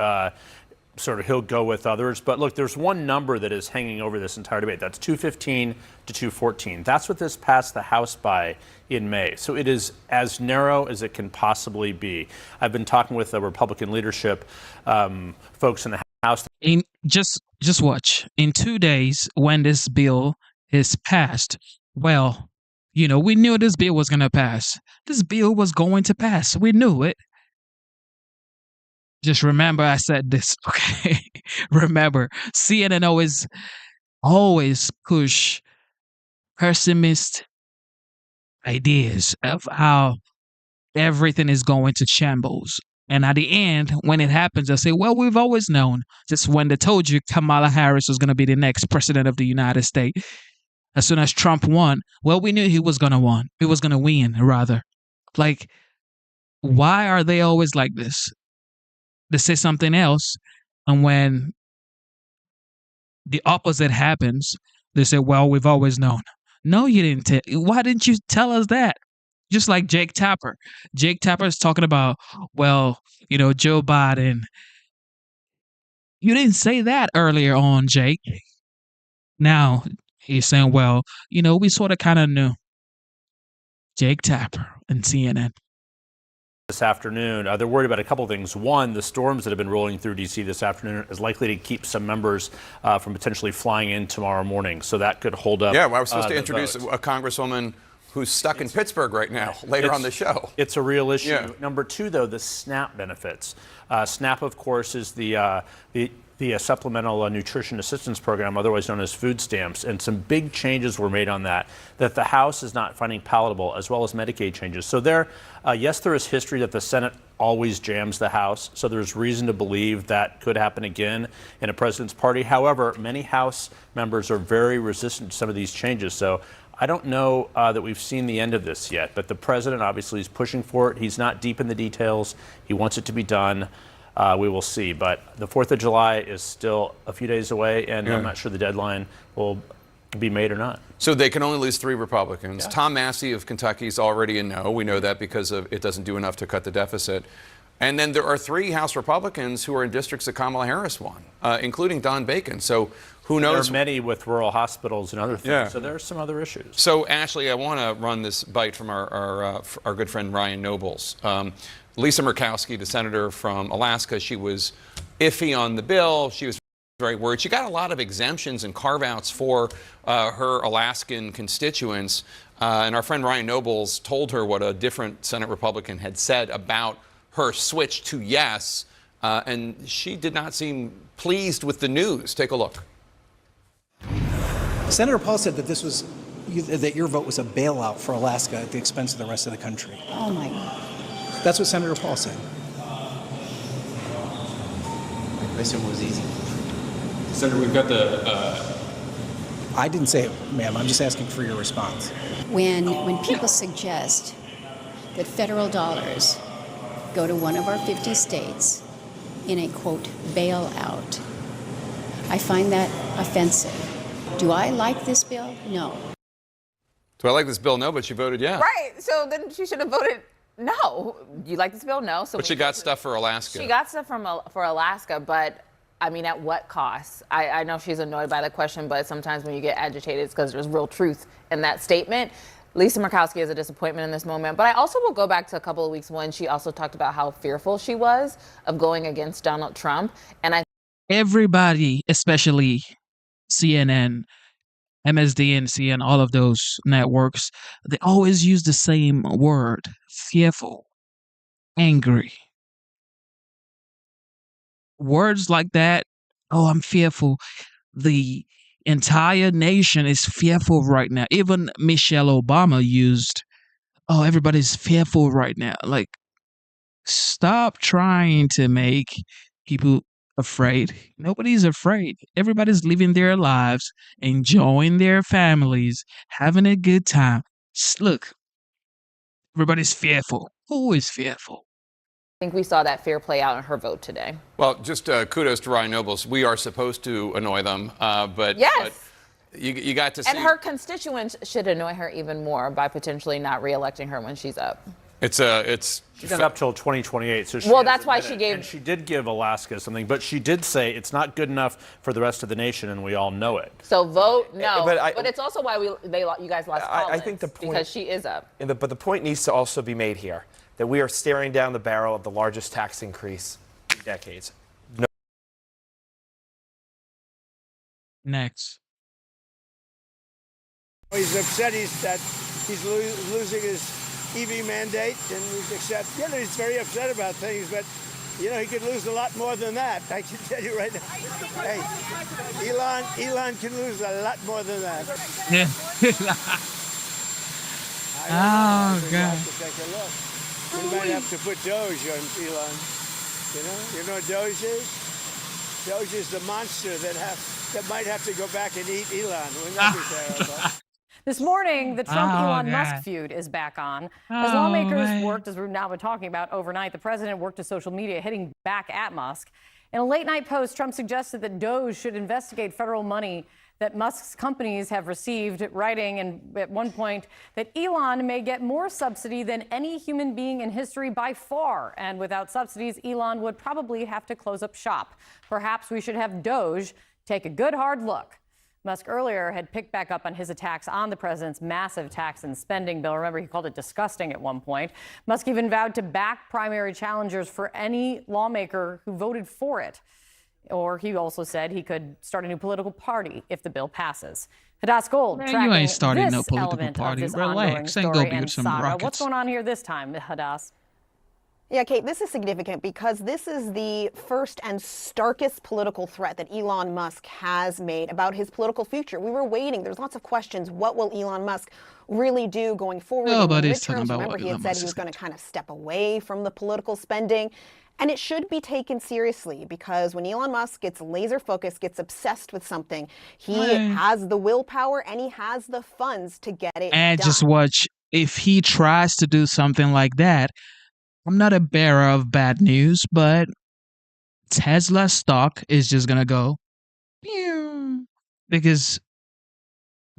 Sort of he'll go with others. But look, there's one number that is hanging over this entire debate. That's 215 to 214. That's what this passed the House by in May. So it is as narrow as it can possibly be. I've been talking with the Republican leadership folks in the House. House. In just watch. In 2 days, when this bill is passed, well, we knew this bill was going to pass. This bill was going to pass. We knew it. Just remember I said this, okay? Remember, CNN always push pessimist ideas of how everything is going to shambles. And at the end, when it happens, they'll say, well, we've always known. Just when they told you Kamala Harris was going to be the next president of the United States, as soon as Trump won, well, we knew he was going to win. He was going to win, rather. Like, why are they always like this? They say something else, and when the opposite happens, they say, well, we've always known. No, you didn't. Why didn't you tell us that? Just like Jake Tapper. Jake Tapper is talking about, well, Joe Biden. You didn't say that earlier on, Jake. Now he's saying, well, we sort of kind of knew. Jake Tapper and CNN. This afternoon, they're worried about a couple of things. One, the storms that have been rolling through D.C. this afternoon is likely to keep some members from potentially flying in tomorrow morning. So that could hold up. Yeah, well, I was supposed to introduce a congresswoman who's stuck in Pittsburgh right now, later on the show. It's a real issue. Yeah. Number two, though, the SNAP benefits. SNAP, of course, is the Supplemental Nutrition Assistance Program, otherwise known as food stamps, and some big changes were made on that the House is not finding palatable, as well as Medicaid changes. So yes, there is history that the Senate always jams the House, so there's reason to believe that could happen again in a president's party. However, many House members are very resistant to some of these changes, so I don't know that we've seen the end of this yet, but the president obviously is pushing for it. He's not deep in the details. He wants it to be done. We will see. But the 4th of July is still a few days away, and I'm not sure the deadline will be made or not. So they can only lose 3 Republicans. Yeah. Tom Massey of Kentucky is already a no. We know that because it doesn't do enough to cut the deficit. And then there are 3 House Republicans who are in districts that Kamala Harris won, including Don Bacon. So who knows? There are many with rural hospitals and other things. Yeah. So there are some other issues. So, Ashley, I want to run this bite from our good friend Ryan Nobles. Lisa Murkowski, the senator from Alaska, she was iffy on the bill. She was very worried. She got a lot of exemptions and carve-outs for her Alaskan constituents. And our friend Ryan Nobles told her what a different Senate Republican had said about her switch to yes. And she did not seem pleased with the news. Take a look. Senator Paul said that that your vote was a bailout for Alaska at the expense of the rest of the country. Oh my God. That's what Senator Paul said. My question was easy. Senator, we've got I didn't say it, ma'am. I'm just asking for your response. When people suggest that federal dollars go to one of our 50 states in a, quote, bailout, I find that offensive. Do I like this bill? No. Do I like this bill? No, but she voted yes. Right. So then she should have voted no. You like this bill? No. So but she got stuff for Alaska. She got stuff for Alaska, but I mean, at what cost? I know she's annoyed by the question, but sometimes when you get agitated, it's because there's real truth in that statement. Lisa Murkowski is a disappointment in this moment, but I also will go back to a couple of weeks when she also talked about how fearful she was of going against Donald Trump. And everybody, especially CNN, MSDNC, and all of those networks, they always use the same word: fearful, angry. Words like that, oh, I'm fearful. The entire nation is fearful right now. Even Michelle Obama used, oh, everybody's fearful right now. Like, stop trying to make people afraid. Nobody's afraid. Everybody's living their lives, enjoying their families, having a good time. Look, everybody's fearful. Who is fearful? I think we saw that fear play out in her vote today. Well, just kudos to Ryan Nobles. We are supposed to annoy them, but, yes. But you got to see. And her constituents should annoy her even more by potentially not reelecting her when she's up. She's up till 2028. So well, that's why she gave. And she did give Alaska something, but she did say it's not good enough for the rest of the nation, and we all know it. So vote no, but it's also why you guys lost Collins, I think the point, because she is up. But the point needs to also be made here that we are staring down the barrel of the largest tax increase in decades. Next. He's upset that he's losing his EV mandate, and he's very upset about things, but he could lose a lot more than that. I can tell you right now. Hey, Elon can lose a lot more than that. Yeah. Oh, God. Take a look. We might have to put Doge on Elon. You know what Doge is? Doge is the monster that might have to go back and eat Elon. Wouldn't that be terrible? This morning, the Trump-Elon God. Musk feud is back on. As Oh, lawmakers man. worked, as we've now been talking about overnight, the president worked to social media, hitting back at Musk. In a late-night post, Trump suggested that Doge should investigate federal money that Musk's companies have received, writing at one point that Elon may get more subsidy than any human being in history by far. And without subsidies, Elon would probably have to close up shop. Perhaps we should have Doge take a good hard look. Musk earlier had picked back up on his attacks on the president's massive tax and spending bill. Remember, he called it disgusting at one point. Musk even vowed to back primary challengers for any lawmaker who voted for it. Or he also said he could start a new political party if the bill passes. Hadass Gold, Man, you tracking ain't starting this no political element party. of this Relax ongoing and story go build and some saga. rockets. What's going on here this time, Hadass? Yeah, Kate, this is significant because this is the first and starkest political threat that Elon Musk has made about his political future. We were waiting. There's lots of questions. What will Elon Musk really do going forward? Nobody's In the talking midterms, about remember, what he had Elon said Musk he was is going to kind of step away from the political spending. And it should be taken seriously because when Elon Musk gets laser focused, gets obsessed with something, he Right. has the willpower and he has the funds to get it And done. just watch, if he tries to do something like that, I'm not a bearer of bad news, but Tesla stock is just going to go pew, because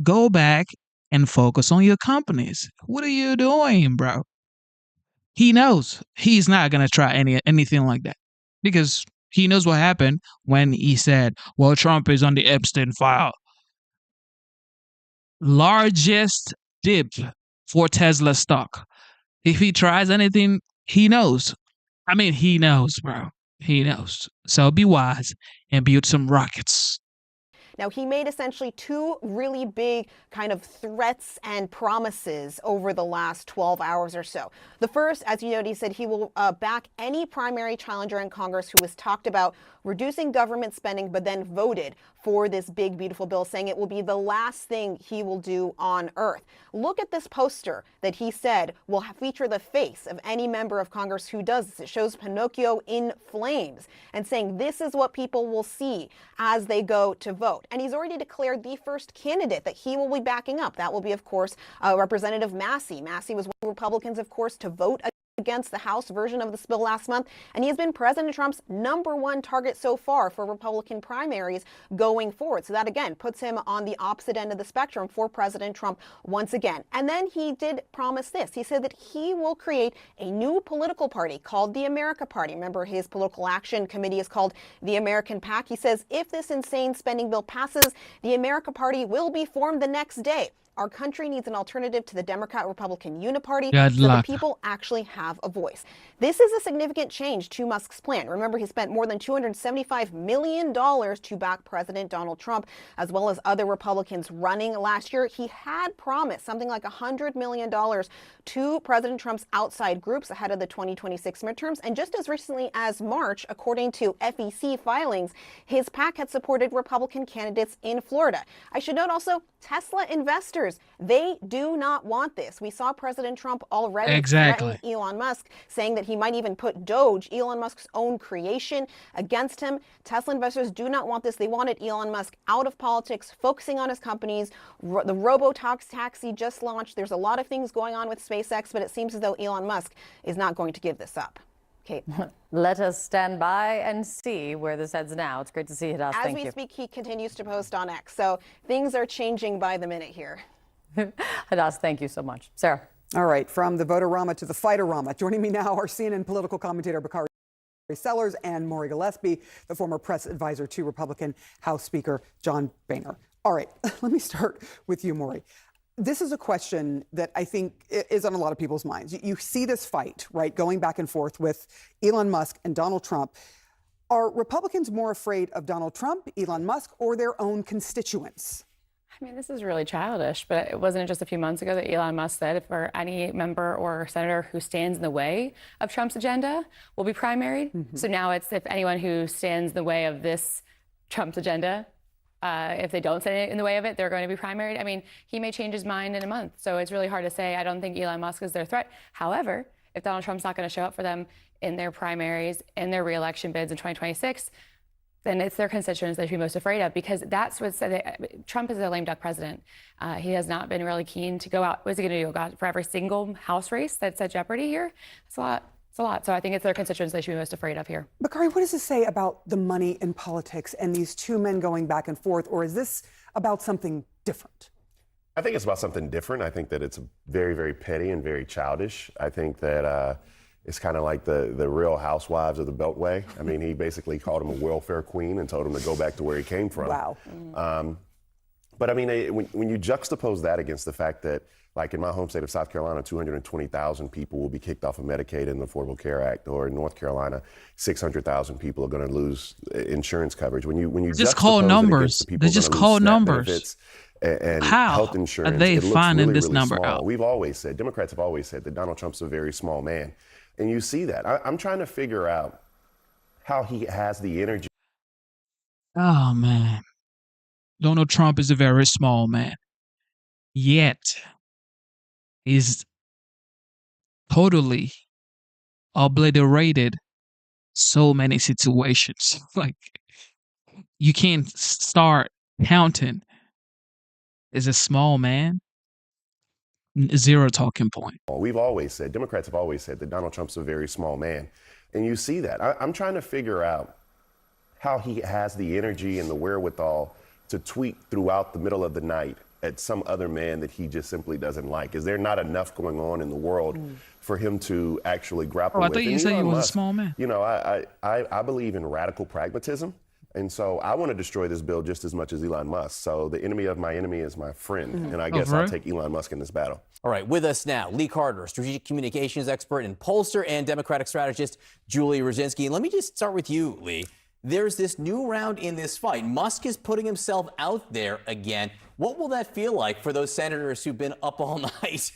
go back and focus on your companies. What are you doing, bro? He knows he's not going to try anything like that because he knows what happened when he said, well, Trump is on the Epstein file. Largest dip for Tesla stock. If he tries anything, he knows. I mean, he knows, bro. He knows. So be wise and build some rockets. Now, he made essentially two really big kind of threats and promises over the last 12 hours or so. The first, as you noted, he said he will back any primary challenger in Congress who has talked about reducing government spending, but then voted for this big, beautiful bill, saying it will be the last thing he will do on earth. Look at this poster that he said will feature the face of any member of Congress who does this. It shows Pinocchio in flames and saying this is what people will see as they go to vote. And he's already declared the first candidate that he will be backing up. That will be, of course, Representative Massey. Massey was one of the Republicans, of course, to vote against the House version of this bill last month, and he has been President Trump's #1 target so far for Republican primaries going forward. So that, again, puts him on the opposite end of the spectrum for President Trump once again. And then he did promise this. He said that he will create a new political party called the America Party. Remember, his political action committee is called the American PAC. He says if this insane spending bill passes, the America Party will be formed the next day. Our country needs an alternative to the Democrat-Republican uniparty so the people actually have a voice. This is a significant change to Musk's plan. Remember, he spent more than $275 million to back President Donald Trump, as well as other Republicans running last year. He had promised something like $100 million to President Trump's outside groups ahead of the 2026 midterms. And just as recently as March, according to FEC filings, his PAC had supported Republican candidates in Florida. I should note also, Tesla investors, they do not want this. We saw President Trump already threaten Elon Musk, saying that he might even put Doge, Elon Musk's own creation, against him. Tesla investors do not want this. They wanted Elon Musk out of politics, focusing on his companies. The robo-taxi just launched. There's a lot of things going on with SpaceX, but it seems as though Elon Musk is not going to give this up. Kate. Let us stand by and see where this heads now. It's great to see you, Hadass. As we speak, he continues to post on X. So things are changing by the minute here. Hadass, thank you so much. Sarah. All right, from the voter-rama to the fighter-rama. Joining me now, our CNN political commentator, Bakari Sellers, and Maury Gillespie, the former press advisor to Republican House Speaker John Boehner. All right, let me start with you, Maury. This is a question that I think is on a lot of people's minds. You see this fight, right, going back and forth with Elon Musk and Donald Trump. Are Republicans more afraid of Donald Trump, Elon Musk, or their own constituents? I mean, this is really childish, but it wasn't just a few months ago that Elon Musk said for any member or senator who stands in the way of Trump's agenda will be primaried. So now it's if anyone who stands in the way of this Trump's agenda, if they don't stand in the way of it, they're going to be primaried. I mean, he may change his mind in a month. So it's really hard to say. I don't think Elon Musk is their threat. However, if Donald Trump's not going to show up for them in their primaries, in their reelection bids in 2026, then it's their constituents they should be most afraid of, because that's what said. Trump is a lame duck president. He has not been really keen to go out. What's he going to do? Go out for every single House race that's at jeopardy here? It's a lot. It's a lot. So I think it's their constituents they should be most afraid of here. Bakari, what does this say about the money in politics and these two men going back and forth, or is this about something different? I think it's about something different. I think that it's very, very petty and very childish. I think that it's kind of like the Real Housewives of the Beltway. I mean, he basically called him a welfare queen and told him to go back to where he came from. Wow. But I mean, when you juxtapose that against the fact that, like in my home state of South Carolina, 220,000 people will be kicked off of Medicaid in the Affordable Care Act, or in North Carolina, 600,000 people are going to lose insurance coverage. When you just call numbers, they just call numbers. And how health insurance, are they it looks finding really, this really number small. out? We've always said, Democrats have always said that Donald Trump's a very small man. And you see that. I'm trying to figure out how he has the energy. Oh, man. Donald Trump is a very small man. Yet, he's totally obliterated so many situations. Like, you can't start counting. Is a small man? Zero talking point. We've always said, Democrats have always said that Donald Trump's a very small man. And you see that. I'm trying to figure out how he has the energy and the wherewithal to tweet throughout the middle of the night at some other man that he just simply doesn't like. Is there not enough going on in the world for him to actually grapple with? I thought you said he was a small man. You know, I believe in radical pragmatism. And so I want to destroy this bill just as much as Elon Musk. So the enemy of my enemy is my friend. And I guess I'll take Elon Musk in this battle. All right, with us now, Lee Carter, strategic communications expert and pollster, and Democratic strategist Julie Rajinski. And let me just start with you, Lee. There's this new round in this fight. Musk is putting himself out there again. What will that feel like for those senators who've been up all night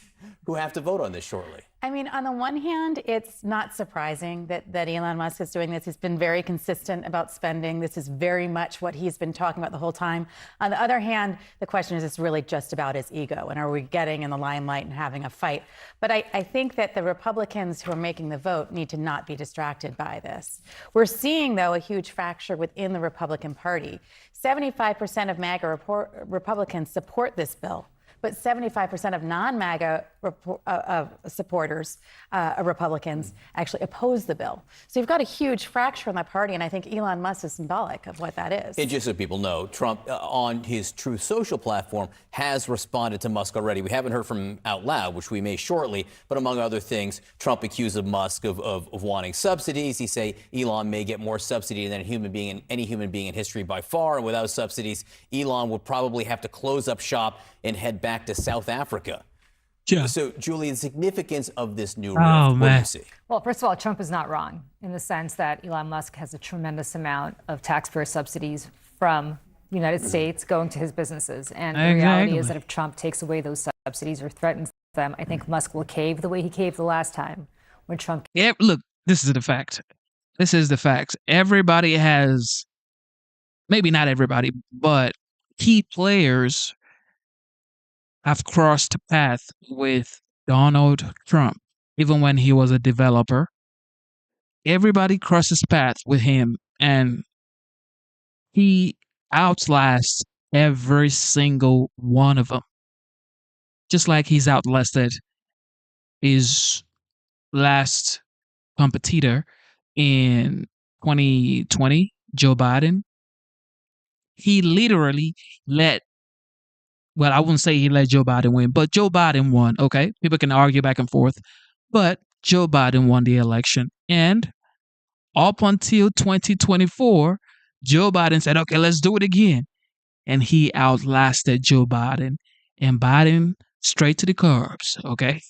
who have to vote on this shortly? I mean, on the one hand, it's not surprising that Elon Musk is doing this. He's been very consistent about spending. This is very much what he's been talking about the whole time. On the other hand, the question is, it's really just about his ego. And are we getting in the limelight and having a fight? But I think that the Republicans who are making the vote need to not be distracted by this. We're seeing, though, a huge fracture within the Republican Party. 75% of MAGA Republicans support this bill, but 75% of non-MAGA supporters, Republicans, actually oppose the bill. So you've got a huge fracture in the party, and I think Elon Musk is symbolic of what that is. And just so people know, Trump, on his Truth Social platform, has responded to Musk already. We haven't heard from him out loud, which we may shortly, but among other things, Trump accused of Musk of wanting subsidies. He say Elon may get more subsidy than any human being in history by far, and without subsidies, Elon would probably have to close up shop and head back to South Africa. Yeah. So, Julie, the significance of this new rift, what do you see? Well, first of all, Trump is not wrong in the sense that Elon Musk has a tremendous amount of taxpayer subsidies from the United States going to his businesses. And the reality is that if Trump takes away those subsidies or threatens them, I think Musk will cave the way he caved the last time when Trump. Yeah, look, this is the fact. This is the fact. Everybody has, maybe not everybody, but key players have crossed path with Donald Trump, even when he was a developer. Everybody crosses paths with him, and he outlasts every single one of them. Just like he's outlasted his last competitor in 2020, Joe Biden. He literally I wouldn't say he let Joe Biden win, but Joe Biden won, okay? People can argue back and forth, but Joe Biden won the election. And up until 2024, Joe Biden said, okay, let's do it again. And he outlasted Joe Biden, and Biden straight to the curbs, okay?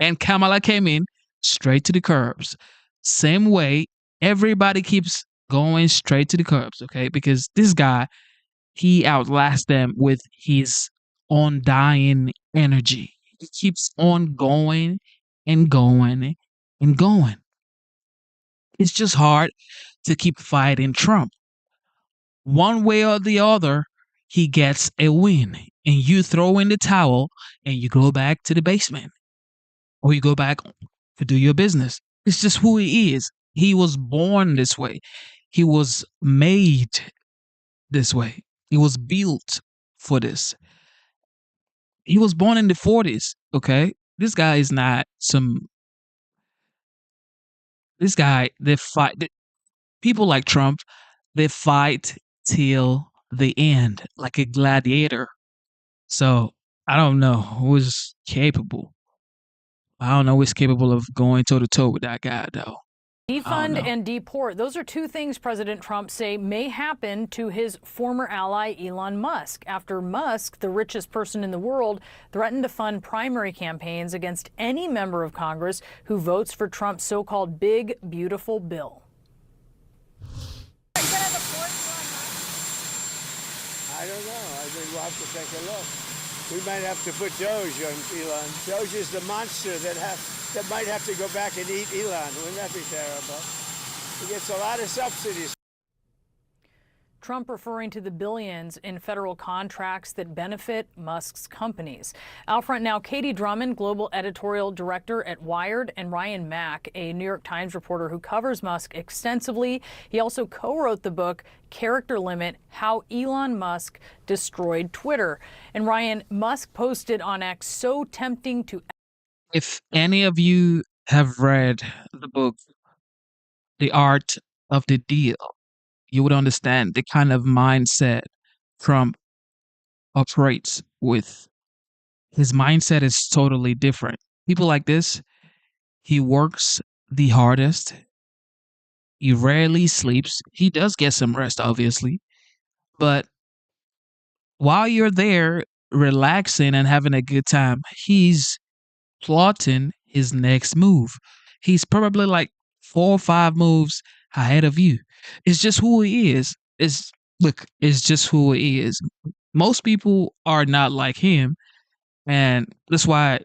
And Kamala came in straight to the curbs. Same way, everybody keeps going straight to the curbs, okay? Because this guy, he outlasts them with his undying energy. He keeps on going and going and going. It's just hard to keep fighting Trump. One way or the other, he gets a win, and you throw in the towel and you go back to the basement, or you go back to do your business. It's just who he is. He was born this way. He was made this way. He was built for this. He was born in the 40s, okay? This guy is not some. This guy, they fight. People like Trump, they fight till the end, like a gladiator. So I don't know who's capable. I don't know who's capable of going toe to toe with that guy, though. Defund and deport. Those are two things President Trump say may happen to his former ally, Elon Musk, after Musk, the richest person in the world, threatened to fund primary campaigns against any member of Congress who votes for Trump's so-called big, beautiful bill. I don't know. I think we'll have to take a look. We might have to put Doge on Elon. Doge is the monster that might have to go back and eat Elon. Wouldn't that be terrible? He gets a lot of subsidies. Trump referring to the billions in federal contracts that benefit Musk's companies. Out front now, Katie Drummond, global editorial director at Wired, and Ryan Mack, a New York Times reporter who covers Musk extensively. He also co-wrote the book Character Limit: How Elon Musk Destroyed Twitter. And Ryan, Musk posted on X, so tempting to... If any of you have read the book, The Art of the Deal, you would understand the kind of mindset Trump operates with. His mindset is totally different. People like this, he works the hardest. He rarely sleeps. He does get some rest, obviously. But while you're there relaxing and having a good time, he's plotting his next move. He's probably like 4 or 5 moves ahead of you. It's just who he is. It's just who he is. Most people are not like him, and that's why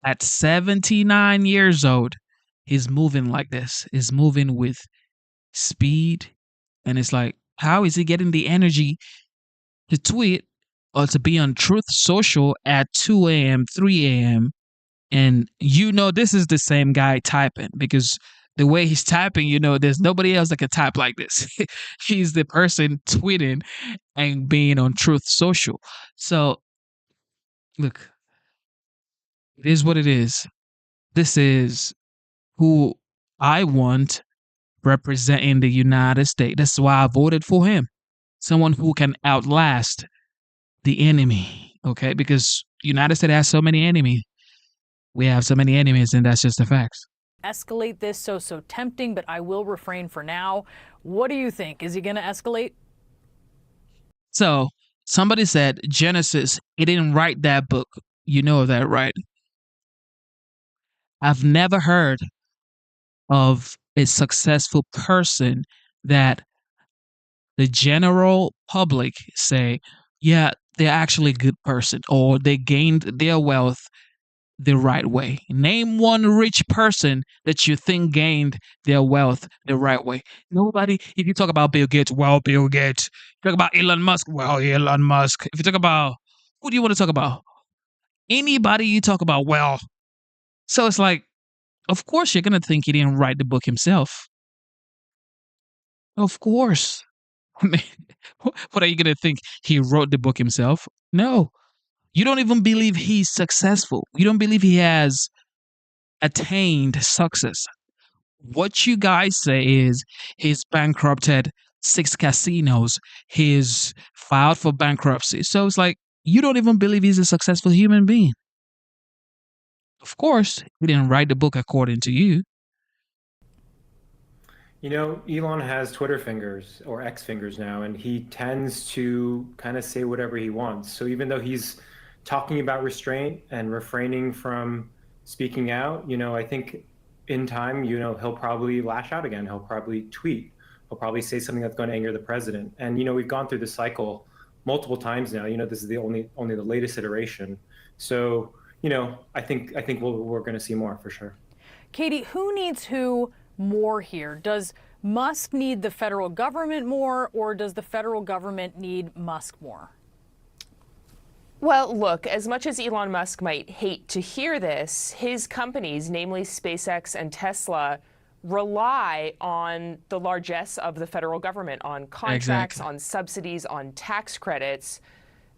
at 79 years old, he's moving like this. He's moving with speed, and it's like, how is he getting the energy to tweet or to be on Truth Social at 2 a.m., 3 a.m., and this is the same guy typing, because the way he's typing, there's nobody else that can type like this. He's the person tweeting and being on Truth Social. So, look, it is what it is. This is who I want representing the United States. That's why I voted for him. Someone who can outlast the enemy, okay? Because United States has so many enemies. We have so many enemies, and that's just the facts. Escalate this so tempting, but I will refrain for now. What do you think? Is he going to escalate? So somebody said Genesis, he didn't write that book. You know that, right? I've never heard of a successful person that the general public say, yeah, they're actually a good person, or they gained their wealth the right way. Name one rich person that you think gained their wealth the right way. Nobody. If you talk about Bill Gates, well, Bill Gates. If you talk about Elon Musk, well, Elon Musk. If you talk about, who do you want to talk about? Anybody you talk about, well. So it's like, of course you're going to think he didn't write the book himself. Of course. I mean, what are you going to think? He wrote the book himself? No. You don't even believe he's successful. You don't believe he has attained success. What you guys say is he's bankrupted 6 casinos. He's filed for bankruptcy. So it's like, you don't even believe he's a successful human being. Of course, he didn't write the book according to you. Elon has Twitter fingers, or X fingers now, and he tends to kind of say whatever he wants. So even though he's talking about restraint and refraining from speaking out, I think in time, he'll probably lash out again. He'll probably tweet He'll probably say something that's going to anger the president. And, you know, we've gone through this cycle multiple times now. You know, this is the only the latest iteration. So, you know, I think we're going to see more for sure. Katie, who needs who more here? Does Musk need the federal government more, or does the federal government need Musk more? Well, look, as much as Elon Musk might hate to hear this, his companies, namely SpaceX and Tesla, rely on the largesse of the federal government, on contracts, on subsidies, on tax credits,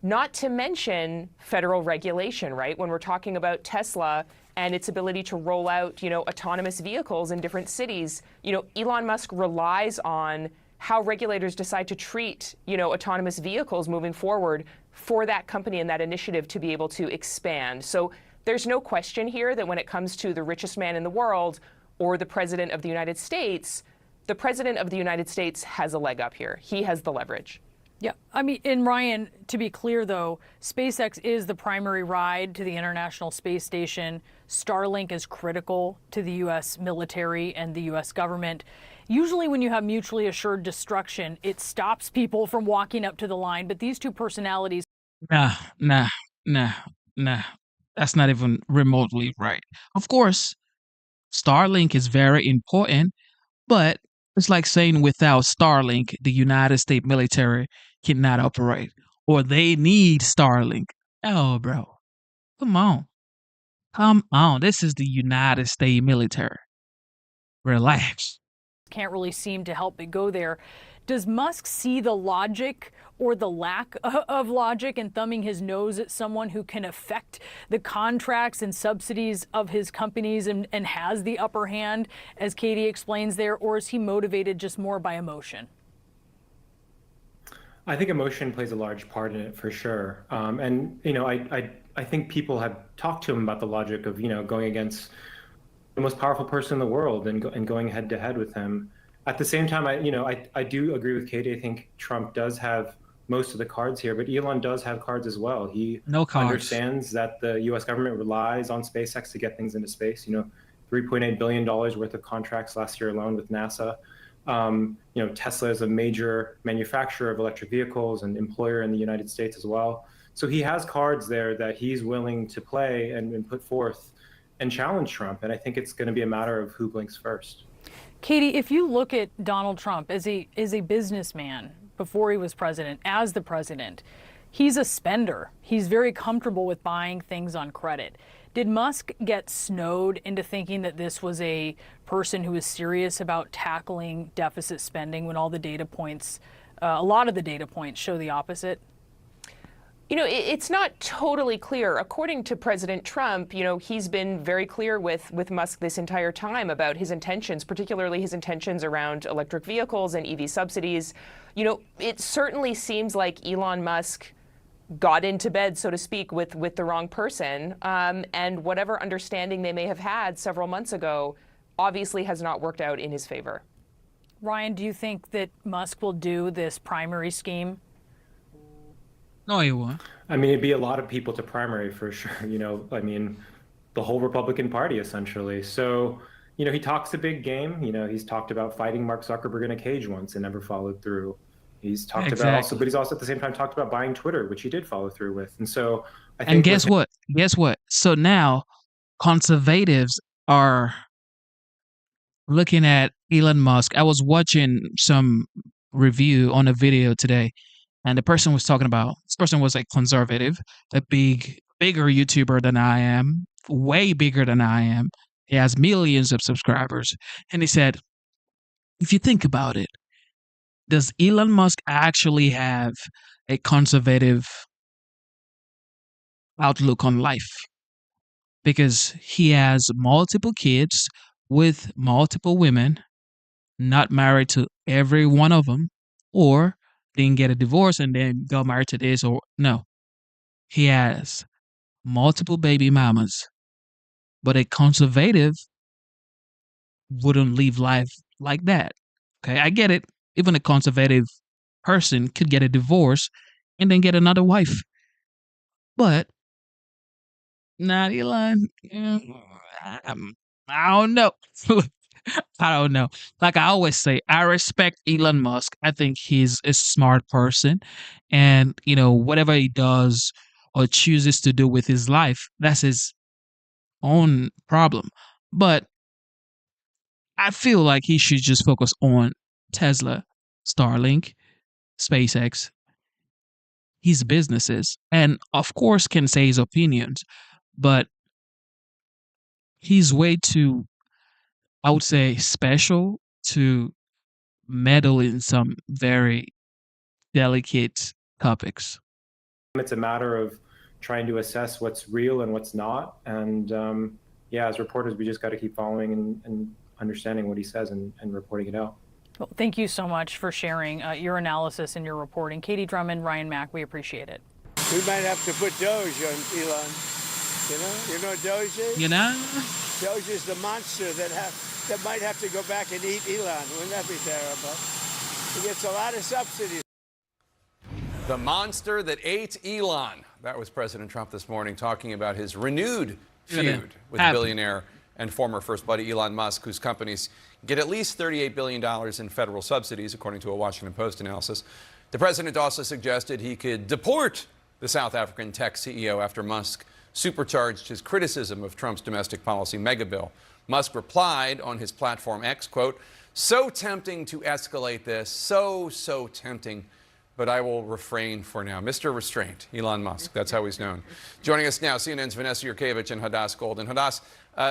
not to mention federal regulation, right? When we're talking about Tesla and its ability to roll out, you know, autonomous vehicles in different cities, you know, Elon Musk relies on how regulators decide to treat, you know, autonomous vehicles moving forward for that company and that initiative to be able to expand. So there's no question here that when it comes to the richest man in the world or the president of the United States, the president of the United States has a leg up here. He has the leverage. Yeah, I mean, and Ryan, to be clear though, SpaceX is the primary ride to the International Space Station. Starlink is critical to the U.S. military and the U.S. government. Usually when you have mutually assured destruction, it stops people from walking up to the line, but these two personalities. Nah. That's not even remotely right. Of course, Starlink is very important, but it's like saying without Starlink, the United States military cannot operate, or they need Starlink. Oh, bro. Come on. This is the United States military. Relax. Can't really seem to help it go there. Does Musk see the logic or the lack of logic in thumbing his nose at someone who can affect the contracts and subsidies of his companies and has the upper hand, as Katie explains there, or is he motivated just more by emotion? I think emotion plays a large part in it for sure. And, you know, I think people have talked to him about the logic of, you know, going against the most powerful person in the world and going head to head with him. At the same time, I do agree with Katie. I think Trump does have most of the cards here, but Elon does have cards as well. He understands that the U.S. government relies on SpaceX to get things into space. You know, $3.8 billion worth of contracts last year alone with NASA. You know, Tesla is a major manufacturer of electric vehicles and employer in the United States as well. So he has cards there that he's willing to play and put forth and challenge Trump. And I think it's going to be a matter of who blinks first. Katie, if you look at Donald Trump as a businessman before he was president, as the president, he's a spender. He's very comfortable with buying things on credit. Did Musk get snowed into thinking that this was a person who was serious about tackling deficit spending when all the data points, a lot of the data points show the opposite? You know, it's not totally clear. According to President Trump, you know, he's been very clear with Musk this entire time about his intentions, particularly his intentions around electric vehicles and EV subsidies. You know, it certainly seems like Elon Musk got into bed, so to speak, with the wrong person. And whatever understanding they may have had several months ago obviously has not worked out in his favor. Ryan, do you think that Musk will do this primary scheme? No, he won't. I mean, it'd be a lot of people to primary for sure. You know, I mean, the whole Republican Party essentially. So, you know, he talks a big game. You know, he's talked about fighting Mark Zuckerberg in a cage once and never followed through. He's talked about also, but he's also at the same time talked about buying Twitter, which he did follow through with. And so I think. And guess what? Guess what? So now conservatives are looking at Elon Musk. I was watching some review on a video today, and the person was talking about, this person was a conservative, a bigger YouTuber than I am, way bigger than I am. He has millions of subscribers. And he said, if you think about it, does Elon Musk actually have a conservative outlook on life? Because he has multiple kids with multiple women, not married to every one of them, or didn't get a divorce and then got married to this, or no. He has multiple baby mamas, but a conservative wouldn't live life like that. Okay, I get it. Even a conservative person could get a divorce and then get another wife. But not Elon. I don't know. I don't know. Like I always say, I respect Elon Musk. I think he's a smart person. And, whatever he does or chooses to do with his life, that's his own problem. But I feel like he should just focus on Tesla, Starlink, SpaceX, his businesses, and of course can say his opinions. But he's way too, I would say, special to meddle in some very delicate topics. It's a matter of trying to assess what's real and what's not. And as reporters, we just got to keep following and understanding what he says and reporting it out. Well, thank you so much for sharing your analysis and your reporting. Katie Drummond, Ryan Mack, we appreciate it. We might have to put Doge on Elon. You know what Doge is? Doge is the monster that might have to go back and eat Elon. Wouldn't that be terrible? He gets a lot of subsidies. The monster that ate Elon. That was President Trump this morning talking about his renewed feud with billionaire and former First Buddy Elon Musk, whose companies get at least $38 billion in federal subsidies, according to a Washington Post analysis. The president also suggested he could deport the South African tech CEO after Musk supercharged his criticism of Trump's domestic policy mega bill. Musk replied on his platform X, quote, "So tempting to escalate this, so tempting, but I will refrain for now." Mr. Restraint, Elon Musk, that's how he's known. Joining us now, CNN's Vanessa Yurkevich and Hadass Golden. Hadass,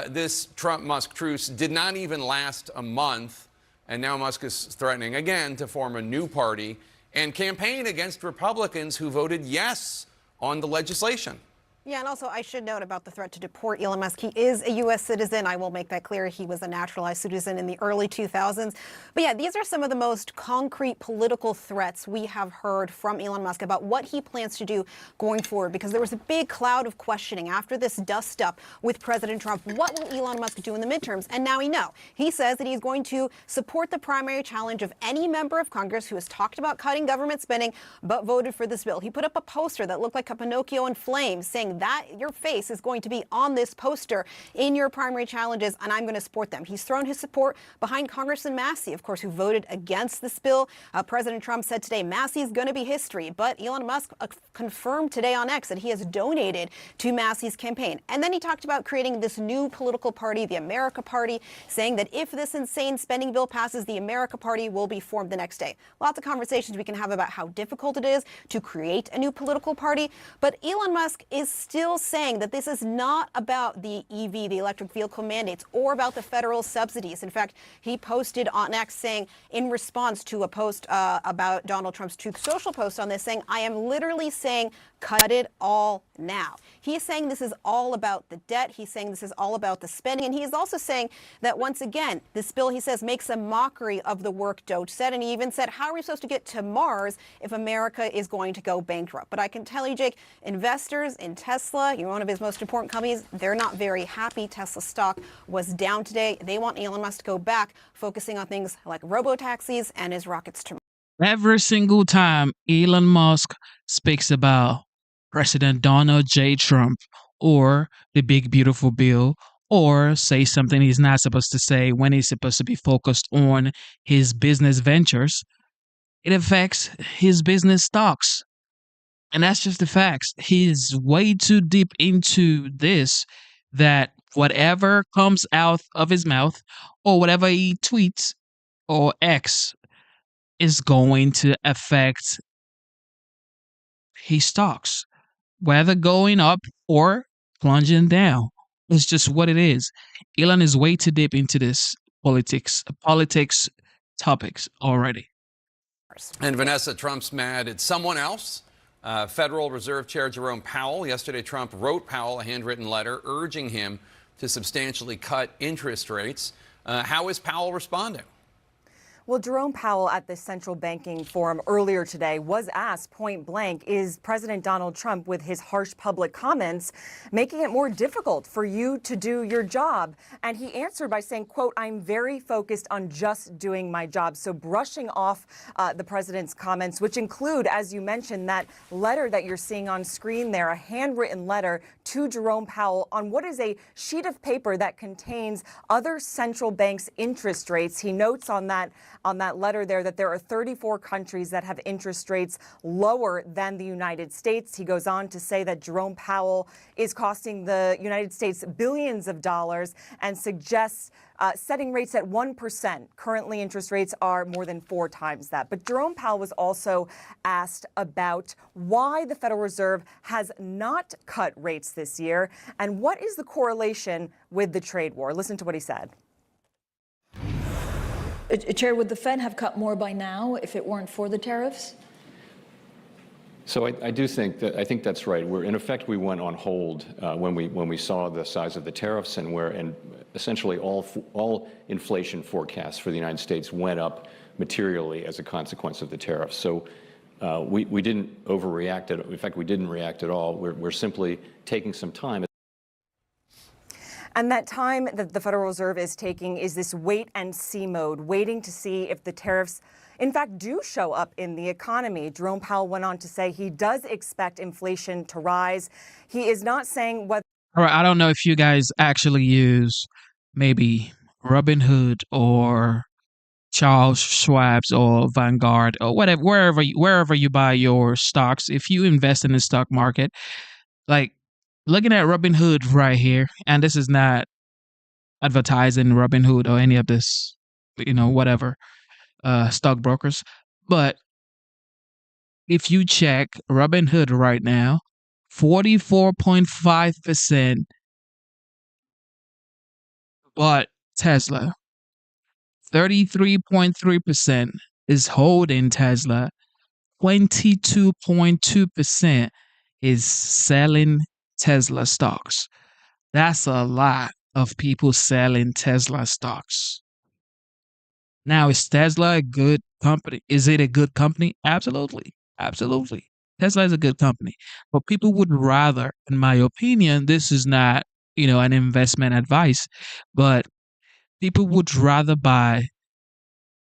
this Trump-Musk truce did not even last a month, and now Musk is threatening again to form a new party and campaign against Republicans who voted yes on the legislation. Yeah, and also I should note about the threat to deport Elon Musk. He is a U.S. citizen. I will make that clear. He was a naturalized citizen in the early 2000s. But yeah, these are some of the most concrete political threats we have heard from Elon Musk about what he plans to do going forward, because there was a big cloud of questioning after this dust up with President Trump. What will Elon Musk do in the midterms? And now we know. He says that he's going to support the primary challenge of any member of Congress who has talked about cutting government spending but voted for this bill. He put up a poster that looked like a Pinocchio in flames saying that your face is going to be on this poster in your primary challenges, and I'm going to support them. He's thrown his support behind Congressman Massey, of course, who voted against this bill. President Trump said today Massey is going to be history, but Elon Musk confirmed today on X that he has donated to Massey's campaign. And then he talked about creating this new political party, the America Party, saying that if this insane spending bill passes, the America Party will be formed the next day. Lots of conversations we can have about how difficult it is to create a new political party, but Elon Musk is still saying that this is not about the EV, the electric vehicle mandates, or about the federal subsidies. In fact, he posted on X saying, in response to a post about Donald Trump's Truth Social post on this, saying, "I am literally saying, cut it all now." He's saying this is all about the debt. He's saying this is all about the spending. And he is also saying that, once again, this bill, he says, makes a mockery of the work Doge said. And he even said, how are we supposed to get to Mars if America is going to go bankrupt? But I can tell you, Jake, investors in Tesla, one of his most important companies, they're not very happy. Tesla stock was down today. They want Elon Musk to go back, focusing on things like robo-taxis and his rockets to Mars. Every single time Elon Musk speaks about President Donald J. Trump or the big beautiful bill, or say something he's not supposed to say when he's supposed to be focused on his business ventures, it affects his business stocks. And that's just the facts. He's way too deep into this that whatever comes out of his mouth or whatever he tweets or X is going to affect his stocks, whether going up or plunging down. It's just what it is. Elon is way too deep into this politics topics already. And Vanessa, Trump's mad at someone else. Federal Reserve Chair Jerome Powell. Yesterday, Trump wrote Powell a handwritten letter urging him to substantially cut interest rates. How is Powell responding? Well, Jerome Powell at the Central Banking Forum earlier today was asked point blank, is President Donald Trump, with his harsh public comments, making it more difficult for you to do your job? And he answered by saying, quote, I'm very focused on just doing my job. So brushing off the president's comments, which include, as you mentioned, that letter that you're seeing on screen there, a handwritten letter to Jerome Powell on what is a sheet of paper that contains other central banks' interest rates. He notes on that letter there that there are 34 countries that have interest rates lower than the United States. He goes on to say that Jerome Powell is costing the United States billions of dollars and suggests setting rates at 1%. Currently, interest rates are more than 4 times that. But Jerome Powell was also asked about why the Federal Reserve has not cut rates this year and what is the correlation with the trade war. Listen to what he said. Chair, would the Fed have cut more by now if it weren't for the tariffs? So I think that's right. In effect, we went on hold when we saw the size of the tariffs and essentially all inflation forecasts for the United States went up materially as a consequence of the tariffs. So we didn't overreact. In fact, we didn't react at all. We're simply taking some time. And that time that the Federal Reserve is taking is this wait and see mode, waiting to see if the tariffs, in fact, do show up in the economy. Jerome Powell went on to say he does expect inflation to rise. He is not saying whether. All right, I don't know if you guys actually use maybe Robinhood or Charles Schwab's or Vanguard or whatever, wherever you buy your stocks. If you invest in the stock market, like looking at Robinhood right here, and this is not advertising Robinhood or any of this, whatever, stockbrokers. But if you check Robinhood right now, 44.5% bought Tesla. 33.3% is holding Tesla. 22.2% is selling Tesla stocks. That's a lot of people selling Tesla stocks. Now, is Tesla a good company? Is it a good company? Absolutely. Absolutely. Tesla is a good company. But people would rather, in my opinion, this is not, an investment advice, but people would rather buy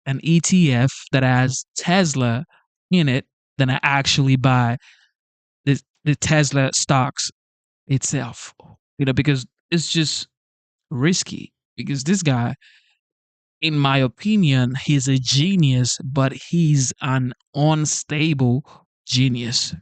an ETF that has Tesla in it than actually buy the Tesla stocks itself, because it's just risky. Because this guy, in my opinion, he's a genius, but he's an unstable genius.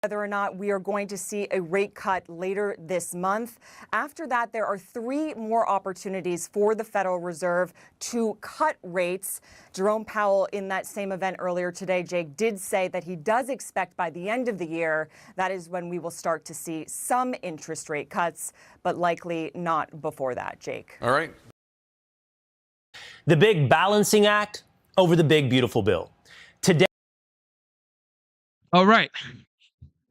Whether or not we are going to see a rate cut later this month. After that, there are 3 more opportunities for the Federal Reserve to cut rates. Jerome Powell, in that same event earlier today, Jake, did say that he does expect by the end of the year, that is when we will start to see some interest rate cuts, but likely not before that, Jake. All right. The big balancing act over the big beautiful bill. Today. All right.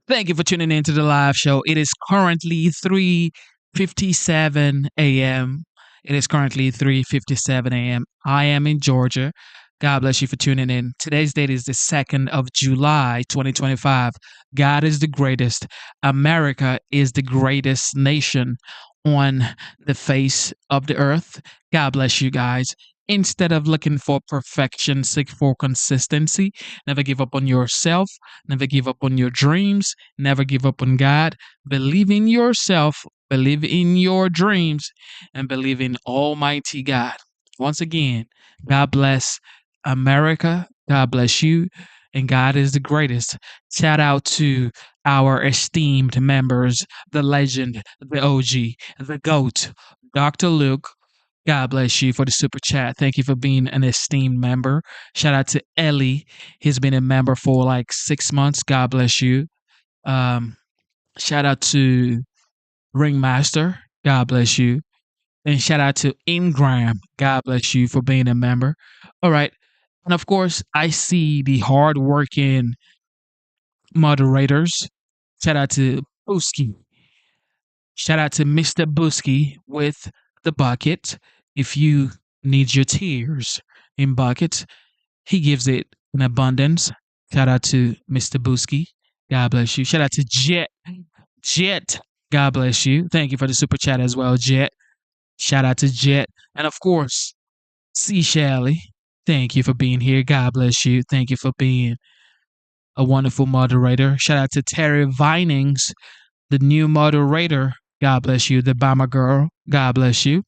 Thank you for tuning in to the live show. It is currently 3:57 a.m. It is currently 3:57 a.m. I am in Georgia. God bless you for tuning in. Today's date is the 2nd of July, 2025. God is the greatest. America is the greatest nation on the face of the earth. God bless you guys. Instead of looking for perfection, seek for consistency. Never give up on yourself. Never give up on your dreams. Never give up on God. Believe in yourself. Believe in your dreams. And believe in Almighty God. Once again, God bless America. God bless you. And God is the greatest. Shout out to our esteemed members, the legend, the OG, the GOAT, Dr. Luke. God bless you for the super chat. Thank you for being an esteemed member. Shout out to Ellie. He's been a member for like 6 months. God bless you. Shout out to Ringmaster. God bless you. And shout out to Ingram. God bless you for being a member. All right. And of course, I see the hardworking moderators. Shout out to Booski. Shout out to Mr. Booski with the bucket. If you need your tears in buckets. He gives it in abundance. Shout out to Mr. Booski. God bless you. Shout out to Jet. Jet. God bless you. Thank you for the super chat as well, Jet. Shout out to Jet. And of course, C. Shelley. Thank you for being here. God bless you. Thank you for being a wonderful moderator. Shout out to Terry Vinings, the new moderator. God bless you. The Bama girl. God bless you.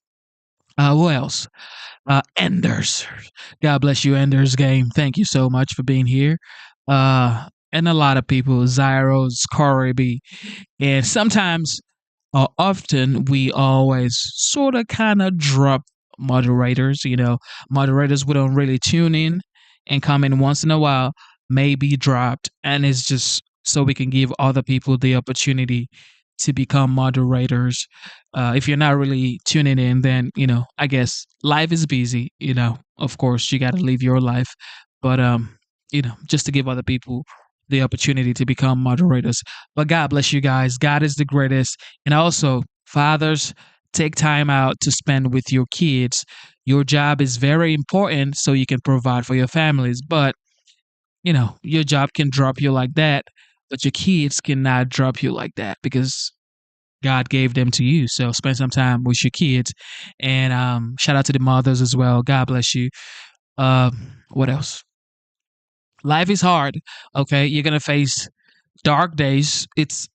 Who else? Enders. God bless you, Enders Game. Thank you so much for being here. And a lot of people, Zyros, Coriby, and sometimes, often, we always sort of kind of drop moderators. Moderators we don't really tune in and come in once in a while, may be dropped, and it's just so we can give other people the opportunity to become moderators. If you're not really tuning in, then I guess life is busy. Of course, you got to live your life, but just to give other people the opportunity to become moderators. But God bless you guys. God is the greatest, and also fathers, take time out to spend with your kids. Your job is very important, so you can provide for your families. But your job can drop you like that, but your kids cannot drop you like that because God gave them to you. So spend some time with your kids. And shout out to the mothers as well. God bless you. What else? Life is hard. Okay. You're going to face dark days. It's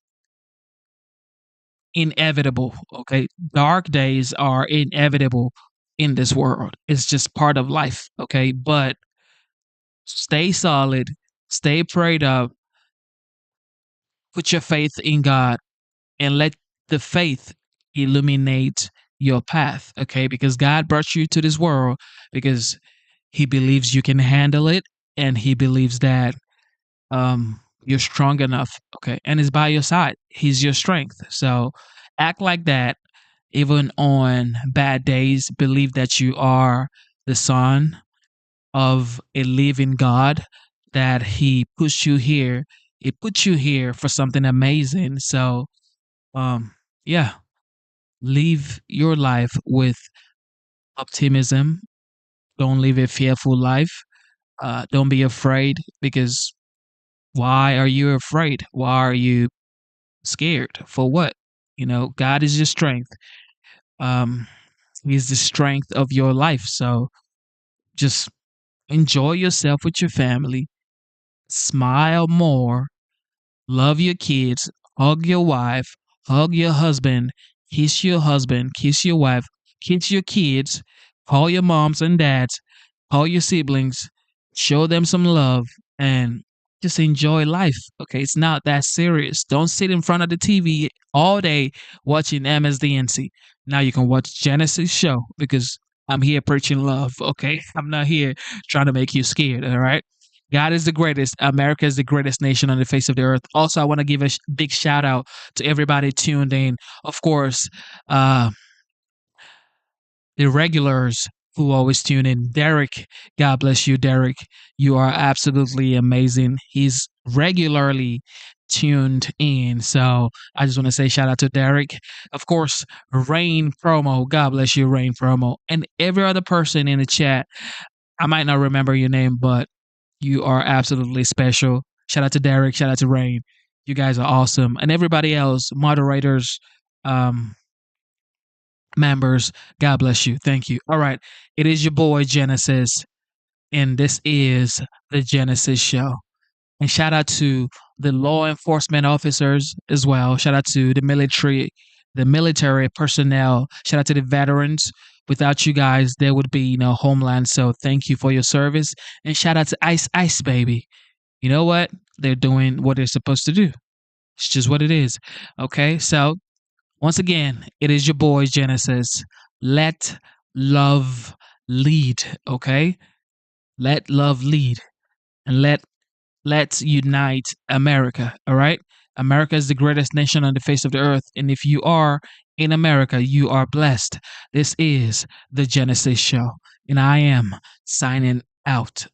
inevitable. Okay. Dark days are inevitable in this world. It's just part of life. Okay. But stay solid, stay prayed up, put your faith in God, and let the faith illuminate your path, okay? Because God brought you to this world because he believes you can handle it, and he believes that you're strong enough, okay? And is by your side. He's your strength. So act like that even on bad days. Believe that you are the son of a living God, that he pushed you here. He put you here for something amazing. So yeah, live your life with optimism. Don't live a fearful life. Don't be afraid, because why are you afraid? Why are you scared? For what? God is your strength. He's the strength of your life. So just enjoy yourself with your family. Smile more. Love your kids. Hug your wife. Hug your husband. Kiss your husband. Kiss your wife. Kiss your kids. Call your moms and dads. Call your siblings. Show them some love, and just enjoy life. Okay, it's not that serious. Don't sit in front of the TV all day watching MSDNC. Now you can watch Genesis show, because I'm here preaching love. Okay, I'm not here trying to make you scared. All right. God is the greatest. America is the greatest nation on the face of the earth. Also, I want to give a big shout out to everybody tuned in. Of course, the regulars who always tune in. Derek, God bless you, Derek. You are absolutely amazing. He's regularly tuned in. So I just want to say shout out to Derek. Of course, Rain Promo. God bless you, Rain Promo. And every other person in the chat. I might not remember your name, but you are absolutely special. Shout out to Derek. Shout out to Rain. You guys are awesome. And everybody else, moderators, members, God bless you. Thank you. All right. It is your boy, Genesis, and this is the Genesis Show. And shout out to the law enforcement officers as well. Shout out to the military personnel. Shout out to the veterans. Without you guys, there would be no Homeland. So thank you for your service. And shout out to Ice Baby. You know what? They're doing what they're supposed to do. It's just what it is. Okay, so once again, it is your boy Genesis. Let love lead, okay? Let love lead. And let's unite America, all right? America is the greatest nation on the face of the earth. And if you are in America, you are blessed. This is the Genesis Show. And I am signing out.